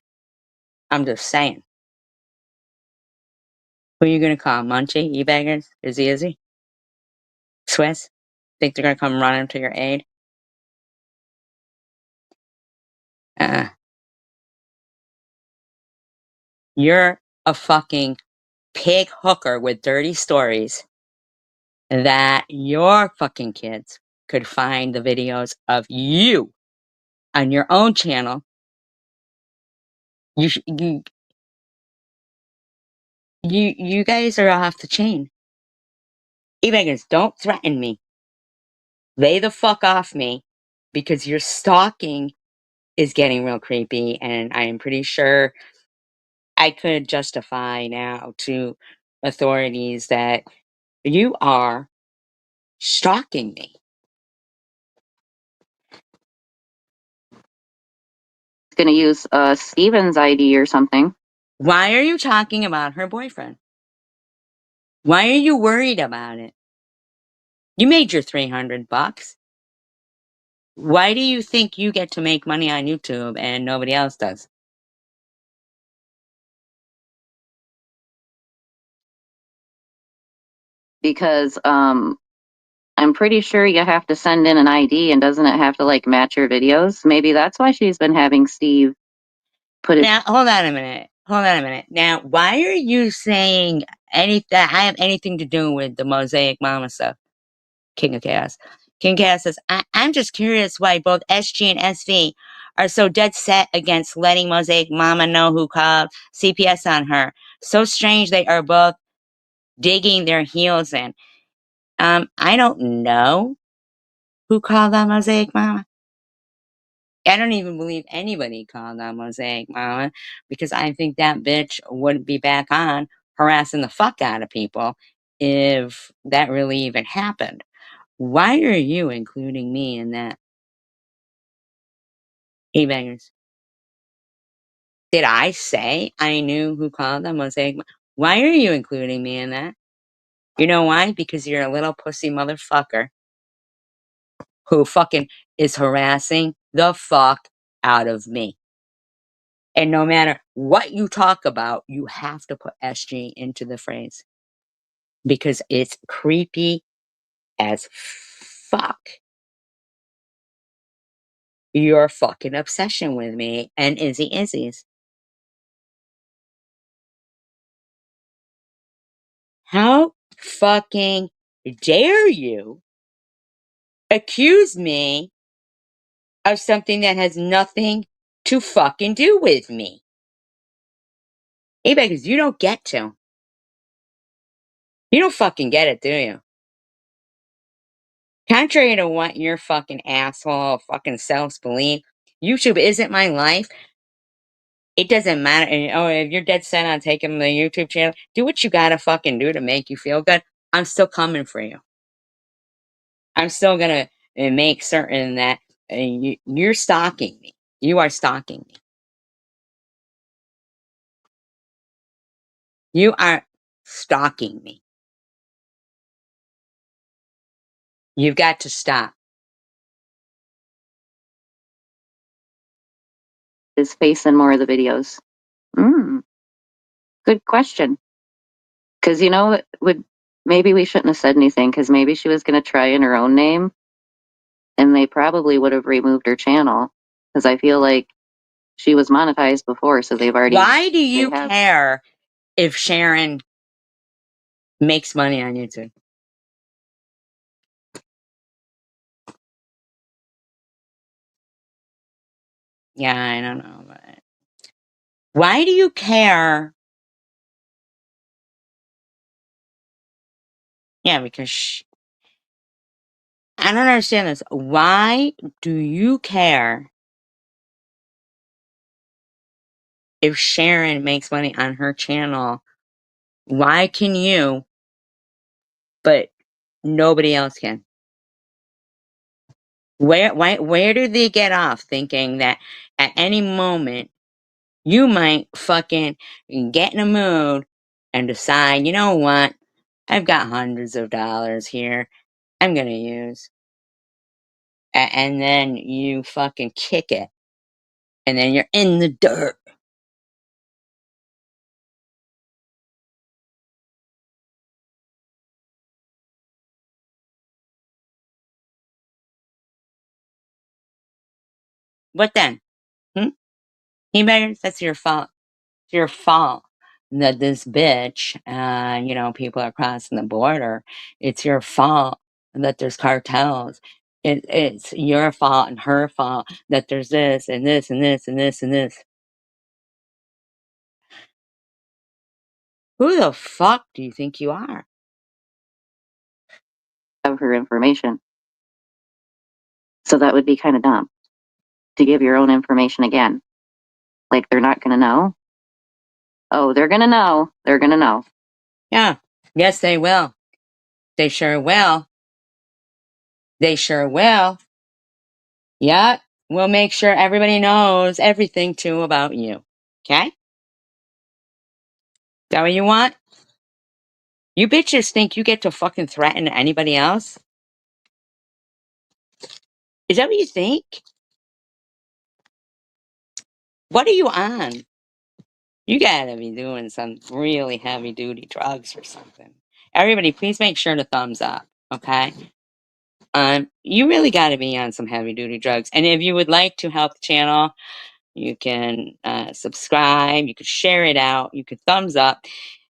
[SPEAKER 1] I'm just saying. Who are you going to call? Munchie? E-baggers? Izzy? Swiss? Think they're going to come running to your aid? You're a fucking pig hooker with dirty stories that your fucking kids could find the videos of you on your own channel. You guys are off the chain. E-baggers, don't threaten me. Lay the fuck off me, because your stalking is getting real creepy, and I am pretty sure I could justify now to authorities that you are stalking me.
[SPEAKER 2] Going to use Steven's ID or something.
[SPEAKER 1] Why are you talking about her boyfriend? Why are you worried about it? You made your $300. Why do you think you get to make money on YouTube and nobody else does?
[SPEAKER 2] Because I'm pretty sure you have to send in an ID, and doesn't it have to like match your videos? Maybe that's why she's been having Steve put it.
[SPEAKER 1] Now, hold on a minute. Now, why are you saying that I have anything to do with the Mosaic Mama stuff? King of Chaos. King of Chaos says, I'm just curious why both SG and SV are so dead set against letting Mosaic Mama know who called CPS on her. So strange they are both digging their heels in. I don't know who called on Mosaic Mama. I don't even believe anybody called on Mosaic Mama, because I think that bitch wouldn't be back on harassing the fuck out of people if that really even happened. Why are you including me in that? E-bangers. Did I say I knew who called on Mosaic Mama? Why are you including me in that? You know why? Because you're a little pussy motherfucker who fucking is harassing the fuck out of me. And no matter what you talk about, you have to put SG into the phrase, because it's creepy as fuck. Your fucking obsession with me and Izzy's. How fucking dare you accuse me of something that has nothing to fucking do with me? Hey, because you don't get to. You don't fucking get it, do you? Contrary to what your fucking asshole fucking selves believe, YouTube isn't my life. It doesn't matter. Oh, if you're dead set on taking the YouTube channel, do what you gotta fucking do to make you feel good. I'm still coming for you. I'm still gonna make certain that you're stalking me. You are stalking me. You are stalking me. You've got to stop.
[SPEAKER 2] His face in more of the videos. Good question. Because maybe we shouldn't have said anything, because maybe she was going to try in her own name, and they probably would have removed her channel, because I feel like she was monetized before, so they've already.
[SPEAKER 1] Why do you care if Sharon makes money on YouTube? Yeah, I don't know, but why do you care? Yeah, because I don't understand this. Why do you care if Sharon makes money on her channel? Why can you, but nobody else can? Where do they get off thinking that At any moment, you might fucking get in a mood and decide, you know what? I've got hundreds of dollars here. I'm gonna use. And then you fucking kick it. And then you're in the dirt. What then? Hmm? Beggars, that's your fault. It's your fault that this bitch, people are crossing the border. It's your fault that there's cartels. It's your fault and her fault that there's this and this and this and this and this. Who the fuck do you think you are?
[SPEAKER 2] Have her information. So that would be kind of dumb to give your own information again. Like, they're not going to know. Oh, they're going to know. They're going to know.
[SPEAKER 1] Yeah. Yes, they will. They sure will. They sure will. Yeah. We'll make sure everybody knows everything too about you. Okay? Is that what you want? You bitches think you get to fucking threaten anybody else? Is that what you think? What are you on? You gotta be doing some really heavy duty drugs or something. Everybody, please make sure to thumbs up, okay? You really gotta be on some heavy duty drugs. And if you would like to help the channel, you can subscribe, you could share it out, you could thumbs up.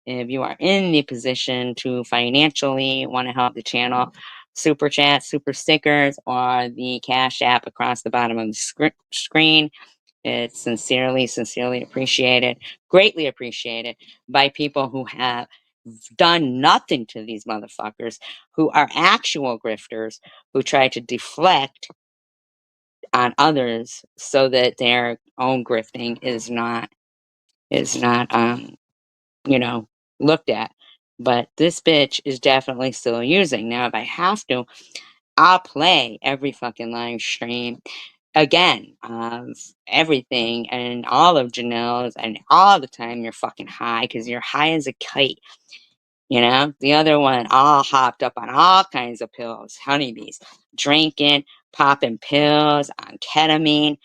[SPEAKER 1] If you are in the position to financially want to help the channel, super chat, super stickers, or the Cash App across the bottom of the screen. It's sincerely, sincerely appreciated, greatly appreciated by people who have done nothing to these motherfuckers, who are actual grifters, who try to deflect on others so that their own grifting is not looked at. But this bitch is definitely still using. Now, if I have to, I'll play every fucking live stream again of everything and all of Janelle's, and all the time you're fucking high because you're high as a kite. The other one all hopped up on all kinds of pills, honeybees, drinking, popping pills on ketamine.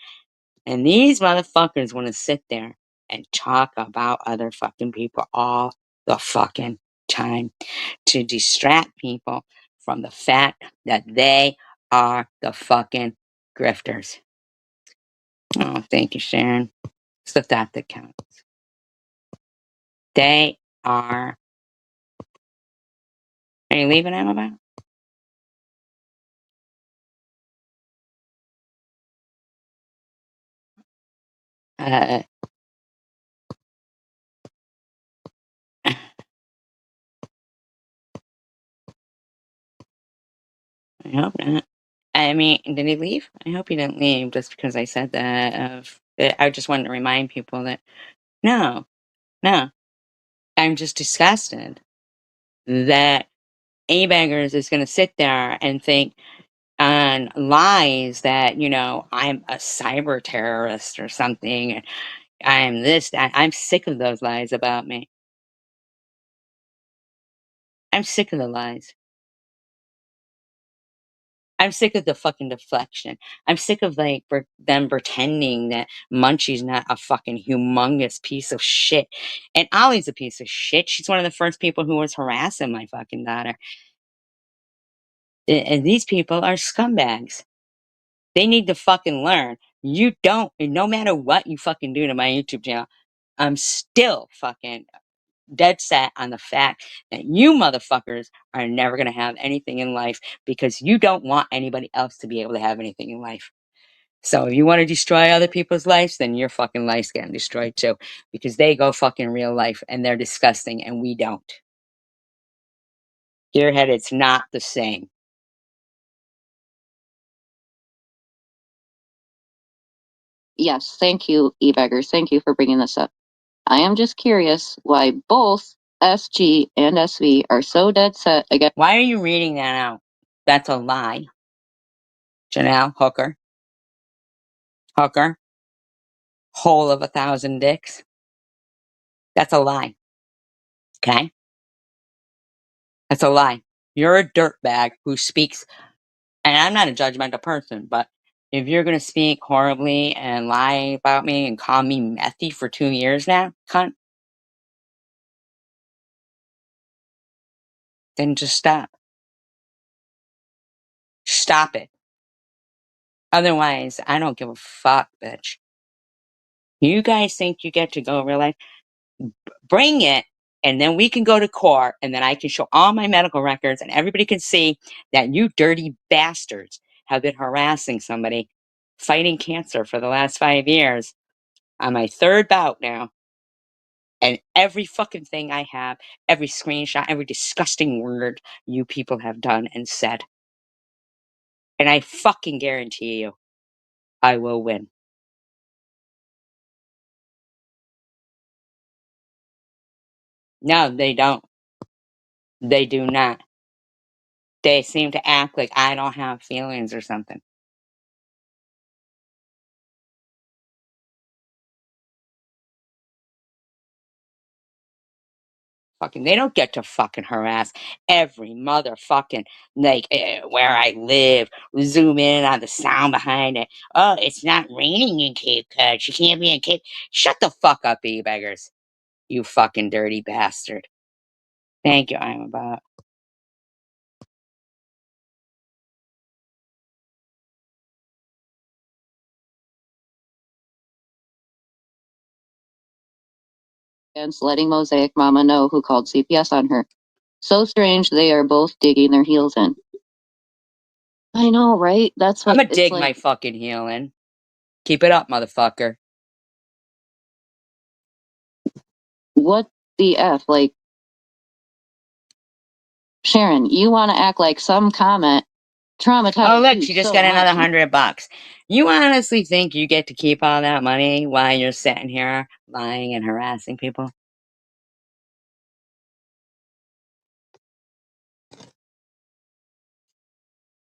[SPEAKER 1] And these motherfuckers want to sit there and talk about other fucking people all the fucking time to distract people from the fact that they are the fucking grifters. Oh, thank you, Sharon. It's the thought that counts. They are. Are you leaving, Annabelle? I hope not. I mean, did he leave? I hope he didn't leave just because I said that. I just wanted to remind people that no, no, I'm just disgusted that A-Baggers is going to sit there and think on lies that, I'm a cyber terrorist or something. And I'm this, that. I'm sick of those lies about me. I'm sick of the lies. I'm sick of the fucking deflection. I'm sick of them pretending that Munchie's not a fucking humongous piece of shit. And Ollie's a piece of shit. She's one of the first people who was harassing my fucking daughter. And these people are scumbags. They need to fucking learn. You don't, no matter what you fucking do to my YouTube channel, I'm still fucking dead set on the fact that you motherfuckers are never going to have anything in life because you don't want anybody else to be able to have anything in life. So if you want to destroy other people's lives, then your fucking life's getting destroyed too, because they go fucking real life and they're disgusting and we don't. Gearhead, it's not the same.
[SPEAKER 2] Yes, thank you, E-Baggers. Thank you for bringing this up. I am just curious why both SG and SV are so dead set against.
[SPEAKER 1] Why are you reading that out? That's a lie. Janelle, Hooker. hole of 1,000 dicks. That's a lie. Okay? That's a lie. You're a dirtbag who speaks, and I'm not a judgmental person, but if you're gonna speak horribly and lie about me and call me methy for 2 years now, cunt, then just stop. Stop it. Otherwise, I don't give a fuck, bitch. You guys think you get to go real life? Bring it, and then we can go to court, and then I can show all my medical records, and everybody can see that you dirty bastards have been harassing somebody fighting cancer for the last 5 years. On my 3rd bout now, and every fucking thing I have, every screenshot, every disgusting word you people have done and said. And I fucking guarantee you, I will win. No, they don't. They do not. They seem to act like I don't have feelings or something. Fucking, they don't get to fucking harass every motherfucking, like, where I live, zoom in on the sound behind it. Oh, it's not raining in Cape Cod. You can't be in Cape. Shut the fuck up, beggars. You fucking dirty bastard. Thank you, I'm about.
[SPEAKER 2] Against letting Mosaic Mama know who called CPS on her. So strange they are both digging their heels in. I know, right? That's what
[SPEAKER 1] I'm gonna
[SPEAKER 2] it's
[SPEAKER 1] dig
[SPEAKER 2] like.
[SPEAKER 1] my fucking heel in. Keep it up, motherfucker.
[SPEAKER 2] What the F? Like, Sharon, you want to act like some comment traumatized
[SPEAKER 1] Oh, look,
[SPEAKER 2] you
[SPEAKER 1] she just
[SPEAKER 2] so
[SPEAKER 1] got another
[SPEAKER 2] much.
[SPEAKER 1] $100. You honestly think you get to keep all that money while you're sitting here lying and harassing people?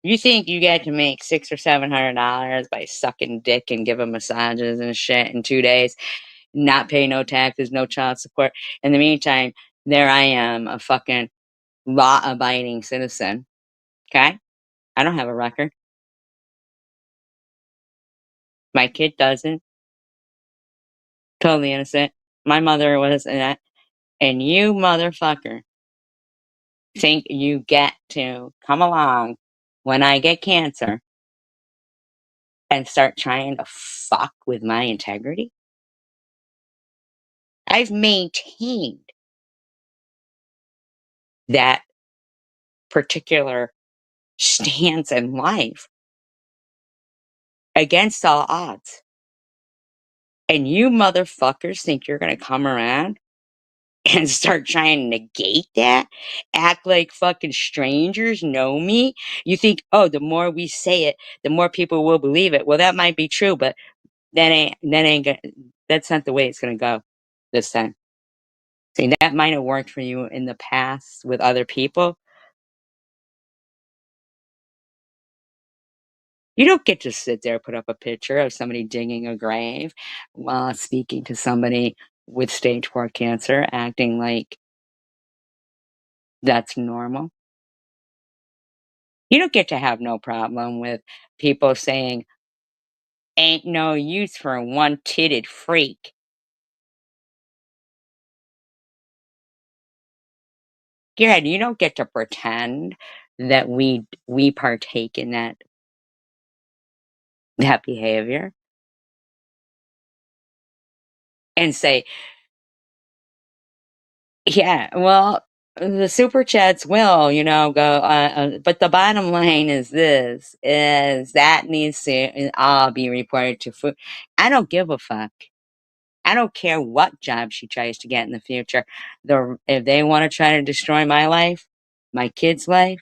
[SPEAKER 1] You think you get to make $600 or $700 by sucking dick and giving massages and shit in 2 days, not pay no taxes, no child support? In the meantime, there I am, a fucking law-abiding citizen. Okay? I don't have a record. My kid doesn't. Totally innocent. My mother was in that. And you motherfucker think you get to come along when I get cancer and start trying to fuck with my integrity? I've maintained that particular stance in life against all odds. And you motherfuckers think you're going to come around and start trying to negate that? Act like fucking strangers know me? You think, oh, the more we say it, the more people will believe it. Well, that might be true, but that's not the way it's going to go this time. See, that might have worked for you in the past with other people. You don't get to sit there, put up a picture of somebody digging a grave while speaking to somebody with stage 4 cancer, acting like that's normal. You don't get to have no problem with people saying, ain't no use for a one-titted freak. Yeah, you don't get to pretend that we partake in that behavior and say, yeah, well, the super chats will, go, but the bottom line is this, is that needs to all be reported to food. I don't give a fuck. I don't care what job she tries to get in the future. If they want to try to destroy my life, my kid's life,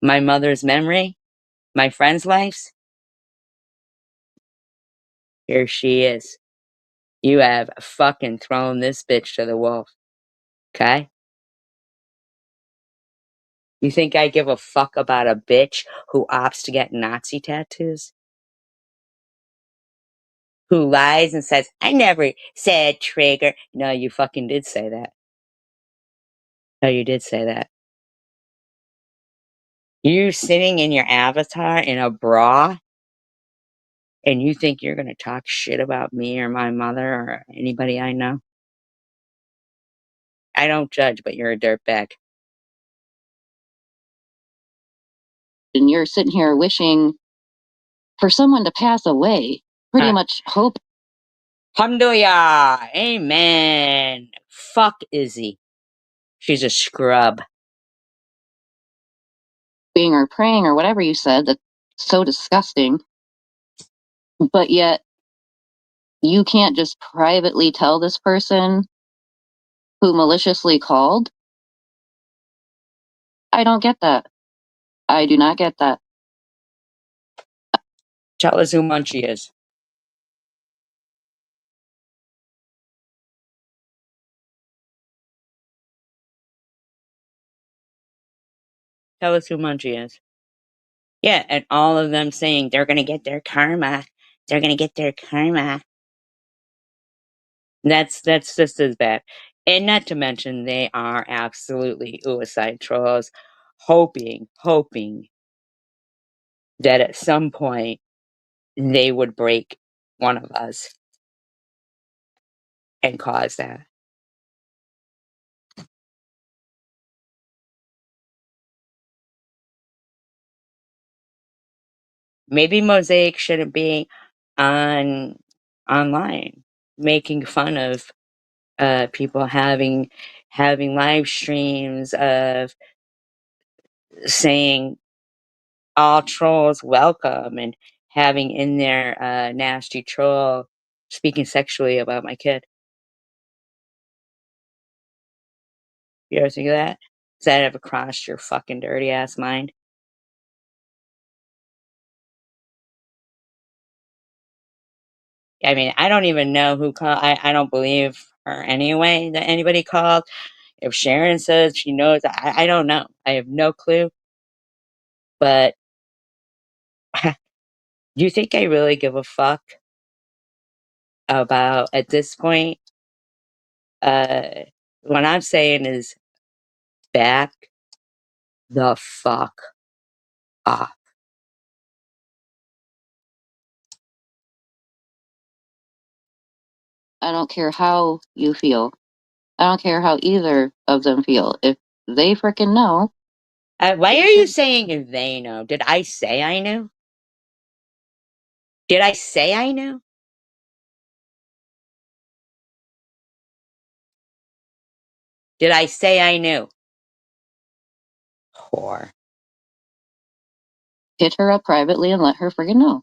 [SPEAKER 1] my mother's memory, my friends' lives, here she is. You have fucking thrown this bitch to the wolf. Okay? You think I give a fuck about a bitch who opts to get Nazi tattoos? who lies and says, I never said trigger. No, you fucking did say that. No, you did say that. You sitting in your avatar in a bra and you think you're going to talk shit about me or my mother or anybody I know? I don't judge, but you're a dirtbag.
[SPEAKER 2] And you're sitting here wishing for someone to pass away, pretty much hope.
[SPEAKER 1] Alhamdulillah. Amen. Fuck Izzy. She's a scrub.
[SPEAKER 2] Being or praying or whatever you said, that's so disgusting. But yet, you can't just privately tell this person who maliciously called. I don't get that. I do not get that.
[SPEAKER 1] Tell us who Munchie is. Tell us who Munchie is. Yeah, and all of them saying they're going to get their karma. They're going to get their karma. That's just as bad. And not to mention, they are absolutely suicide trolls, hoping that at some point they would break one of us and cause that. Maybe Mosaic shouldn't be on online making fun of people having live streams of saying all trolls welcome and having in there nasty troll speaking sexually about my kid. You ever think of that? Does that ever cross your fucking dirty ass mind? I mean, I don't even know who called. I don't believe her anyway that anybody called. If Sharon says she knows, I don't know. I have no clue. But do you think I really give a fuck about, at this point, what I'm saying is back the fuck off.
[SPEAKER 2] I don't care how you feel. I don't care how either of them feel. If they freaking know.
[SPEAKER 1] Why are you saying if they know? Did I say I knew? Did I say I knew? Did I say I knew? Whore.
[SPEAKER 2] Hit her up privately and let her freaking know.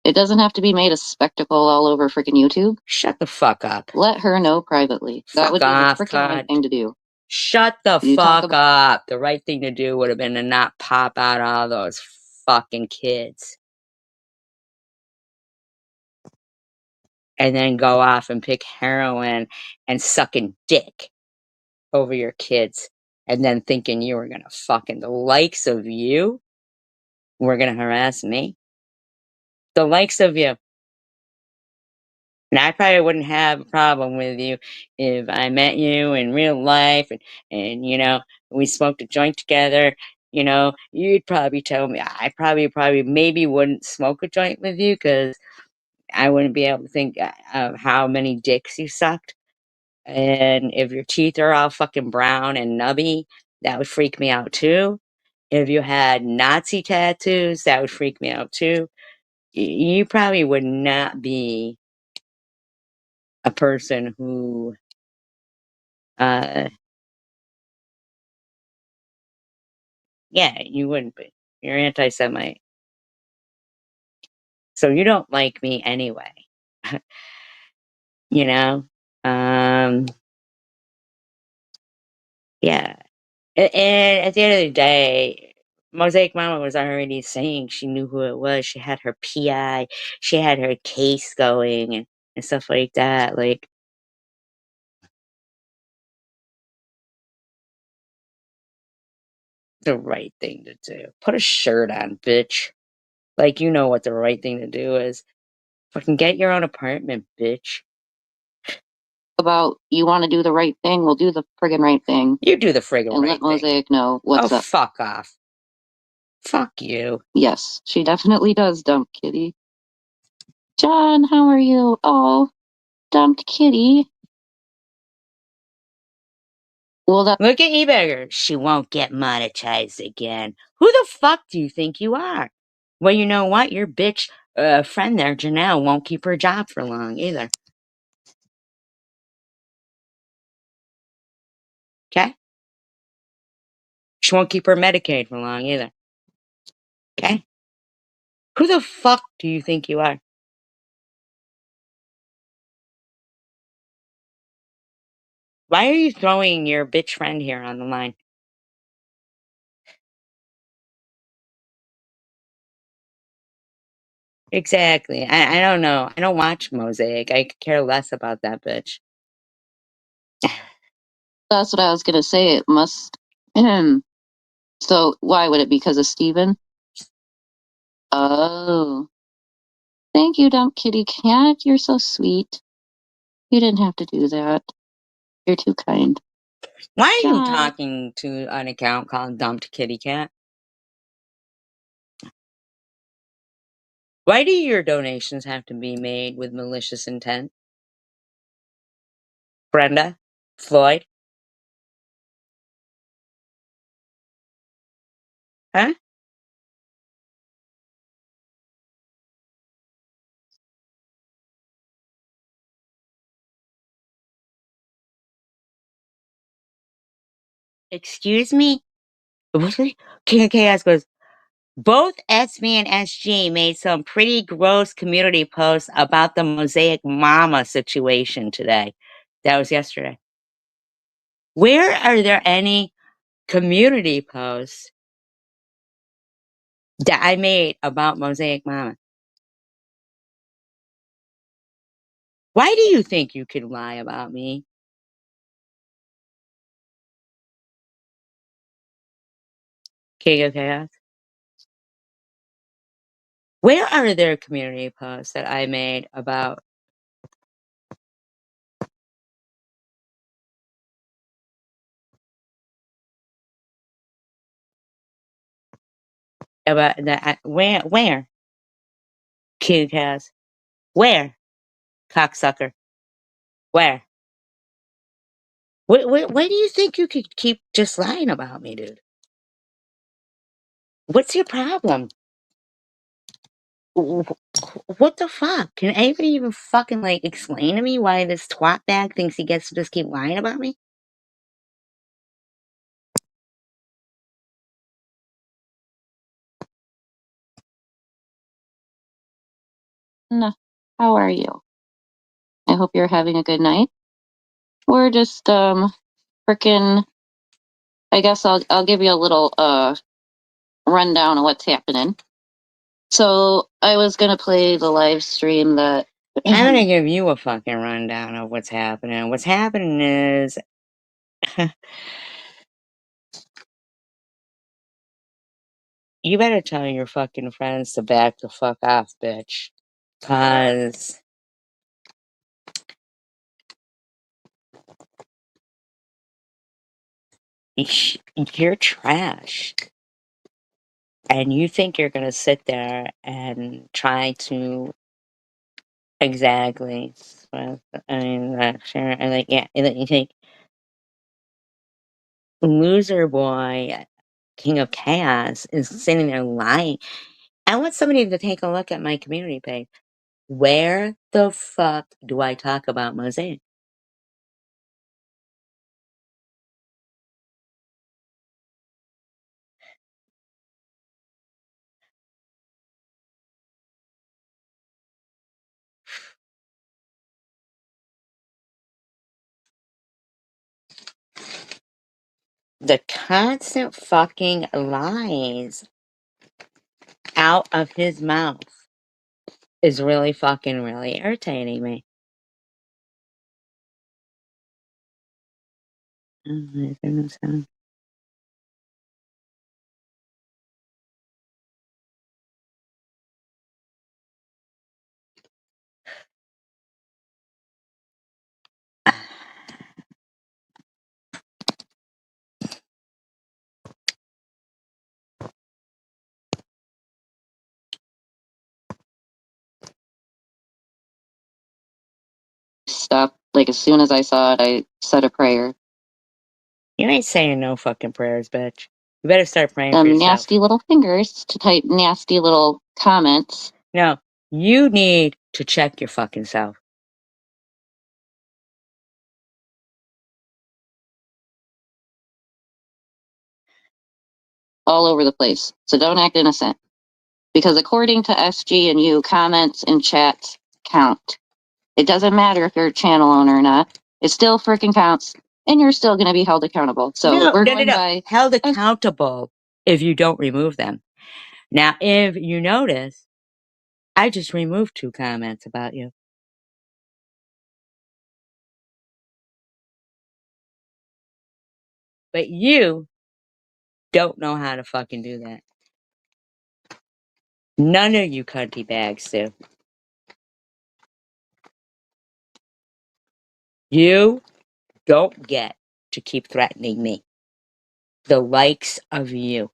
[SPEAKER 2] It doesn't have to be made a spectacle all over freaking YouTube.
[SPEAKER 1] Shut the fuck up.
[SPEAKER 2] Let her know privately. That would be the freaking right thing to do.
[SPEAKER 1] Shut the fuck up. The right thing to do would have been to not pop out all those fucking kids. And then go off and pick heroin and sucking dick over your kids. And then thinking you were gonna fucking, the likes of you were gonna harass me. The likes of you. And I probably wouldn't have a problem with you if I met you in real life and you know, we smoked a joint together. You know, you'd probably tell me, I probably maybe wouldn't smoke a joint with you because I wouldn't be able to think of how many dicks you sucked. And if your teeth are all fucking brown and nubby, that would freak me out too. If you had Nazi tattoos, that would freak me out too. You probably would not be a person who yeah, you wouldn't be. You're anti-Semite. So you don't like me anyway. You know? Yeah. And at the end of the day, Mosaic Mama was already saying she knew who it was. She had her PI, she had her case going and stuff like that. Like, the right thing to do. Put a shirt on, bitch. Like, you know what the right thing to do is. Fucking get your own apartment, bitch.
[SPEAKER 2] About you want to do the right thing, we'll do the friggin' right thing.
[SPEAKER 1] You do the friggin'
[SPEAKER 2] And
[SPEAKER 1] right
[SPEAKER 2] let
[SPEAKER 1] thing.
[SPEAKER 2] Mosaic know what's
[SPEAKER 1] Oh,
[SPEAKER 2] up.
[SPEAKER 1] fuck off. Fuck you.
[SPEAKER 2] Yes, she definitely does, dump kitty. John, how are you? Oh, dumped kitty. Well, that
[SPEAKER 1] Look at eBeggar. She won't get monetized again. Who the fuck do you think you are? Well, you know what? Your bitch friend there, Janelle, won't keep her job for long either. Okay? She won't keep her Medicaid for long either. Okay? Who the fuck do you think you are? Why are you throwing your bitch friend here on the line? Exactly. I don't know. I don't watch Mosaic. I could care less about that bitch.
[SPEAKER 2] that's what I was gonna say. It must. So why would it be? Because of Steven? Oh. Thank you, dump kitty cat. You're so sweet. You didn't have to do that. You're too kind.
[SPEAKER 1] Why are you
[SPEAKER 2] John.
[SPEAKER 1] talking to an account called Dumped Kitty Cat? Why do your donations have to be made with malicious intent? Brenda? Floyd? Huh? Excuse me? King of Chaos goes, both SB and SG made some pretty gross community posts about the Mosaic Mama situation today. That was yesterday. Where are there any community posts that I made about Mosaic Mama? Why do you think you can lie about me? King of Chaos? Where are there community posts that I made about that? Where? King of Chaos? Where? Cocksucker? Where? Where do you think you could keep just lying about me, dude? What's your problem? What the fuck? Can anybody even fucking like explain to me why this twat bag thinks he gets to just keep lying about me?
[SPEAKER 2] How are you? I hope you're having a good night. We're just frickin'. I guess I'll give you a little rundown of what's happening. So I was gonna play the live stream that
[SPEAKER 1] I'm gonna give you a fucking rundown of what's happening. What's happening is you better tell your fucking friends to back the fuck off, bitch. Cause you're trash. And you think you're gonna sit there and try to exactly. I mean, sure. And like, yeah, and then you think loser boy, King of Chaos, is sitting there lying. I want somebody to take a look at my community page. Where the fuck do I talk about Mosaic? The constant fucking lies out of his mouth is really fucking really irritating me. Oh my goodness.
[SPEAKER 2] stopped, like, as soon as I saw it, I said a prayer.
[SPEAKER 1] You ain't saying no fucking prayers, bitch. You better start praying for yourself.
[SPEAKER 2] Nasty little fingers to type nasty little comments.
[SPEAKER 1] No, you need to check your fucking self.
[SPEAKER 2] All over the place. So don't act innocent. Because according to SG and you, comments and chats count. It doesn't matter if you're a channel owner or not. It still freaking counts. And you're still going to be held accountable. So we're going by
[SPEAKER 1] held accountable if you don't remove them. Now, if you notice, I just removed 2 comments about you. But you don't know how to fucking do that. None of you cunty bags do. You don't get to keep threatening me. The likes of you.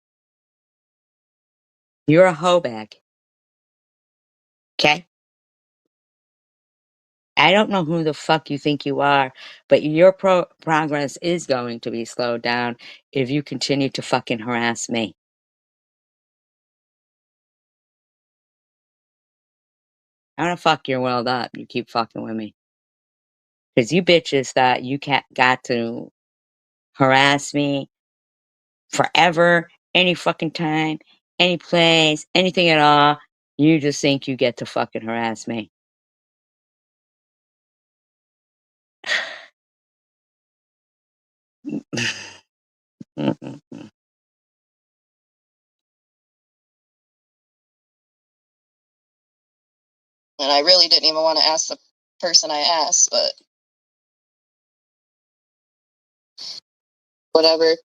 [SPEAKER 1] You're a hoe bag. Okay? I don't know who the fuck you think you are, but your progress is going to be slowed down if you continue to fucking harass me. I'm gonna fuck your world up. You keep fucking with me. Because you bitches thought you got to harass me forever, any fucking time, any place, anything at all. You just think you get to fucking harass me.
[SPEAKER 2] And I really didn't even want to ask the person I asked, but whatever.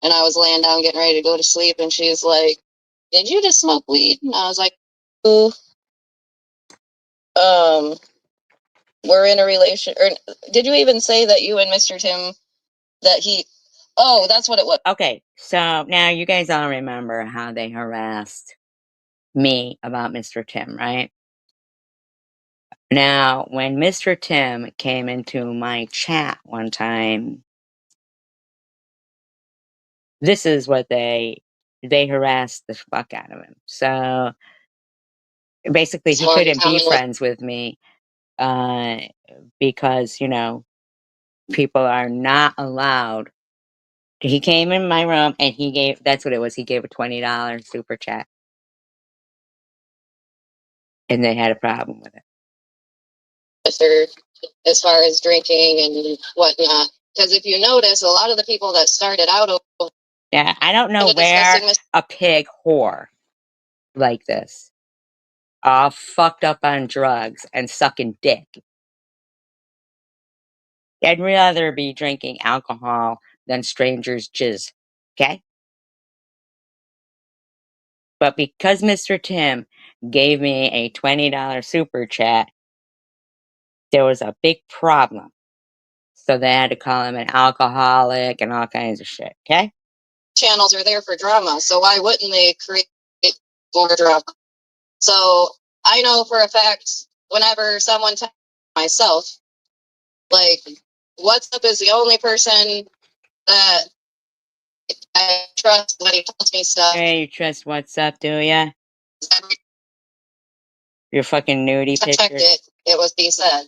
[SPEAKER 2] And I was laying down getting ready to go to sleep, and she's like, "Did you just smoke weed?" And I was like, "Ooh, we're in a relation." Or did you even say that you and Mr. Tim, that he? Oh, that's what it was.
[SPEAKER 1] Okay, so now you guys all remember how they harassed me about Mr. Tim, right? Now, when Mr. Tim came into my chat one time, this is what they harassed the fuck out of him. So basically, he couldn't be friends with me because, you know, people are not allowed. He came in my room and that's what it was. He gave a $20 super chat. And they had a problem with it.
[SPEAKER 2] As far as drinking and whatnot. Because if you notice, a lot of the people that started out.
[SPEAKER 1] Yeah, I don't know where a pig whore like this, all fucked up on drugs and sucking dick. I'd rather be drinking alcohol than strangers' jizz, okay? But because Mr. Tim gave me a $20 super chat, there was a big problem. So they had to call him an alcoholic and all kinds of shit, okay?
[SPEAKER 2] Channels are there for drama, so why wouldn't they create more drama? So I know for a fact, whenever someone tells myself, like, What's Up is the only person that I trust when he tells me stuff.
[SPEAKER 1] Hey, you trust What's Up, do ya? Your fucking nudie picture.
[SPEAKER 2] I checked it was he said.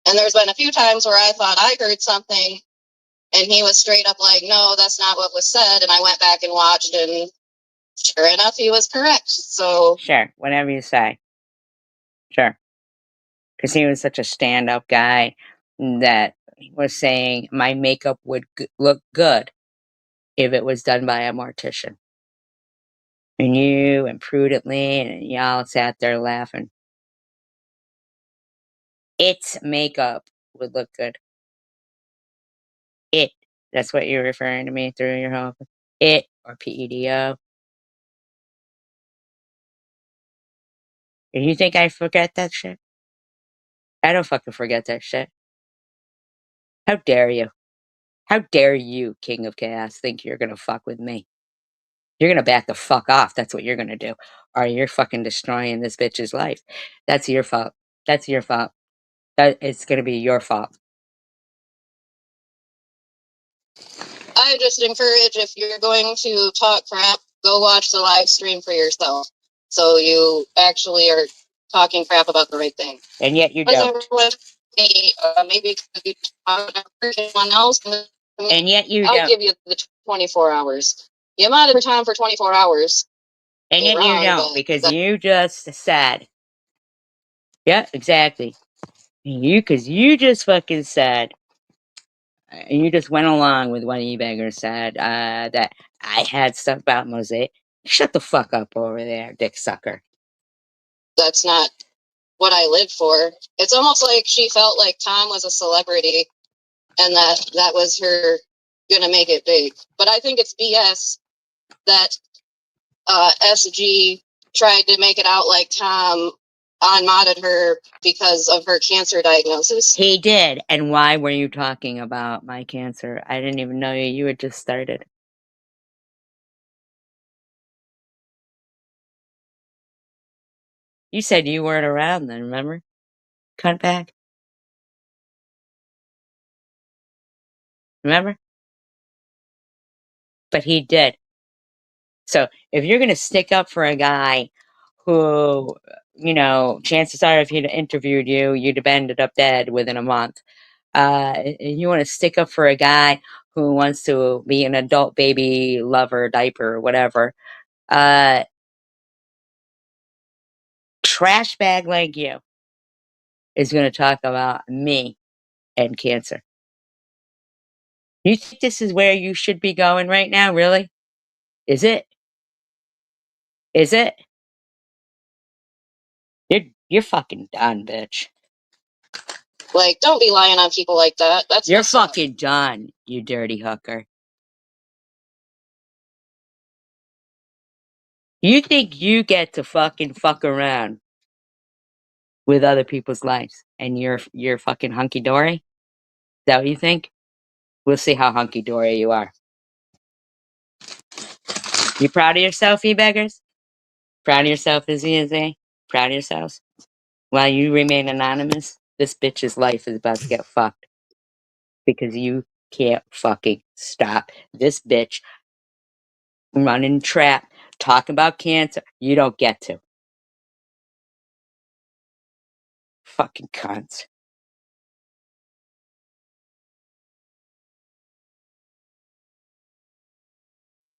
[SPEAKER 2] And there's been a few times where I thought I heard something, and he was straight up like, no, that's not what was said. And I went back and watched, and sure enough, he was correct. So
[SPEAKER 1] sure, whatever you say. Sure. Because he was such a stand-up guy that was saying my makeup would look good if it was done by a mortician. And you and Prudently and y'all sat there laughing. Its makeup would look good. It. That's what you're referring to me through your home. It or PEDO. And you think I forget that shit? I don't fucking forget that shit. How dare you? How dare you, King of Chaos, think you're gonna fuck with me? You're gonna back the fuck off. That's what you're gonna do. Or you're fucking destroying this bitch's life. That's your fault. That's your fault. that it's going to be your fault.
[SPEAKER 2] I just encourage, if you're going to talk crap, go watch the live stream for yourself. So you actually are talking crap about the right thing.
[SPEAKER 1] And yet you don't.
[SPEAKER 2] Maybe you talk about someone else,
[SPEAKER 1] And yet you
[SPEAKER 2] I'll
[SPEAKER 1] don't.
[SPEAKER 2] give you the 24 hours. The amount of time for 24 hours.
[SPEAKER 1] And yet you don't, because you just said. Yeah, exactly. Because you just fucking said, and you just went along with what eBagger said, that I had stuff about Mosaic. Shut the fuck up over there, dick sucker.
[SPEAKER 2] That's not what I lived for. It's almost like she felt like Tom was a celebrity and that was her gonna make it big. But I think it's BS that SG tried to make it out like Tom unmodded her because of her cancer diagnosis.
[SPEAKER 1] He did. And why were you talking about my cancer? I didn't even know you had just started. You said you weren't around then, remember? Cuntbag? Remember? But he did. So if you're going to stick up for a guy who, chances are if he'd interviewed you, you'd have ended up dead within a month. You want to stick up for a guy who wants to be an adult baby lover, diaper, whatever. Trash bag like you is going to talk about me and cancer. You think this is where you should be going right now, really? Is it? Is it? You're fucking done, bitch.
[SPEAKER 2] Like, don't be lying on people like that.
[SPEAKER 1] You're fucking done, you dirty hooker. You think you get to fucking fuck around with other people's lives and you're fucking hunky-dory? Is that what you think? We'll see how hunky-dory you are. You proud of yourself, e-beggars? Proud of yourself, Izzy? Proud of yourselves? While you remain anonymous, this bitch's life is about to get fucked. Because you can't fucking stop this bitch running trap, talking about cancer. You don't get to. Fucking cunts.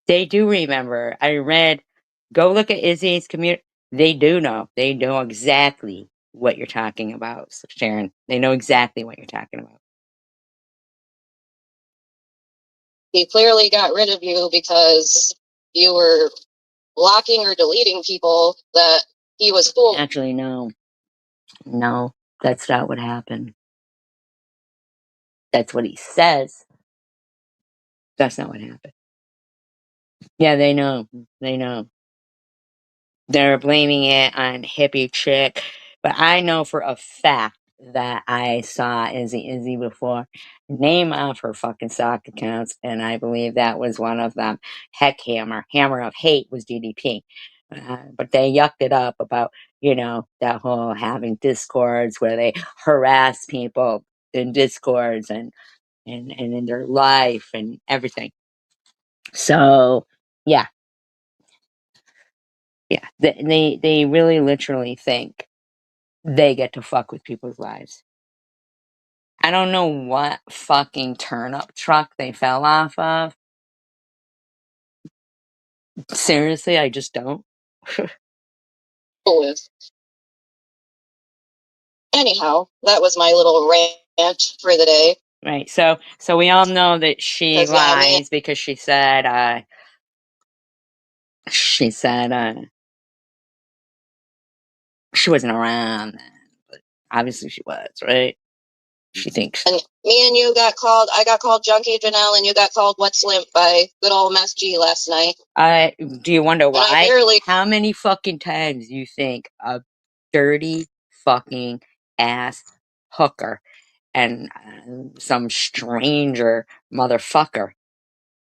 [SPEAKER 1] They do remember. I read, go look at Izzy's community. They do know. They know exactly what you're talking about, Sharon. They know exactly what you're talking about.
[SPEAKER 2] He clearly got rid of you because you were blocking or deleting people that he was fooling.
[SPEAKER 1] Actually, no. No, that's not what happened. That's what he says. That's not what happened. Yeah, they know. They know. They're blaming it on hippie chick, but I know for a fact that I saw Izzy before. Name off her fucking stock accounts, and I believe that was one of them. Heck Hammer of Hate was DDP. But they yucked it up about, that whole having discords where they harass people in discords and in their life and everything. So, yeah. Yeah, they really literally think they get to fuck with people's lives. I don't know what fucking turnip truck they fell off of. Seriously, I just don't.
[SPEAKER 2] Anyhow, that was my little rant for the day.
[SPEAKER 1] Right. So we all know that she lies because she said she wasn't around then, but obviously she was, right? She thinks.
[SPEAKER 2] And me and you got called. I got called Junkie Janelle, and you got called What's Limp by good old Mess G last night.
[SPEAKER 1] Do you wonder why?
[SPEAKER 2] Barely...
[SPEAKER 1] How many fucking times do you think a dirty fucking ass hooker and some stranger motherfucker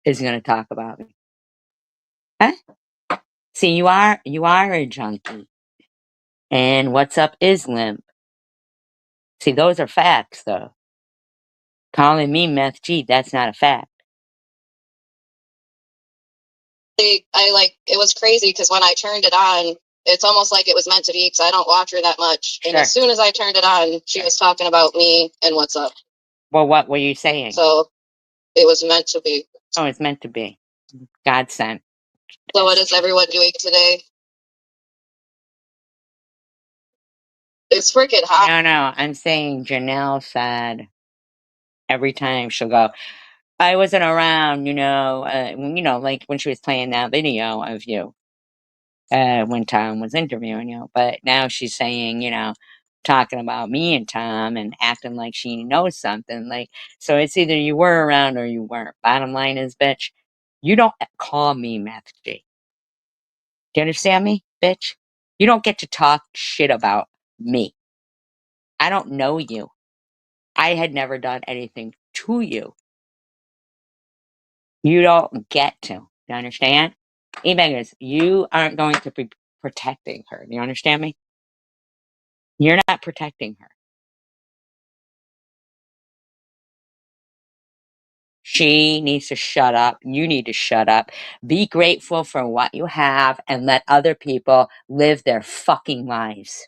[SPEAKER 1] is gonna talk about me? Huh? See, you are a junkie, and what's up is limp. See, those are facts, though. Calling me meth G, that's not a fact.
[SPEAKER 2] It was crazy because when I turned it on, it's almost like it was meant to be because I don't watch her that much. And as soon as I turned it on, she was talking about me and what's up.
[SPEAKER 1] Well, what were you saying?
[SPEAKER 2] So it was meant to be.
[SPEAKER 1] Oh, it's meant to be. God sent.
[SPEAKER 2] So what is everyone doing today? It's freaking hot.
[SPEAKER 1] No, I'm saying Janelle said every time she'll go, I wasn't around, like when she was playing that video of you, when Tom was interviewing you. But now she's saying, talking about me and Tom and acting like she knows something. Like, so it's either you were around or you weren't. Bottom line is, bitch, you don't call me Meth G. Do you understand me, bitch? You don't get to talk shit about me. I don't know you. I had never done anything to you. You don't get to. You understand? E-beggars, you aren't going to be protecting her. Do you understand me? You're not protecting her. She needs to shut up. You need to shut up. Be grateful for what you have and let other people live their fucking lives.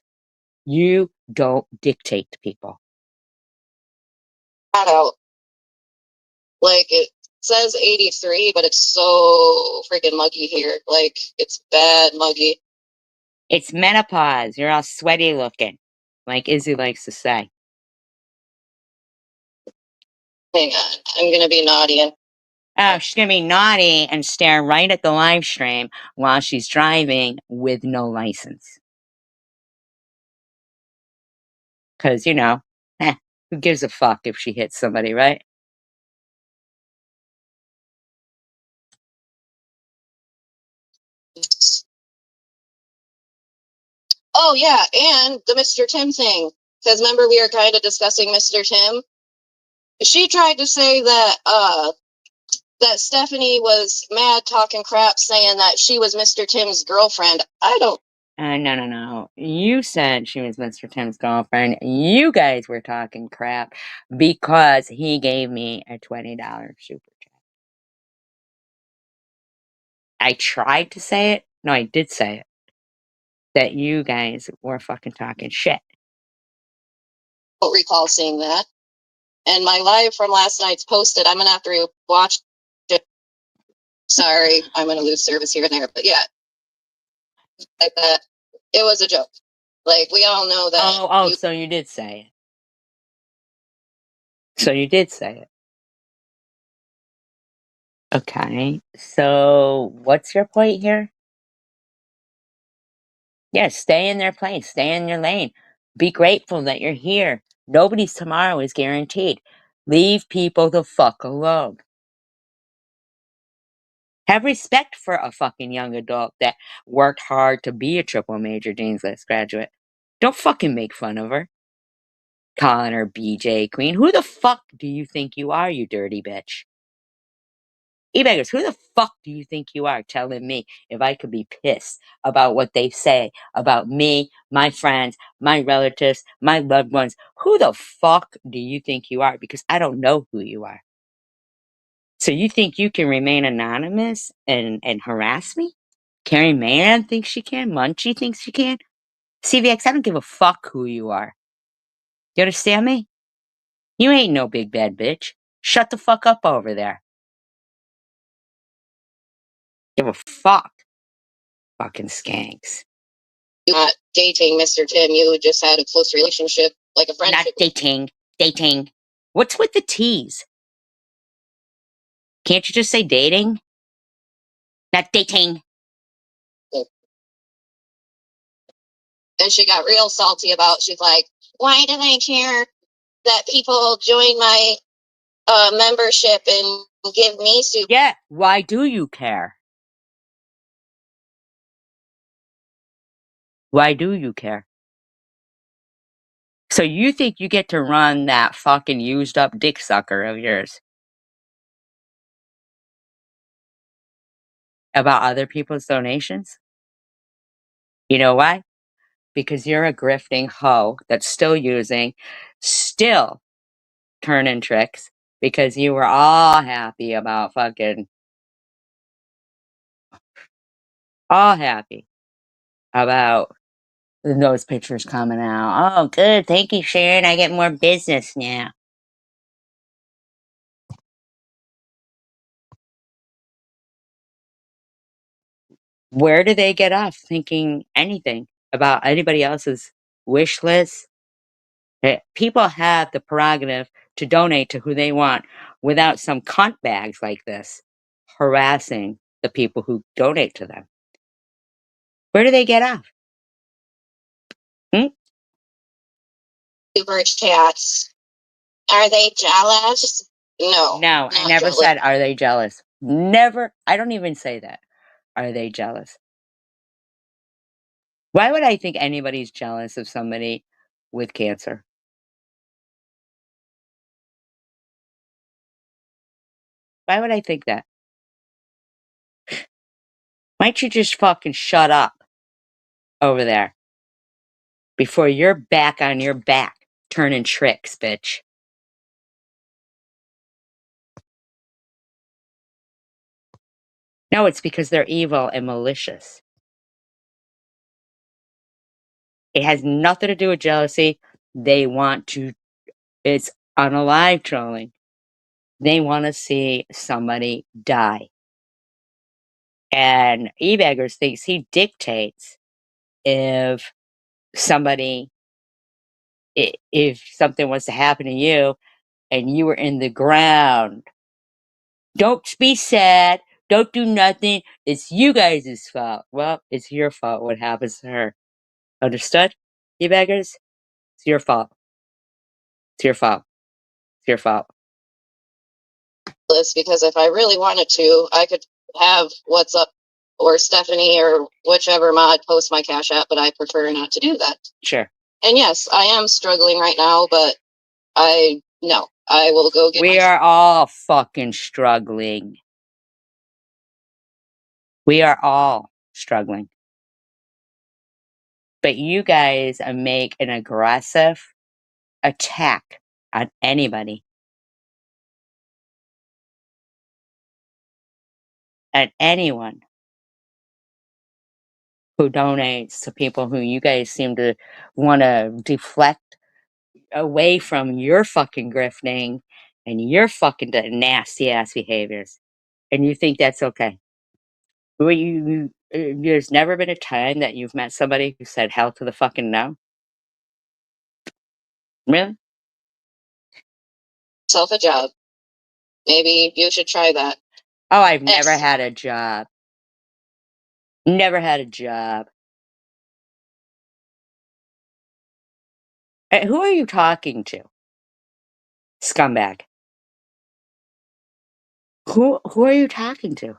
[SPEAKER 1] You don't dictate to people.
[SPEAKER 2] Out. Like it says 83, but it's so freaking muggy here. Like it's bad muggy.
[SPEAKER 1] It's menopause. You're all sweaty looking, like Izzy likes to say.
[SPEAKER 2] Hang on, I'm gonna be naughty.
[SPEAKER 1] Oh, she's gonna be naughty and stare right at the live stream while she's driving with no license. Because, who gives a fuck if she hits somebody, right?
[SPEAKER 2] Oh yeah, and the Mr. Tim thing. Because remember we were kind of discussing Mr. Tim. She tried to say that Stephanie was mad talking crap saying that she was Mr. Tim's girlfriend. I don't.
[SPEAKER 1] No. You said she was Mr. Tim's girlfriend. You guys were talking crap because he gave me a $20 super chat. I tried to say it. No, I did say it. That you guys were fucking talking shit.
[SPEAKER 2] Don't recall seeing that. And my live from last night's posted. I'm gonna have to watch it. Sorry, I'm gonna lose service here and there, but yeah, like that. It was a joke. Like we all know that.
[SPEAKER 1] So you did say it. So you did say it. Okay. So what's your point here? Yeah, stay in their place, stay in your lane. Be grateful that you're here. Nobody's tomorrow is guaranteed. Leave people the fuck alone. Have respect for a fucking young adult that worked hard to be a triple major Dean's List graduate. Don't fucking make fun of her. Calling her BJ Queen. Who the fuck do you think you are, you dirty bitch? E-beggars, who the fuck do you think you are telling me if I could be pissed about what they say about me, my friends, my relatives, my loved ones? Who the fuck do you think you are? Because I don't know who you are. So you think you can remain anonymous and harass me? Carrie Mann thinks she can. Munchie thinks she can. CVX, I don't give a fuck who you are. You understand me? You ain't no big bad bitch. Shut the fuck up over there. Give a fuck. Fucking skanks.
[SPEAKER 2] You're not dating Mr. Tim. You just had a close relationship, like a friendship.
[SPEAKER 1] Not dating. Dating. What's with the T's? Can't you just say dating? Not dating.
[SPEAKER 2] And she got real salty about. She's like, "Why do they care that people join my membership and give me soup?"
[SPEAKER 1] Yeah, why do you care? Why do you care? So you think you get to run that fucking used up dick sucker of yours about other people's donations? You know why? because you're a grifting hoe that's still turning tricks because you were all happy about all happy about those pictures coming out. Oh, good. Thank you, Sharon. I get more business now. Where do they get off thinking anything about anybody else's wish list? People have the prerogative to donate to who they want without some cunt bags like this harassing the people who donate to them. Where do they get off?
[SPEAKER 5] Birch cats. Are they jealous? No.
[SPEAKER 1] No, I never
[SPEAKER 5] jealous.
[SPEAKER 1] said, are they jealous? Never. I don't even say that. Are they jealous? Why would I think anybody's jealous of somebody with cancer? Why would I think that? Why don't you just fucking shut up over there before you're back on your back turning tricks, bitch? No, it's because they're evil and malicious. It has nothing to do with jealousy. They want to, it's unalive trolling. They want to see somebody die. And eBaggers thinks he dictates if somebody, if something was to happen to you and you were in the ground, don't be sad. Don't do nothing. It's you guys' fault. Well, it's your fault what happens to her. Understood? eBaggers? It's your fault. It's your fault. It's your fault.
[SPEAKER 2] Because if I really wanted to, I could have What's Up or Stephanie or whichever mod post my Cash App, but I prefer not to do that.
[SPEAKER 1] Sure.
[SPEAKER 2] And yes, I am struggling right now, but I will go get
[SPEAKER 1] We are all fucking struggling. We are all struggling. But you guys make an aggressive attack on anybody. At anyone who donates to people who you guys seem to want to deflect away from your fucking grifting and your fucking nasty ass behaviors. And you think that's okay. There's never been a time that you've met somebody who said hell to the fucking no? Really?
[SPEAKER 2] myself a job. Maybe you should try that.
[SPEAKER 1] Oh, I've never had a job. Never had a job. Who are you talking to? Scumbag. Who are you talking to?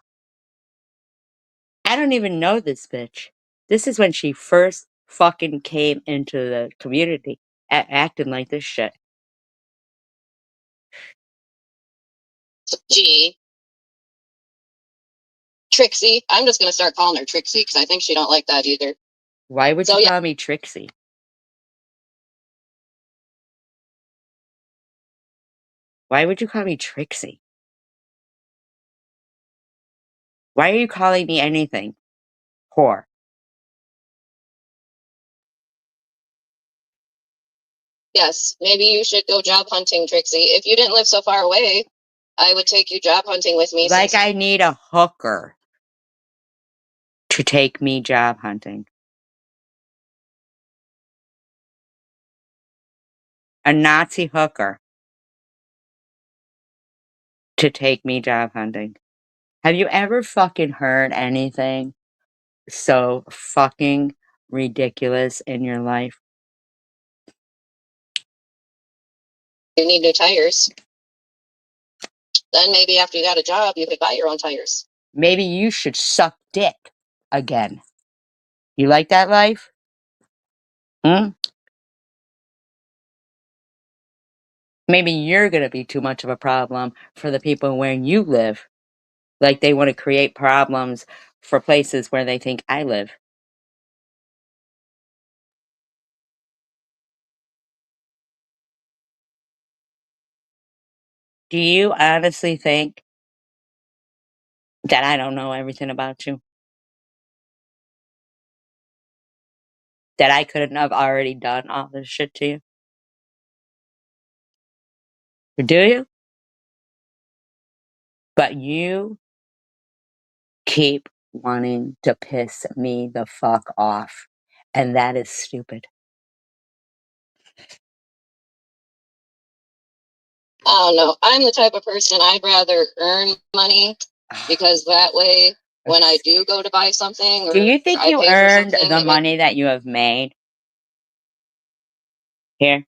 [SPEAKER 1] I don't even know this bitch. This is when she first fucking came into the community, acting like this shit.
[SPEAKER 2] Gee. Trixie. I'm just going to start calling her Trixie because I think she don't like that either.
[SPEAKER 1] Why would you call me Trixie? Why would you call me Trixie? Why are you calling me anything? Whore.
[SPEAKER 2] Yes, maybe you should go job hunting, Trixie. If you didn't live so far away, I would take you job hunting with me.
[SPEAKER 1] Like I need a hooker to take me job hunting. A Nazi hooker to take me job hunting. Have you ever fucking heard anything so fucking ridiculous in your life?
[SPEAKER 2] You need new tires. Then maybe after you got a job, you could buy your own tires.
[SPEAKER 1] Maybe you should suck dick again. You like that life? Maybe you're gonna be too much of a problem for the people where you live. Like they want to create problems for places where they think I live. Do you honestly think that I don't know everything about you? That I couldn't have already done all this shit to you? Do you? But you keep wanting to piss me the fuck off. And that is stupid.
[SPEAKER 2] I don't know. I'm the type of person I'd rather earn money because that way, when I do go to buy something or
[SPEAKER 1] Do you think
[SPEAKER 2] I
[SPEAKER 1] you
[SPEAKER 2] pay for
[SPEAKER 1] earned
[SPEAKER 2] something,
[SPEAKER 1] the money that you have made? Here.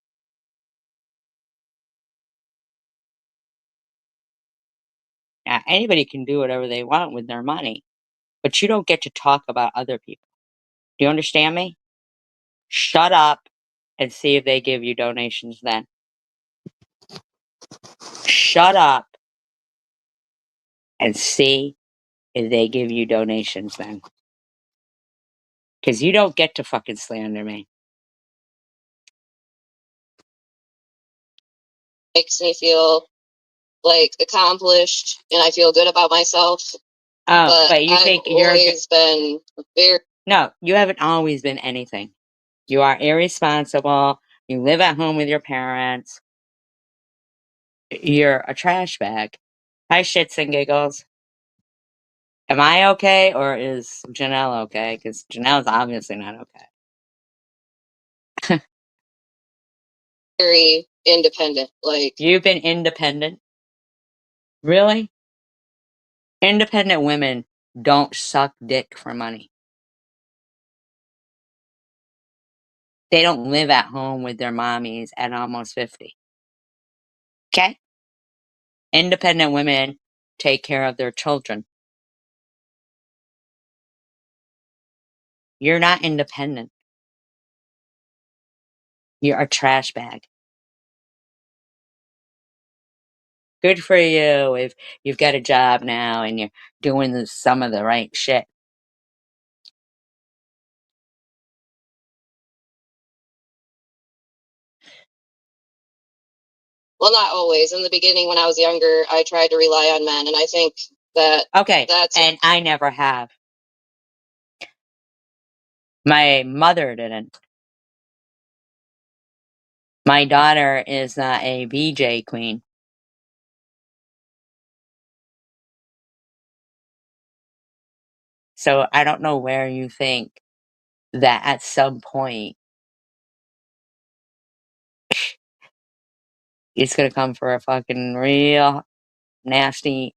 [SPEAKER 1] Now, anybody can do whatever they want with their money, but you don't get to talk about other people. Do you understand me? Shut up and see if they give you donations then. Shut up and see if they give you donations then. Because you don't get to fucking slander me.
[SPEAKER 2] makes me feel like accomplished and I feel good about myself.
[SPEAKER 1] Oh,
[SPEAKER 2] But
[SPEAKER 1] but you
[SPEAKER 2] I've
[SPEAKER 1] think you're
[SPEAKER 2] always been very.
[SPEAKER 1] No, you haven't always been anything. You are irresponsible. You live at home with your parents. You're a trash bag. Hi, shits and giggles. Am I okay or is Janelle okay? Because Janelle's obviously not okay.
[SPEAKER 2] Very independent. Like,
[SPEAKER 1] You've been independent? Really? Independent women don't suck dick for money. They don't live at home with their mommies at almost 50. Okay? Independent women take care of their children. You're not independent. You're a trash bag. Good for you if you've got a job now and you're doing some of the right shit.
[SPEAKER 2] well, not always. In the beginning, when I was younger, I tried to rely on men, and I think that
[SPEAKER 1] Okay,
[SPEAKER 2] that's
[SPEAKER 1] and I never have. My mother didn't. My daughter is not a BJ queen. So I don't know where you think that at some point it's gonna come for a fucking real nasty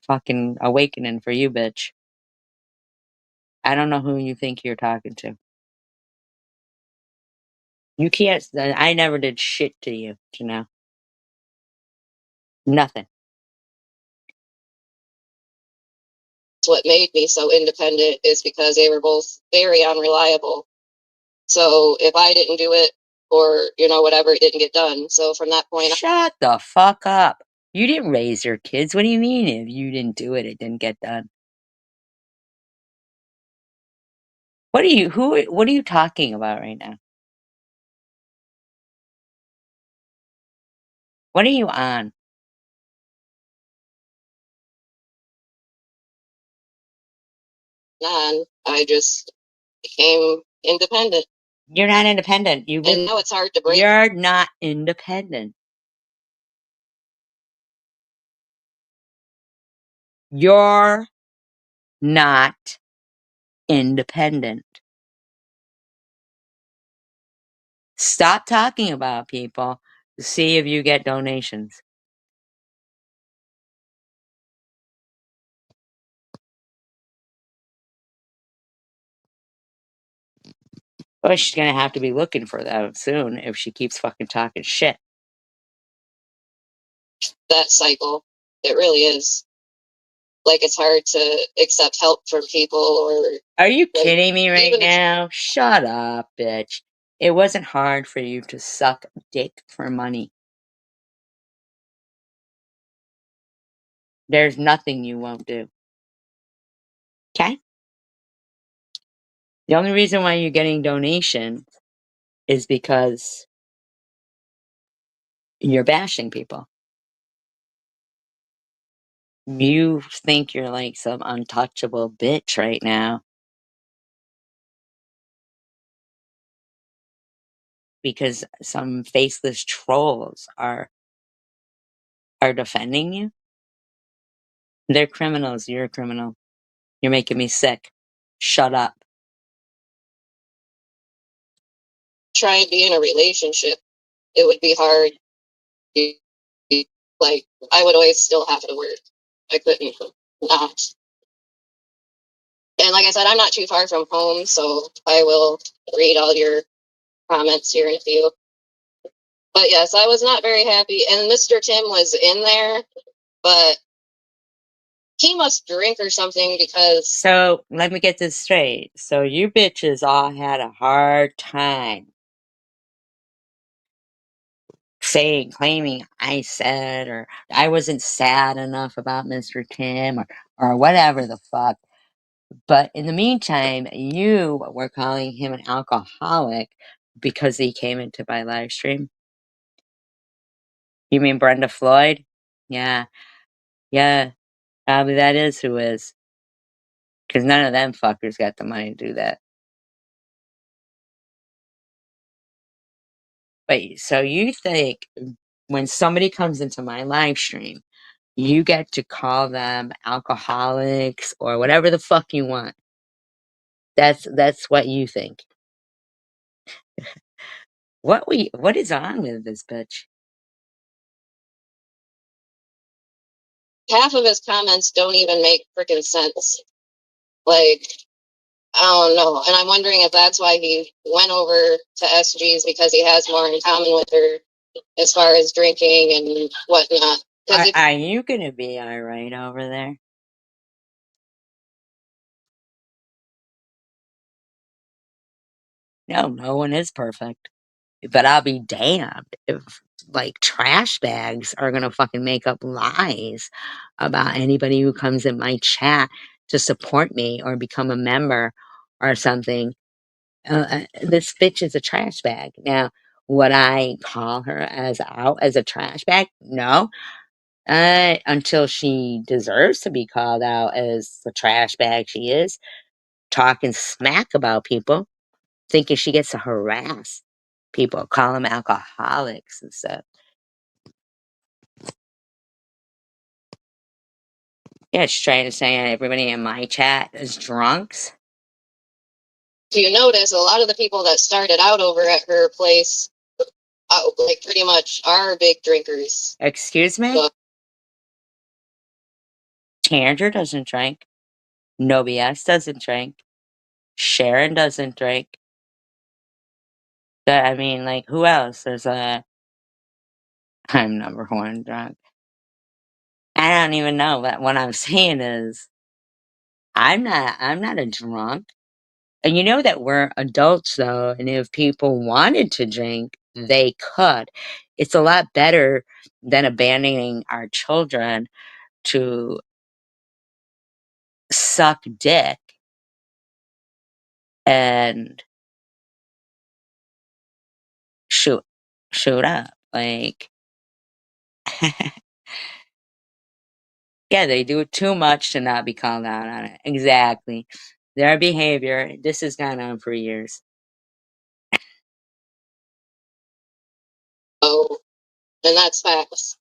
[SPEAKER 1] fucking awakening for you, bitch. I don't know who you think you're talking to. You can't. I never did shit to you, you know? Nothing.
[SPEAKER 2] what made me so independent is because they were both very unreliable. So if I didn't do it or, whatever, it didn't get done. So from that point,
[SPEAKER 1] Shut the fuck up. You didn't raise your kids. What do you mean if you didn't do it, it didn't get done? What are you talking about right now? What are you on?
[SPEAKER 2] I just became independent.
[SPEAKER 1] You're not independent.
[SPEAKER 2] And now it's hard to break.
[SPEAKER 1] You're not independent. You're not independent. Stop talking about people to see if you get donations. Well, she's gonna have to be looking for that soon if she keeps fucking talking shit.
[SPEAKER 2] That cycle, it really is. Like, it's hard to accept help from people or.
[SPEAKER 1] Are you kidding me right now? Shut up, bitch. It wasn't hard for you to suck dick for money. There's nothing you won't do. Okay? The only reason why you're getting donations is because you're bashing people. You think you're like some untouchable bitch right now because some faceless trolls are defending you. They're criminals. You're a criminal. You're making me sick. Shut up.
[SPEAKER 2] Try to be in a relationship, it would be hard. Like, I would always still have to work. I couldn't not. And like I said, I'm not too far from home, so I will read all your comments here in a few. But yes, I was not very happy. And Mr. Tim was in there, but he must drink or something because
[SPEAKER 1] So let me get this straight. So you bitches all had a hard time claiming I said or I wasn't sad enough about Mr. Tim or whatever the fuck. But in the meantime, you were calling him an alcoholic because he came into my live stream. You mean Brenda Floyd? Yeah. Yeah. Probably that is who is. Because none of them fuckers got the money to do that. But so you think when somebody comes into my live stream, you get to call them alcoholics or whatever the fuck you want. That's what you think. What is on with this bitch?
[SPEAKER 2] half of his comments don't even make freaking sense. Like, I don't know. And I'm wondering if that's why he went over to SG's, because he has more in common with her as far as drinking and whatnot.
[SPEAKER 1] Are you gonna be alright over there? No one is perfect. But I'll be damned if like trash bags are gonna fucking make up lies about anybody who comes in my chat to support me or become a member or something. This bitch is a trash bag. Now, would I call her out as a trash bag? No. Until she deserves to be called out as the trash bag she is, talking smack about people, thinking she gets to harass people, call them alcoholics and stuff. Yeah, she's trying to say everybody in my chat is drunks.
[SPEAKER 2] If you notice, a lot of the people that started out over at her place, like pretty much are big drinkers.
[SPEAKER 1] Excuse me?
[SPEAKER 2] So,
[SPEAKER 1] Tandra doesn't drink. Nobody else doesn't drink. Sharon doesn't drink. I mean, like, who else? I'm number one drunk. I don't even know, but what I'm saying is, I'm not a drunk. And you know that we're adults though, and if people wanted to drink, they could. It's a lot better than abandoning our children to suck dick and shoot up. Like yeah, they do it too much to not be called out on it. Exactly. Their behavior, this has gone on for years.
[SPEAKER 2] oh, and that's facts.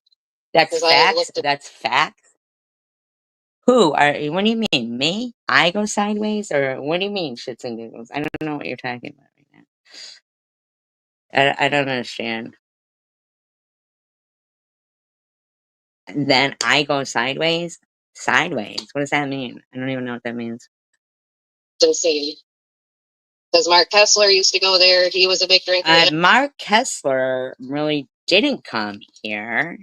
[SPEAKER 1] That's
[SPEAKER 2] 'Cause I
[SPEAKER 1] facts.
[SPEAKER 2] looked at
[SPEAKER 1] That's facts. Who are you? What do you mean? Me? I go sideways? Or what do you mean shits and giggles? I don't know what you're talking about right now. I don't understand. Then I go sideways? Sideways? What does that mean? I don't even know what that means.
[SPEAKER 2] and see. Because Mark Kessler used to go there. He was a big drinker.
[SPEAKER 1] Mark Kessler really didn't come here.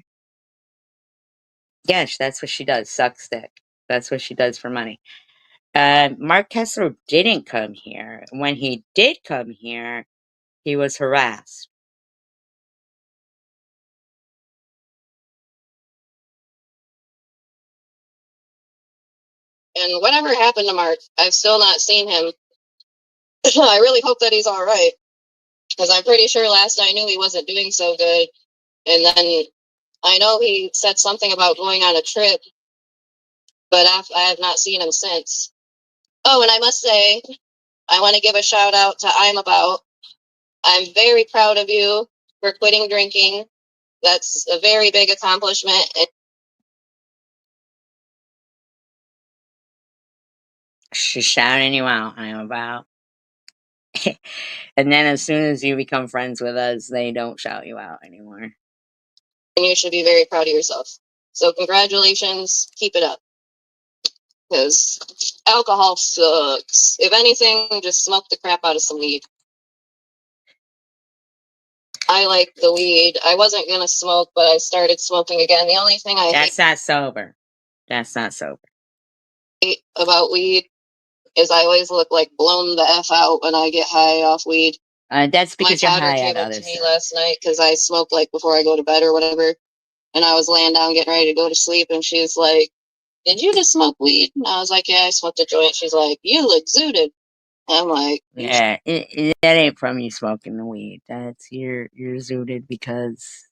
[SPEAKER 1] Yes, that's what she does. Suck stick. That's what she does for money. Mark Kessler didn't come here. When he did come here, he was harassed.
[SPEAKER 2] And whatever happened to Mark, I've still not seen him. I really hope that he's all right. Because I'm pretty sure last I knew he wasn't doing so good. And then I know he said something about going on a trip but I have not seen him since. Oh, and I must say, I want to give a shout out to I'm About. I'm very proud of you for quitting drinking. That's a very big accomplishment.
[SPEAKER 1] She's shouting you out, I'm About. And then as soon as you become friends with us, they don't shout you out anymore.
[SPEAKER 2] And you should be very proud of yourself. So congratulations. Keep it up. Because alcohol sucks. If anything, just smoke the crap out of some weed. I like the weed. I wasn't going to smoke, but I started smoking again. The only thing I
[SPEAKER 1] That's not sober. That's not sober.
[SPEAKER 2] hate about weed is I always look like blown the F out when I get high off weed.
[SPEAKER 1] That's because you're
[SPEAKER 2] My daughter
[SPEAKER 1] high
[SPEAKER 2] came
[SPEAKER 1] at
[SPEAKER 2] up
[SPEAKER 1] other
[SPEAKER 2] to me
[SPEAKER 1] stuff.
[SPEAKER 2] last night because I smoke like before I go to bed or whatever. And I was laying down getting ready to go to sleep. And she's like, "Did you just smoke weed?" And I was like, "Yeah, I smoked a joint." She's like, "You exuded." I'm like,
[SPEAKER 1] yeah, that ain't from you smoking the weed. That's you're zooted because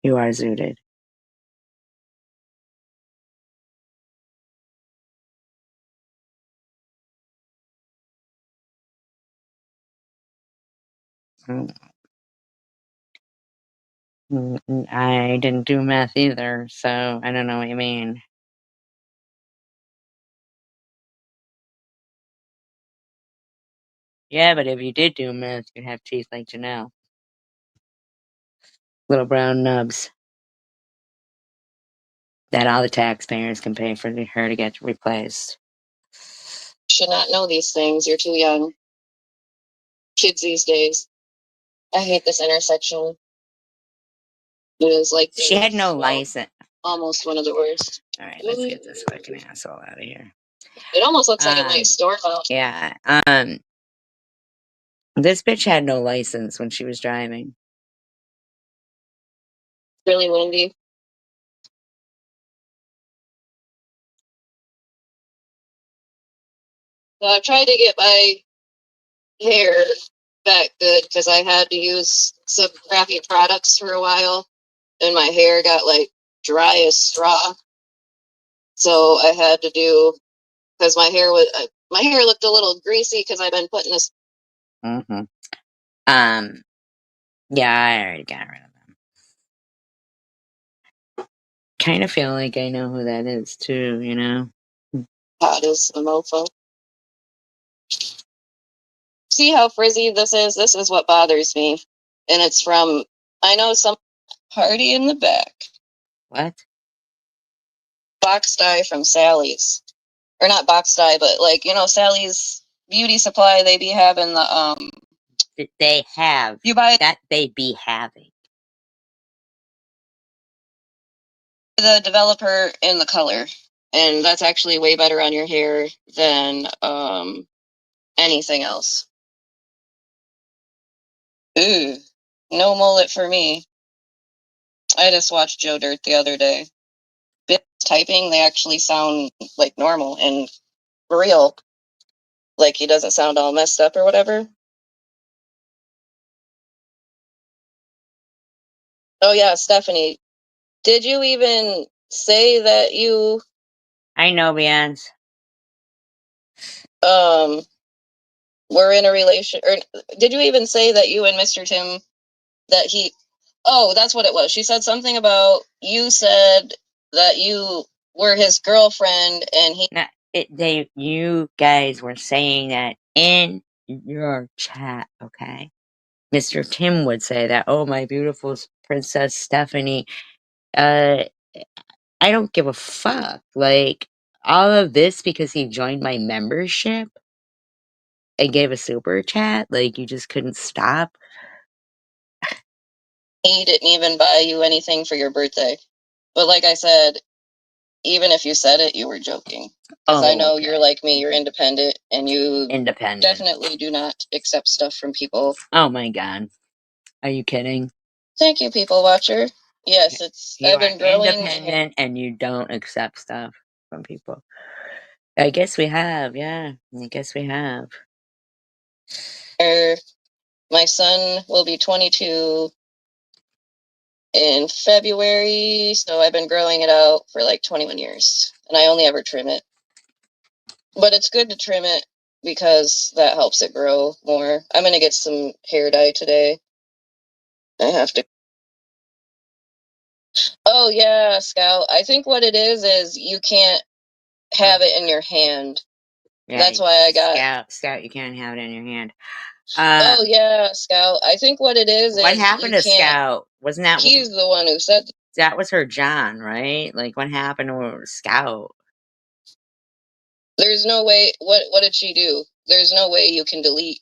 [SPEAKER 1] you are zooted. I didn't do meth either, so I don't know what you mean. Yeah, but if you did do meth, you'd have teeth like Janelle. Little brown nubs that all the taxpayers can pay for her to get replaced.
[SPEAKER 2] should not know these things. You're too young. Kids these days. I hate this intersection. It is like
[SPEAKER 1] She had no license.
[SPEAKER 2] Almost one of the worst.
[SPEAKER 1] All right, let's get this fucking asshole out of here.
[SPEAKER 2] It almost looks like a nice storefront.
[SPEAKER 1] Yeah. This bitch had no license when she was driving.
[SPEAKER 2] Really windy. So I tried to get my hair back good because I had to use some crappy products for a while, and my hair got like dry as straw. So I had to do because my hair looked a little greasy because I've been putting this.
[SPEAKER 1] Mm-hmm. Yeah, I already got rid of them. Kind of feel like I know who that is too, you know?
[SPEAKER 2] Hot as a mofo. See how frizzy this is? This is what bothers me. And it's from, I know some party in the back.
[SPEAKER 1] What?
[SPEAKER 2] Box dye from Sally's. Or not box dye, but like, Sally's beauty supply, they be having the,
[SPEAKER 1] They have.
[SPEAKER 2] you buy
[SPEAKER 1] that they be having.
[SPEAKER 2] the developer in the color. And that's actually way better on your hair than anything else. Ooh, no mullet for me. I just watched Joe Dirt the other day. Bit typing, they actually sound like normal and real. Like he doesn't sound all messed up or whatever. Oh yeah, Stephanie, did you even say that you
[SPEAKER 1] I know, Beyonce.
[SPEAKER 2] were in a relation, or did you even say that you and Mr. Tim that he? Oh, that's what it was. She said something about you said that you were his girlfriend and he.
[SPEAKER 1] No, you guys were saying that in your chat, okay? Mr. Tim would say that, oh, my beautiful Princess Stephanie. I don't give a fuck. Like, all of this because he joined my membership and gave a super chat. Like, you just couldn't stop.
[SPEAKER 2] He didn't even buy you anything for your birthday. But like I said, even if you said it, you were joking. Because I know you're like me, you're independent, and you definitely do not accept stuff from people.
[SPEAKER 1] Oh my god. Are you kidding?
[SPEAKER 2] Thank you, people watcher. Yes,
[SPEAKER 1] You
[SPEAKER 2] I've been growing
[SPEAKER 1] independent and you don't accept stuff from people. I guess we have, yeah. I guess we have.
[SPEAKER 2] My son will be 22 in February, so I've been growing it out for like 21 years. and I only ever trim it. But it's good to trim it because that helps it grow more. I'm gonna get some hair dye today. I have to. Oh yeah, Scout. I think what it is you can't have it in your hand.
[SPEAKER 1] Yeah,
[SPEAKER 2] That's why I got
[SPEAKER 1] Scout. You can't have it in your hand.
[SPEAKER 2] Oh yeah, Scout. I think what it is
[SPEAKER 1] What
[SPEAKER 2] you
[SPEAKER 1] happened to
[SPEAKER 2] can't.
[SPEAKER 1] Scout? Wasn't that
[SPEAKER 2] He's the one who said
[SPEAKER 1] that was her John, right? Like, what happened to Scout?
[SPEAKER 2] there's no way. What did she do? There's no way you can delete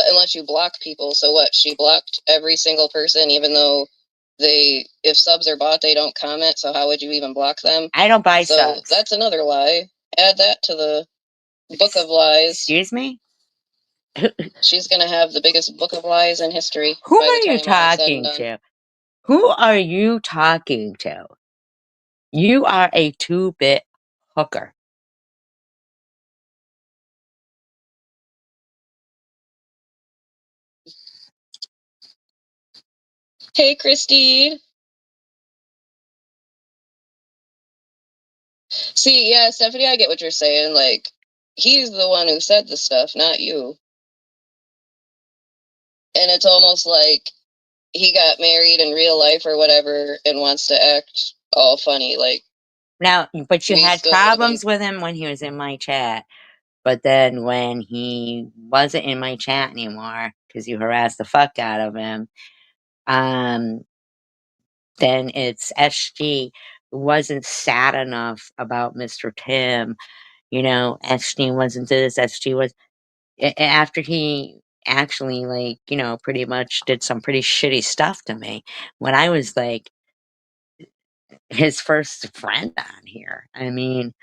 [SPEAKER 2] unless you block people. So what? She blocked every single person, even though if subs are bought, they don't comment. So how would you even block them?
[SPEAKER 1] I don't buy
[SPEAKER 2] So
[SPEAKER 1] subs.
[SPEAKER 2] that's another lie. Add that to the book of lies.
[SPEAKER 1] Excuse me?
[SPEAKER 2] She's gonna have the biggest book of lies in history.
[SPEAKER 1] Who
[SPEAKER 2] by the
[SPEAKER 1] are you
[SPEAKER 2] time all is said and
[SPEAKER 1] talking
[SPEAKER 2] done.
[SPEAKER 1] to? Who are you talking to? You are a 2-bit hooker.
[SPEAKER 2] Hey, Christine. See, yeah, Stephanie, I get what you're saying. Like, he's the one who said the stuff, not you. And it's almost like he got married in real life or whatever and wants to act all funny. Like,
[SPEAKER 1] Now, but you
[SPEAKER 2] we
[SPEAKER 1] had
[SPEAKER 2] still would have been.
[SPEAKER 1] problems with him when he was in my chat. But then when he wasn't in my chat anymore, because you harassed the fuck out of him, then it's SG wasn't sad enough about Mr. Tim. You know, SG wasn't this, SG was after he actually, like, you know, pretty much did some pretty shitty stuff to me when I was like his first friend on here. I mean,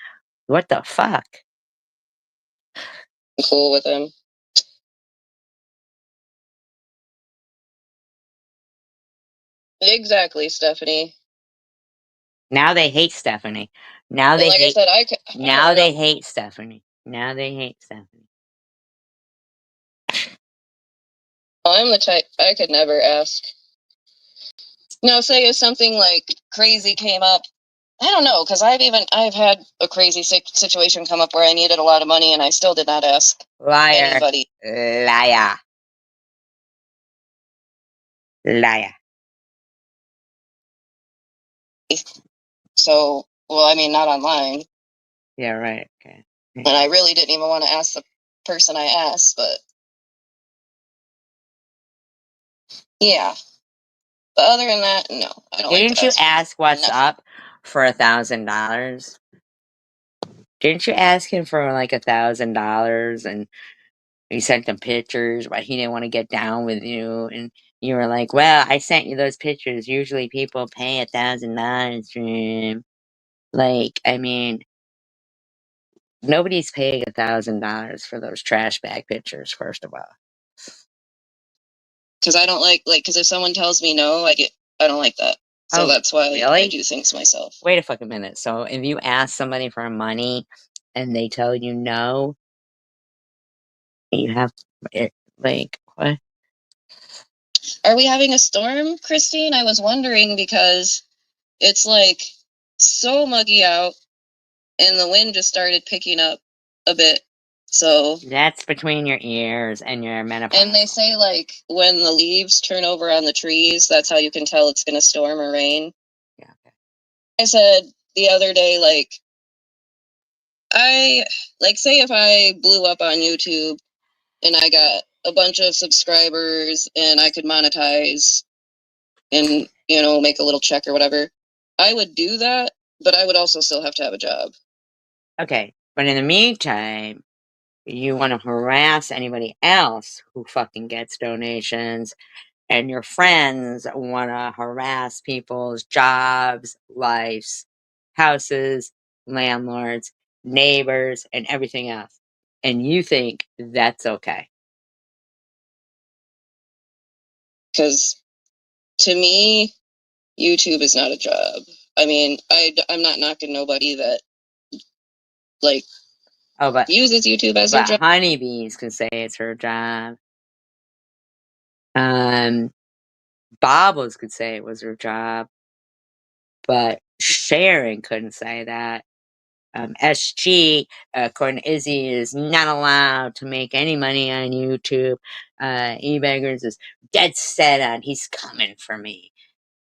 [SPEAKER 1] what the fuck?
[SPEAKER 2] Cool with him. Exactly, Stephanie.
[SPEAKER 1] Now they hate Stephanie. Now they
[SPEAKER 2] like
[SPEAKER 1] hate.
[SPEAKER 2] I said,
[SPEAKER 1] Now they hate Stephanie. Now they hate Stephanie.
[SPEAKER 2] I'm the type I could never ask. No, say if something like crazy came up. I don't know, because I've had a crazy situation come up where I needed a lot of money and I still did not ask
[SPEAKER 1] Liar.
[SPEAKER 2] anybody.
[SPEAKER 1] Liar. Liar.
[SPEAKER 2] So, well, I mean, not online.
[SPEAKER 1] Yeah, right. Okay.
[SPEAKER 2] And I really didn't even want to ask the person I asked, but yeah. But other than that, no, I don't like
[SPEAKER 1] Didn't
[SPEAKER 2] to
[SPEAKER 1] you
[SPEAKER 2] ask.
[SPEAKER 1] ask what's
[SPEAKER 2] Nothing.
[SPEAKER 1] up for $1,000? Didn't you ask him for like $1,000 and you sent him pictures, but he didn't want to get down with you, and you were like, "Well, I sent you those pictures. Usually, people pay $1,000 for him." Like, I mean, nobody's paying $1,000 for those trash bag pictures. First of all,
[SPEAKER 2] Because I don't because if someone tells me no, I don't like that. So that's why
[SPEAKER 1] really?
[SPEAKER 2] I do things myself.
[SPEAKER 1] Wait a fucking minute. So, if you ask somebody for money and they tell you no, you have like what?
[SPEAKER 2] Are we having a storm, Christine? I was wondering because it's like so muggy out and the wind just started picking up a bit. So
[SPEAKER 1] That's between your ears and your menopause.
[SPEAKER 2] and they say like when the leaves turn over on the trees, that's how you can tell it's going to storm or rain.
[SPEAKER 1] Yeah. Okay.
[SPEAKER 2] I said the other day say if I blew up on YouTube and I got a bunch of subscribers and I could monetize and, make a little check or whatever, I would do that, but I would also still have to have a job.
[SPEAKER 1] Okay, but in the meantime, you want to harass anybody else who fucking gets donations, and your friends want to harass people's jobs, lives, houses, landlords, neighbors, and everything else. And you think that's okay.
[SPEAKER 2] Because to me, YouTube is not a job. I mean, I'm not knocking nobody that uses YouTube as their job.
[SPEAKER 1] Honeybees can say it's her job. Bobbles could say it was her job, but Sharon couldn't say that. SG, according to Izzy, is not allowed to make any money on YouTube. E-Beggars is dead set on he's coming for me.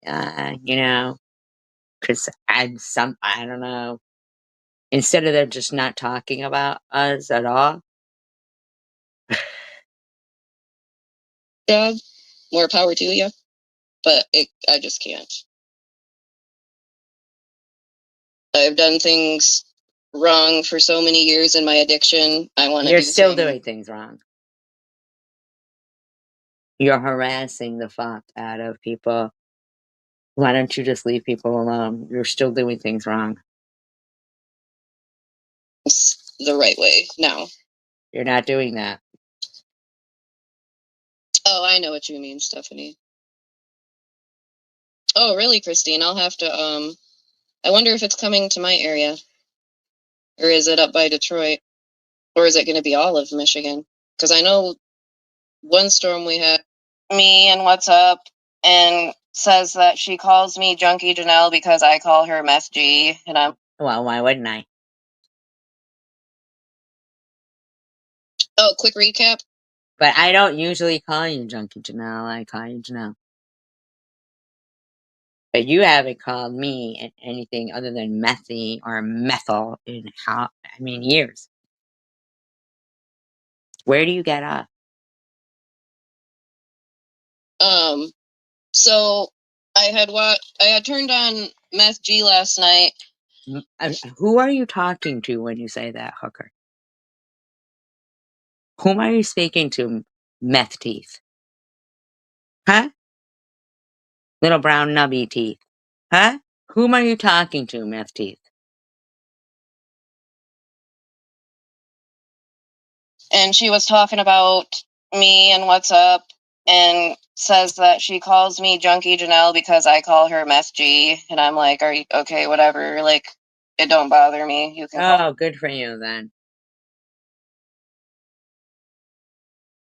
[SPEAKER 1] You know, because I don't know. Instead of them just not talking about us at all.
[SPEAKER 2] Yeah, more power to you. But I just can't. I've done things wrong for so many years in my addiction. I want to
[SPEAKER 1] You're
[SPEAKER 2] do
[SPEAKER 1] still
[SPEAKER 2] things.
[SPEAKER 1] doing things wrong. You're harassing the fuck out of people. Why don't you just leave people alone? You're still doing things wrong.
[SPEAKER 2] The right way now.
[SPEAKER 1] You're not doing that.
[SPEAKER 2] Oh, I know what you mean, Stephanie. Oh, really, Christine? I'll have to, I wonder if it's coming to my area. Or is it up by Detroit? Or is it going to be all of Michigan? Because I know one storm we had, me and what's up, and says that she calls me Junkie Janelle because I call her Meth G, and I'm...
[SPEAKER 1] Well, why wouldn't I?
[SPEAKER 2] Oh, quick recap.
[SPEAKER 1] But I don't usually call you Junkie Janelle. I call you Janelle. But you haven't called me anything other than methy or methyl in years. Where do you get off?
[SPEAKER 2] So I had turned on Meth G last night.
[SPEAKER 1] Who are you talking to when you say that, hooker? Whom are you speaking to, meth teeth? Huh? Little brown nubby teeth. Huh? Whom are you talking to, meth teeth?
[SPEAKER 2] And she was talking about me and what's up, and says that she calls me Junkie Janelle because I call her Meth G, and I'm like, are you okay? Whatever, like, it don't bother me. You can call.
[SPEAKER 1] Oh, good for you then.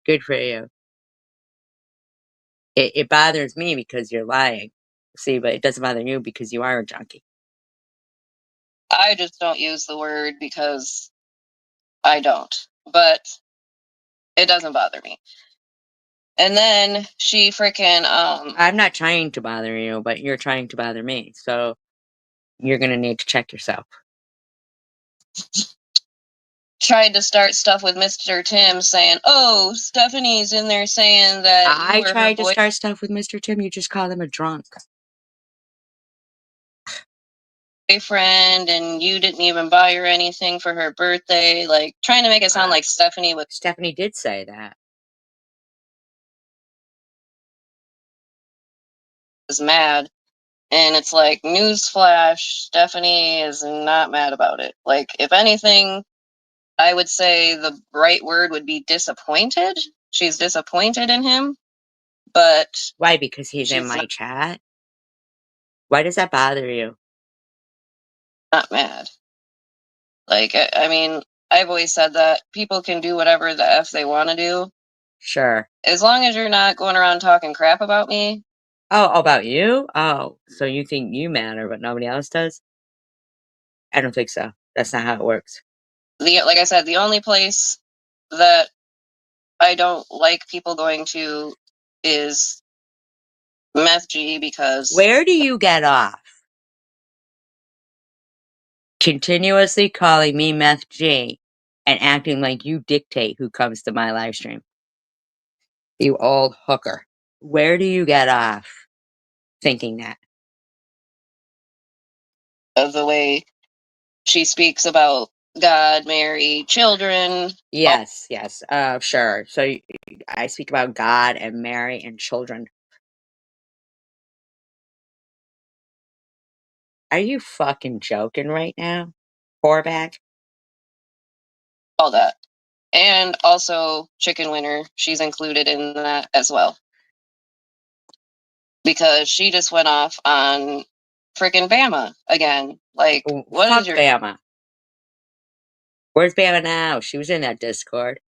[SPEAKER 1] Good for you. It bothers me because you're lying. See, but it doesn't bother you because you are a junkie.
[SPEAKER 2] I just don't use the word because I don't, but it doesn't bother me. And then she freaking
[SPEAKER 1] I'm not trying to bother you, but you're trying to bother me. So you're gonna need to check yourself.
[SPEAKER 2] tried to start stuff with Mr. Tim saying, "Oh, Stephanie's in there saying that you
[SPEAKER 1] I
[SPEAKER 2] were her
[SPEAKER 1] tried to start stuff with Mr. Tim. You just called him a drunk.
[SPEAKER 2] boyfriend and you didn't even buy her anything for her birthday," like trying to make it sound like Stephanie
[SPEAKER 1] Stephanie did say that.
[SPEAKER 2] was mad. And it's like, newsflash, Stephanie is not mad about it. Like, if anything, I would say the right word would be disappointed. She's disappointed in him, but
[SPEAKER 1] Why? Because he's in my chat? Why does that bother you?
[SPEAKER 2] not mad. Like, I mean, I've always said that people can do whatever the F they want to do.
[SPEAKER 1] Sure.
[SPEAKER 2] As long as you're not going around talking crap about me.
[SPEAKER 1] Oh, about you? Oh, so you think you matter, but nobody else does? I don't think so. That's not how it works.
[SPEAKER 2] Like I said, the only place that I don't like people going to is Meth G because...
[SPEAKER 1] Where do you get off? Continuously calling me Meth G and acting like you dictate who comes to my live stream. You old hooker. Where do you get off thinking that?
[SPEAKER 2] of the way she speaks about God, Mary, children.
[SPEAKER 1] Yes, yes, sure. So I speak about God and Mary and children. Are you fucking joking right now? Whoreback?
[SPEAKER 2] All that. And also Chicken Winner. She's included in that as well. Because she just went off on freaking Bama again. Like, what
[SPEAKER 1] Fuck
[SPEAKER 2] is your...
[SPEAKER 1] Bama. Where's Bama now? She was in that Discord.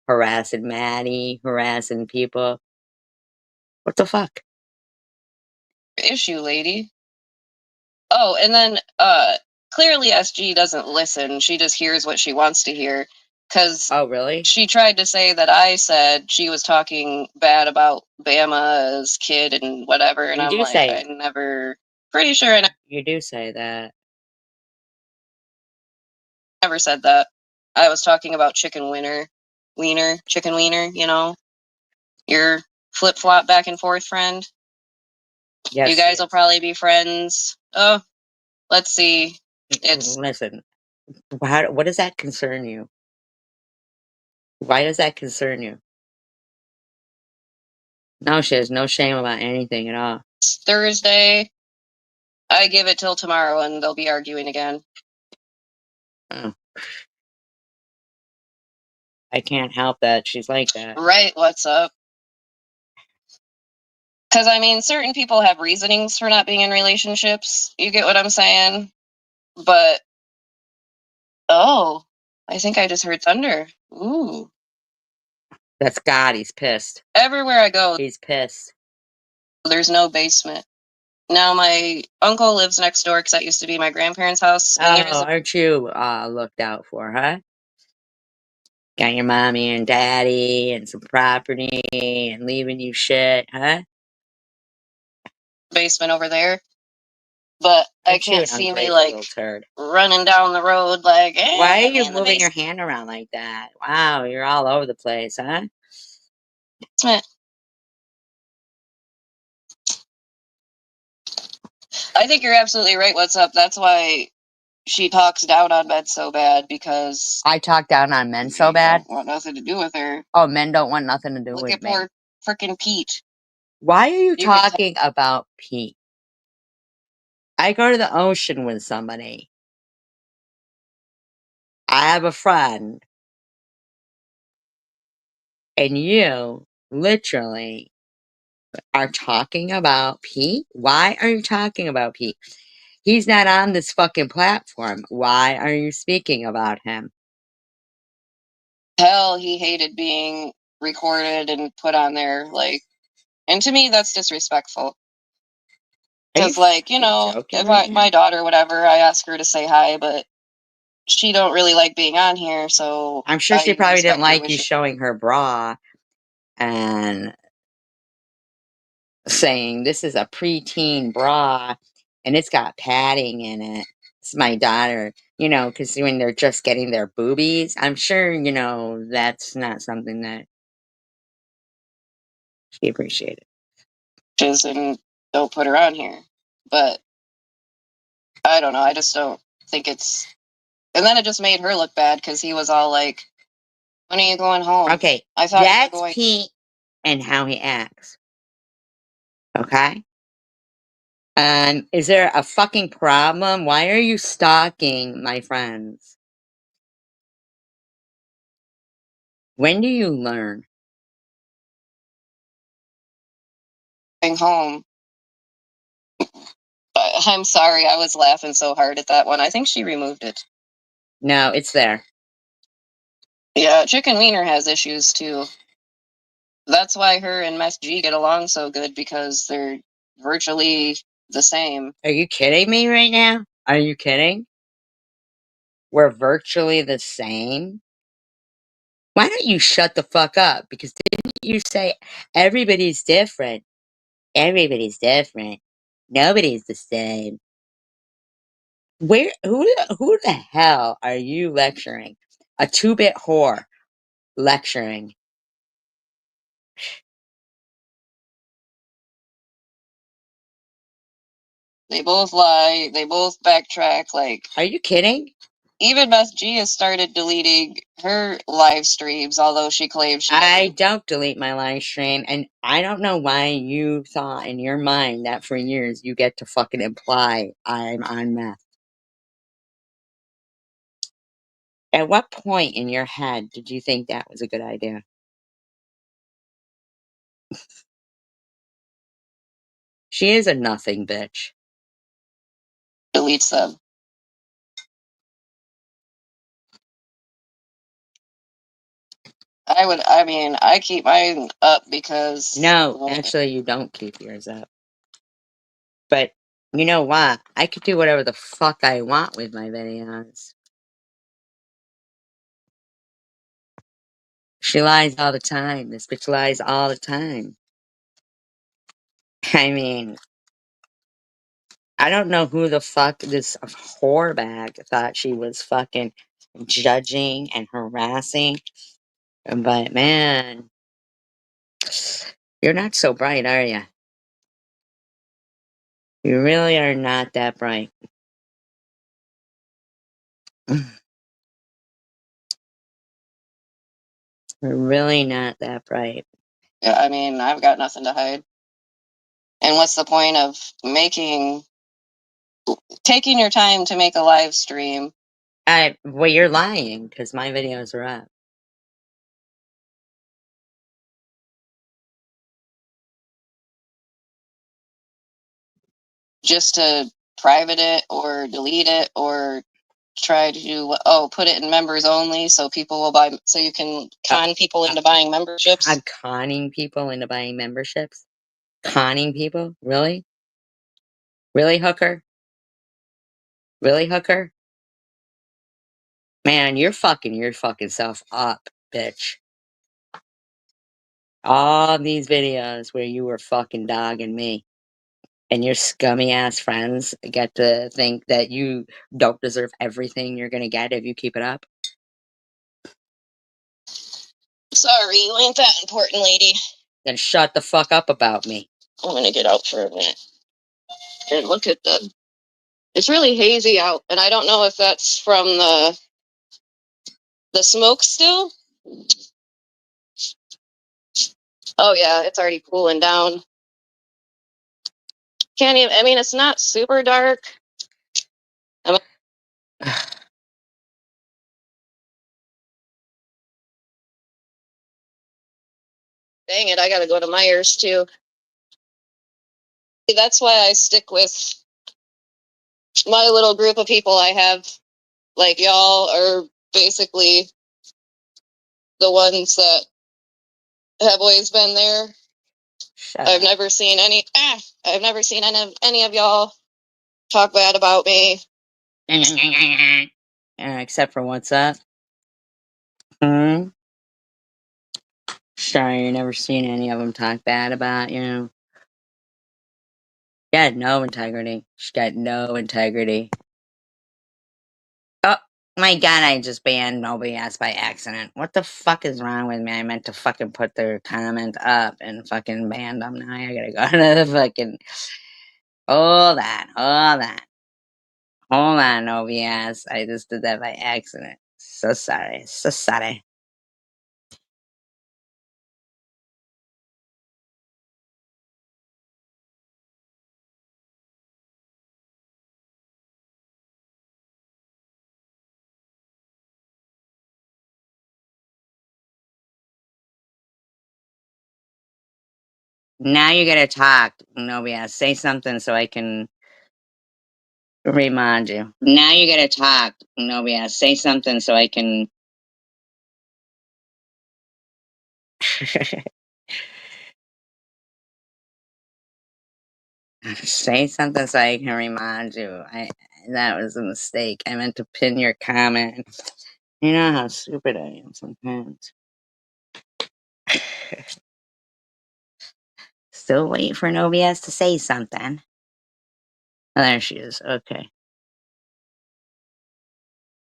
[SPEAKER 1] Harassing Maddie, harassing people. What the fuck?
[SPEAKER 2] issue, lady? Oh, and then clearly SG doesn't listen. She just hears what she wants to hear. Because
[SPEAKER 1] Oh, really?
[SPEAKER 2] she tried to say that I said she was talking bad about Bama's kid and whatever, and
[SPEAKER 1] You
[SPEAKER 2] I'm
[SPEAKER 1] do
[SPEAKER 2] like,
[SPEAKER 1] say
[SPEAKER 2] I
[SPEAKER 1] it.
[SPEAKER 2] never, pretty sure I
[SPEAKER 1] You do say that.
[SPEAKER 2] never said that. I was talking about chicken chicken wiener, you know, your flip flop back and forth friend.
[SPEAKER 1] Yes,
[SPEAKER 2] You guys will probably be friends. Oh, let's see. It's
[SPEAKER 1] listen. What does that concern you? Why does that concern you? No, she has no shame about anything at all.
[SPEAKER 2] Thursday. I give it till tomorrow and they'll be arguing again.
[SPEAKER 1] Oh. I can't help that she's like that.
[SPEAKER 2] Right, what's up? Because, I mean, certain people have reasonings for not being in relationships. You get what I'm saying? But, oh, I think I just heard thunder. Ooh.
[SPEAKER 1] That's God, he's pissed.
[SPEAKER 2] Everywhere I go,
[SPEAKER 1] He's pissed.
[SPEAKER 2] there's no basement. Now, my uncle lives next door because that used to be my grandparents' house. And there's
[SPEAKER 1] Aren't you looked out for, huh? Got your mommy and daddy and some property and leaving you shit, huh?
[SPEAKER 2] a basement over there. But I
[SPEAKER 1] Aren't you
[SPEAKER 2] can't
[SPEAKER 1] an
[SPEAKER 2] see me,
[SPEAKER 1] ungrateful
[SPEAKER 2] like,
[SPEAKER 1] little turd?
[SPEAKER 2] running down the road like,
[SPEAKER 1] Why are
[SPEAKER 2] I'm
[SPEAKER 1] you
[SPEAKER 2] in the
[SPEAKER 1] moving your hand around like that? Wow, you're all over the place, huh?
[SPEAKER 2] basement. I think you're absolutely right. What's up? That's why she talks down on men so bad, because
[SPEAKER 1] I talk down on men so bad.
[SPEAKER 2] Don't want nothing to do with her.
[SPEAKER 1] Oh, men don't want nothing to do
[SPEAKER 2] Look
[SPEAKER 1] with
[SPEAKER 2] at
[SPEAKER 1] me.
[SPEAKER 2] poor frickin' Pete.
[SPEAKER 1] Why are you
[SPEAKER 2] You can
[SPEAKER 1] talking about Pete? I go to the ocean with somebody. I have a friend. And you literally are talking about Pete? Why are you talking about Pete? He's not on this fucking platform. Why are you speaking about him?
[SPEAKER 2] Hell, he hated being recorded and put on there. Like, and to me, that's disrespectful.
[SPEAKER 1] Are you
[SPEAKER 2] Because, like, you
[SPEAKER 1] fucking
[SPEAKER 2] know,
[SPEAKER 1] joking
[SPEAKER 2] if
[SPEAKER 1] right now?
[SPEAKER 2] my daughter, whatever, I ask her to say hi, but she don't really like being on here, so
[SPEAKER 1] I'm sure she
[SPEAKER 2] I
[SPEAKER 1] probably didn't
[SPEAKER 2] respect her
[SPEAKER 1] like you
[SPEAKER 2] wishes.
[SPEAKER 1] showing her bra and saying this is a preteen bra and it's got padding in it. It's my daughter, you know, because when they're just getting their boobies, I'm sure, you know, that's not something that she appreciated.
[SPEAKER 2] And don't put her on here. But I don't know. I just don't think it's. And then it just made her look bad because he was all like, "When are you going home?"
[SPEAKER 1] Okay,
[SPEAKER 2] I thought you were
[SPEAKER 1] that's
[SPEAKER 2] going.
[SPEAKER 1] Pete and how he acts. Okay? And is there a fucking problem? Why are you stalking my friends? When do you learn?
[SPEAKER 2] Home. I'm sorry, I was laughing so hard at that one. I think she removed it.
[SPEAKER 1] No, it's there.
[SPEAKER 2] Yeah, Chicken Wiener has issues too. That's why her and Mess G get along so good, because they're virtually the same.
[SPEAKER 1] Are you kidding me right now? Are you kidding? We're virtually the same? Why don't you shut the fuck up? Because didn't you say everybody's different? Everybody's different. Nobody's the same. Who the hell are you lecturing? A two-bit whore lecturing.
[SPEAKER 2] They both lie. They both backtrack. Like,
[SPEAKER 1] Are you kidding?
[SPEAKER 2] even Beth G has started deleting her live streams, although she claims she doesn't.
[SPEAKER 1] I don't delete my live stream, and I don't know why you thought in your mind that for years you get to fucking imply I'm on meth. At what point in your head did you think that was a good idea? She is a nothing bitch.
[SPEAKER 2] Deletes them. I mean, I keep mine up because.
[SPEAKER 1] No, actually, you don't keep yours up. But You know what? I could do whatever the fuck I want with my videos. She lies all the time. This bitch lies all the time. I mean, I don't know who the fuck this whore bag thought she was fucking judging and harassing. But man, you're not so bright, are you? You really are not that bright. You're really not that bright.
[SPEAKER 2] Yeah, I mean, I've got nothing to hide. And what's the point of taking your time to make a live stream
[SPEAKER 1] Well, you're lying because my videos are up.
[SPEAKER 2] just to private it or delete it or try to put it in members only so people will buy, so you can con people into buying memberships?
[SPEAKER 1] I'm conning people into buying memberships. Conning people? Really? Really, hooker? Really, hooker? Man, you're fucking your fucking self up, bitch. All these videos where you were fucking dogging me and your scummy ass friends get to think that you don't deserve everything you're gonna get if you keep it up.
[SPEAKER 2] Sorry, you ain't that important, lady.
[SPEAKER 1] Then shut the fuck up about me.
[SPEAKER 2] I'm gonna get out for a minute and look at it's really hazy out, and I don't know if that's from the smoke still. Oh yeah, it's already cooling down. Can't even, I mean, it's not super dark. Dang it, I gotta go to Myers too. That's why I stick with my little group of people I have. Like, y'all are basically the ones that have always been there.
[SPEAKER 1] Shut
[SPEAKER 2] I've
[SPEAKER 1] up.
[SPEAKER 2] never seen any of y'all talk bad about me.
[SPEAKER 1] Except for what's up? Hmm? Sorry, you never seen any of them talk bad about you. She had no integrity. She got no integrity. Oh my god, I just banned Nobody Asked by accident. What the fuck is wrong with me? I meant to fucking put their comment up and fucking banned them. Now I gotta go to the fucking. Hold on, hold on. Hold on, Nobody Asked. I just did that by accident. So sorry, so sorry. Now you gotta talk, Nobody Asked. Say something so I can remind you. Now you gotta talk, Nobody Asked. Say something so I can. Say something so I can remind you. That was a mistake. I meant to pin your comment. You know how stupid I am sometimes. Still waiting for an OBS to say something. Oh, there she is. Okay.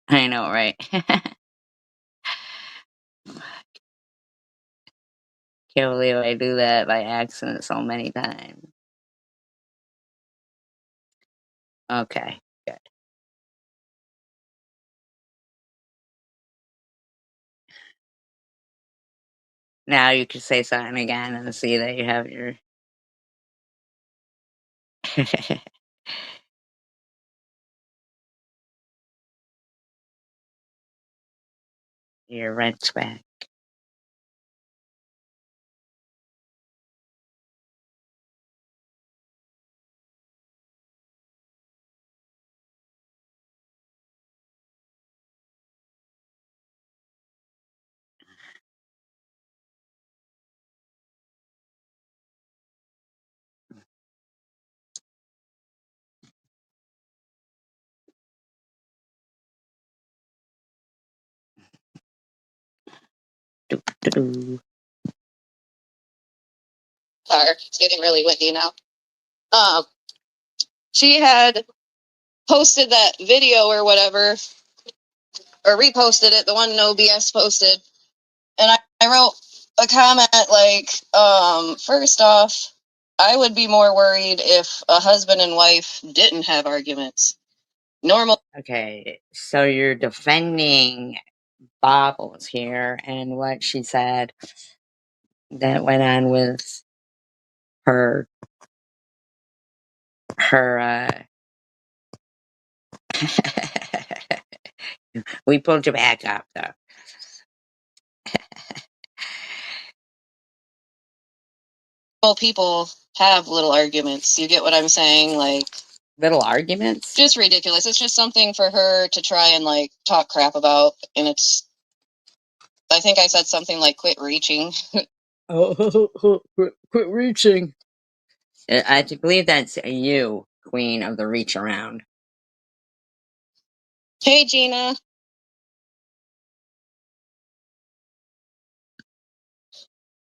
[SPEAKER 1] I know, right? Can't believe I do that by accident so many times. Okay, good. Now you can say something again and see that you have your. your rent back. Do-do-do.
[SPEAKER 2] It's getting really windy now. She had posted that video or whatever, or reposted it, the one No BS posted, and I wrote a comment like, first off, I would be more worried if a husband and wife didn't have arguments. Normal.
[SPEAKER 1] Okay, so you're defending Bobbles here and what she said that went on with her we pulled you back up though.
[SPEAKER 2] People have little arguments. You get what I'm saying? Like,
[SPEAKER 1] Little arguments?
[SPEAKER 2] just ridiculous. It's just something for her to try and like talk crap about, and it's, I think I said something like quit reaching.
[SPEAKER 1] Quit reaching. I believe that's you, queen of the reach around.
[SPEAKER 2] Hey Gina.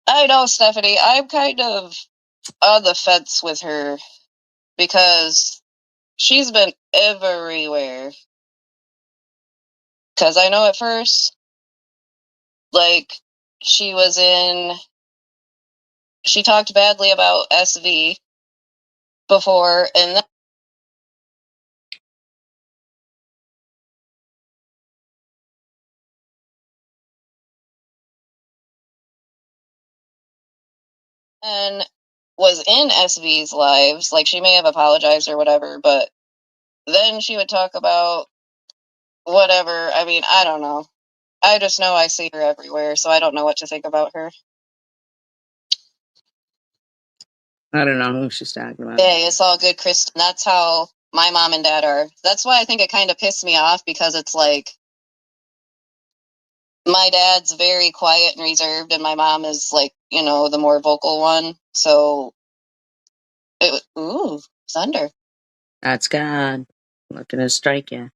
[SPEAKER 2] I know, Stephanie, I'm kind of on the fence with her because she's been everywhere. Because I know at first, like, she talked badly about SV before, and then was in SV's lives. Like, she may have apologized or whatever, but then she would talk about whatever. I mean, I don't know. I just know I see her everywhere, so I don't know what to think about her.
[SPEAKER 1] I don't know who she's talking about.
[SPEAKER 2] Hey, it's all good, Kristen. That's how my mom and dad are. That's why I think it kind of pissed me off, because it's like my dad's very quiet and reserved, and my mom is like, the more vocal one. So, ooh, thunder.
[SPEAKER 1] That's God looking to strike you.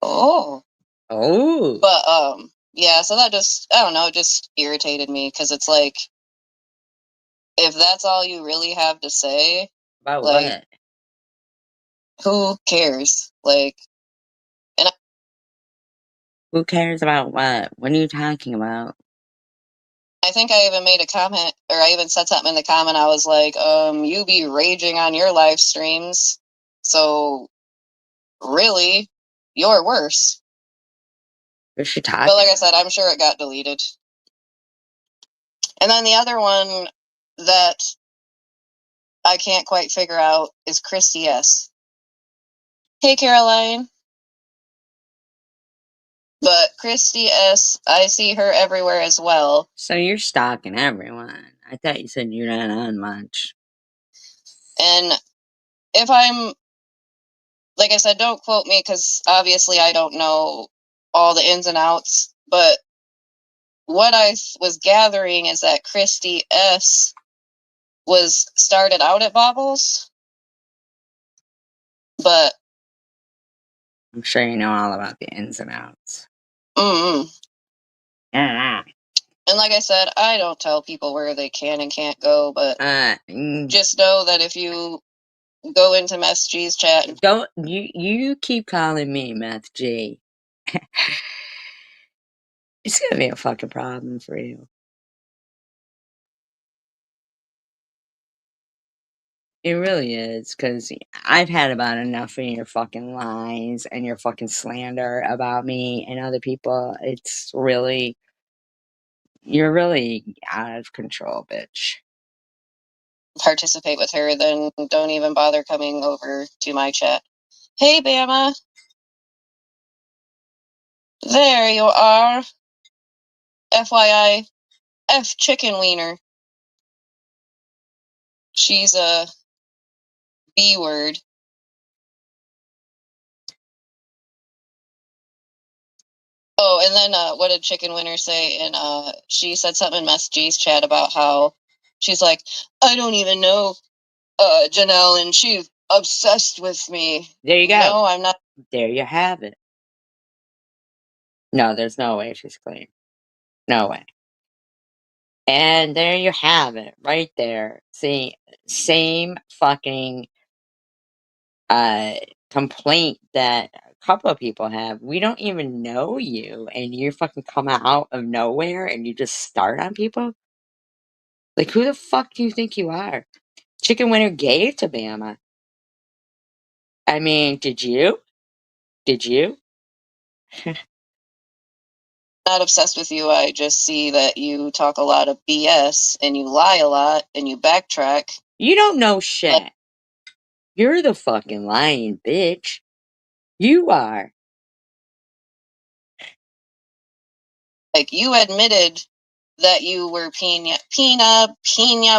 [SPEAKER 2] Oh.
[SPEAKER 1] Oh.
[SPEAKER 2] But, yeah, so that just, I don't know, it just irritated me, because it's like, if that's all you really have to say,
[SPEAKER 1] About
[SPEAKER 2] like,
[SPEAKER 1] what?
[SPEAKER 2] who cares? Like, and
[SPEAKER 1] Who cares about what? What are you talking about?
[SPEAKER 2] I think I even made a comment, or I even said something in the comment. I was like, you be raging on your live streams, so really, you're worse.
[SPEAKER 1] Who's she talking?
[SPEAKER 2] But like I said, I'm sure it got deleted. And then the other one that I can't quite figure out is Christy S. Hey, Caroline. But Christy S., I see her everywhere as well.
[SPEAKER 1] So you're stalking everyone. I thought you said you're not on much.
[SPEAKER 2] And if I'm, like I said, don't quote me, because obviously I don't know all the ins and outs, but what I was gathering is that Christy S. was started out at Bobbles, but
[SPEAKER 1] I'm sure you know all about the ins and outs.
[SPEAKER 2] And like I said, I don't tell people where they can and can't go, but just know that if you go into Meth G's chat,
[SPEAKER 1] don't you keep calling me Meth G. It's gonna be a fucking problem for you. It really is, because I've had about enough of your fucking lies and your fucking slander about me and other people. It's really, you're really out of control, bitch.
[SPEAKER 2] Participate with her, then don't even bother coming over to my chat. Hey, Bama. There you are. FYI, F chicken wiener. She's a B word. Oh, and then what did Chicken Winner say? And she said something in Mess G's chat about how she's like, I don't even know Janelle, and she's obsessed with me.
[SPEAKER 1] There you go.
[SPEAKER 2] No, I'm not.
[SPEAKER 1] There you have it. No, there's no way she's clean. No way. And there you have it, right there. See, same fucking complaint that a couple of people have. We don't even know you, and you fucking come out of nowhere and you just start on people? Like, who the fuck do you think you are? Chicken Winner gave to Bama. I mean, did you? Did you?
[SPEAKER 2] Not obsessed with you. I just see that you talk a lot of BS and you lie a lot and you backtrack.
[SPEAKER 1] You don't know shit. You're the fucking lying bitch. You are.
[SPEAKER 2] Like, you admitted that you were Pina,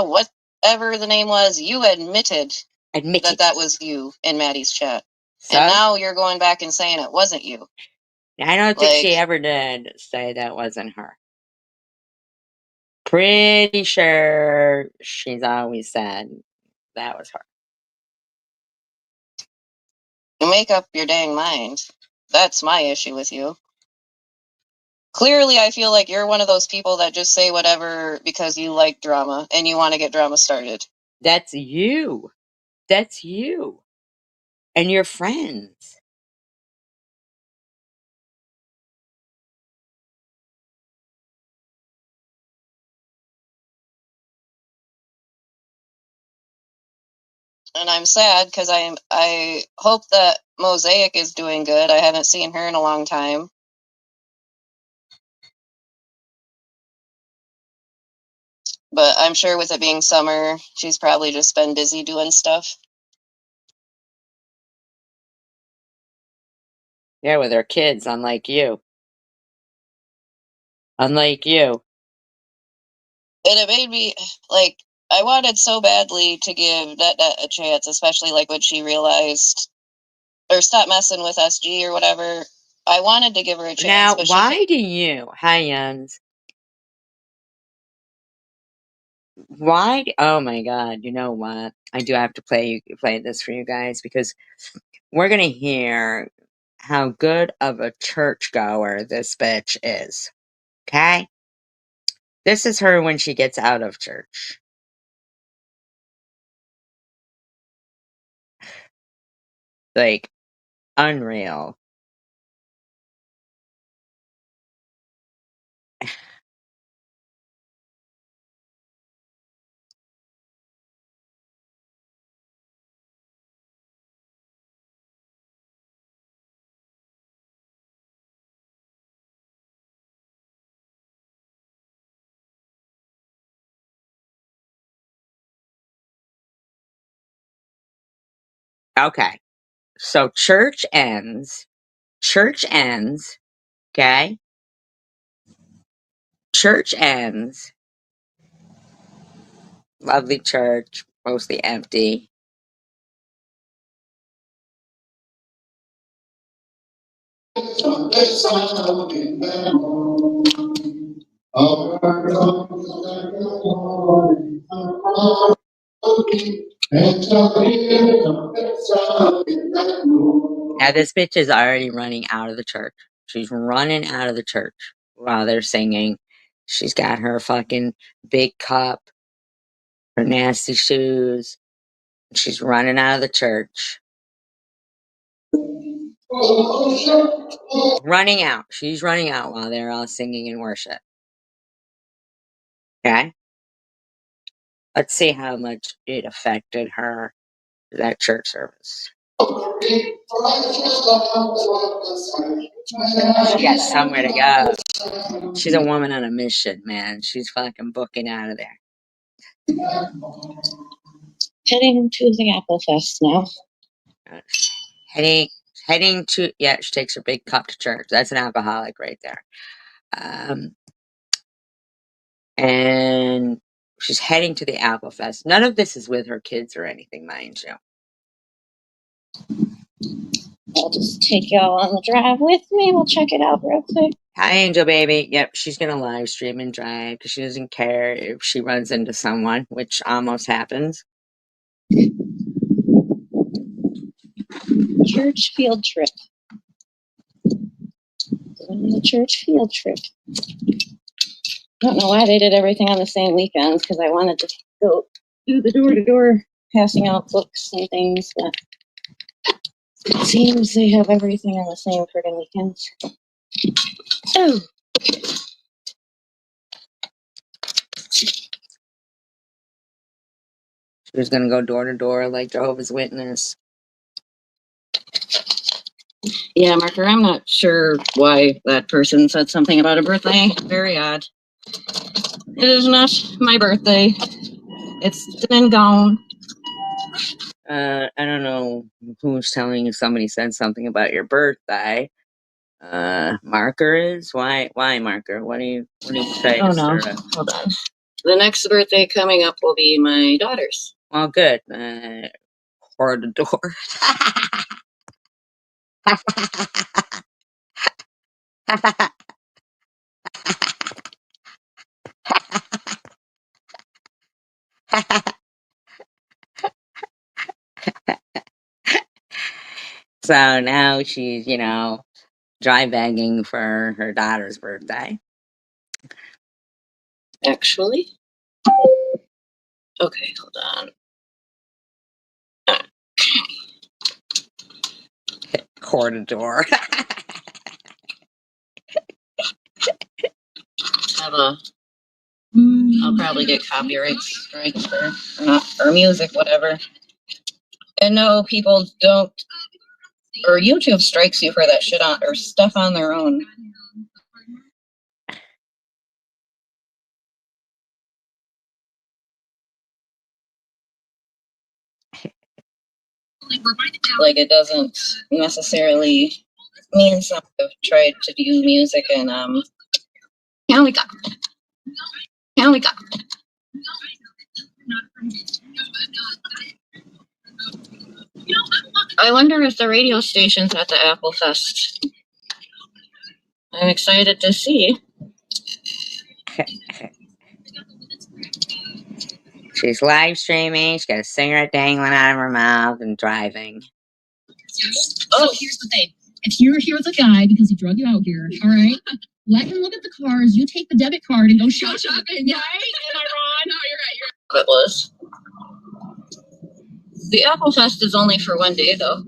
[SPEAKER 2] whatever the name was. You admitted
[SPEAKER 1] Admit
[SPEAKER 2] that was you in Maddie's chat.
[SPEAKER 1] So?
[SPEAKER 2] And now you're going back and saying it wasn't you.
[SPEAKER 1] I don't think she ever did say that wasn't her. Pretty sure she's always said that was her.
[SPEAKER 2] You make up your dang mind. That's my issue with you. Clearly, I feel like you're one of those people that just say whatever because you like drama and you want to get drama started.
[SPEAKER 1] That's you. That's you. And your friends.
[SPEAKER 2] And I'm sad because I hope that Mosaic is doing good. I haven't seen her in a long time. But I'm sure with it being summer, she's probably just been busy doing stuff.
[SPEAKER 1] Yeah, with her kids, unlike you. Unlike you.
[SPEAKER 2] And it made me, like, I wanted so badly to give Net a chance, especially, like, when she realized, or stopped messing with SG or whatever. I wanted to give her a chance.
[SPEAKER 1] Now,
[SPEAKER 2] but
[SPEAKER 1] why do you, hi, Jens. Why? Oh my God! You know what? I do have to play this for you guys because we're gonna hear how good of a churchgoer this bitch is. Okay, this is her when she gets out of church. Like, unreal. Okay, so church ends. Church ends. Okay, church ends. Lovely church, mostly empty. Now this bitch is already running out of the church. She's running out of the church while they're singing. She's got her fucking big cup, her nasty shoes. She's running out of the church. Running out. She's running out while they're all singing in worship. Okay? Let's see how much it affected her, that church service. She got somewhere to go. She's a woman on a mission, man. She's fucking booking out of there.
[SPEAKER 2] Heading to the Apple Fest now.
[SPEAKER 1] Heading to, yeah, she takes her big cup to church. That's an alcoholic right there. And she's heading to the Apple Fest. None of this is with her kids or anything, mind you.
[SPEAKER 2] I'll just take y'all on the drive with me. We'll check it out real quick.
[SPEAKER 1] Hi, Angel Baby. Yep, she's going to live stream and drive because she doesn't care if she runs into someone, which almost happens.
[SPEAKER 2] Church field trip. church field trip. I don't know why they did everything on the same weekends, because I wanted to go do the door-to-door passing out books and things, but it seems they have everything on the same friggin' weekends. Oh.
[SPEAKER 1] She was gonna go door to door like Jehovah's Witness.
[SPEAKER 2] Yeah, Marker, I'm not sure why that person said something about a birthday. Very odd. It is not my birthday. It's been gone.
[SPEAKER 1] I don't know who's telling you somebody said something about your birthday. Marker is? Why Marker? What do you say
[SPEAKER 2] Oh
[SPEAKER 1] to
[SPEAKER 2] no,
[SPEAKER 1] stir up?
[SPEAKER 2] hold on. The next birthday coming up will be my daughter's.
[SPEAKER 1] Well, good. Door to door. So now she's, dry bagging for her daughter's birthday.
[SPEAKER 2] Actually? Okay, hold on.
[SPEAKER 1] Door to door.
[SPEAKER 2] I'll probably get copyright strikes or music, whatever. And no, people don't, or YouTube strikes you for that shit or stuff on their own. Like, it doesn't necessarily mean something. I've tried to do music and, I wonder if the radio station's at the Apple Fest. I'm excited to see.
[SPEAKER 1] She's live streaming. She's got a cigarette dangling out of her mouth and driving.
[SPEAKER 7] Oh, here's the thing. If you're here with a guy because he drug you out here, all right, let him look at the cars. You take the debit card and go shopping, right? Am I wrong? No, you're right.
[SPEAKER 2] It was. The Apple Fest is only for one day, though.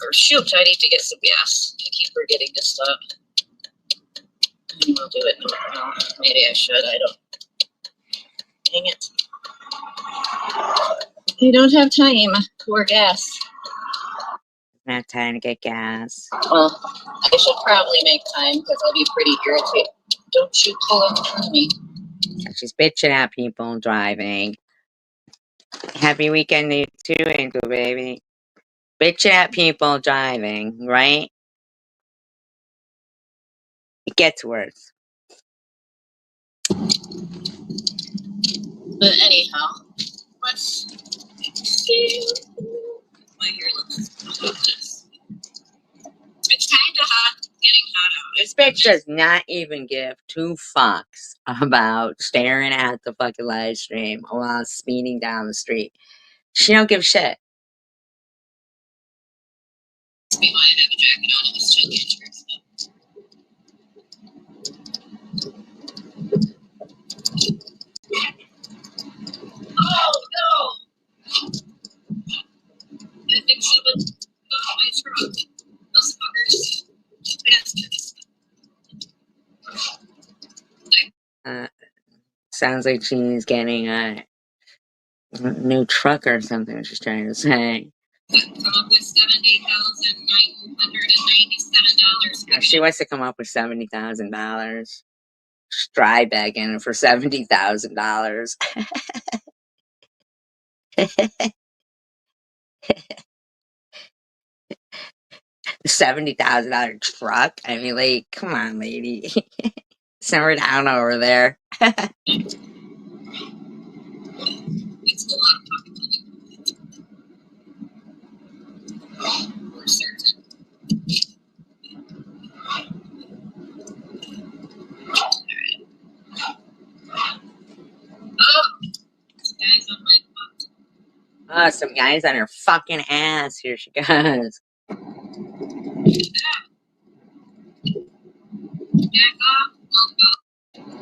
[SPEAKER 2] Or shoot, I need to get some gas. I keep forgetting to stop. I'll do it. No, maybe I should. I don't. Dang it. I don't have time for gas.
[SPEAKER 1] I have time to get gas.
[SPEAKER 2] Well, I should probably make time because I'll be pretty irritated. Don't you pull up in front of me.
[SPEAKER 1] She's bitching at people driving. Happy weekend to you too, Angel baby. Bitching at people driving, right? It gets worse.
[SPEAKER 2] But anyhow, let's see. My hair looks this. It's kind of hot, getting hot out.
[SPEAKER 1] This bitch does not even give two fucks about staring at the fucking live stream while speeding down the street. She don't give a shit.
[SPEAKER 2] That's why I have a jacket on. It was chilly at church. Oh no! I think someone got my truck. Those fuckers. Bastards.
[SPEAKER 1] Sounds like she's getting a new truck or something. She's trying to say.
[SPEAKER 2] Come up with $70,997.
[SPEAKER 1] She wants to come up with $70,000. She's dry bagging for $70,000. $70,000 truck. I mean, like, come on, lady. Simmer down over there.
[SPEAKER 2] It's a lot of pocket money. We're certain. Alright. Oh!
[SPEAKER 1] Some guy's on her fucking ass. Here she goes.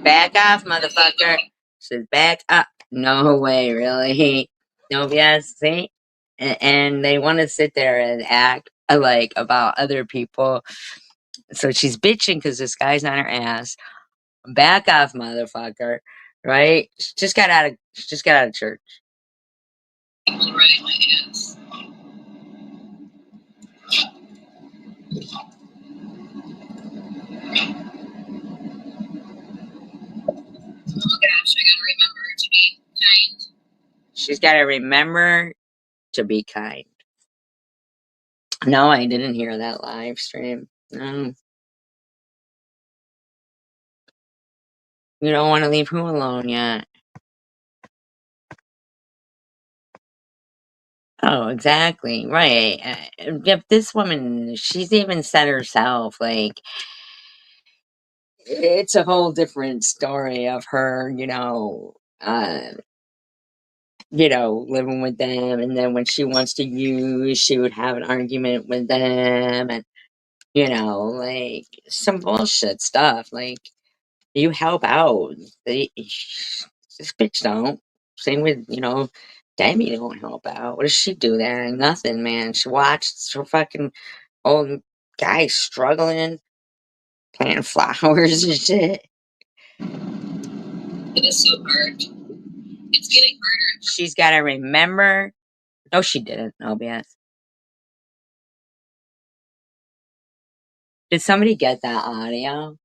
[SPEAKER 1] Back off, motherfucker. She says, back up. No way, really. No BS, see? And they want to sit there and act like about other people. So she's bitching because this guy's on her ass. Back off, motherfucker. Right? She just got out of church.
[SPEAKER 7] People riding my ass. Oh gosh, I gotta remember to be kind.
[SPEAKER 1] She's got to remember to be kind. No, I didn't hear that live stream. No. You don't want to leave who alone yet? Oh, exactly. Right. If this woman, she's even said herself, like, it's a whole different story of her, living with them. And then when she wants to use, she would have an argument with them. And, like some bullshit stuff. Like, you help out. This bitch don't. Same with, Demi don't help out. What does she do there? Nothing, man. She watched her fucking old guy struggling, planting flowers and shit.
[SPEAKER 7] It is so hard. It's getting harder.
[SPEAKER 1] She's got to remember. No, she didn't. OBS. Did somebody get that audio?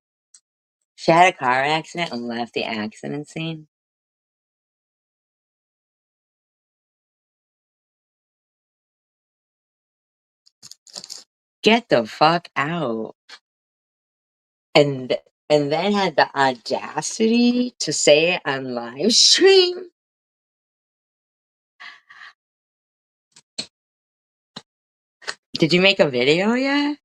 [SPEAKER 1] She had a car accident and left the accident scene. Get the fuck out. And then had the audacity to say it on live stream. Did you make a video yet?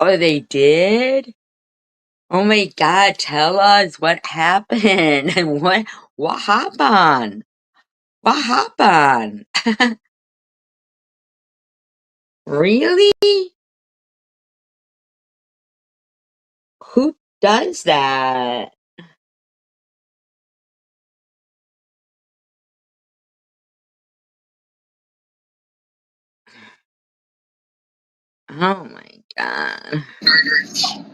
[SPEAKER 1] Oh, they did? Oh my god, tell us what happened and what happened? What happened? Really? Who does that? Oh my god.
[SPEAKER 7] Harder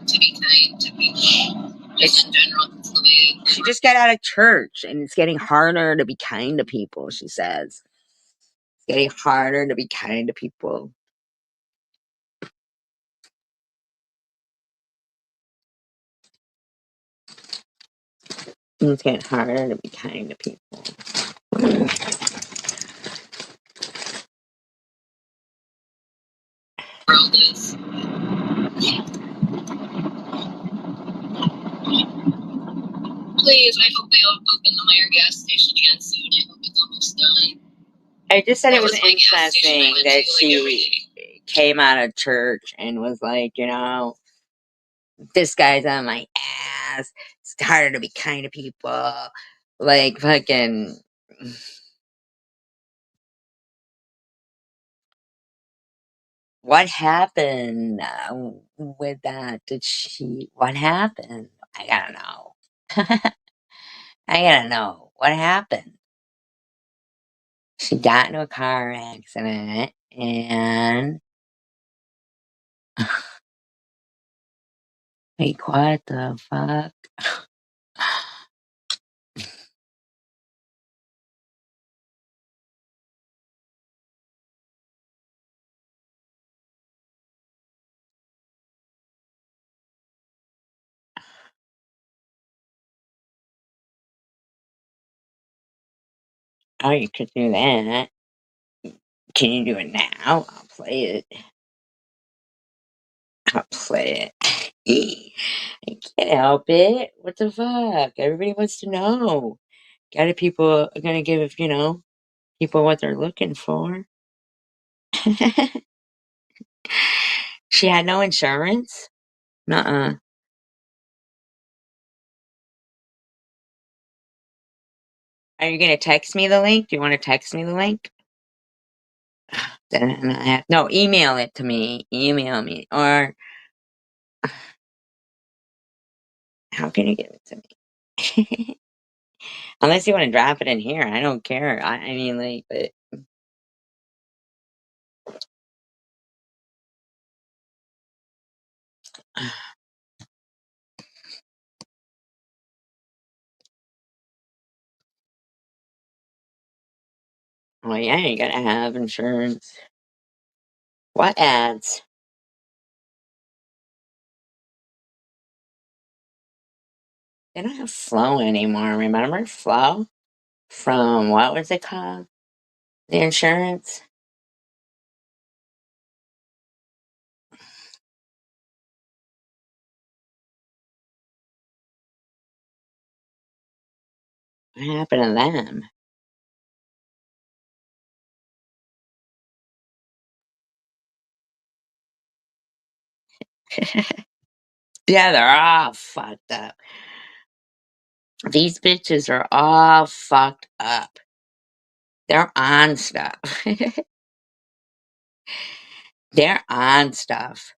[SPEAKER 7] to be kind to people. Just in general, it's the way
[SPEAKER 1] She just got out of church and it's getting harder to be kind to people, she says. It's getting harder to be kind to people. It's getting harder to be kind to people.
[SPEAKER 7] world is. Please, I hope they open the Meyer gas station again soon. I hope it's almost done.
[SPEAKER 1] I just said
[SPEAKER 7] That
[SPEAKER 1] it was
[SPEAKER 7] was my gas station I
[SPEAKER 1] interesting
[SPEAKER 7] went
[SPEAKER 1] that
[SPEAKER 7] to, like, every
[SPEAKER 1] she
[SPEAKER 7] day.
[SPEAKER 1] came out of church and was like, this guy's on my ass. It's harder to be kind to people. Like, fucking. What happened with that? What happened? I gotta know. I gotta know. What happened? She got into a car accident and. Like, what the fuck? Oh, you could do that. Can you do it now? I'll play it. I'll play it. I can't help it. What the fuck? Everybody wants to know. People are gonna give, people what they're looking for. She had no insurance? Nuh-uh. Are you gonna text me the link? Do you want to text me the link? Then I have, no, email it to me. Email me. Or how can you give it to me? Unless you want to drop it in here. I don't care. I mean, like, but... Well, yeah, you gotta have insurance. What ads? They don't have Flow anymore. Remember Flow? From, what was it called? The insurance? What happened to them? Yeah, they're all fucked up. These bitches are all fucked up. They're on stuff. They're on stuff.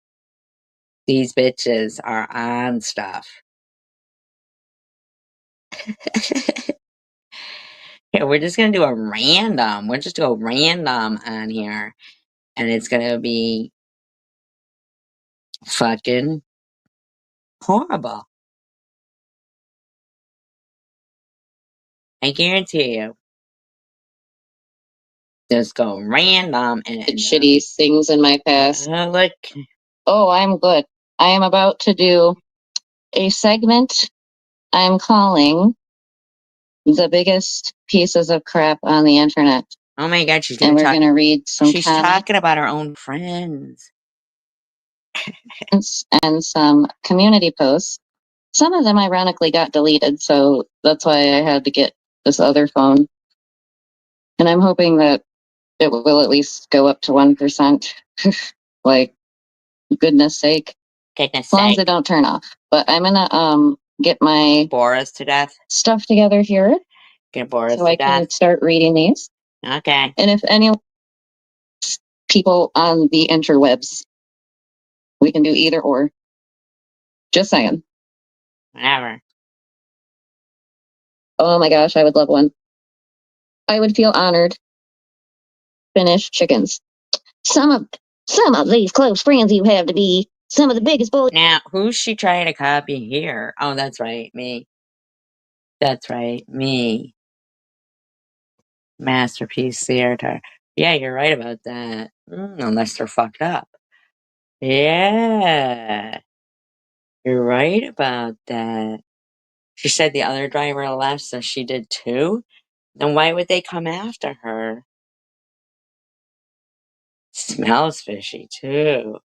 [SPEAKER 1] These bitches are on stuff. Yeah, we're just gonna do a random. We'll just do a random on here. And it's gonna be fucking horrible. I guarantee you. Just go random and
[SPEAKER 2] shitty things in my past.
[SPEAKER 1] look.
[SPEAKER 2] Oh, I'm good. I am about to do a segment I'm calling the biggest pieces of crap on the internet.
[SPEAKER 1] Oh my god, she's
[SPEAKER 2] And
[SPEAKER 1] gonna
[SPEAKER 2] we're
[SPEAKER 1] talk.
[SPEAKER 2] gonna read some
[SPEAKER 1] She's talking about her own friends.
[SPEAKER 2] comments and some community posts. Some of them ironically got deleted, so that's why I had to get this other phone. And I'm hoping that it will at least go up to 1%. Like, goodness sake.
[SPEAKER 1] Goodness
[SPEAKER 2] As long as
[SPEAKER 1] sake.
[SPEAKER 2] it don't turn off. But I'm gonna get my
[SPEAKER 1] Bore us to death.
[SPEAKER 2] stuff together here
[SPEAKER 1] Gonna bore us
[SPEAKER 2] so
[SPEAKER 1] to
[SPEAKER 2] I can
[SPEAKER 1] death.
[SPEAKER 2] start reading these.
[SPEAKER 1] Okay.
[SPEAKER 2] And if any people on the interwebs, we can do either or. Just saying.
[SPEAKER 1] Whatever.
[SPEAKER 2] Oh my gosh, I would love one. I would feel honored. Finish chickens. Some of these close friends you have to be some of the biggest bullies.
[SPEAKER 1] Now, who's she trying to copy here? Oh, that's right, me. That's right, me. Masterpiece theater. Yeah, you're right about that. Unless they're fucked up. Yeah. You're right about that. She said the other driver left, so she did too? Then why would they come after her? Smells fishy too.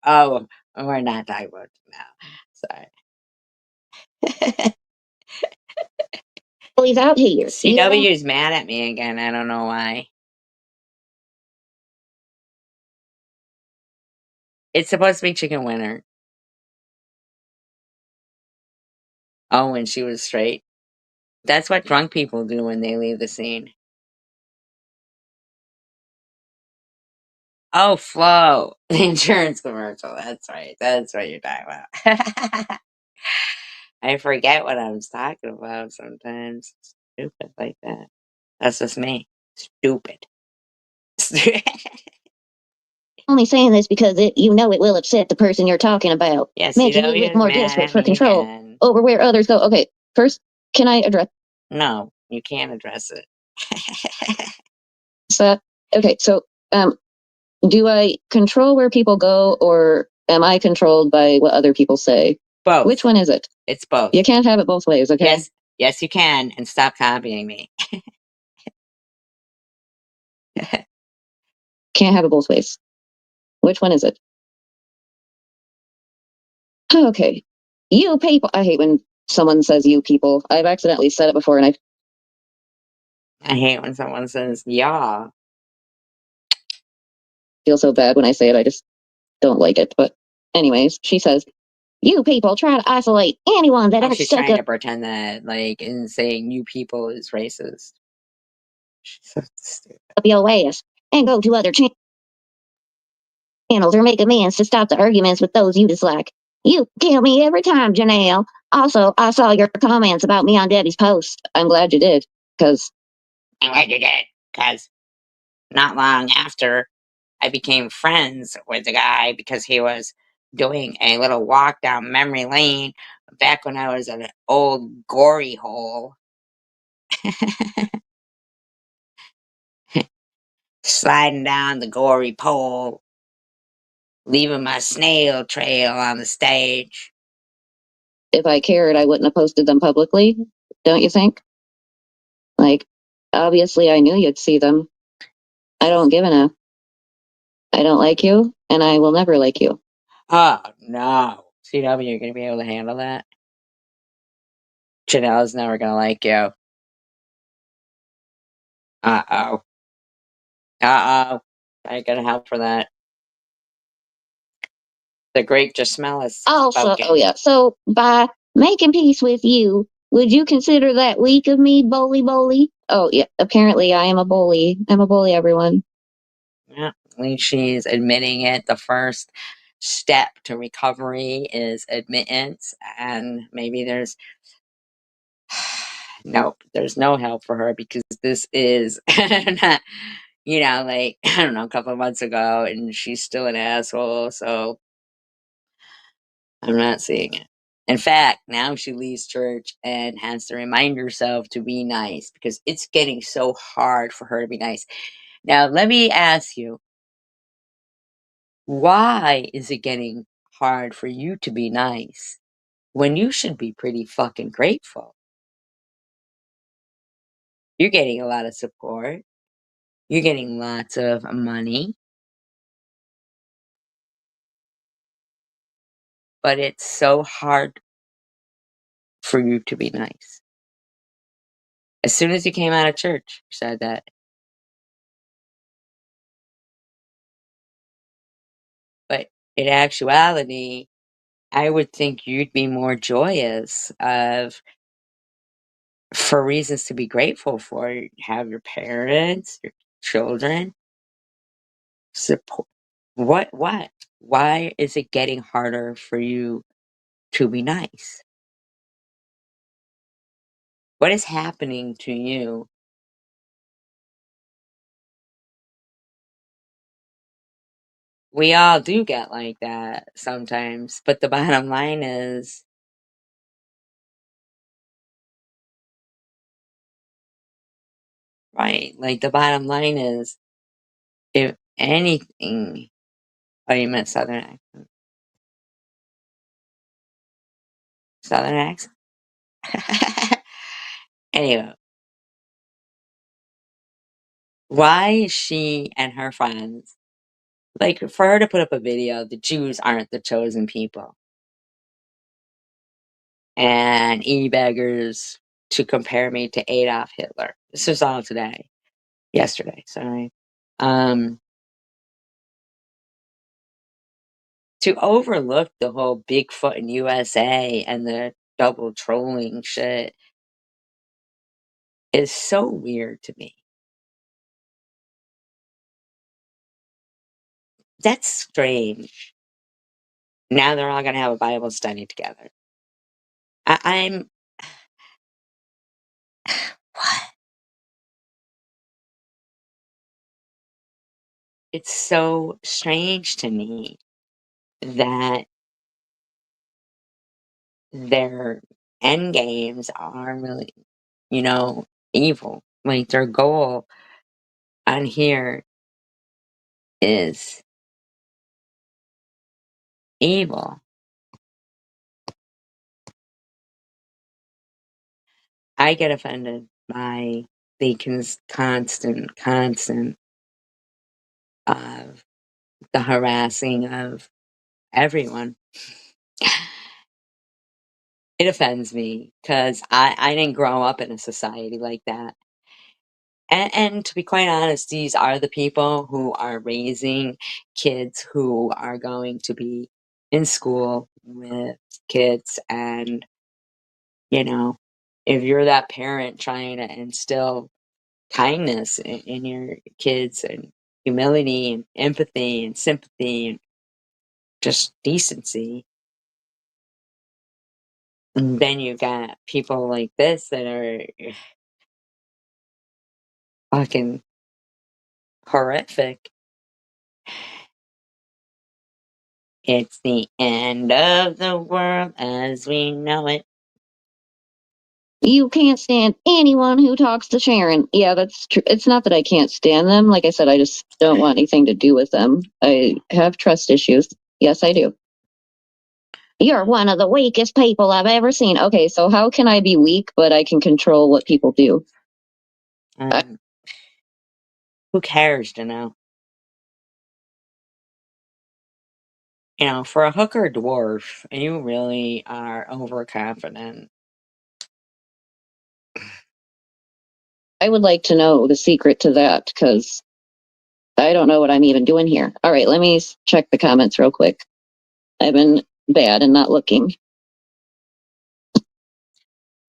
[SPEAKER 1] Oh, we're not talking about it now. Sorry.
[SPEAKER 2] Bullies out here.
[SPEAKER 1] CW is mad at me again. I don't know why. It's supposed to be Chicken Winner. Oh, when she was straight. That's what drunk people do when they leave the scene. Oh, Flo. The insurance commercial. That's right. That's what you're talking about. I forget what I was talking about sometimes. Stupid like that. That's just me. Stupid.
[SPEAKER 2] Only saying this because it will upset the person you're talking about.
[SPEAKER 1] Yeah,
[SPEAKER 2] Making you
[SPEAKER 1] CW
[SPEAKER 2] look
[SPEAKER 1] is
[SPEAKER 2] more
[SPEAKER 1] mad
[SPEAKER 2] desperate
[SPEAKER 1] at
[SPEAKER 2] for
[SPEAKER 1] me
[SPEAKER 2] control
[SPEAKER 1] again.
[SPEAKER 2] over where others go. Okay, first, can I address
[SPEAKER 1] No, you can't address it.
[SPEAKER 2] that? Okay, so do I control where people go, or am I controlled by what other people say?
[SPEAKER 1] Both.
[SPEAKER 2] Which one is it?
[SPEAKER 1] It's both.
[SPEAKER 2] You can't have it both ways, okay?
[SPEAKER 1] Yes, you can, and stop copying me.
[SPEAKER 2] Can't have it both ways. Which one is it? Okay. You people. I hate when someone says you people. I've accidentally said it before, and
[SPEAKER 1] I hate when someone says, yeah.
[SPEAKER 2] feel so bad when I say it. I just don't like it. But anyways, she says, you people try to isolate anyone that ever
[SPEAKER 1] She's trying to pretend that, like, in saying you people is racist. She's so stupid.
[SPEAKER 2] up your ass and go to other channels or make amends to stop the arguments with those you dislike. You kill me every time, Janelle. Also, I saw your comments about me on Debbie's post. I'm glad you did, because
[SPEAKER 1] I'm glad you did, because not long after I became friends with the guy because he was doing a little walk down memory lane back when I was an old gory hole. Sliding down the gory pole, leaving my snail trail on the stage. If I cared, I wouldn't have posted them publicly, don't you think? Like, obviously I knew you'd see them. I don't give enough. I don't like you, and I will never like you. Oh, no. CW, you're going to be able to handle that? Janelle's never going to like you. Uh-oh. Uh-oh. I ain't going to help for that. The grape just smell is spoken. Oh, yeah. So, by making peace with you, would you consider that weak of me, bully? Oh, yeah. Apparently, I am a bully. I'm a bully, everyone. Yeah, at least she's admitting it. The first step to recovery is admittance, and maybe there's nope, there's no help for her because this is not, like, I don't know, a couple of months ago, and she's still an asshole, so I'm not seeing it. In fact, now she leaves church and has to remind herself to be nice because it's getting so hard for her to be nice. Now, let me ask you, why is it getting hard for you to be nice when you should be pretty fucking grateful? You're getting a lot of support. You're getting lots of money. But it's so hard for you to be nice. As soon as you came out of church, you said that. But in actuality, I would think you'd be more joyous for reasons to be grateful for. You have your parents, your children, support. What? Why is it getting harder for you to be nice? What is happening to you? We all do get like that sometimes, but the bottom line is, right, like the bottom line is, if anything, oh, you meant Southern accent. Southern accent? Anyway, why is she and her friends, like, for her to put up a video, the Jews aren't the chosen people, and e-beggars to compare me to Adolf Hitler. This was all yesterday, sorry. To overlook the whole Bigfoot in USA and the double trolling shit is so weird to me. That's strange. Now they're all gonna have a Bible study together. I'm what? It's so strange to me that their end games are really, evil. Like their goal on here is evil. I get offended by the constant of the harassing of everyone. It offends me because I didn't grow up in a society like that. And to be quite honest, these are the people who are raising kids who are going to be in school with kids. And, you know, if you're that parent trying to instill kindness in your kids and humility and empathy and sympathy and just decency, and then you got people like this that are fucking horrific. It's the end of the world as we know it.
[SPEAKER 2] You can't stand anyone who talks to Sharon. Yeah, that's true. It's not that I can't stand them. Like I said, I just don't want anything to do with them. I have trust issues. Yes, I do. You're one of the weakest people I've ever seen. Okay, so how can I be weak, but I can control what people do?
[SPEAKER 1] Who cares, you know? You know, for a hooker dwarf, you really are overconfident.
[SPEAKER 2] I would like to know the secret to that, because I don't know what I'm even doing here. All right, let me check the comments real quick. I've been bad and not looking.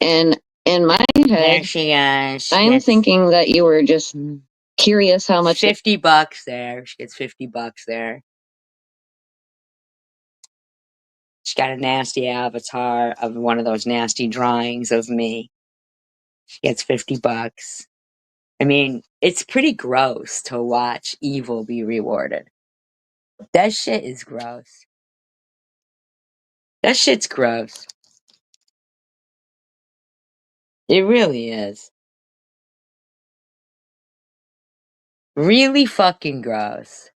[SPEAKER 2] And in my
[SPEAKER 1] There
[SPEAKER 2] head,
[SPEAKER 1] she goes.
[SPEAKER 2] I'm thinking that you were just curious how much.
[SPEAKER 1] $50 there. She gets $50 there. She got a nasty avatar of one of those nasty drawings of me. She gets $50. I mean, it's pretty gross to watch evil be rewarded. That shit is gross. That shit's gross. It really is. Really fucking gross.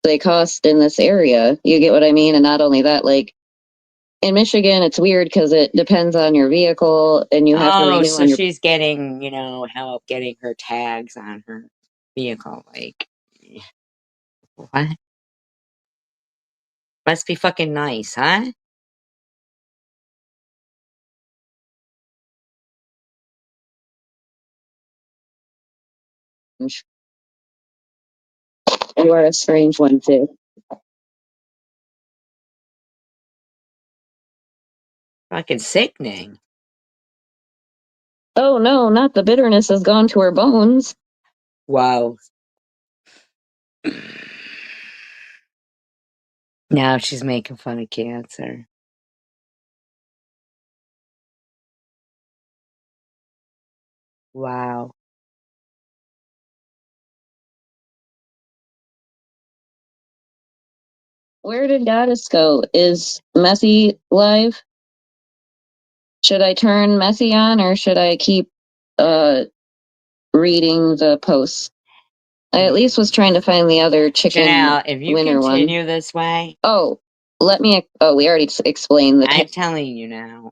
[SPEAKER 2] They cost in this area. You get what I mean? And not only that, like in Michigan, it's weird because it depends on your vehicle and you have to renew
[SPEAKER 1] so
[SPEAKER 2] on your.
[SPEAKER 1] she's getting, help getting her tags on her vehicle. Like, what? Must be fucking nice, huh?
[SPEAKER 2] You are a strange one too.
[SPEAKER 1] Fucking sickening.
[SPEAKER 2] Oh no, not the bitterness has gone to her bones.
[SPEAKER 1] Wow. Now she's making fun of cancer. Wow.
[SPEAKER 2] Where did Goddess go? Is Messy live? Should I turn Messy on or should I keep reading the posts? I at least was trying to find the other chicken
[SPEAKER 1] Janelle, if you
[SPEAKER 2] winner
[SPEAKER 1] continue
[SPEAKER 2] one.
[SPEAKER 1] this way.
[SPEAKER 2] Oh, we already explained the.
[SPEAKER 1] I'm telling you now.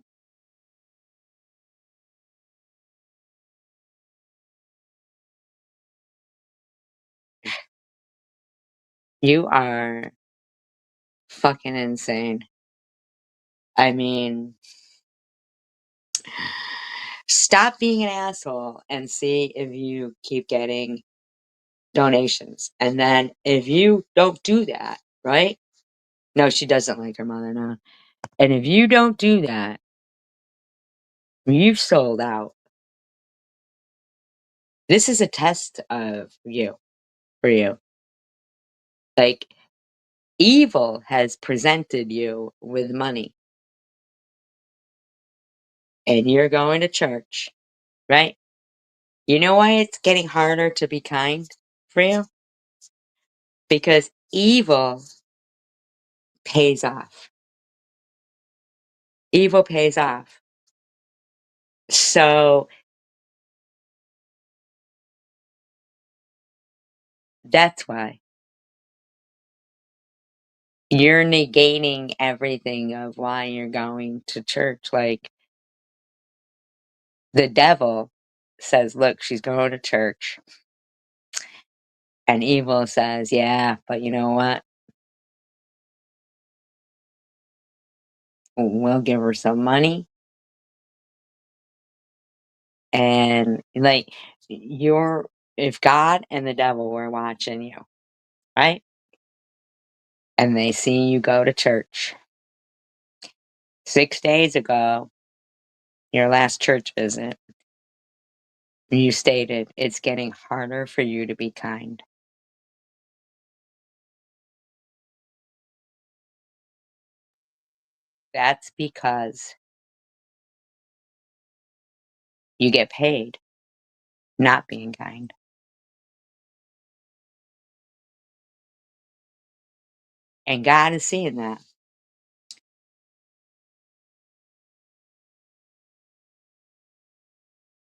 [SPEAKER 1] You are fucking insane. I mean, stop being an asshole and see if you keep getting donations. And then if you don't do that, right? No, she doesn't like her mother now. And if you don't do that, you've sold out. This is a test of you, for you. Like, evil has presented you with money. And you're going to church, right? You know why it's getting harder to be kind for you? Because evil pays off. Evil pays off. So that's why you're negating everything of why you're going to church. Like, the devil says, look, she's going to church. And evil says, yeah, but you know what? We'll give her some money. And like if God and the devil were watching you, right? And they see you go to church 6 days ago, your last church visit, you stated it's getting harder for you to be kind. That's because you get paid not being kind. And God is seeing that.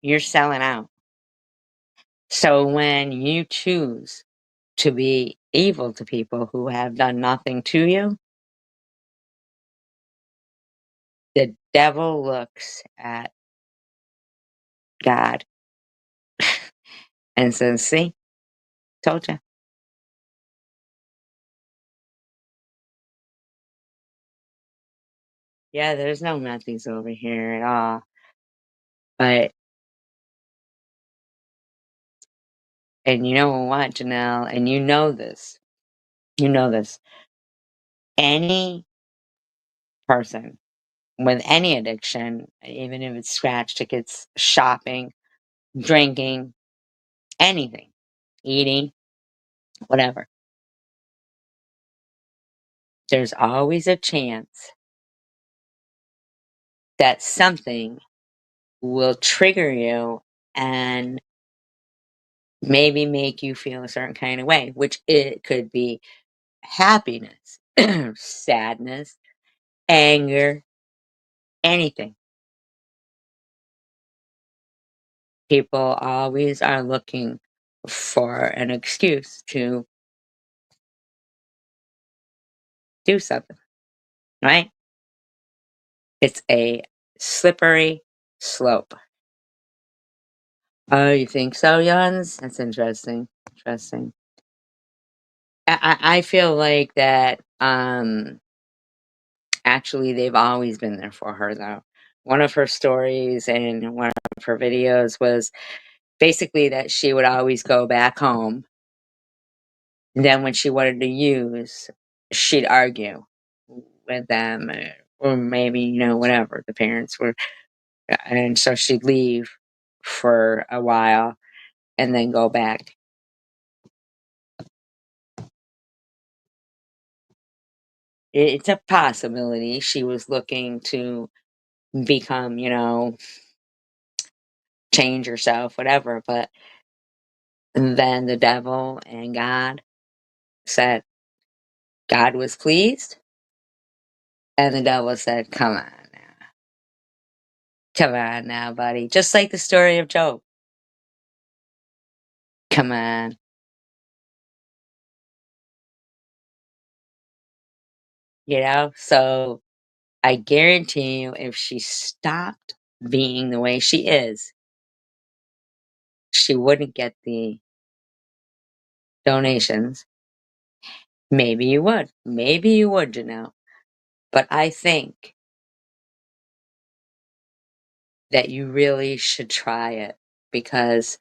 [SPEAKER 1] You're selling out. So when you choose to be evil to people who have done nothing to you, the devil looks at God and says, see, told you. Yeah, there's no nothings over here at all. But, and you know what, Janelle, and you know this, any person with any addiction, even if it's scratch tickets, shopping, drinking, anything, eating, whatever, there's always a chance that something will trigger you and maybe make you feel a certain kind of way, which it could be happiness, sadness, anger, anything. People always are looking for an excuse to do something, right? It's a slippery slope. Oh, you think so, Jans? That's interesting. Interesting. I feel like that actually they've always been there for her though. One of her stories and one of her videos was basically that she would always go back home. And then when she wanted to use, she'd argue with them or maybe, whatever. The parents were, and so she'd leave for a while and then go back. It's a possibility she was looking to become, change herself, whatever. But then the devil and God said, God was pleased. And the devil said, come on now. Come on now, buddy. Just like the story of Job. Come on. So I guarantee you, if she stopped being the way she is, she wouldn't get the donations. Maybe you would. Maybe you would, But I think that you really should try it because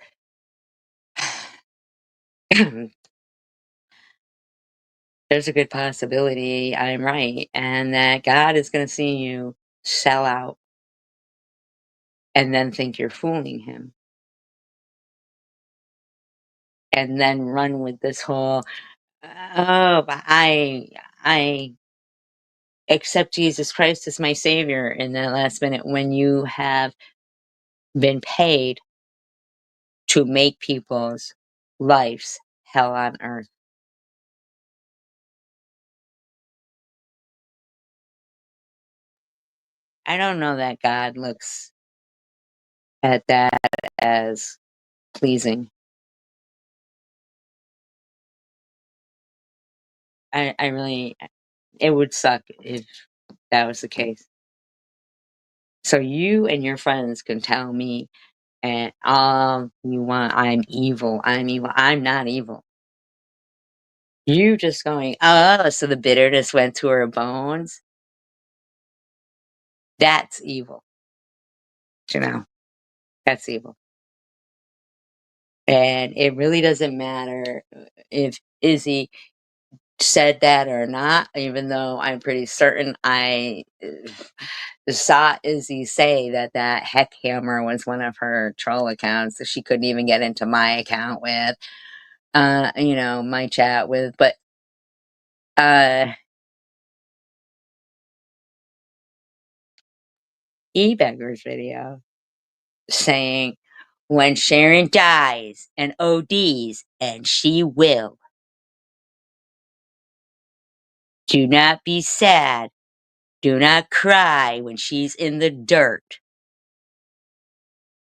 [SPEAKER 1] there's a good possibility I'm right and that God is going to see you sell out and then think you're fooling him. And then run with this whole, oh, but I accept Jesus Christ as my savior in that last minute when you have been paid to make people's lives hell on earth. I don't know that God looks at that as pleasing. I really, it would suck if that was the case. So you and your friends can tell me and all you want, I'm evil, I'm not evil. You just going, oh, so the bitterness went to her bones. That's evil. That's evil. And it really doesn't matter if Izzy said that or not, even though I'm pretty certain I saw Izzy say that Heck Hammer was one of her troll accounts that she couldn't even get into my account with, my chat with, but, E-Beggar's video saying, when Sharon dies and ODs, and she will, do not be sad. Do not cry when she's in the dirt.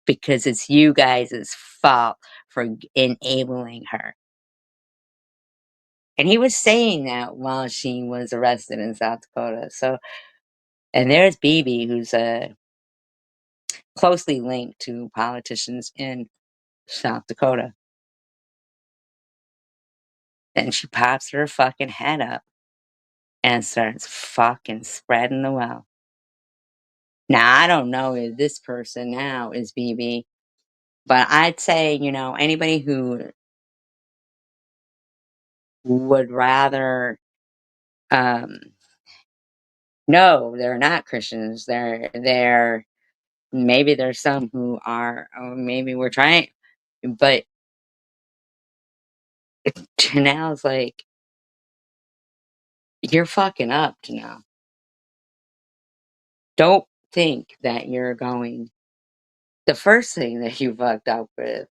[SPEAKER 1] Because it's you guys' fault for enabling her. And he was saying that while she was arrested in South Dakota. So, and there's BB, who's closely linked to politicians in South Dakota. Then she pops her fucking head up and starts fucking spreading the wealth. Now, I don't know if this person now is BB, but I'd say, anybody who would rather, no, they're not Christians. They're maybe there's some who are, or maybe we're trying, but Janelle's like, you're fucking up, Janelle. Don't think that you're going. The first thing that you fucked up with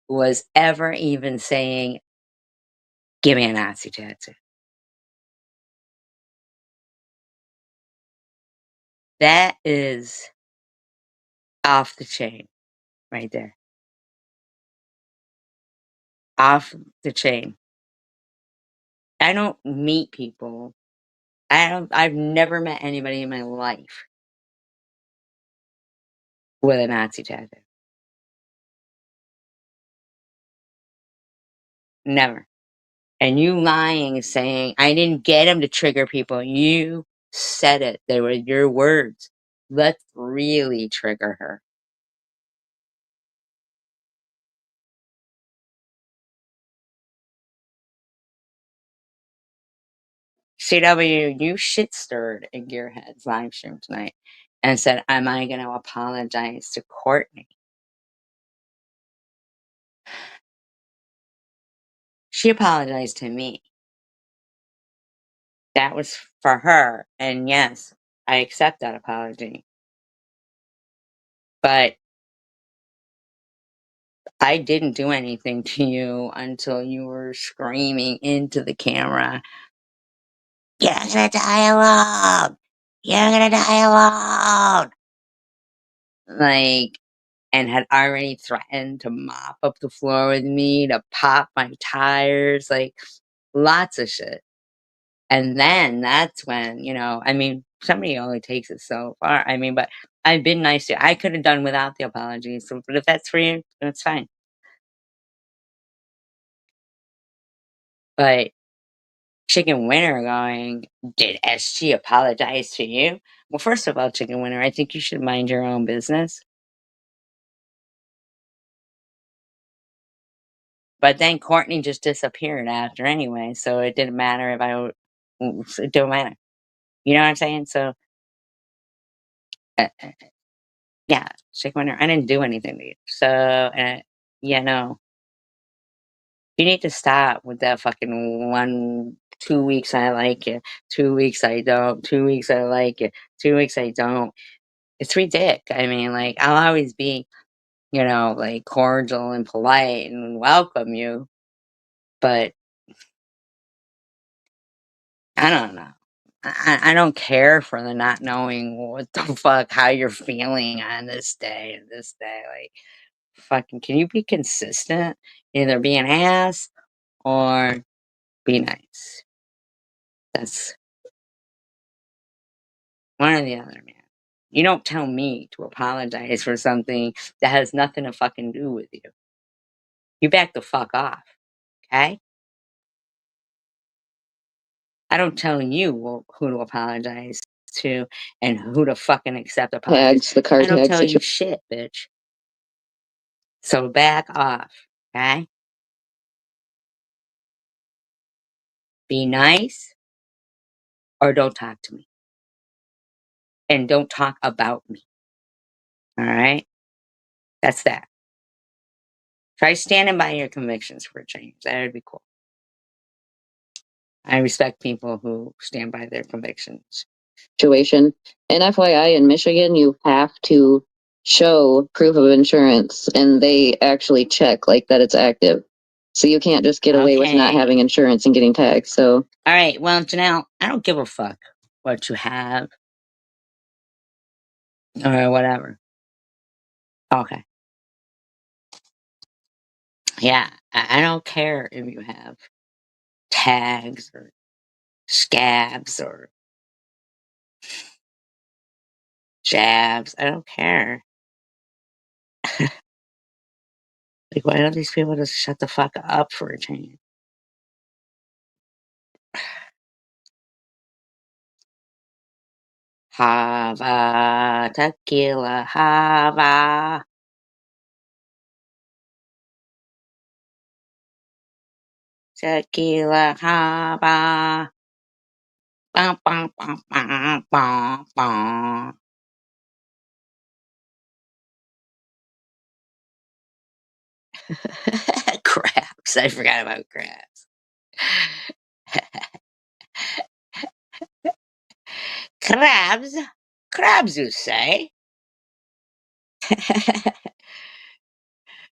[SPEAKER 1] was ever even saying, give me a Nazi tattoo. That is off the chain right there. Off the chain. I don't meet people. I've never met anybody in my life with a Nazi tattoo. Never. And you lying, saying, I didn't get him to trigger people. You said it. They were your words. Let's really trigger her. CW, you shit stirred in Gearhead's live stream tonight and said, am I going to apologize to Courtney? She apologized to me. That was for her. And yes, I accept that apology. But I didn't do anything to you until you were screaming into the camera, you're gonna die alone! You're gonna die alone! Like, and had already threatened to mop up the floor with me, to pop my tires, like, lots of shit. And then that's when, somebody only takes it so far. But I've been nice to you. I could have done without the apologies, so, but if that's for you, that's fine. But Chicken Winner going, did SG apologize to you? Well, first of all, Chicken Winner, I think you should mind your own business. But then Courtney just disappeared after anyway, so it didn't matter if it don't matter. You know what I'm saying? So, yeah, Chicken Winner, I didn't do anything to you. So, no. You need to stop with that fucking 2 weeks I like you, 2 weeks I don't, 2 weeks I like you, 2 weeks I don't. It's ridiculous. I'll always be, cordial and polite and welcome you, but I don't know. I don't care for the not knowing what the fuck, how you're feeling on this day and this day. Fucking, can you be consistent? Either be an ass or be nice. That's one or the other, man. You don't tell me to apologize for something that has nothing to fucking do with you. You back the fuck off, okay? I don't tell you who to apologize to and who to fucking accept apologies.
[SPEAKER 2] Tags, the car
[SPEAKER 1] I don't
[SPEAKER 2] tag
[SPEAKER 1] tell you
[SPEAKER 2] situation.
[SPEAKER 1] shit, bitch. So back off, okay? Be nice or don't talk to me. And don't talk about me. All right? That's that. Try standing by your convictions for a change. That would be cool. I respect people who stand by their convictions.
[SPEAKER 2] Situation. And FYI, in Michigan, you have to show proof of insurance, and they actually check like that it's active. So you can't just get away with not
[SPEAKER 1] Okay.
[SPEAKER 2] having insurance and getting taxed. So
[SPEAKER 1] All right. Well, Janelle, I don't give a fuck what you have or whatever. Okay. Yeah. I don't care if you have tags or scabs or jabs. I don't care. Like, why don't these people just shut the fuck up for a change? Hava, tequila, hava. Tequila, hava. Bum, bum, bum, bum, bum, bum. Crabs. I forgot about crabs. Crabs? Crabs, you say?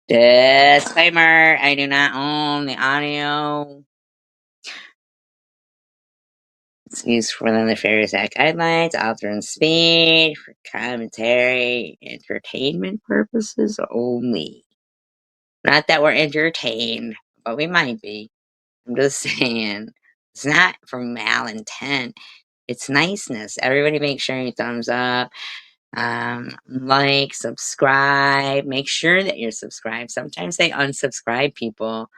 [SPEAKER 1] Disclaimer, I do not own the audio. It's used for the Nefarious Act guidelines, author and speech, for commentary, entertainment purposes only. Not that we're entertained, but we might be. I'm just saying, it's not for malintent. It's niceness. Everybody make sure you thumbs up, like, subscribe. Make sure that you're subscribed. Sometimes they unsubscribe people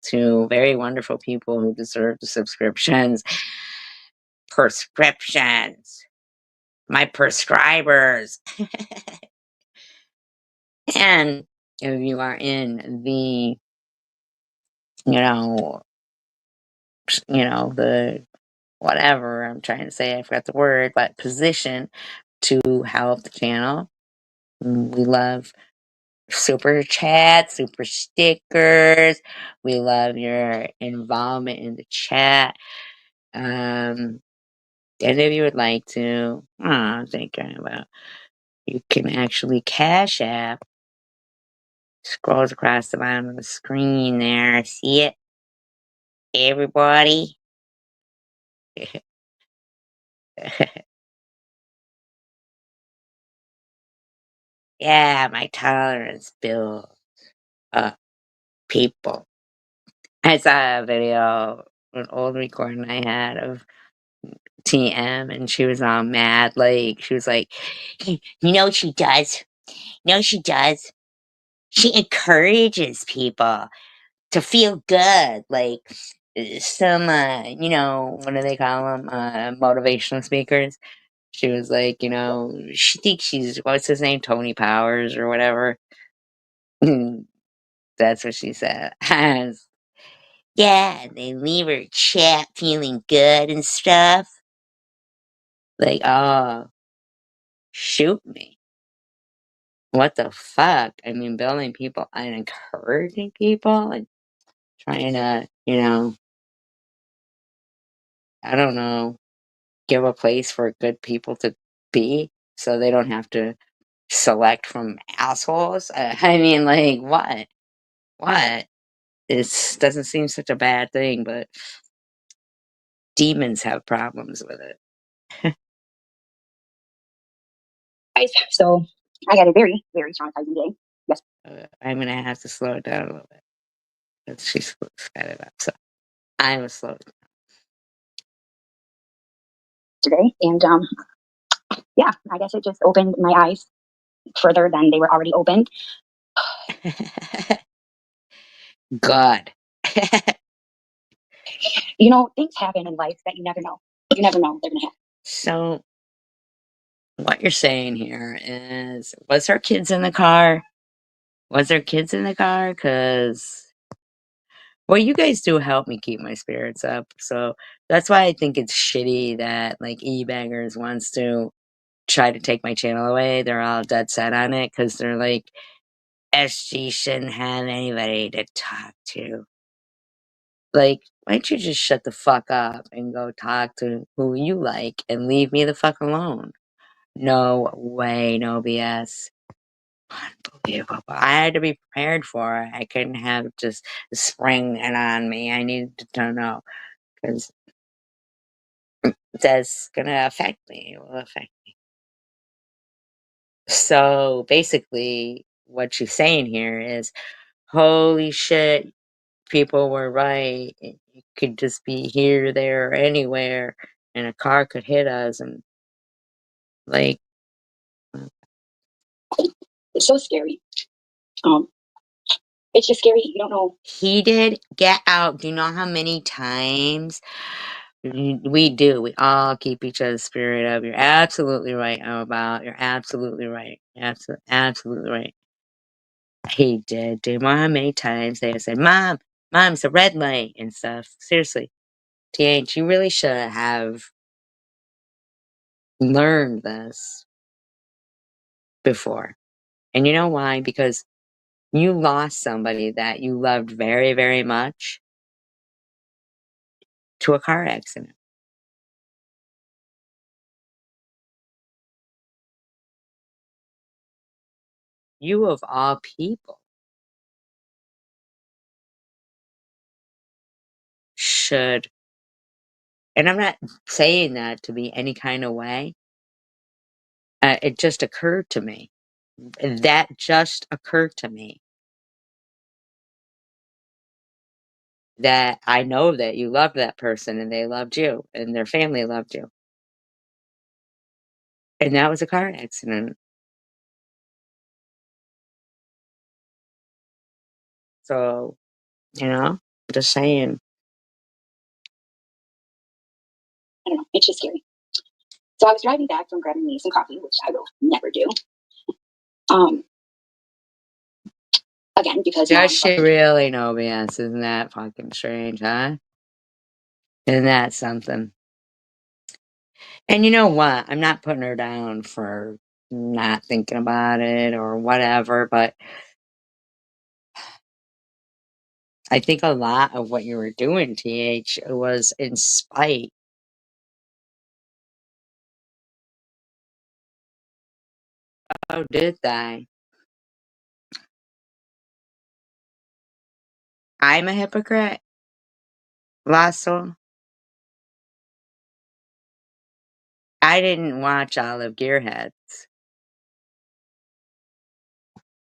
[SPEAKER 1] to very wonderful people who deserve the subscriptions. Prescriptions. My prescribers. And if you are in the, the whatever I'm trying to say, I forgot the word, but position to help the channel. We love super chats, super stickers. We love your involvement in the chat. And if you would like to, thinking about, you can actually Cash App. Scrolls across the bottom of the screen there. See it? Everybody? Yeah, my tolerance builds up people. I saw a video, an old recording I had of TM, and she was all mad. Like, she was like, "Hey, you know what she does? You know what she does? She encourages people to feel good. Like, some, what do they call them? Motivational speakers." She was like, she thinks she's, what's his name? Tony Powers or whatever. That's what she said. Yeah, they leave her chat feeling good and stuff. Like, oh, shoot me. What the fuck? I mean, building people and encouraging people and trying to, I don't know, give a place for good people to be so they don't have to select from assholes. I mean, like, what? What? It doesn't seem such a bad thing, but demons have problems with it.
[SPEAKER 5] So I had a very, very traumatizing day. Yes.
[SPEAKER 1] I'm gonna have to slow it down a little bit. But she's sped it up, so I was slow.
[SPEAKER 5] Today, and yeah, I guess it just opened my eyes further than they were already opened.
[SPEAKER 1] God.
[SPEAKER 5] Things happen in life that you never know. You never know they're gonna happen.
[SPEAKER 1] So, what you're saying here is, was her kids in the car? Was there kids in the car? Well, you guys do help me keep my spirits up, so that's why I think it's shitty that, like, e-baggers wants to try to take my channel away. They're all dead set on it, because they're like, SG shouldn't have anybody to talk to. Like, why don't you just shut the fuck up and go talk to who you like and leave me the fuck alone? No way, no BS. Unbelievable. I had to be prepared for it. I couldn't have just spring it on me. I needed to know, because that's gonna affect me. It will affect me. So basically, what she's saying here is, holy shit, people were right. It could just be here, there, or anywhere, and a car could hit us, and like,
[SPEAKER 5] It's so scary. It's just scary. You don't know.
[SPEAKER 1] he did get out. Do you know how many times we do? We all keep each other's spirit up. You're absolutely right, about. You're absolutely right. Absolutely right. He did. Do you know how many times they have said, Mom, it's a red light and stuff? Seriously. TH, you really should have learned this before. And you know why? Because you lost somebody that you loved very, very much to a car accident. You, of all people, should, and I'm not saying that to be any kind of way. It just occurred to me. That just occurred to me. That I know that you loved that person and they loved you and their family loved you. And that was a car accident. So, just saying.
[SPEAKER 5] I don't know. It's just scary. So I was driving back from grabbing me some coffee, which I will never do. Again, because
[SPEAKER 1] Does she really know BS? Isn't that fucking strange, huh? Isn't that something? And you know what? I'm not putting her down for not thinking about it or whatever, but I think a lot of what you were doing, TH, was in spite. Oh, did I? I'm a hypocrite, Lasso. I didn't watch all of Gearheads.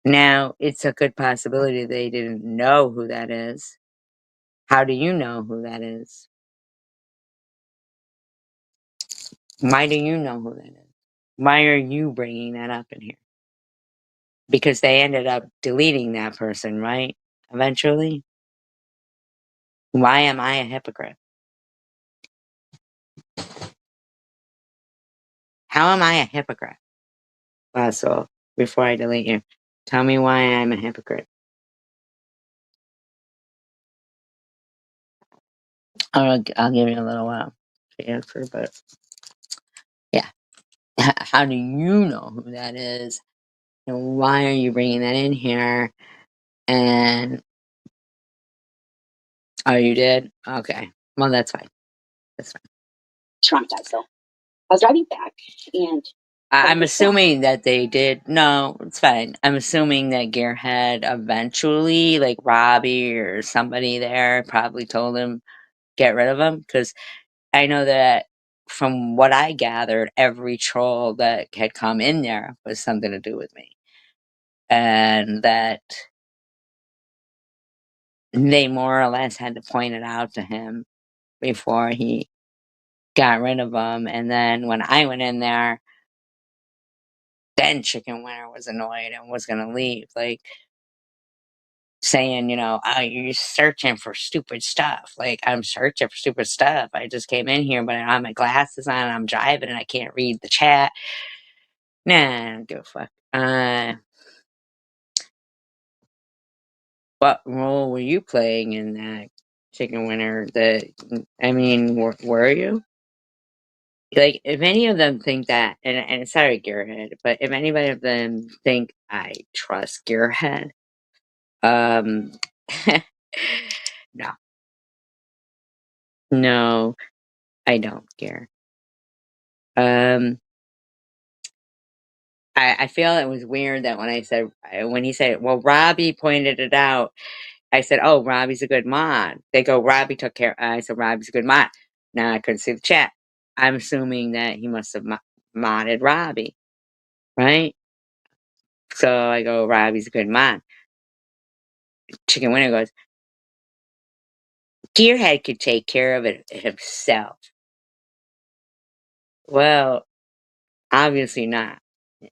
[SPEAKER 1] Now, it's a good possibility they didn't know who that is. How do you know who that is? Why do you know who that is? Why are you bringing that up in here? Because they ended up deleting that person, right? Eventually. Why am I a hypocrite? How am I a hypocrite? So, before I delete you, tell me why I'm a hypocrite. I'll give you a little while to answer, but yeah. How do you know who that is? And why are you bringing that in here? And, oh, you did? Okay. Well, that's fine. That's fine.
[SPEAKER 5] traumatized. So I was driving back, and
[SPEAKER 1] I'm assuming that they did. No, it's fine. I'm assuming that Gearhead eventually, like Robbie or somebody there, probably told him, get rid of him. Because I know that from what I gathered, every troll that had come in there was something to do with me. And that they more or less had to point it out to him before he got rid of them. And then when I went in there, then Chicken Winter was annoyed and was going to leave. Like, saying, oh, you're searching for stupid stuff. Like, I'm searching for stupid stuff. I just came in here, but I have my glasses on and I'm driving and I can't read the chat. Nah, I don't give a fuck. What role were you playing in that chicken winner? I mean, were you? Like, if any of them think that, and sorry, Gearhead, but if anybody of them think I trust Gearhead, um, no, no, I don't, Gear. I feel it was weird that when he said, well, Robbie pointed it out, I said, oh, Robbie's a good mod. They go, Robbie took care. I said, Robbie's a good mod. Now I couldn't see the chat. I'm assuming that he must have modded Robbie, right? So I go, Robbie's a good mod. Chicken Winner goes, Gearhead could take care of it himself. Well, obviously not.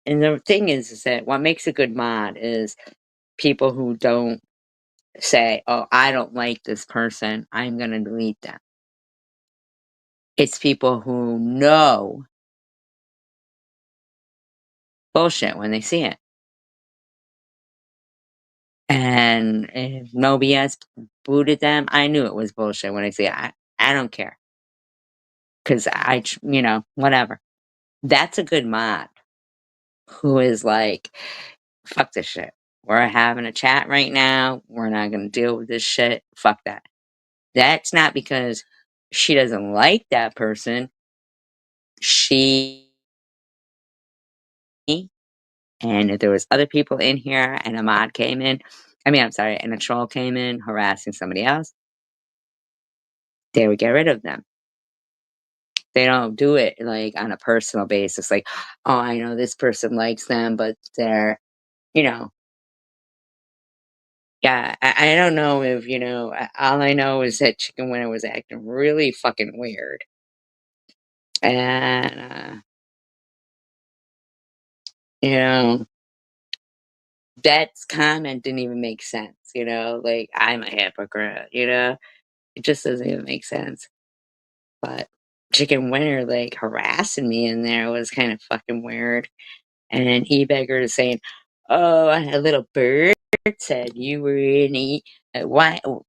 [SPEAKER 1] And the thing is that what makes a good mod is people who don't say, oh, I don't like this person, I'm going to delete them. It's people who know bullshit when they see it. And if No BS booted them, I knew it was bullshit when I see it. I don't care. Because whatever. That's a good mod who is like, fuck this shit. We're having a chat right now. We're not going to deal with this shit. Fuck that. That's not because she doesn't like that person. And if there was other people in here and a mod came in, and a troll came in harassing somebody else, they would get rid of them. They don't do it like on a personal basis, like, oh, I know this person likes them, but they're, yeah, I don't know if, all I know is that Chicken Winner was acting really fucking weird. And, that comment didn't even make sense, like, I'm a hypocrite, it just doesn't even make sense. But Chicken Winner, like, harassing me in there was kind of fucking weird. And E-Beggar is saying, oh, a little bird said you were in why? You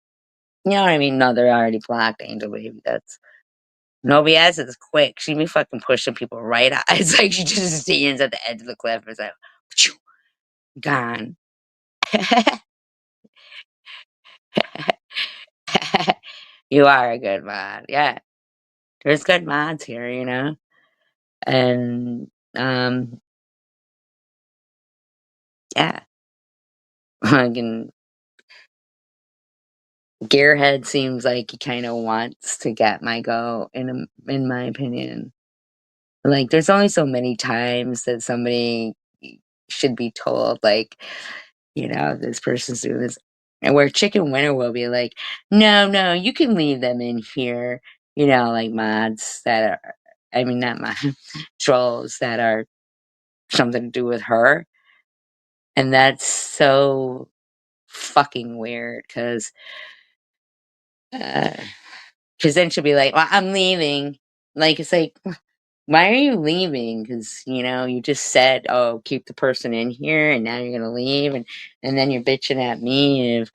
[SPEAKER 1] know what I mean? No, they're already blocked, Angel Baby. No BS is quick. She be fucking pushing people right out. It's like she just stands at the edge of the cliff and is like, phew, gone. You are a good mod. Yeah. There's good mods here, And, yeah. Fucking Gearhead seems like he kind of wants to get my go, in my opinion. Like, there's only so many times that somebody should be told, like, this person's doing this. And where Chicken Winner will be like, no, you can leave them in here. Like mods that are, not mods, trolls that are something to do with her. And that's so fucking weird because then she'll be like, well, I'm leaving. Like, it's like, why are you leaving? Because, you just said, oh, keep the person in here, and now you're going to leave. And then you're bitching at me if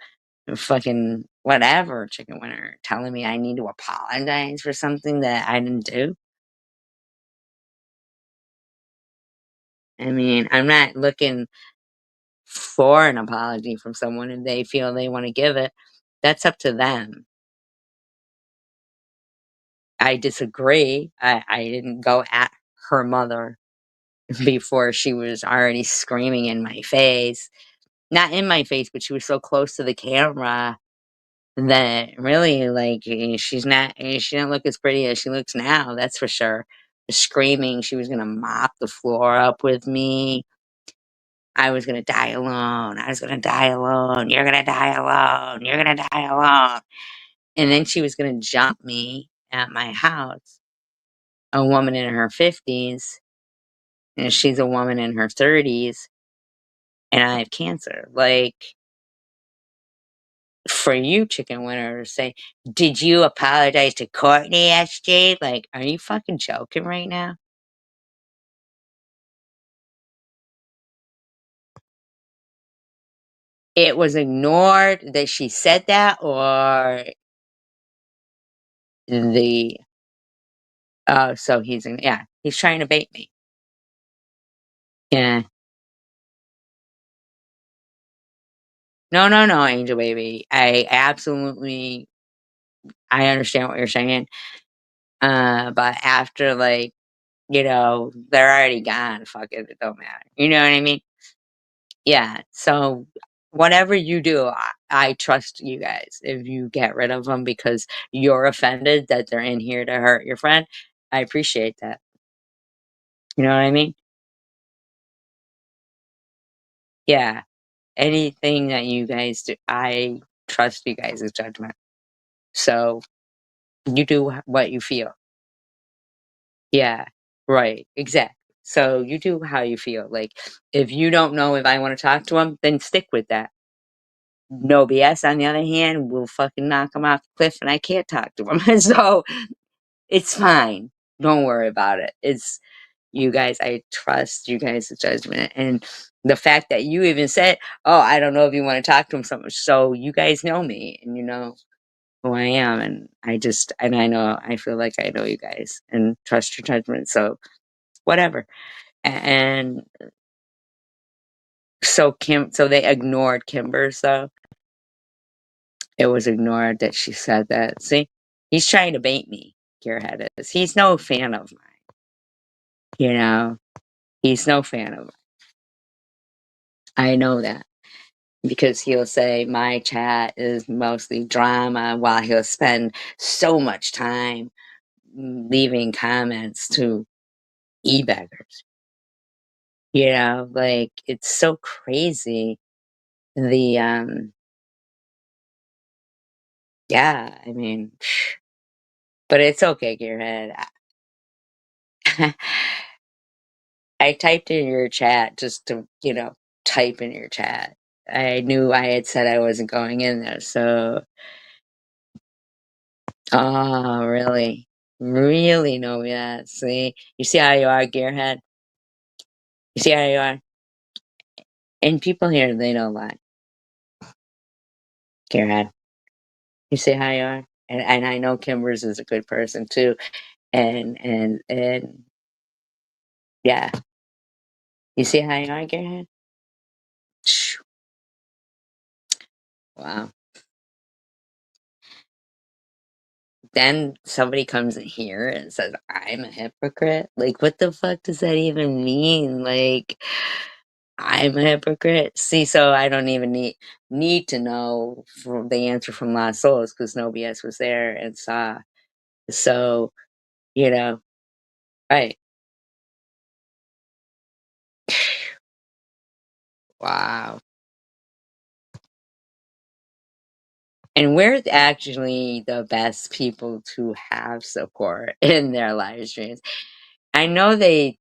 [SPEAKER 1] fucking whatever, Chicken Winner, telling me I need to apologize for something that I didn't do. I'm not looking for an apology from someone if they feel they want to give it. That's up to them. I disagree. I didn't go at her mother before she was already screaming in my face. Not in my face, but she was so close to the camera that really, like, she didn't look as pretty as she looks now, that's for sure. Screaming, she was gonna mop the floor up with me. I was gonna die alone. I was gonna die alone. You're gonna die alone. You're gonna die alone. And then she was gonna jump me at my house. A woman in her 50s, and she's a woman in her 30s, and I have cancer. Like, for you, Chicken Winner, to say, did you apologize to Courtney, SJ? Like, are you fucking joking right now? it was ignored that she said that, or the so he's he's trying to bait me. Yeah. No, no, no, Angel Baby. I absolutely I understand what you're saying. But after, like, they're already gone. Fuck it, it don't matter. You know what I mean? Yeah. So whatever you do, I trust you guys. If you get rid of them because you're offended that they're in here to hurt your friend, I appreciate that. You know what I mean? Yeah. Anything that you guys do, I trust you guys' judgment. So you do what you feel. Yeah, right, exactly. So you do how you feel. Like, if you don't know if I want to talk to him, then stick with that. No BS, on the other hand, will fucking knock him off the cliff and I can't talk to him. So it's fine. Don't worry about it. It's you guys, I trust you guys' judgment. And the fact that you even said, oh, I don't know if you want to talk to him so much. So you guys know me and you know who I am. And I feel like I know you guys and trust your judgment. So whatever. And so they ignored Kimber's though. It was ignored that she said that. See, he's trying to bait me. Gearhead is. He's no fan of mine. He's no fan of mine. I know that because he'll say my chat is mostly drama, while he'll spend so much time leaving comments to e-beggars. Like, it's so crazy. The yeah, I mean. But it's okay, Gearhead. I typed in your chat just to, type in your chat. I knew I had said I wasn't going in there, so. Oh, really? Really know that. See? You see how you are, Gearhead? You see how you are? And people here, they don't lie. Gearhead. You see how you are? And I know Kimbers is a good person too. And yeah. You see how you are, Gearhead? Wow. Then somebody comes in here and says, I'm a hypocrite. Like, what the fuck does that even mean? Like, I'm a hypocrite. See, so I don't even need to know from the answer from Lost Souls because no BS was there and saw. So, right. Wow. And we're actually the best people to have support in their live streams. I know they.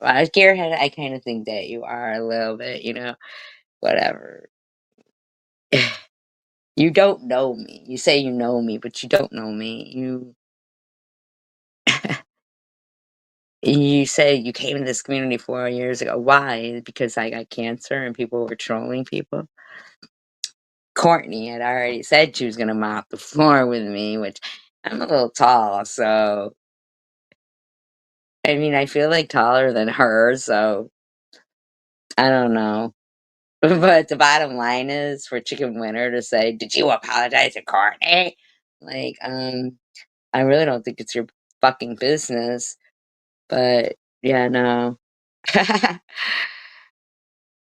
[SPEAKER 1] Well, Gearhead, I kind of think that you are a little bit, whatever. You don't know me. You say you know me, but you don't know me. You say you came into this community 4 years ago. Why? Because I got cancer and people were trolling people. Courtney had already said she was going to mop the floor with me, which I'm a little tall, so. I mean, I feel like taller than her, so. I don't know. But the bottom line is for Chicken Winner to say, did you apologize to Courtney? Like, I really don't think it's your fucking business. But, yeah, no.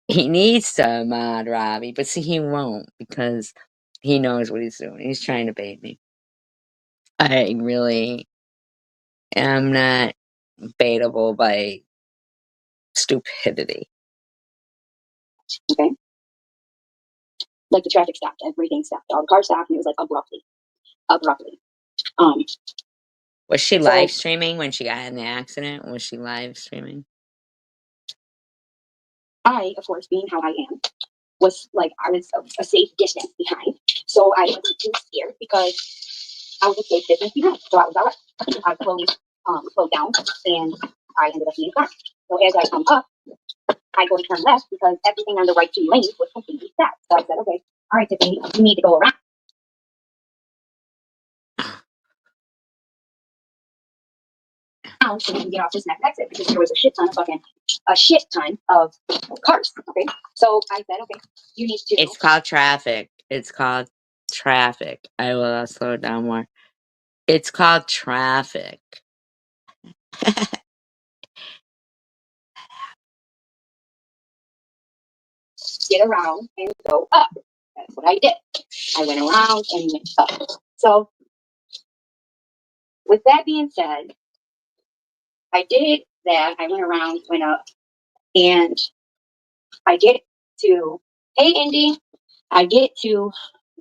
[SPEAKER 1] He needs to mod Robbie, but see, he won't because he knows what he's doing. He's trying to bait me. I really am not baitable by stupidity.
[SPEAKER 5] Okay. Like the traffic stopped, everything stopped. All the cars stopped, and it was like abruptly.
[SPEAKER 1] Was she live streaming when she got in the accident? Was she live streaming?
[SPEAKER 5] I, of course, being how I am, was like I was a safe distance behind, so I wasn't too scared because I was a safe distance behind. So I was all right. I slowed down, and I ended up in the car. So as I come up, I go to turn left because everything on the right 2 lanes was completely stopped. So I said, okay, all right, Tiffany, you need to go around. So we can get off this next exit because there was a shit ton of cars. Okay, so I said, okay, you need to.
[SPEAKER 1] It's called traffic. It's called traffic. I will slow it down more. It's called traffic.
[SPEAKER 5] Get around and go up. That's what I did. I went around and went up. So, with that being said, I did that. I went around, went up, and I get to, hey, Indy, I get to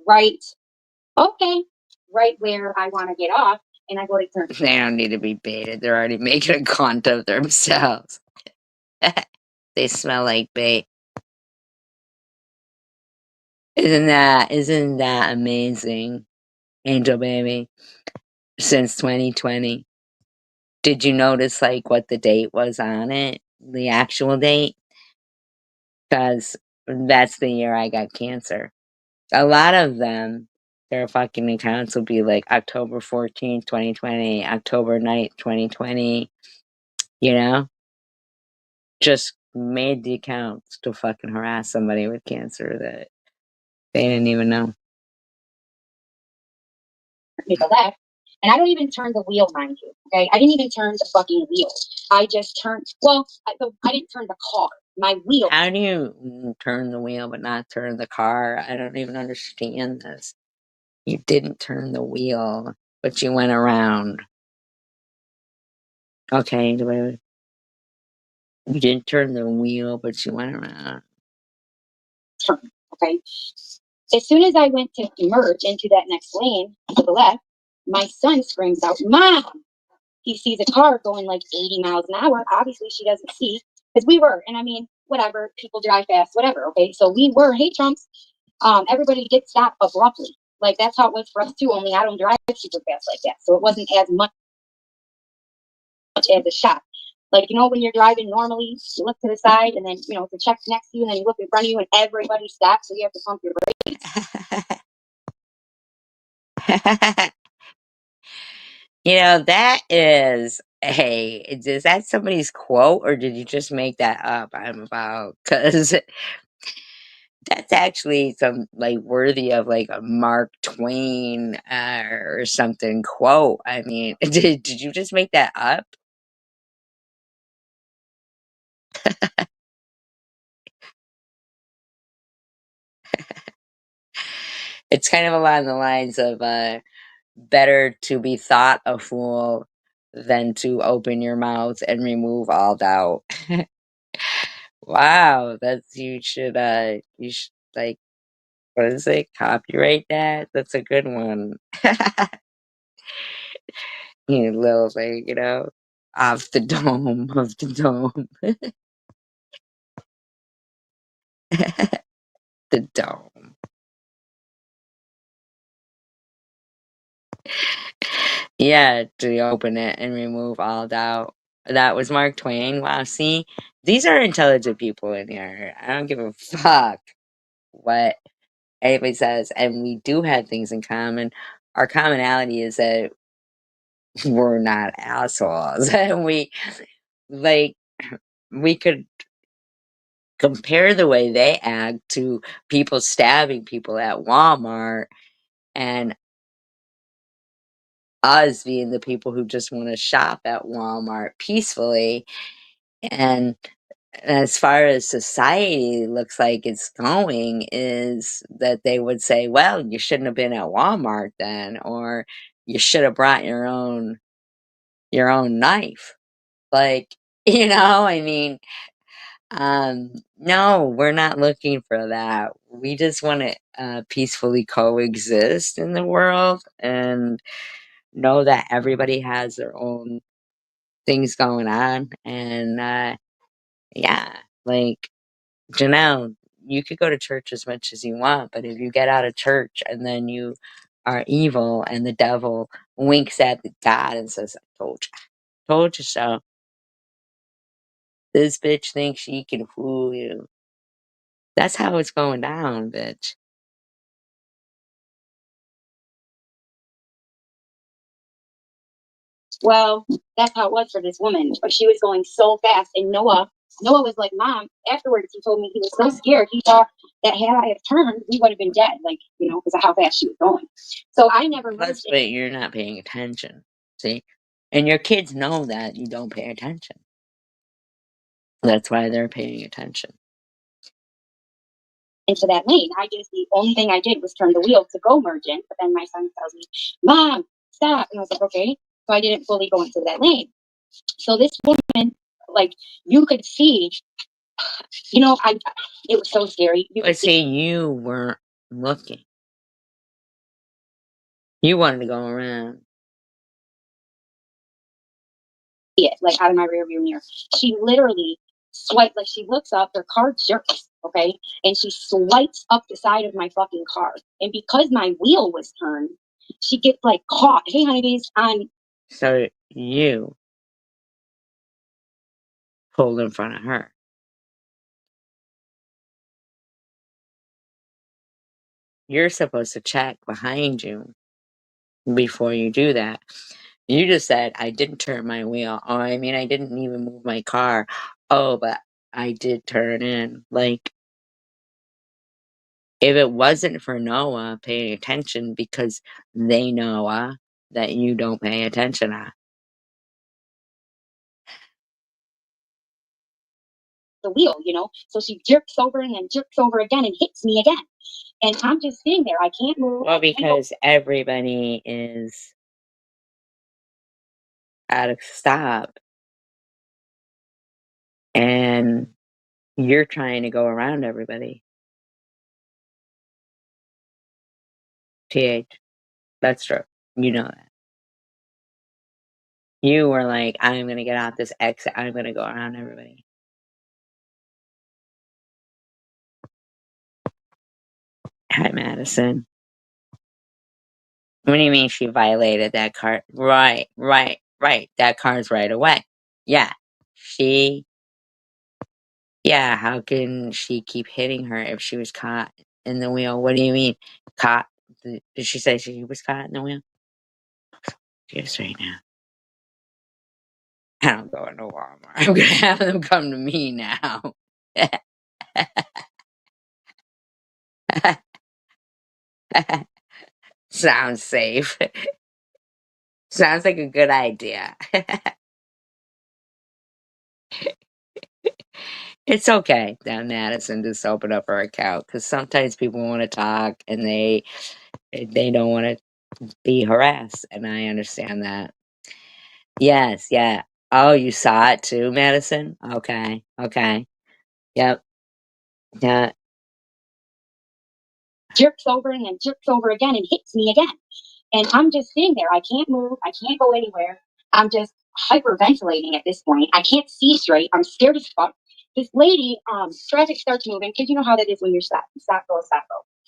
[SPEAKER 5] right, okay, right where I want to get off, and I go to turn.
[SPEAKER 1] They don't need to be baited. They're already making a cunt of themselves. They smell like bait. Isn't that amazing, Angel Baby? Since 2020. Did you notice like what the date was on it? The actual date? Because that's the year I got cancer. A lot of them, their fucking accounts will be like October 14th, 2020, October 9th, 2020, you know? Just made the accounts to fucking harass somebody with cancer that they didn't even know.
[SPEAKER 5] Make a left, and I don't even turn the wheel, mind you. Okay, I didn't even turn the fucking wheel. I just turned. Well, I didn't turn the car. My wheel.
[SPEAKER 1] How do you turn the wheel but not turn the car? I don't even understand this. You didn't turn the wheel, but you went around. Okay, you didn't turn the wheel, but you went around.
[SPEAKER 5] Turn. Okay. As soon as I went to merge into that next lane to the left, my son screams out, "Mom!" He sees a car going like 80 miles an hour. Obviously, she doesn't see because we were, and I mean, whatever, people drive fast, whatever. Okay, so we were, hey, Trumps, everybody did stop abruptly. Like that's how it was for us too. Only I don't drive super fast like that, so it wasn't as much as a shock. Like when you're driving normally, you look to the side, and then if the check's next to you, and then you look in front of you, and everybody stops, so you have to pump your brakes.
[SPEAKER 1] That is is that somebody's quote or did you just make that up? I'm about, because that's actually some like worthy of like a Mark Twain or something quote. I mean, did you just make that up? It's kind of along the lines of better to be thought a fool than to open your mouth and remove all doubt. Wow, you should like, what is it? Copyright that? That's a good one. You little thing, off the dome, of the dome. The dome. Yeah, to open it and remove all doubt. That was Mark Twain. Wow, see? These are intelligent people in here. I don't give a fuck what anybody says. And we do have things in common. Our commonality is that we're not assholes. And we could compare the way they act to people stabbing people at Walmart and us being the people who just want to shop at Walmart peacefully. And as far as society looks like it's going, is that they would say, well, you shouldn't have been at Walmart then, or you should have brought your own knife. Like, I mean, no, we're not looking for that. We just want to peacefully coexist in the world and know that everybody has their own things going on. And yeah, like Janelle, you could go to church as much as you want, but if you get out of church and then you are evil and the devil winks at God and says, I told you so. This bitch thinks she can fool you. That's how it's going down, bitch.
[SPEAKER 5] Well, that's how it was for this woman. But she was going so fast, and Noah was like, "Mom." Afterwards, he told me he was so scared. He thought that had I have turned, we would have been dead, like, because of how fast she was going. So I never
[SPEAKER 1] Plus,
[SPEAKER 5] merged.
[SPEAKER 1] but you're not paying attention. See? And your kids know that you don't pay attention. That's why they're paying attention.
[SPEAKER 5] Into that lane. The only thing I did was turn the wheel to go merge in, but then my son tells me, "Mom, stop." And I was like, okay. So I didn't fully go into that lane. So this woman, like, you could see, it was so scary. You
[SPEAKER 1] But
[SPEAKER 5] could see
[SPEAKER 1] see, you weren't looking. You wanted to go around.
[SPEAKER 5] it, like, out of my rearview mirror. She literally swiped, like, she looks up, her car jerks, okay? And she swipes up the side of my fucking car. And because my wheel was turned, she gets, like, caught. Hey, honeybees, on.
[SPEAKER 1] So you pulled in front of her. You're supposed to check behind you before you do that. You just said, I didn't turn my wheel. Oh, I mean, I didn't even move my car. Oh, but I did turn in. Like, if it wasn't for Noah paying attention because they know that you don't pay attention.
[SPEAKER 5] The wheel, So she jerks over and then jerks over again and hits me again. And I'm just sitting there. I can't move.
[SPEAKER 1] Well, because everybody is out of stop and you're trying to go around everybody. TH. That's true. You know that. You were like, I'm going to get out this exit. I'm going to go around everybody. Hi, Madison. What do you mean she violated that car? Right. That car's right away. Yeah. Yeah, how can she keep hitting her if she was caught in the wheel? What do you mean? Caught? Did she say she was caught in the wheel? Yes, right now. I don't go into Walmart. I'm going to have them come to me now. Sounds safe. Sounds like a good idea. It's okay that Madison just open up her account because sometimes people want to talk and they don't want to be harassed, and I understand that. Yes, yeah. Oh, you saw it too, Madison? Okay. Yep. Yeah.
[SPEAKER 5] Jerks over and then jerks over again and hits me again. And I'm just sitting there. I can't move. I can't go anywhere. I'm just hyperventilating at this point. I can't see straight. I'm scared as fuck. This lady, traffic starts moving, because you know how that is when you're stop, go.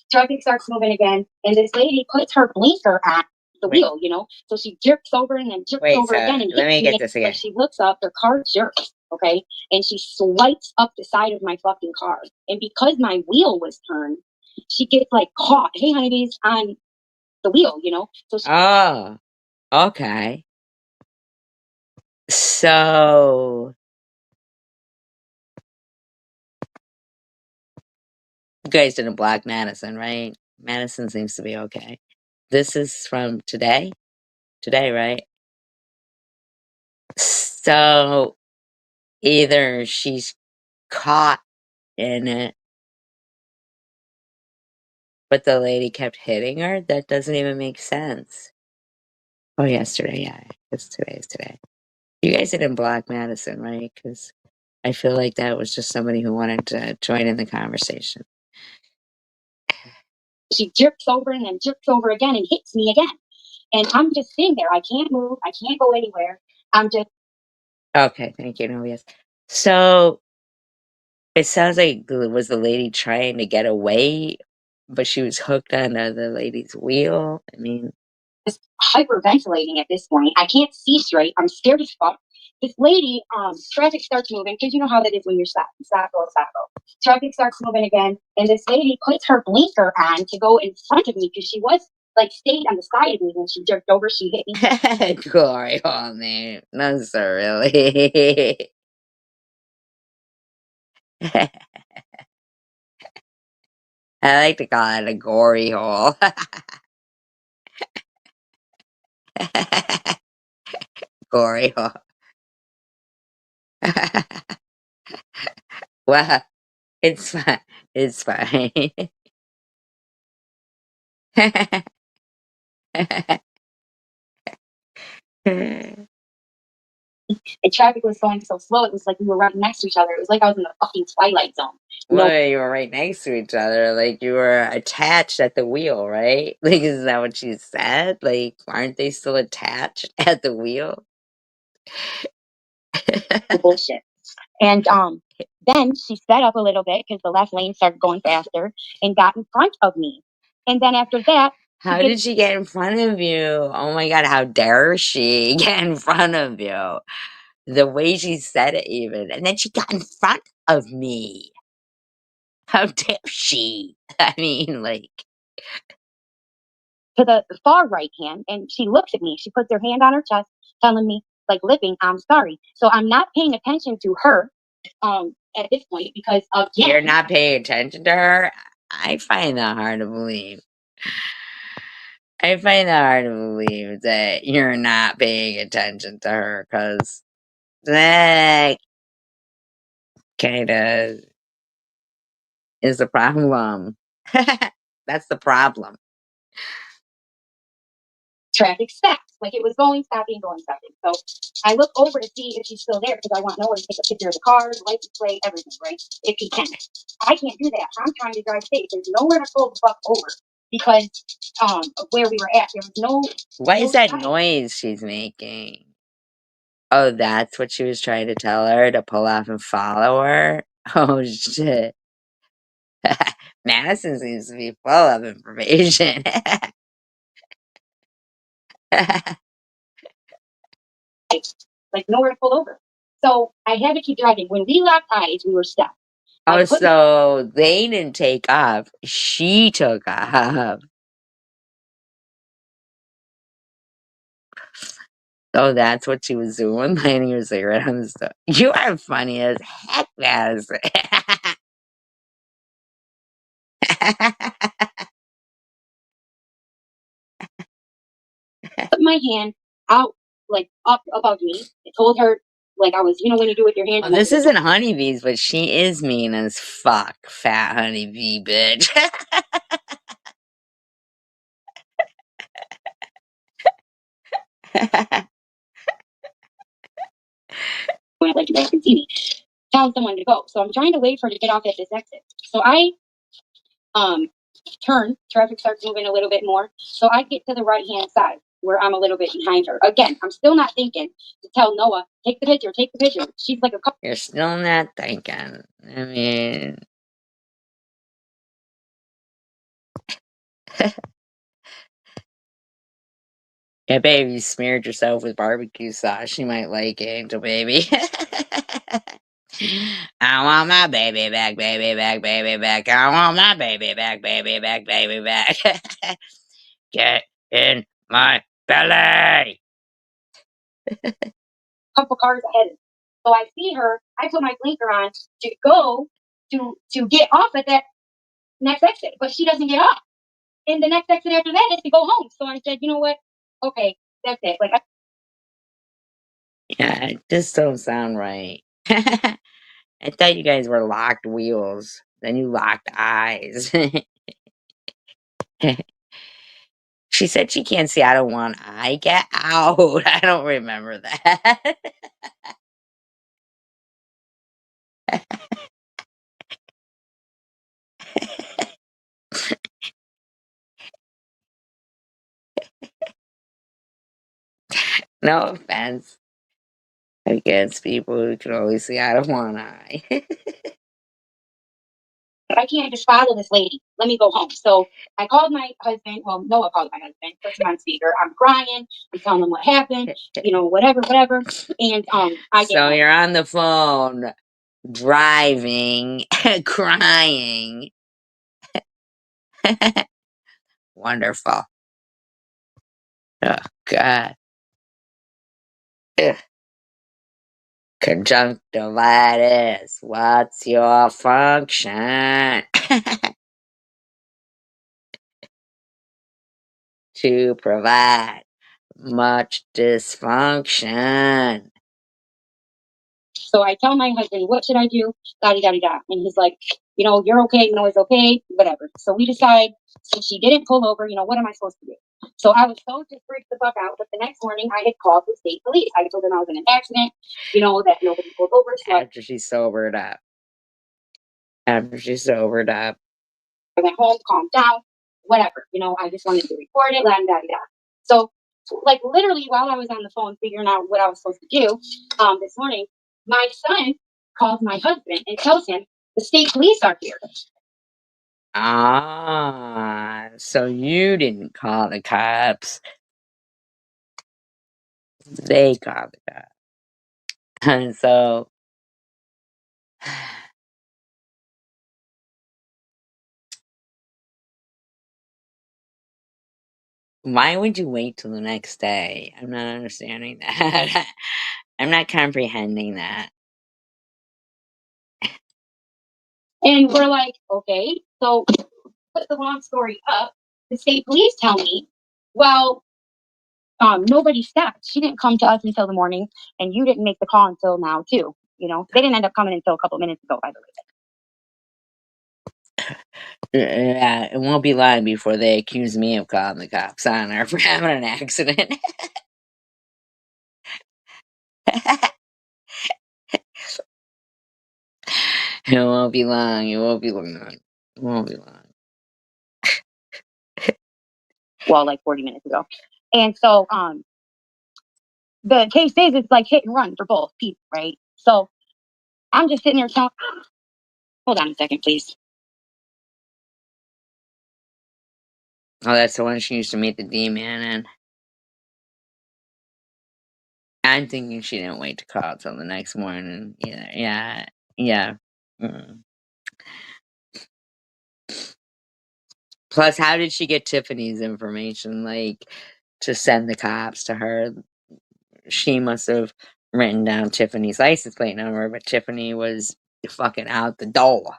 [SPEAKER 5] Traffic starts moving again, and this lady puts her blinker on the wheel, So she jerks over and then jerks over again and
[SPEAKER 1] let me
[SPEAKER 5] hits
[SPEAKER 1] get
[SPEAKER 5] me.
[SPEAKER 1] this again.
[SPEAKER 5] Like, she looks up, her car jerks, okay? And she swipes up the side of my fucking car. And because my wheel was turned, she gets, like, caught. Hey, honeybees, on the wheel, So she,
[SPEAKER 1] Oh, okay. So you guys didn't block Madison, right? Madison seems to be okay. This is from today? Today, right? So either she's caught in it, but the lady kept hitting her? That doesn't even make sense. Oh, yesterday, yeah. Because today's today. You guys didn't block Madison, right? Because I feel like that was just somebody who wanted to join in the conversation.
[SPEAKER 5] she jerks over and then jerks over again and hits me again. And I'm just sitting there. I can't move. I can't go anywhere. I'm just.
[SPEAKER 1] Okay, thank you. No, yes. So it sounds like was the lady trying to get away, but she was hooked onto the lady's wheel? I mean,
[SPEAKER 5] Just hyperventilating at this point. I can't see straight. I'm scared as fuck. this lady, traffic starts moving, because you know how that is when you're stop, go. Traffic starts moving again, and this lady puts her blinker on to go in front of me, because she was like stayed on the side of me. When she jerked over, she hit me.
[SPEAKER 1] Glory hole name. No, sir, really. I like to call it a gory hole. Gory hole. Well, it's fine. It's fine.
[SPEAKER 5] And traffic was going so slow, it was like we were right next to each other. It was like I was in the fucking Twilight Zone.
[SPEAKER 1] Well, you were right next to each other, like you were attached at the wheel, right? Like, is that what she said? Like, aren't they still attached at the wheel?
[SPEAKER 5] Bullshit. And then she sped up a little bit because the left lane started going faster and got in front of me. And then after that,
[SPEAKER 1] How did she get in front of you? Oh my God, how dare she get in front of you? The way she said it, even. And then she got in front of me. How dare she? I mean, like.
[SPEAKER 5] to the far right hand, and she looks at me. She puts her hand on her chest, telling me, like, lipping, I'm sorry. So I'm not paying attention to her at this point because, again,
[SPEAKER 1] You're not paying attention to her? I find that hard to believe. I find that hard to believe that you're not paying attention to her, because that kind of is the problem. That's the problem.
[SPEAKER 5] traffic stopped. Like it was going, stopping, going, stopping. So I look over to see if she's still there because I want Noah to take a picture of the car, the license plate, everything, right? If he can. I can't do that. I'm trying to drive safe. There's nowhere to pull the fuck over because of where we were at. There was no.
[SPEAKER 1] What is that noise she's making? Oh, that's what she was trying to tell her, to pull off and follow her? Oh, shit. Madison seems to be full of information.
[SPEAKER 5] Like nowhere to pull over. So I had to keep driving. When we locked eyes, we were stopped.
[SPEAKER 1] Oh, so they didn't take off. She took off. Oh, that's what she was doing, lighting her cigarette on the stove. You are funny as heck, Madison.
[SPEAKER 5] Put my hand out, like up above me. I told her, like I was, when you do with your hand.
[SPEAKER 1] Well, this isn't honeybees, but she is mean as fuck, fat honeybee bitch.
[SPEAKER 5] When I let you guys can see me, telling someone to go. So I'm trying to wait for her to get off at this exit. So I turn, traffic starts moving a little bit more. So I get to the right hand side where I'm a little bit behind her. Again, I'm still not thinking to tell Noah, take the picture, take the picture. She's like a couple.
[SPEAKER 1] You're still not thinking. I mean, yeah, baby, you smeared yourself with barbecue sauce. She might like it, Angel Baby. I want my baby back, baby back, baby back. I want my baby back, baby back, baby back. Get in my belly.
[SPEAKER 5] Couple cars ahead. So I see her. I put my blinker on to go to get off at that next exit, but she doesn't get off. And the next exit after that is to go home. So I said, you know what? Okay, that's it. Like,
[SPEAKER 1] Yeah, it just don't sound right. I thought you guys were locked wheels. Then you locked eyes. She said she can't see out of one eye. Get out. I don't remember that. No offense against people who can only see out of one eye.
[SPEAKER 5] I can't just follow this lady. Let me go home. So I called my husband. Well, Noah called my husband, puts him on speaker. I'm crying. I'm telling him what happened, whatever. And
[SPEAKER 1] So you're on the phone, driving, crying. Wonderful. Oh, God. Ugh. Conjunctivitis. What's your function? To provide much dysfunction.
[SPEAKER 5] So I tell my husband, what should I do? Da-di-da-di-da. And he's like, you're okay. It's okay. Whatever. So we decide, since she didn't pull over, what am I supposed to do? So I was so just freaked the fuck out. But the next morning, I had called the state police. I told them I was in an accident, that nobody pulled over. So
[SPEAKER 1] After she sobered up. I
[SPEAKER 5] went home, calmed down, whatever. I just wanted to record it, da-da-da-da. So, like, literally, while I was on the phone figuring out what I was supposed to do, this morning, my son calls my husband and tells him the state police are here.
[SPEAKER 1] Ah, so you didn't call the cops. They called the cops. And so, why would you wait till the next day? I'm not understanding that. I'm not comprehending that.
[SPEAKER 5] And we're like, okay, so put the long story up. The state police tell me, well, nobody stopped. She didn't come to us until the morning, and you didn't make the call until now, too. They didn't end up coming until a couple minutes ago, by the way.
[SPEAKER 1] Yeah, it won't be long before they accuse me of calling the cops on her for having an accident. It won't be long.
[SPEAKER 5] Well, like 40 minutes ago. And so the case is it's like hit and run for both people, right? So I'm just sitting there telling, hold on a second, please.
[SPEAKER 1] Oh, that's the one she used to meet the D-man in. I'm thinking she didn't wait to call till the next morning. Yeah. Mm. Plus, how did she get Tiffany's information? Like, to send the cops to her? She must have written down Tiffany's license plate number, but Tiffany was fucking out the door.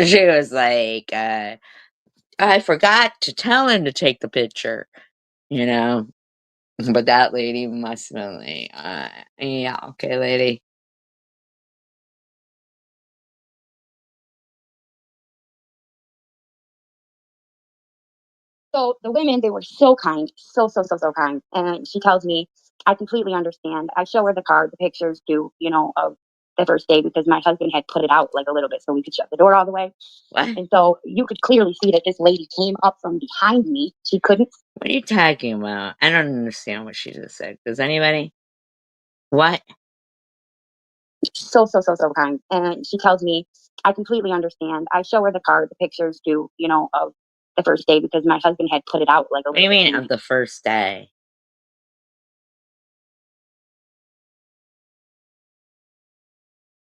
[SPEAKER 1] She was like, I forgot to tell him to take the picture, you know? But that lady must have been like, yeah, okay, lady.
[SPEAKER 5] So the women, they were so kind, so kind. And she tells me, I completely understand. I show her the card, the pictures too, of the first day because my husband had put it out like a little bit so we could shut the door all the way.
[SPEAKER 1] What?
[SPEAKER 5] And so you could clearly see that this lady came up from behind me. She couldn't.
[SPEAKER 1] What are you talking about? I don't understand what she just said. Does anybody? What?
[SPEAKER 5] So kind. And she tells me, I completely understand. I show her the card, the pictures too, of the first day because my husband had put it out like a
[SPEAKER 1] What do you
[SPEAKER 5] little
[SPEAKER 1] mean
[SPEAKER 5] bit.
[SPEAKER 1] of the first day?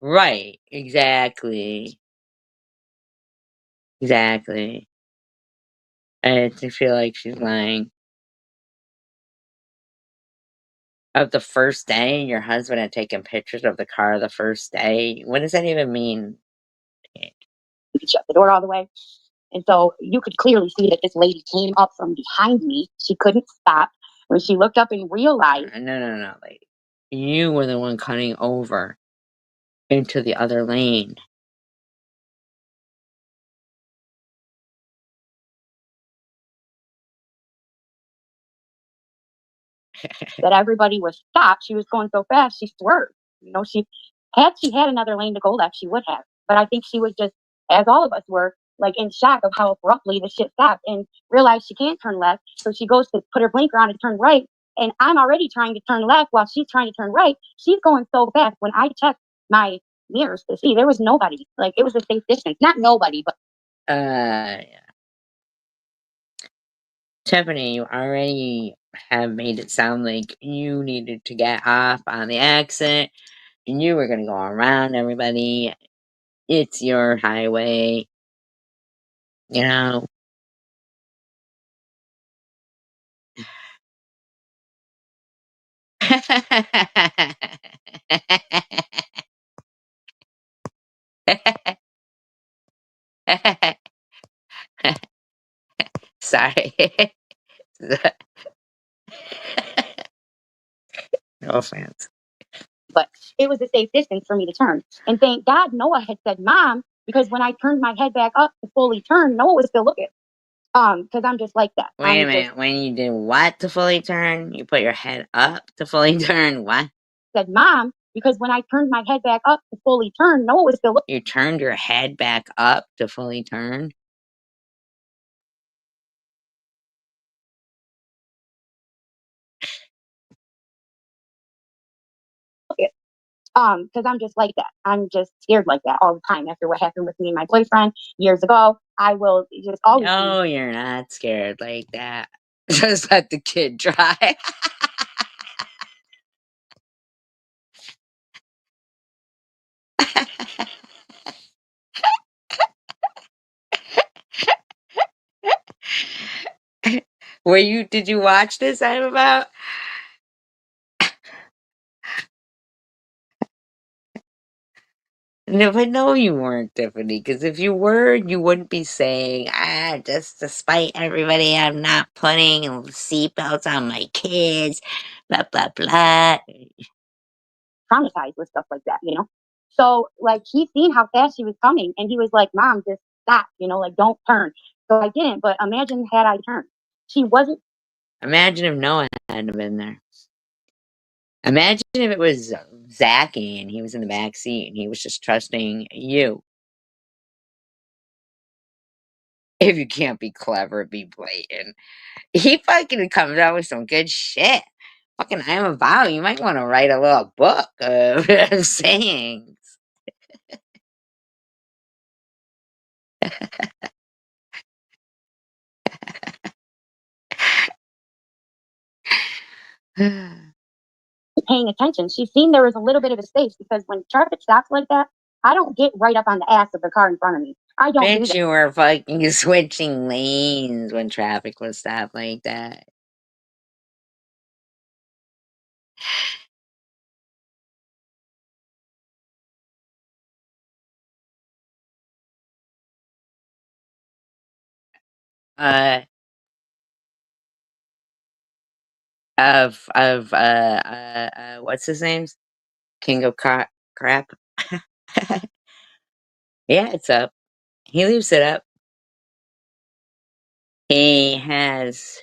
[SPEAKER 1] Right. Exactly. I feel like she's lying. Of the first day, your husband had taken pictures of the car the first day. What does that even mean?
[SPEAKER 5] We could shut the door all the way. And so you could clearly see that this lady came up from behind me. She couldn't stop. When she looked up and realized.
[SPEAKER 1] No, lady. You were the one cutting over into the other lane.
[SPEAKER 5] That everybody was stopped. She was going so fast, she swerved. She had another lane to go left, she would have. But I think she was just, as all of us were, like in shock of how abruptly the shit stopped and realized she can't turn left. So she goes to put her blinker on and turn right. And I'm already trying to turn left while she's trying to turn right. She's going so fast. When I checked my mirrors to see. There was nobody. Like, it was a safe distance. Not nobody, but
[SPEAKER 8] Yeah. Tiffany, you already have made it sound like you needed to get off on the exit and you were gonna go around everybody. It's your highway, you know. Sorry. No offense.
[SPEAKER 5] but it was a safe distance for me to turn. And thank God Noah had said, Mom, because when I turned my head back up to fully turn, Noah was still looking. Because I'm just like that.
[SPEAKER 8] Wait a minute. When you did what to fully turn? You put your head up to fully turn? What?
[SPEAKER 5] Said, Mom, because when I turned my head back up to fully turn, Noah was still looking.
[SPEAKER 8] You turned your head back up to fully turn?
[SPEAKER 5] Because I'm just like that. I'm just scared like that all the time. After what happened with me and my boyfriend years ago, I will just always.
[SPEAKER 8] No, you're not scared like that. Just let the kid drive. Did you watch this I'm about? No, but no, you weren't, Tiffany, because if you were, you wouldn't be saying, just despite everybody, I'm not putting seatbelts on my kids, blah, blah, blah.
[SPEAKER 5] Traumatized with stuff like that, So, like, he seen how fast she was coming, and he was like, Mom, just stop, like, don't turn. So I didn't, but imagine had I turned. She wasn't.
[SPEAKER 8] Imagine if Noah hadn't been there. Imagine if it was Zachy and he was in the back seat and he was just trusting you. If you can't be clever, be blatant. He fucking comes out with some good shit. Fucking I'm a vow. You might want to write a little book of sayings.
[SPEAKER 5] Paying attention. She's seen there was a little bit of a space because when traffic stops like that, I don't get right up on the ass of the car in front of me. I don't do
[SPEAKER 8] Bet
[SPEAKER 5] that.
[SPEAKER 8] you were fucking switching lanes when traffic was stopped like that. Uh, what's his name? King of Crap. Yeah, it's up. He leaves it up. He has.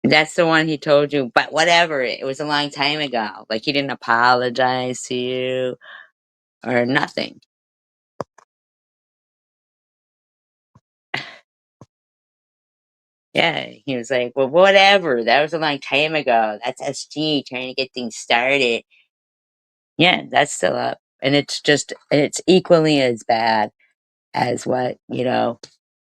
[SPEAKER 8] That's the one he told you, but whatever. It was a long time ago. Like, he didn't apologize to you or nothing. Yeah, he was like, well, whatever. That was a long time ago. That's SG trying to get things started. Yeah, that's still up. And it's equally as bad as what,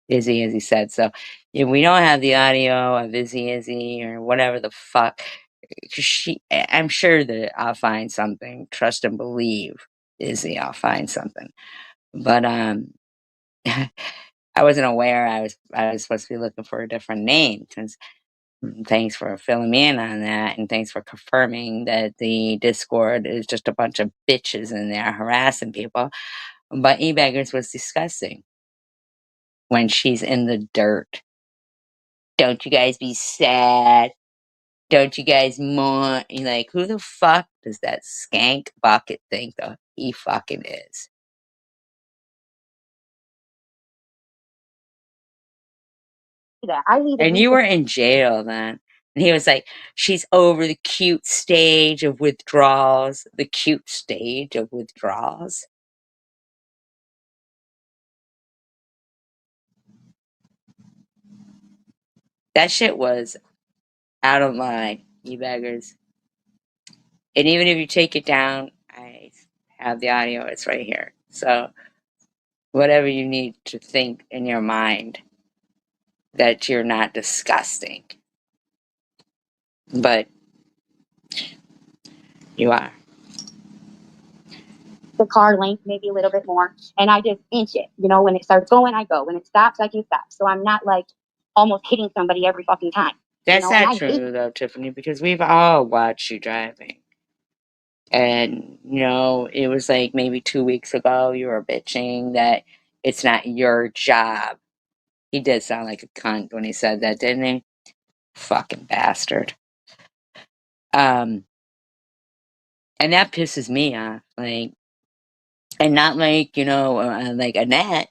[SPEAKER 8] Izzy said. So we don't have the audio of Izzy or whatever the fuck. I'm sure that I'll find something. Trust and believe, Izzy, I'll find something. But I wasn't aware I was supposed to be looking for a different name. Thanks for filling me in on that, and thanks for confirming that the Discord is just a bunch of bitches in there harassing people. But E-Beggars was disgusting when she's in the dirt. Don't you guys be sad? Don't you guys mourn? You're like, who the fuck does that skank bucket think he fucking is?
[SPEAKER 5] That.
[SPEAKER 8] And you were in jail then. And he was like, she's over the cute stage of withdrawals. The cute stage of withdrawals. That shit was out of line, you beggars. And even if you take it down, have the audio. It's right here. So whatever you need to think in your mind that you're not disgusting, but you are.
[SPEAKER 5] The car length maybe a little bit more, and I just inch it. You know, when it starts going, I go. When it stops, I can stop. So I'm not like almost hitting somebody every fucking time.
[SPEAKER 8] That's
[SPEAKER 5] and
[SPEAKER 8] not
[SPEAKER 5] I hate
[SPEAKER 8] true, though, Tiffany, because we've all watched you driving. And, it was like maybe 2 weeks ago you were bitching that it's not your job. He did sound like a cunt when he said that, didn't he? Fucking bastard. And that pisses me off. Like, and not like, like Annette.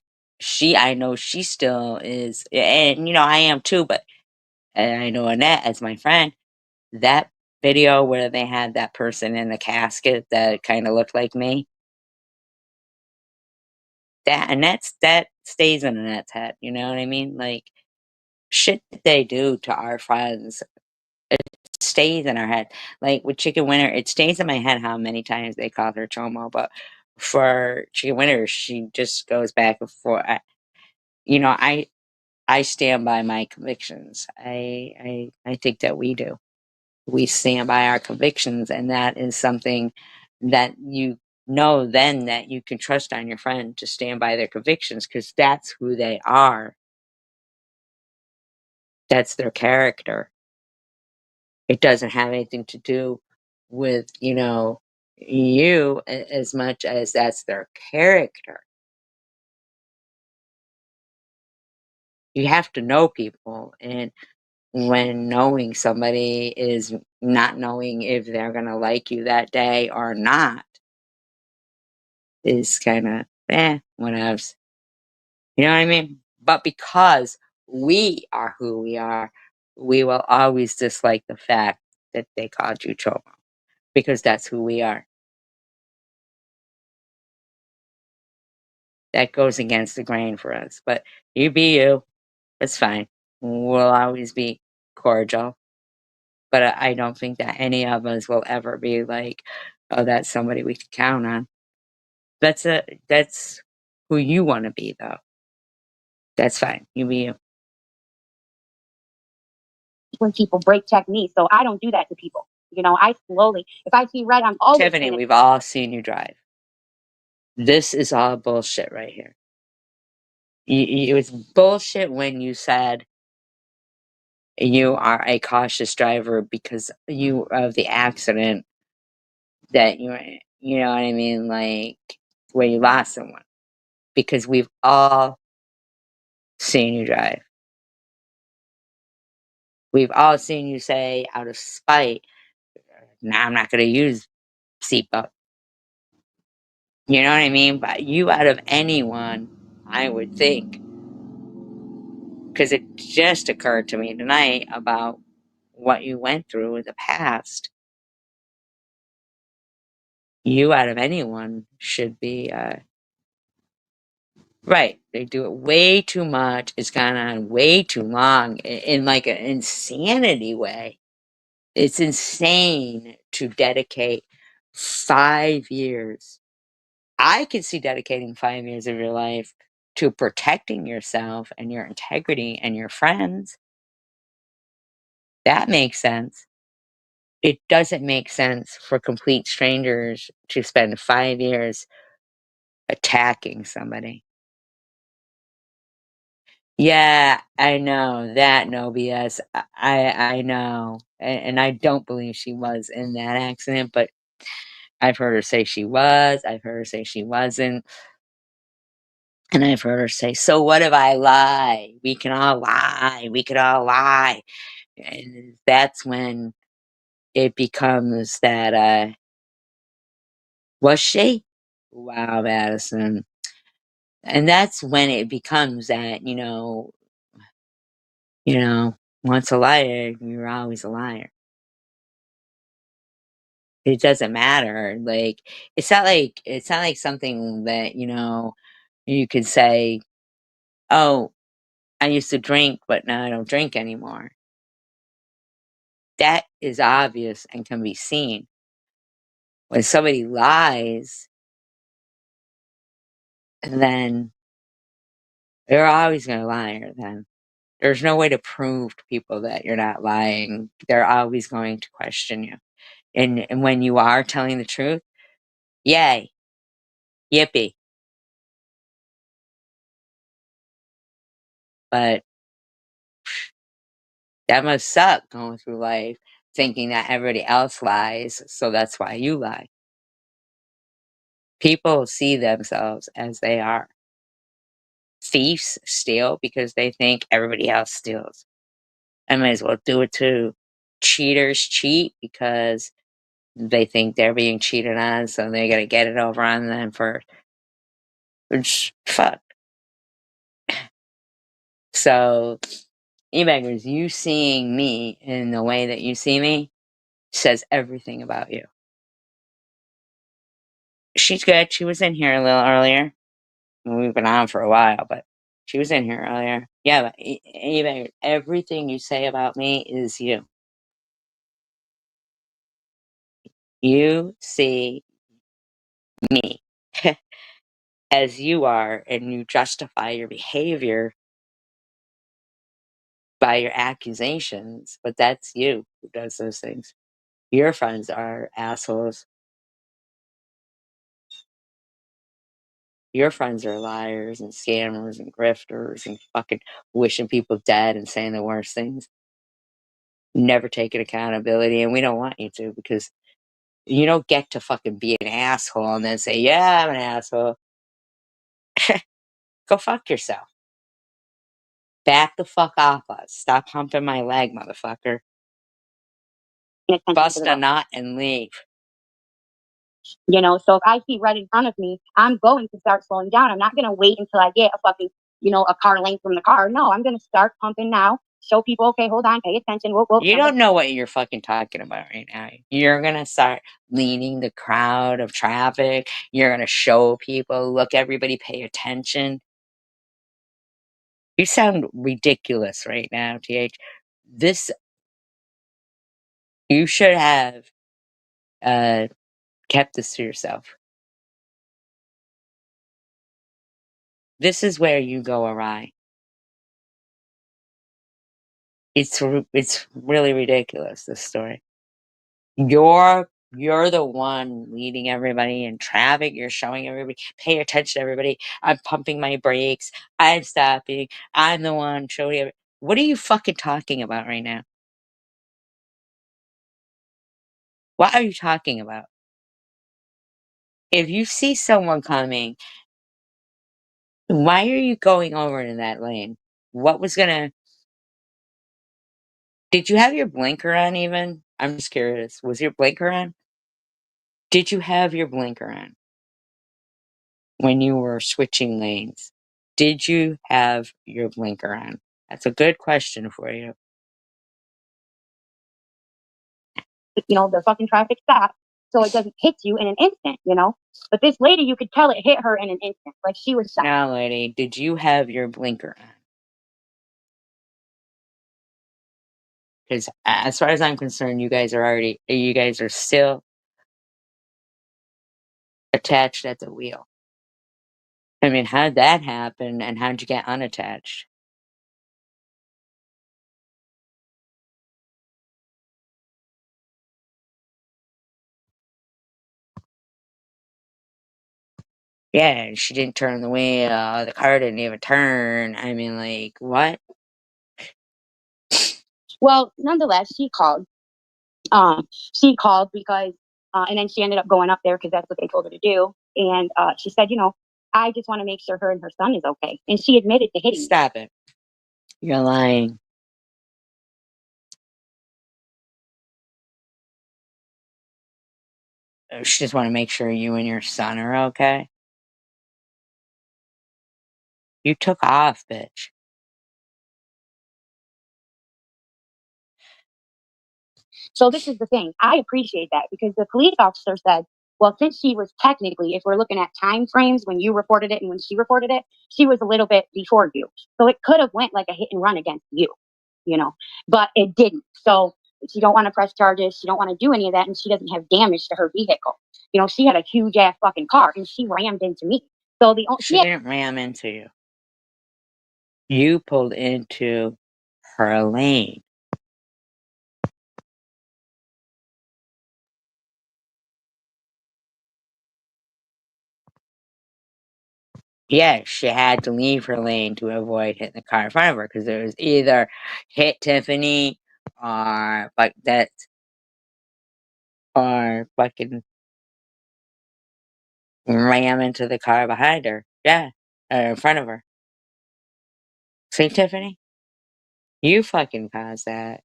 [SPEAKER 8] I know she still is, and, I am too, but and I know Annette as my friend. That video where they had that person in the casket that kind of looked like me, that stays in Annette's head. You know what I mean? Like, shit that they do to our friends, it stays in our head. Like with Chicken Winter, it stays in my head how many times they called her Chomo. But for Chicken Winter, she just goes back and forth. I stand by my convictions. I think that we do. We stand by our convictions, and that is something that you know then that you can trust on your friend to stand by their convictions, because that's who they are. That's their character. It doesn't have anything to do with, you as much as that's their character. You have to know people, and when knowing somebody is not knowing if they're going to like you that day or not is kind of, whatevs. You know what I mean? But because we are who we are, we will always dislike the fact that they called you Chomo, because that's who we are. That goes against the grain for us. But you be you. It's fine. We'll always be cordial. But I don't think that any of us will ever be like, oh, that's somebody we can count on. That's who you want to be, though. That's fine. You be you.
[SPEAKER 5] when people break check me, so I don't do that to people. I slowly, if I see red, I'm always
[SPEAKER 8] Tiffany, we've all seen you drive. This is all bullshit right here. It was bullshit when you said you are a cautious driver because of the accident that you know what I mean, like where you lost someone. Because we've all seen you drive. We've all seen you say out of spite, "Nah, I'm not going to use seatbelt." You know what I mean? But you, out of anyone, I would think, because it just occurred to me tonight about what you went through in the past. You, out of anyone, should be right. They do it way too much. It's gone on way too long in like an insanity way. It's insane to dedicate 5 years. I could see dedicating 5 years of your life to protecting yourself and your integrity and your friends. That makes sense. It doesn't make sense for complete strangers to spend 5 years attacking somebody. Yeah, I know that, no BS. I know, and I don't believe she was in that accident, but I've heard her say she was. I've heard her say she wasn't, and I've heard her say, "So what if I lie? We can all lie. We could all lie." And that's when it becomes that. Was she? Wow, Madison. And that's when it becomes that, once a liar, you're always a liar. It doesn't matter. Like, it's not like something that, you could say, "Oh, I used to drink, but now I don't drink anymore." That is obvious and can be seen. When somebody lies, then you're always going to lie to them. There's no way to prove to people that you're not lying. They're always going to question you. And when you are telling the truth, yay, yippee. But that must suck going through life thinking that everybody else lies, so that's why you lie. People see themselves as they are. Thieves steal because they think everybody else steals. I might as well do it too. Cheaters cheat because they think they're being cheated on, so they gotta get it over on them first. Which, fuck. So, e-baggers, you seeing me in the way that you see me says everything about you. She's good. She was in here a little earlier. We've been on for a while, but she was in here earlier. Yeah, but e-baggers, everything you say about me is you. You see me as you are, and you justify your behavior by your accusations, but that's you who does those things. Your friends are assholes. Your friends are liars and scammers and grifters and fucking wishing people dead and saying the worst things. Never taking accountability, and we don't want you to, because you don't get to fucking be an asshole and then say, yeah, I'm an asshole. Go fuck yourself. Back the fuck off us. Stop humping my leg, motherfucker. Bust a nut and leave.
[SPEAKER 5] You know, so if I see red in front of me, I'm going to start slowing down. I'm not going to wait until I get a fucking, a car length from the car. No, I'm going to start pumping now. Show people, okay, hold on, pay attention. Whoop, whoop,
[SPEAKER 8] You don't know what you're fucking talking about right now. You're gonna start leading the crowd of traffic. You're gonna show people, look, everybody pay attention. You sound ridiculous right now, TH. You should have kept this to yourself. This is where you go awry. It's really ridiculous, this story. You're the one leading everybody in traffic. You're showing everybody, pay attention to everybody. I'm pumping my brakes. I'm stopping. I'm the one showing everybody. What are you fucking talking about right now? What are you talking about? If you see someone coming, why are you going over in that lane? Did you have your blinker on even? I'm just curious. Was your blinker on? Did you have your blinker on when you were switching lanes? Did you have your blinker on? That's a good question for you.
[SPEAKER 5] The fucking traffic stops so it doesn't hit you in an instant, But this lady, you could tell it hit her in an instant. Like she was shocked.
[SPEAKER 8] Now, lady, did you have your blinker on? Because as far as I'm concerned, you guys are still attached at the wheel. I mean, how'd that happen, and how'd you get unattached? Yeah, she didn't turn the wheel, the car didn't even turn. I mean, like, what?
[SPEAKER 5] Well, nonetheless, she called. She called because, and then she ended up going up there because that's what they told her to do. And she said, I just want to make sure her and her son is okay. And she admitted to hitting me.
[SPEAKER 8] Stop it. You're lying. She just want to make sure you and your son are okay. You took off, bitch.
[SPEAKER 5] So this is the thing. I appreciate that because the police officer said, well, since she was technically, if we're looking at time frames when you reported it and when she reported it, she was a little bit before you. So it could have went like a hit and run against you, but it didn't. So she don't want to press charges. She don't want to do any of that. And she doesn't have damage to her vehicle. She had a huge ass fucking car and she rammed into me. So
[SPEAKER 8] she didn't ram into you. You pulled into her lane. Yes, she had to leave her lane to avoid hitting the car in front of her because it was either hit Tiffany or or fucking ram into the car behind her. Yeah, or in front of her. See, Tiffany? You fucking caused that.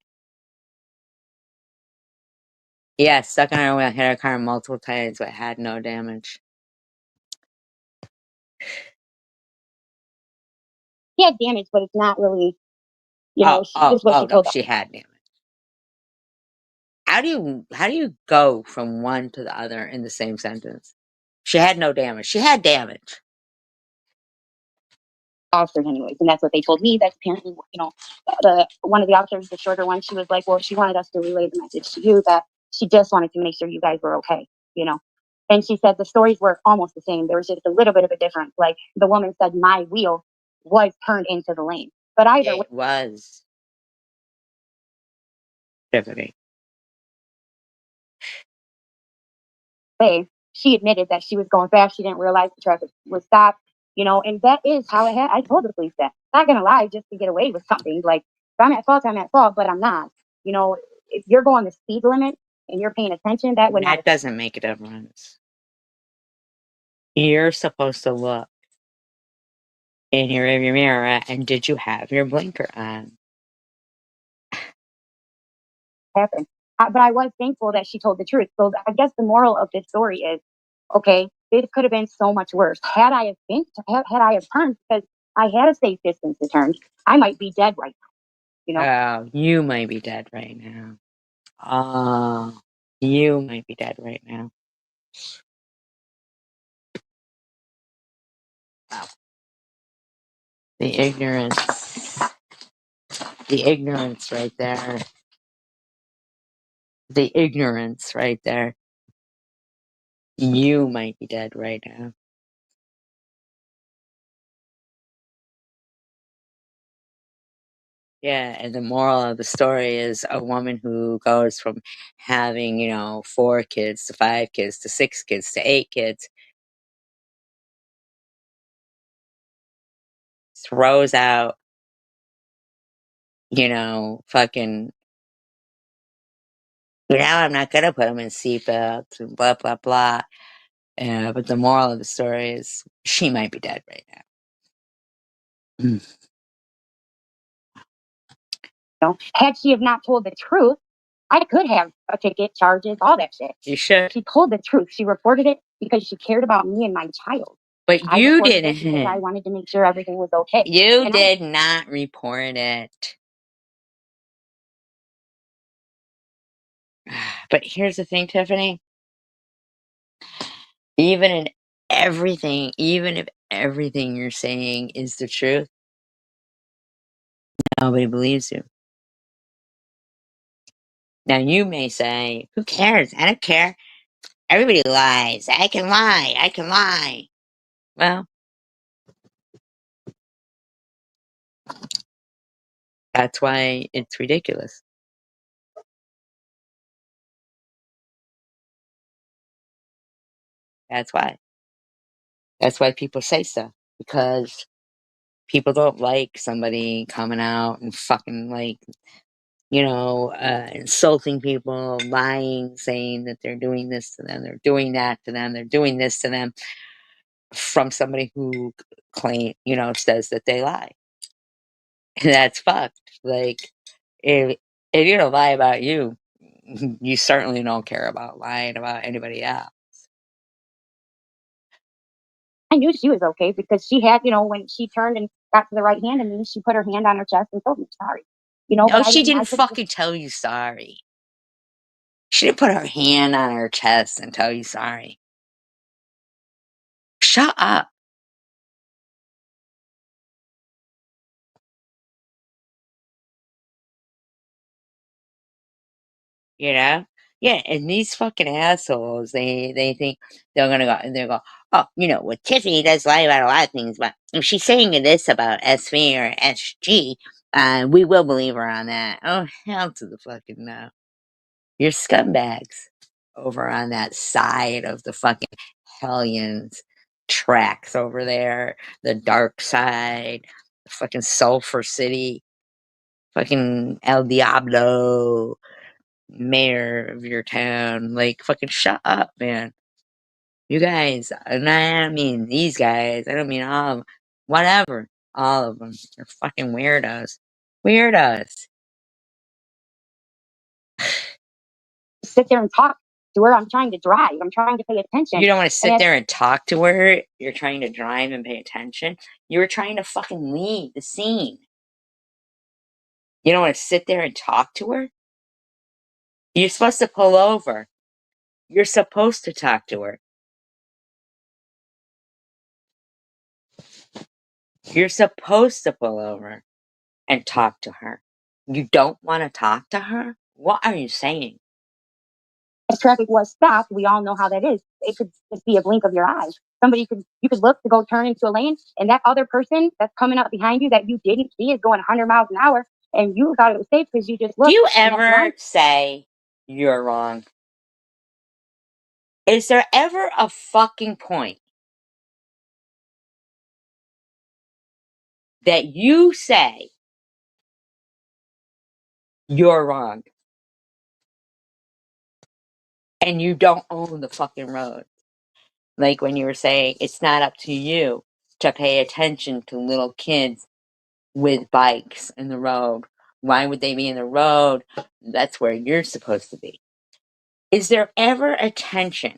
[SPEAKER 8] Yeah, stuck on her wheel, hit her car multiple times, but had no damage.
[SPEAKER 5] she had damage, but it's not really, this is what she
[SPEAKER 8] No,
[SPEAKER 5] told us.
[SPEAKER 8] she had damage. How do you go from one to the other in the same sentence? She had no damage. She had damage.
[SPEAKER 5] Officers anyways, and that's what they told me. That's apparently, the one of the officers, the shorter one, she was like, well, she wanted us to relay the message to you that she just wanted to make sure you guys were okay, and she said the stories were almost the same. There was just a little bit of a difference. Like the woman said my wheel was turned into the lane, but either
[SPEAKER 8] It was Tiffany.
[SPEAKER 5] way, she admitted that she was going fast. She didn't realize the traffic was stopped, and that is how it had. I told the police that. I'm not gonna lie, just to get away with something. Like if I'm at fault, but I'm not. If you're going the speed limit and you're paying attention, that would not.
[SPEAKER 8] That doesn't make a difference. You're supposed to look in your rearview mirror and did you have your blinker on?
[SPEAKER 5] Happen. But I was thankful that she told the truth. So I guess the moral of this story is, okay, this could have been so much worse. Had I have turned, because I had a safe distance to turn, I might be dead right now.
[SPEAKER 8] Oh, you might be dead right now. Oh, you might be dead right now. Wow. The ignorance. The ignorance right there. The ignorance right there. You might be dead right now. Yeah, and the moral of the story is a woman who goes from having, 4 kids to 5 kids to 6 kids to 8 kids throws out, fucking, I'm not gonna put them in seatbelts and blah, blah, blah. But the moral of the story is she might be dead right now. Mm.
[SPEAKER 5] Had she have not told the truth, I could have a ticket, charges, all that shit.
[SPEAKER 8] You should.
[SPEAKER 5] She told the truth. She reported it because she cared about me and my child.
[SPEAKER 8] But
[SPEAKER 5] I
[SPEAKER 8] you
[SPEAKER 5] reported it because I
[SPEAKER 8] didn't.
[SPEAKER 5] wanted to make sure everything was okay.
[SPEAKER 8] You did not report it. But here's the thing, Tiffany. Even if everything you're saying is the truth, nobody believes you. Now you may say, who cares? I don't care. Everybody lies. I can lie. Well, that's why it's ridiculous. That's why. That's why people say stuff. Because people don't like somebody coming out and fucking insulting people, lying, saying that they're doing this to them, they're doing that to them, they're doing this to them from somebody who says that they lie. And that's fucked. Like, if you don't lie about you, you certainly don't care about lying about anybody else.
[SPEAKER 5] I knew she was okay because she had, when she turned and got to the right hand of me, she put her hand on her chest and told me sorry.
[SPEAKER 8] No, she didn't fucking tell you sorry. She didn't put her hand on her chest and tell you sorry. Shut up. Yeah, and these fucking assholes, they think they're gonna go and they go, oh, well, Tiffany does lie about a lot of things, but if she's saying this about SV or SG, we will believe her on that. Oh, hell to the fucking no. You're scumbags over on that side of the fucking Hellions tracks over there, the dark side, the fucking Sulphur City, fucking El Diablo, mayor of your town. Like, fucking shut up, man. You guys, and I don't mean these guys, I don't mean all of them. Whatever. All of them. They're fucking weirdos. Weirdos.
[SPEAKER 5] Sit there and talk to her. I'm trying to drive. I'm trying to pay attention.
[SPEAKER 8] You don't want to sit there and talk to her. You're trying to drive and pay attention. You were trying to fucking leave the scene. You don't want to sit there and talk to her? You're supposed to pull over. You're supposed to talk to her. You're supposed to pull over and talk to her. You don't want to talk to her? What are you saying?
[SPEAKER 5] If traffic was stopped, we all know how that is. It could just be a blink of your eye. You could look to go turn into a lane, and that other person that's coming up behind you that you didn't see is going 100 miles an hour, and you thought it was safe because you just looked.
[SPEAKER 8] Do you ever say you're wrong? Is there ever a fucking point that you say you're wrong and you don't own the fucking road? Like when you were saying it's not up to you to pay attention to little kids with bikes in the road. Why would they be in the road? That's where you're supposed to be. Is there ever attention?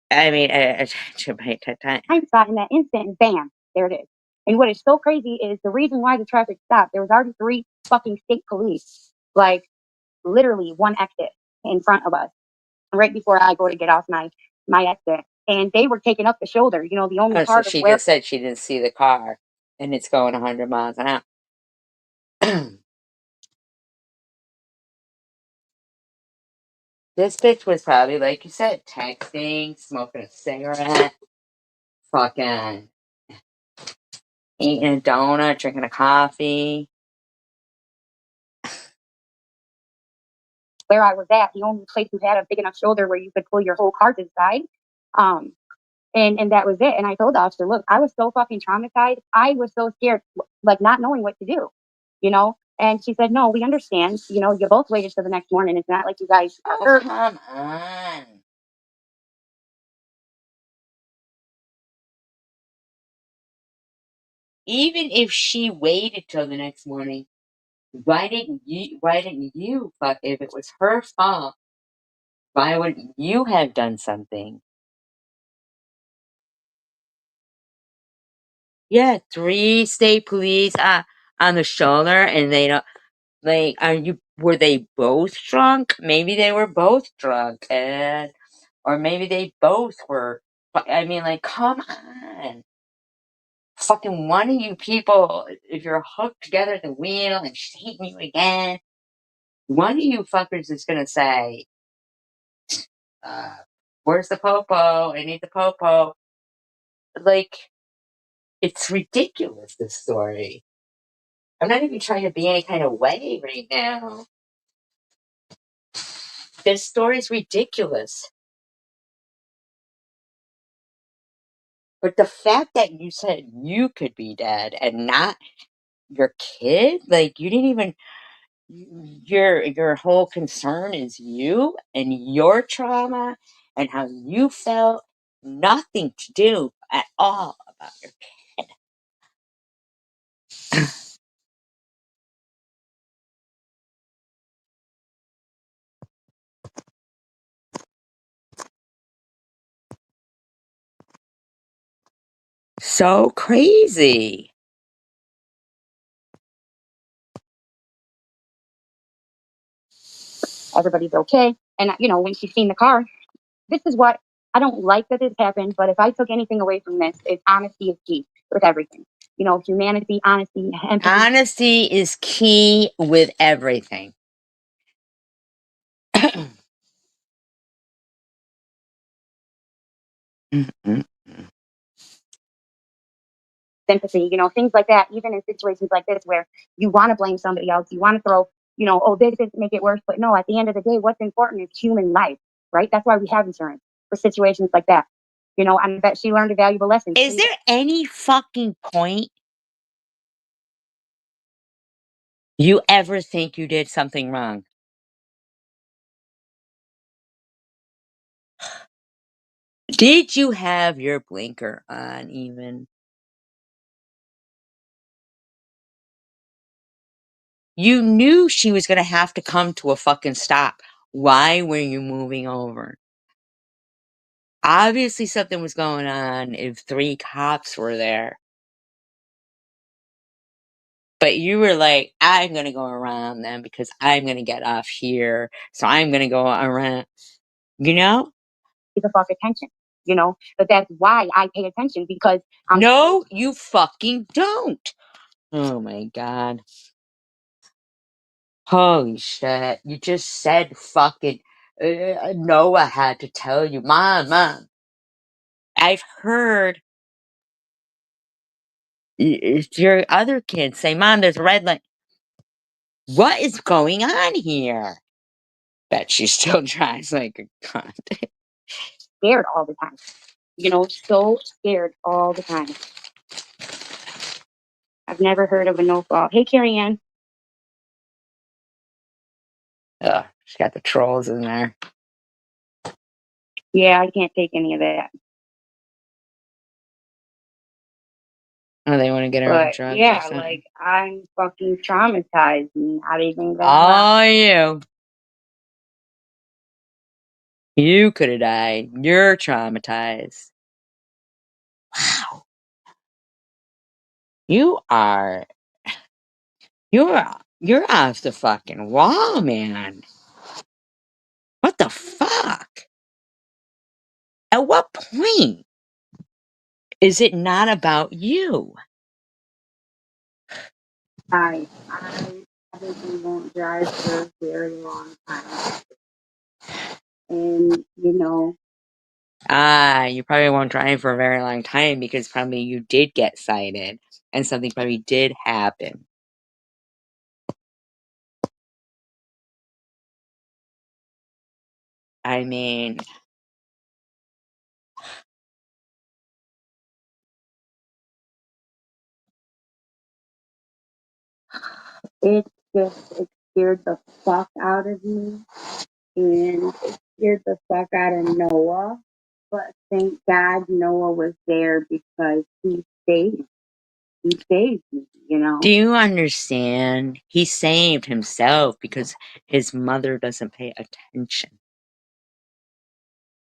[SPEAKER 8] I mean, attention by time.
[SPEAKER 5] Time spot in that instant, and bam, there it is. And what is so crazy is the reason why the traffic stopped. There was already 3 fucking state police, like literally one exit in front of us, right before I go to get off my exit, and they were taking up the shoulder. The only
[SPEAKER 8] Oh, so
[SPEAKER 5] part of
[SPEAKER 8] she
[SPEAKER 5] where
[SPEAKER 8] just said she didn't see the car and it's going 100 miles an hour. This bitch was probably, like you said, texting, smoking a cigarette, fucking eating a donut, drinking a coffee.
[SPEAKER 5] where I was at, the only place who had a big enough shoulder where you could pull your whole car to the side. And that was it. And I told the officer, look, I was so fucking traumatized. I was so scared, like not knowing what to do, And she said, no, we understand. You both waited till the next morning. It's not like you guys.
[SPEAKER 8] Oh, come on. Even if she waited till the next morning, why didn't you fuck, if it was her fault, why wouldn't you have done something? Yeah, 3 state police on the shoulder, and they don't, like, were they both drunk? Maybe they were both drunk, or maybe they both were. I mean, like, come on. Fucking one of you people, if you're hooked together at the wheel and she's hitting you again, one of you fuckers is gonna say, where's the popo? I need the popo. Like, it's ridiculous, this story. I'm not even trying to be any kind of way right now. This story's ridiculous. But the fact that you said you could be dead and not your kid, like, you didn't even, your whole concern is you and your trauma and how you felt, nothing to do at all about your kid. So crazy.
[SPEAKER 5] Everybody's okay. And, when she's seen the car, this is what I don't like that this happened. But if I took anything away from this, it's honesty is key with everything. Humanity, honesty, empathy.
[SPEAKER 8] Honesty is key with everything.
[SPEAKER 5] Sympathy, things like that, even in situations like this where you want to blame somebody else, you want to throw, oh, this is make it worse. But no, at the end of the day, what's important is human life, right? That's why we have insurance for situations like that. I bet she learned a valuable lesson.
[SPEAKER 8] Is there any fucking point you ever think you did something wrong? Did you have your blinker on even? You knew she was gonna have to come to a fucking stop. Why were you moving over? Obviously something was going on if 3 cops were there. But you were like, I'm gonna go around them because I'm gonna get off here. So I'm gonna go around, you know?
[SPEAKER 5] Give a fuck attention, but that's why I pay attention, because
[SPEAKER 8] No, you fucking don't. Oh my God. Holy shit. You just said fucking Noah had to tell you. Mom. I've heard your other kids say, Mom, there's a red light. What is going on here? Bet she still drives like a cunt.
[SPEAKER 5] scared all the time, so scared all the time. I've never heard of a no fault. Hey, Carrie Ann.
[SPEAKER 8] Ugh, she's got the trolls in there.
[SPEAKER 5] Yeah, I can't take any of that.
[SPEAKER 8] Oh, they want to get her on
[SPEAKER 5] But
[SPEAKER 8] drugs or
[SPEAKER 5] yeah,
[SPEAKER 8] something.
[SPEAKER 5] like, I'm fucking traumatized, and not even gonna
[SPEAKER 8] Oh,
[SPEAKER 5] lie.
[SPEAKER 8] you could have died. You're traumatized. Wow. You're off the fucking wall, man. What the fuck? At what point is it not about you?
[SPEAKER 5] I probably won't drive for a very long time, and
[SPEAKER 8] You probably won't drive for a very long time because probably you did get cited and something probably did happen. I mean,
[SPEAKER 5] it scared the fuck out of me, and it scared the fuck out of Noah. But thank God Noah was there, because he saved me,
[SPEAKER 8] do you understand? He saved himself because his mother doesn't pay attention.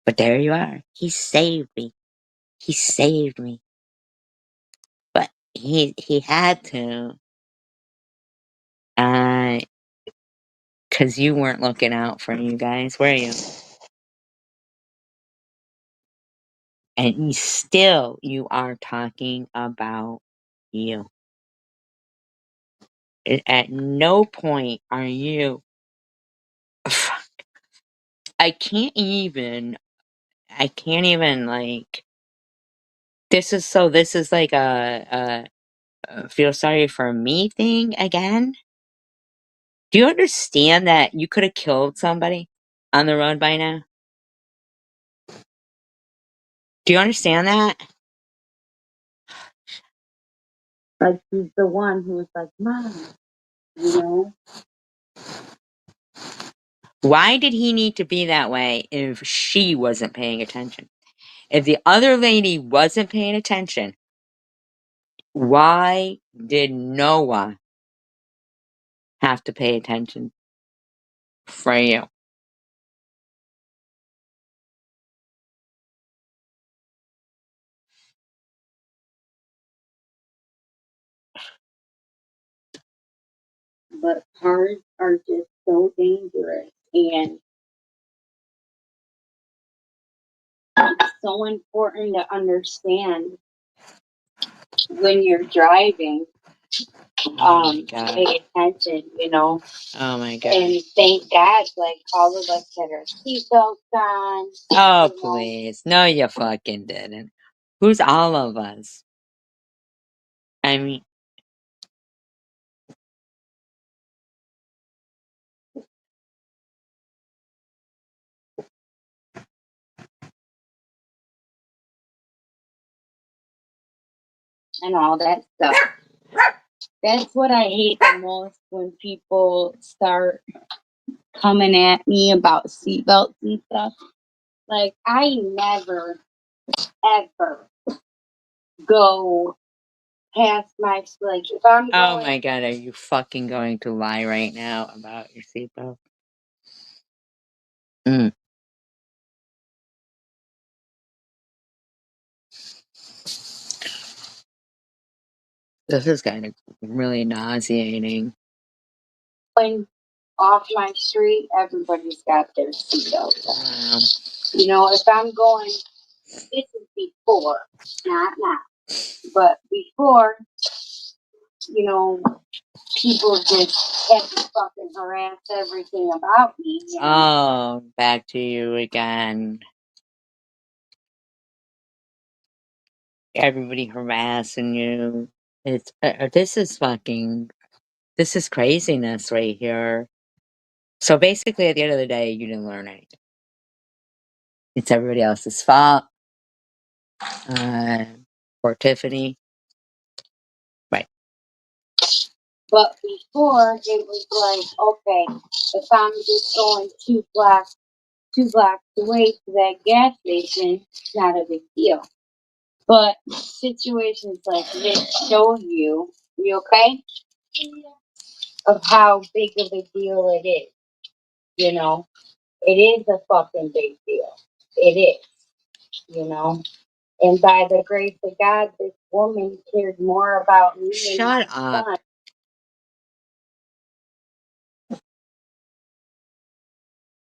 [SPEAKER 8] But there you are. He saved me. He saved me. But he had to. Because you weren't looking out for you guys, were you? And you are talking about you. At no point are you. I can't even like. This is like a feel sorry for me thing again. Do you understand that you could have killed somebody on the road by now? Do you understand that?
[SPEAKER 5] Like, he's the one who was like, Mom,
[SPEAKER 8] Why did he need to be that way if she wasn't paying attention? If the other lady wasn't paying attention, why did Noah have to pay attention for you?
[SPEAKER 5] But cars are just so dangerous, and it's so important to understand when you're driving pay attention, you know.
[SPEAKER 8] Oh my God.
[SPEAKER 5] And thank God, like all of us had our seatbelts on.
[SPEAKER 8] Oh,
[SPEAKER 5] you know.
[SPEAKER 8] please. No, you fucking didn't. Who's all of us? I mean,
[SPEAKER 5] And all that stuff. That's what I hate the most, when people start coming at me about seatbelts and stuff. Like, I never, ever go past my, like, if I'm
[SPEAKER 8] oh
[SPEAKER 5] going,
[SPEAKER 8] my God, are you fucking going to lie right now about your seatbelt? Mm. This is kind of really nauseating.
[SPEAKER 5] going off my street, everybody's got their seatbelt on.
[SPEAKER 8] Wow.
[SPEAKER 5] You know, if I'm going, this is before, not now, but before, you know, people just had to fucking harass everything about me, you know.
[SPEAKER 8] Oh, back to you again. Everybody harassing you. It's this is craziness right here. So basically, at the end of the day, you didn't learn anything. It's everybody else's fault. Poor Tiffany. Right.
[SPEAKER 5] But before, it was like, okay, if I'm just going two blocks away to that gas station, it's not a big deal. But situations like this show you okay, of how big of a deal it is. You know, it is a fucking big deal. It is, you know. And by the grace of God, this woman cared more about me and my
[SPEAKER 8] Shut up.
[SPEAKER 5] son.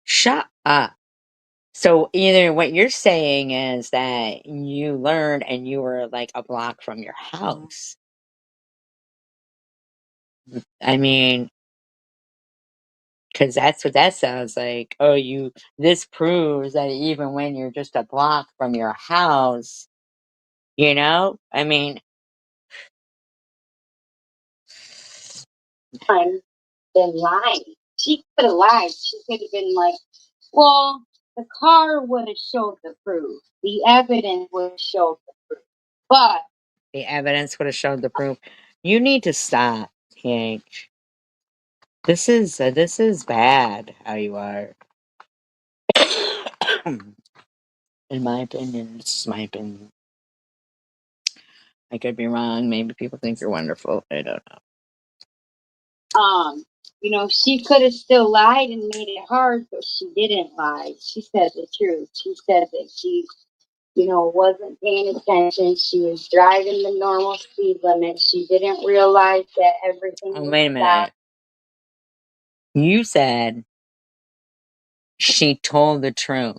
[SPEAKER 8] Shut up. So either what you're saying is that you learned and you were like a block from your house. I mean, because that's what that sounds like. Oh, this proves that even when you're just a block from your house, you know? I mean,
[SPEAKER 5] Time than lying. She could have lied. She could have been like, well, the car would have showed the proof. The evidence would have showed the proof. But
[SPEAKER 8] the evidence would have showed the proof. You need to stop, Hank. This is bad how you are. In my opinion, this is my opinion. I could be wrong. Maybe people think you're wonderful. I don't know.
[SPEAKER 5] you know, she could have still lied and made it hard, but she didn't lie. She said the truth. She said that she, you know, wasn't paying attention. She was driving the normal speed limit. She didn't realize that everything
[SPEAKER 8] Oh,
[SPEAKER 5] was
[SPEAKER 8] wait a minute.
[SPEAKER 5] stopped.
[SPEAKER 8] You said she told the truth.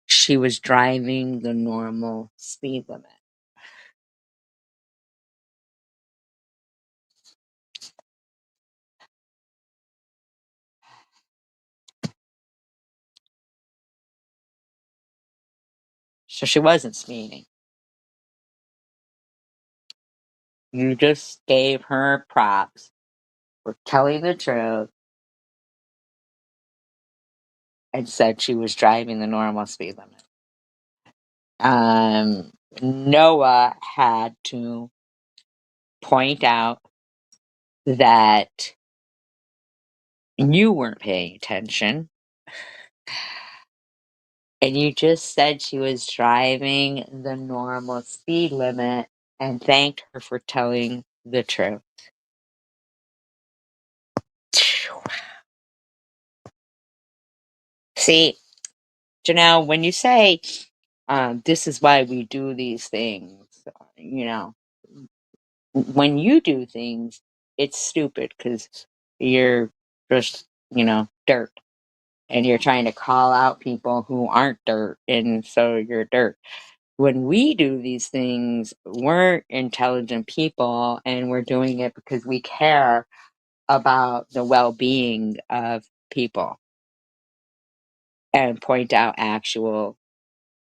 [SPEAKER 8] She was driving the normal speed limit. So she wasn't speeding. You just gave her props for telling the truth and said she was driving the normal speed limit. Noah had to point out that you weren't paying attention. And you just said she was driving the normal speed limit and thanked her for telling the truth. See, Janelle, when you say, this is why we do these things, you know, when you do things, it's stupid because you're just, dirt. And you're trying to call out people who aren't dirt, and so you're dirt. When we do these things, we're intelligent people and we're doing it because we care about the well-being of people and point out actual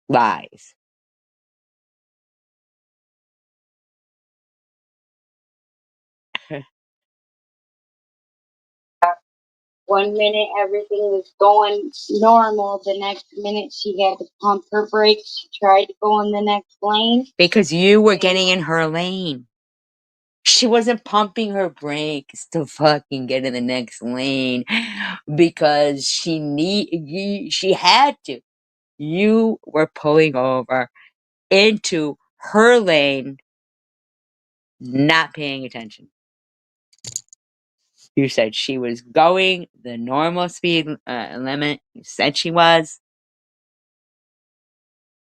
[SPEAKER 8] lies.
[SPEAKER 5] One minute everything was going normal, the next minute she had to pump her brakes. She tried to go in the next lane.
[SPEAKER 8] Because you were getting in her lane. She wasn't pumping her brakes to fucking get in the next lane because she had to. You were pulling over into her lane, not paying attention. You said she was going the normal speed limit. You said she was.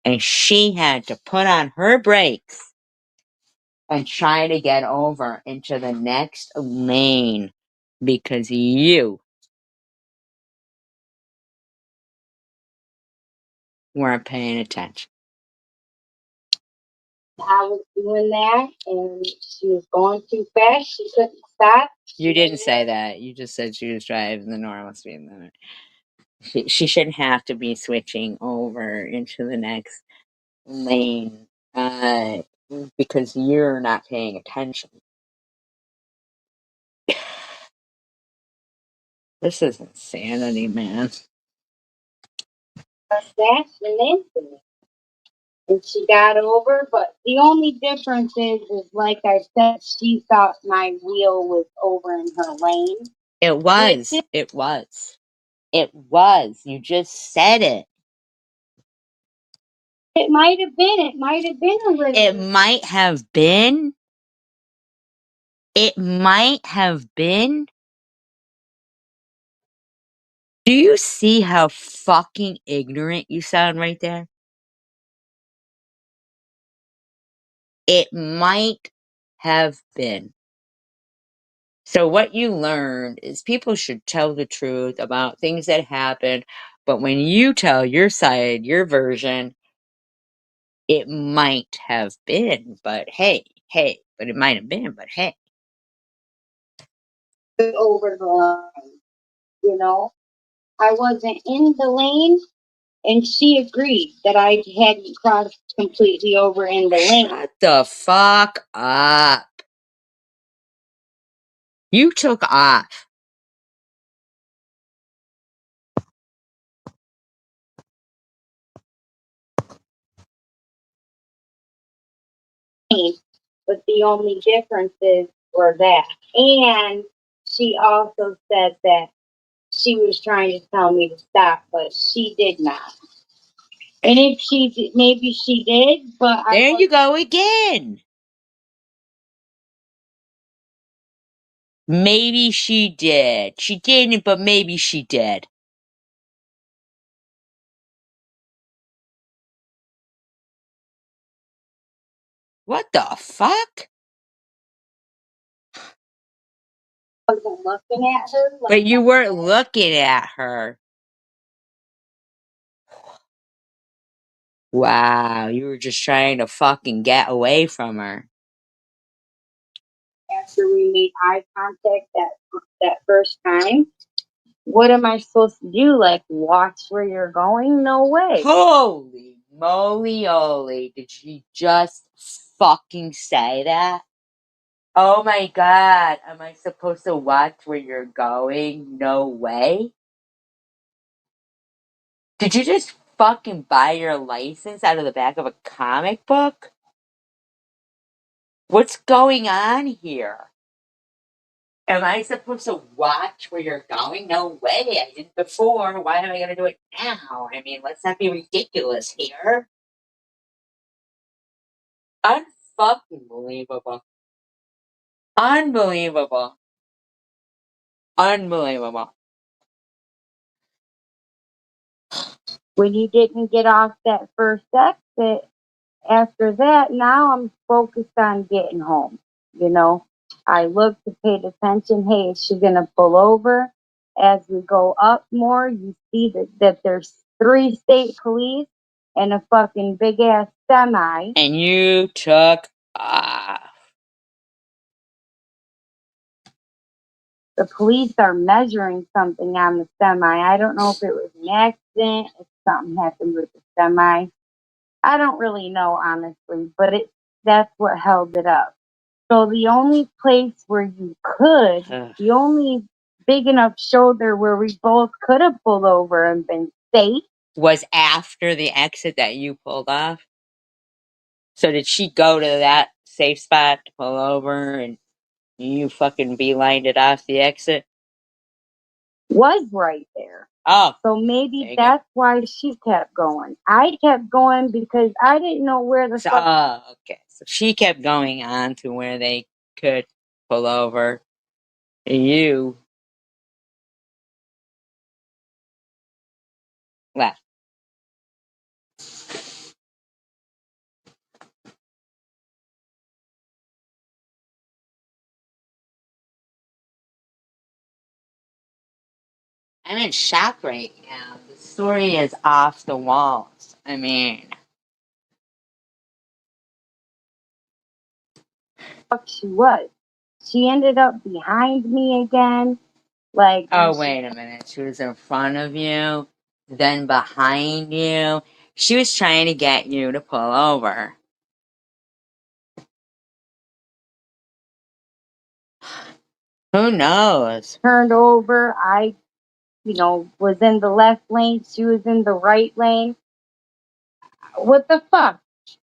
[SPEAKER 8] And she had to put on her brakes and try to get over into the next lane because you weren't paying attention.
[SPEAKER 5] I was doing that, and she was going too fast. She couldn't stop.
[SPEAKER 8] You didn't say that. You just said she was driving the normal speed limit. She shouldn't have to be switching over into the next lane because you're not paying attention. This is insanity, man.
[SPEAKER 5] That's an incident. And she got over, but the only difference is like I said, she thought my wheel was over in her lane.
[SPEAKER 8] It was. It was. It was. You just said it.
[SPEAKER 5] It might have been. It might have been a little.
[SPEAKER 8] It might have been. It might have been. Do you see how fucking ignorant you sound right there? It might have been. So what you learned is people should tell the truth about things that happened, but when you tell your side, your version, it might have been, but hey, but it might have been, but hey.
[SPEAKER 5] Over the line, you know. I wasn't in the lane, and she agreed that I hadn't crossed completely over in the lane.
[SPEAKER 8] Shut the fuck up. You took off.
[SPEAKER 5] But the only differences were that. And she also said that she was trying to tell me to stop, but she did not. And if she did, maybe she did, but
[SPEAKER 8] There you go again. Maybe she did. She didn't, but maybe she did. What the fuck?
[SPEAKER 5] wasn't looking at her.
[SPEAKER 8] But you weren't looking at her. Wow, you were just trying to fucking get away from her.
[SPEAKER 5] After we made eye contact that first time, what am I supposed to do? Like, watch where you're going? No way.
[SPEAKER 8] Holy moly, did she just fucking say that? Oh my god, am I supposed to watch where you're going? No way. Did you just fucking buy your license out of the back of a comic book? What's going on here? Am I supposed to watch where you're going? No way. I did before. Why am I going to do it now? I mean, let's not be ridiculous here. Unfucking believable. Unbelievable. Unbelievable.
[SPEAKER 5] When you didn't get off that first exit, after that, now I'm focused on getting home. You know, I looked to pay attention. Hey, is she going to pull over? As we go up more, you see that there's 3 state police. in a fucking big ass semi.
[SPEAKER 8] And you took off.
[SPEAKER 5] The police are measuring something on the semi. I don't know if it was an accident, if something happened with the semi. I don't really know, honestly, but that's what held it up. So the only place where you could, the only big enough shoulder where we both could have pulled over and been safe,
[SPEAKER 8] was after the exit that you pulled off. So did she go to that safe spot to pull over and you fucking beelined it off the exit?
[SPEAKER 5] was right there.
[SPEAKER 8] Oh,
[SPEAKER 5] So maybe that's why she kept going. I kept going because I didn't know where the fuck.
[SPEAKER 8] oh, okay. So she kept going on to where they could pull over. You left. I'm in shock right now. The story is off the walls. I mean,
[SPEAKER 5] Fuck she was. She ended up behind me again. Like,
[SPEAKER 8] oh, wait a minute. She was in front of you, then behind you. She was trying to get you to pull over. Who knows?
[SPEAKER 5] turned over. I, was in the left lane. She was in the right lane. What the fuck?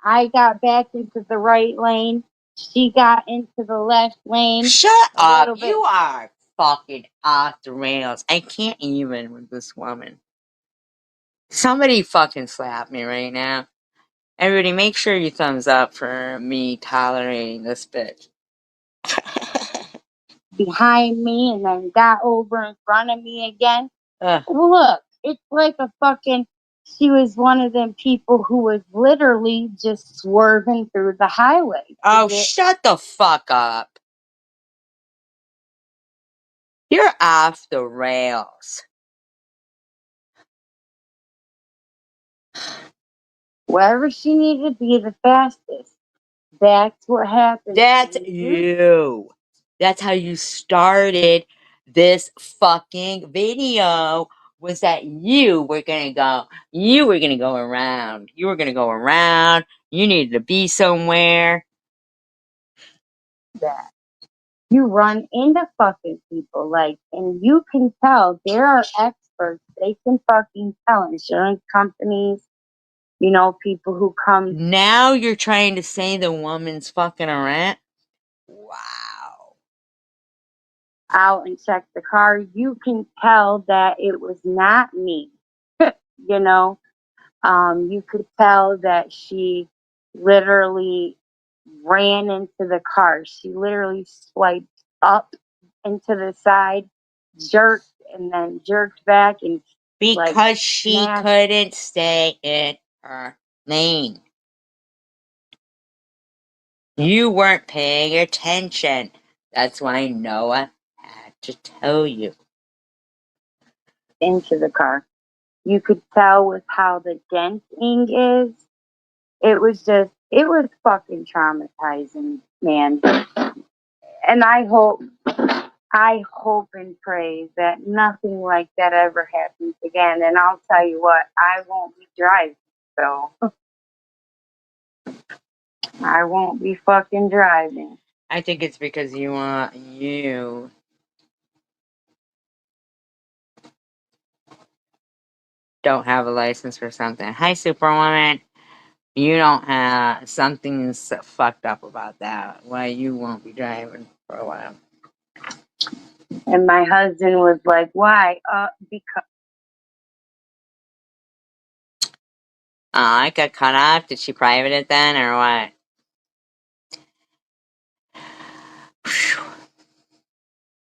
[SPEAKER 5] I got back into the right lane. She got into the left lane.
[SPEAKER 8] Shut up.
[SPEAKER 5] Little bit.
[SPEAKER 8] You are fucking off the rails. I can't even with this woman. Somebody fucking slap me right now. Everybody, make sure you thumbs up for me tolerating this bitch.
[SPEAKER 5] Behind me and then got over in front of me again.
[SPEAKER 8] Ugh.
[SPEAKER 5] Look, it's like she was one of them people who was literally just swerving through the highway.
[SPEAKER 8] Oh, shut the fuck up. You're off the rails.
[SPEAKER 5] Wherever she needed to be the fastest. That's what happened.
[SPEAKER 8] That's you. That's how you started this fucking video. Was that you were gonna go around. You were gonna go around. You needed to be somewhere.
[SPEAKER 5] That you run into fucking people, and you can tell there are experts. They can fucking tell insurance companies, people who come.
[SPEAKER 8] Now you're trying to say the woman's fucking around? Wow.
[SPEAKER 5] Out and check the car. You can tell that it was not me. You could tell that she literally ran into the car. She literally swiped up into the side, jerked, and then jerked back and
[SPEAKER 8] Because she couldn't stay in her lane. You weren't paying attention. That's why Noah had to tell you.
[SPEAKER 5] into the car. You could tell with how the denting is. It was fucking traumatizing, man. And I hope and pray that nothing like that ever happens again. And I'll tell you what, I won't be driving, so I won't be fucking driving.
[SPEAKER 8] I think it's because you don't have a license or something. Hi, Superwoman. You don't have something's fucked up about that. Why you won't be driving for a while.
[SPEAKER 5] And my husband was like, why? Because
[SPEAKER 8] I got cut off. Did she private it then or what?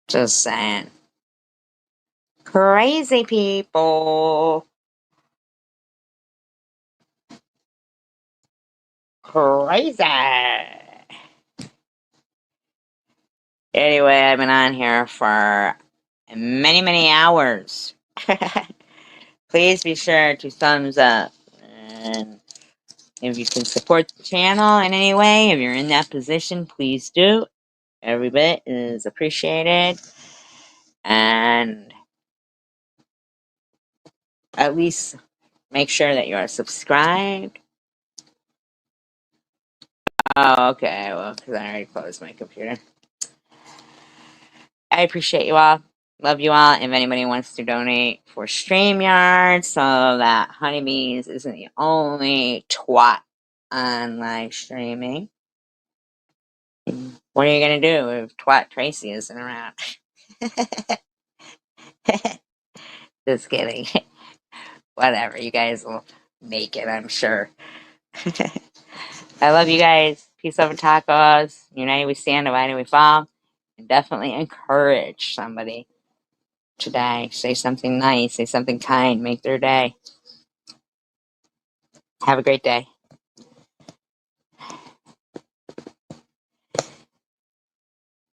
[SPEAKER 8] Just saying. Crazy people. Crazy. Anyway, I've been on here for many, many hours. Please be sure to thumbs up And if you can support the channel in any way, if you're in that position, please do. Every bit is appreciated. And at least make sure that you are subscribed. Oh, okay. Well, because I already closed my computer. I appreciate you all. Love you all. If anybody wants to donate for StreamYard so that Honeybees isn't the only twat on live streaming, what are you going to do if twat Tracy isn't around? Just kidding. Whatever. You guys will make it, I'm sure. I love you guys. Peace, love, and tacos. United we stand, divided we fall. And definitely encourage somebody today. Say something nice. Say something kind. Make their day. Have a great day.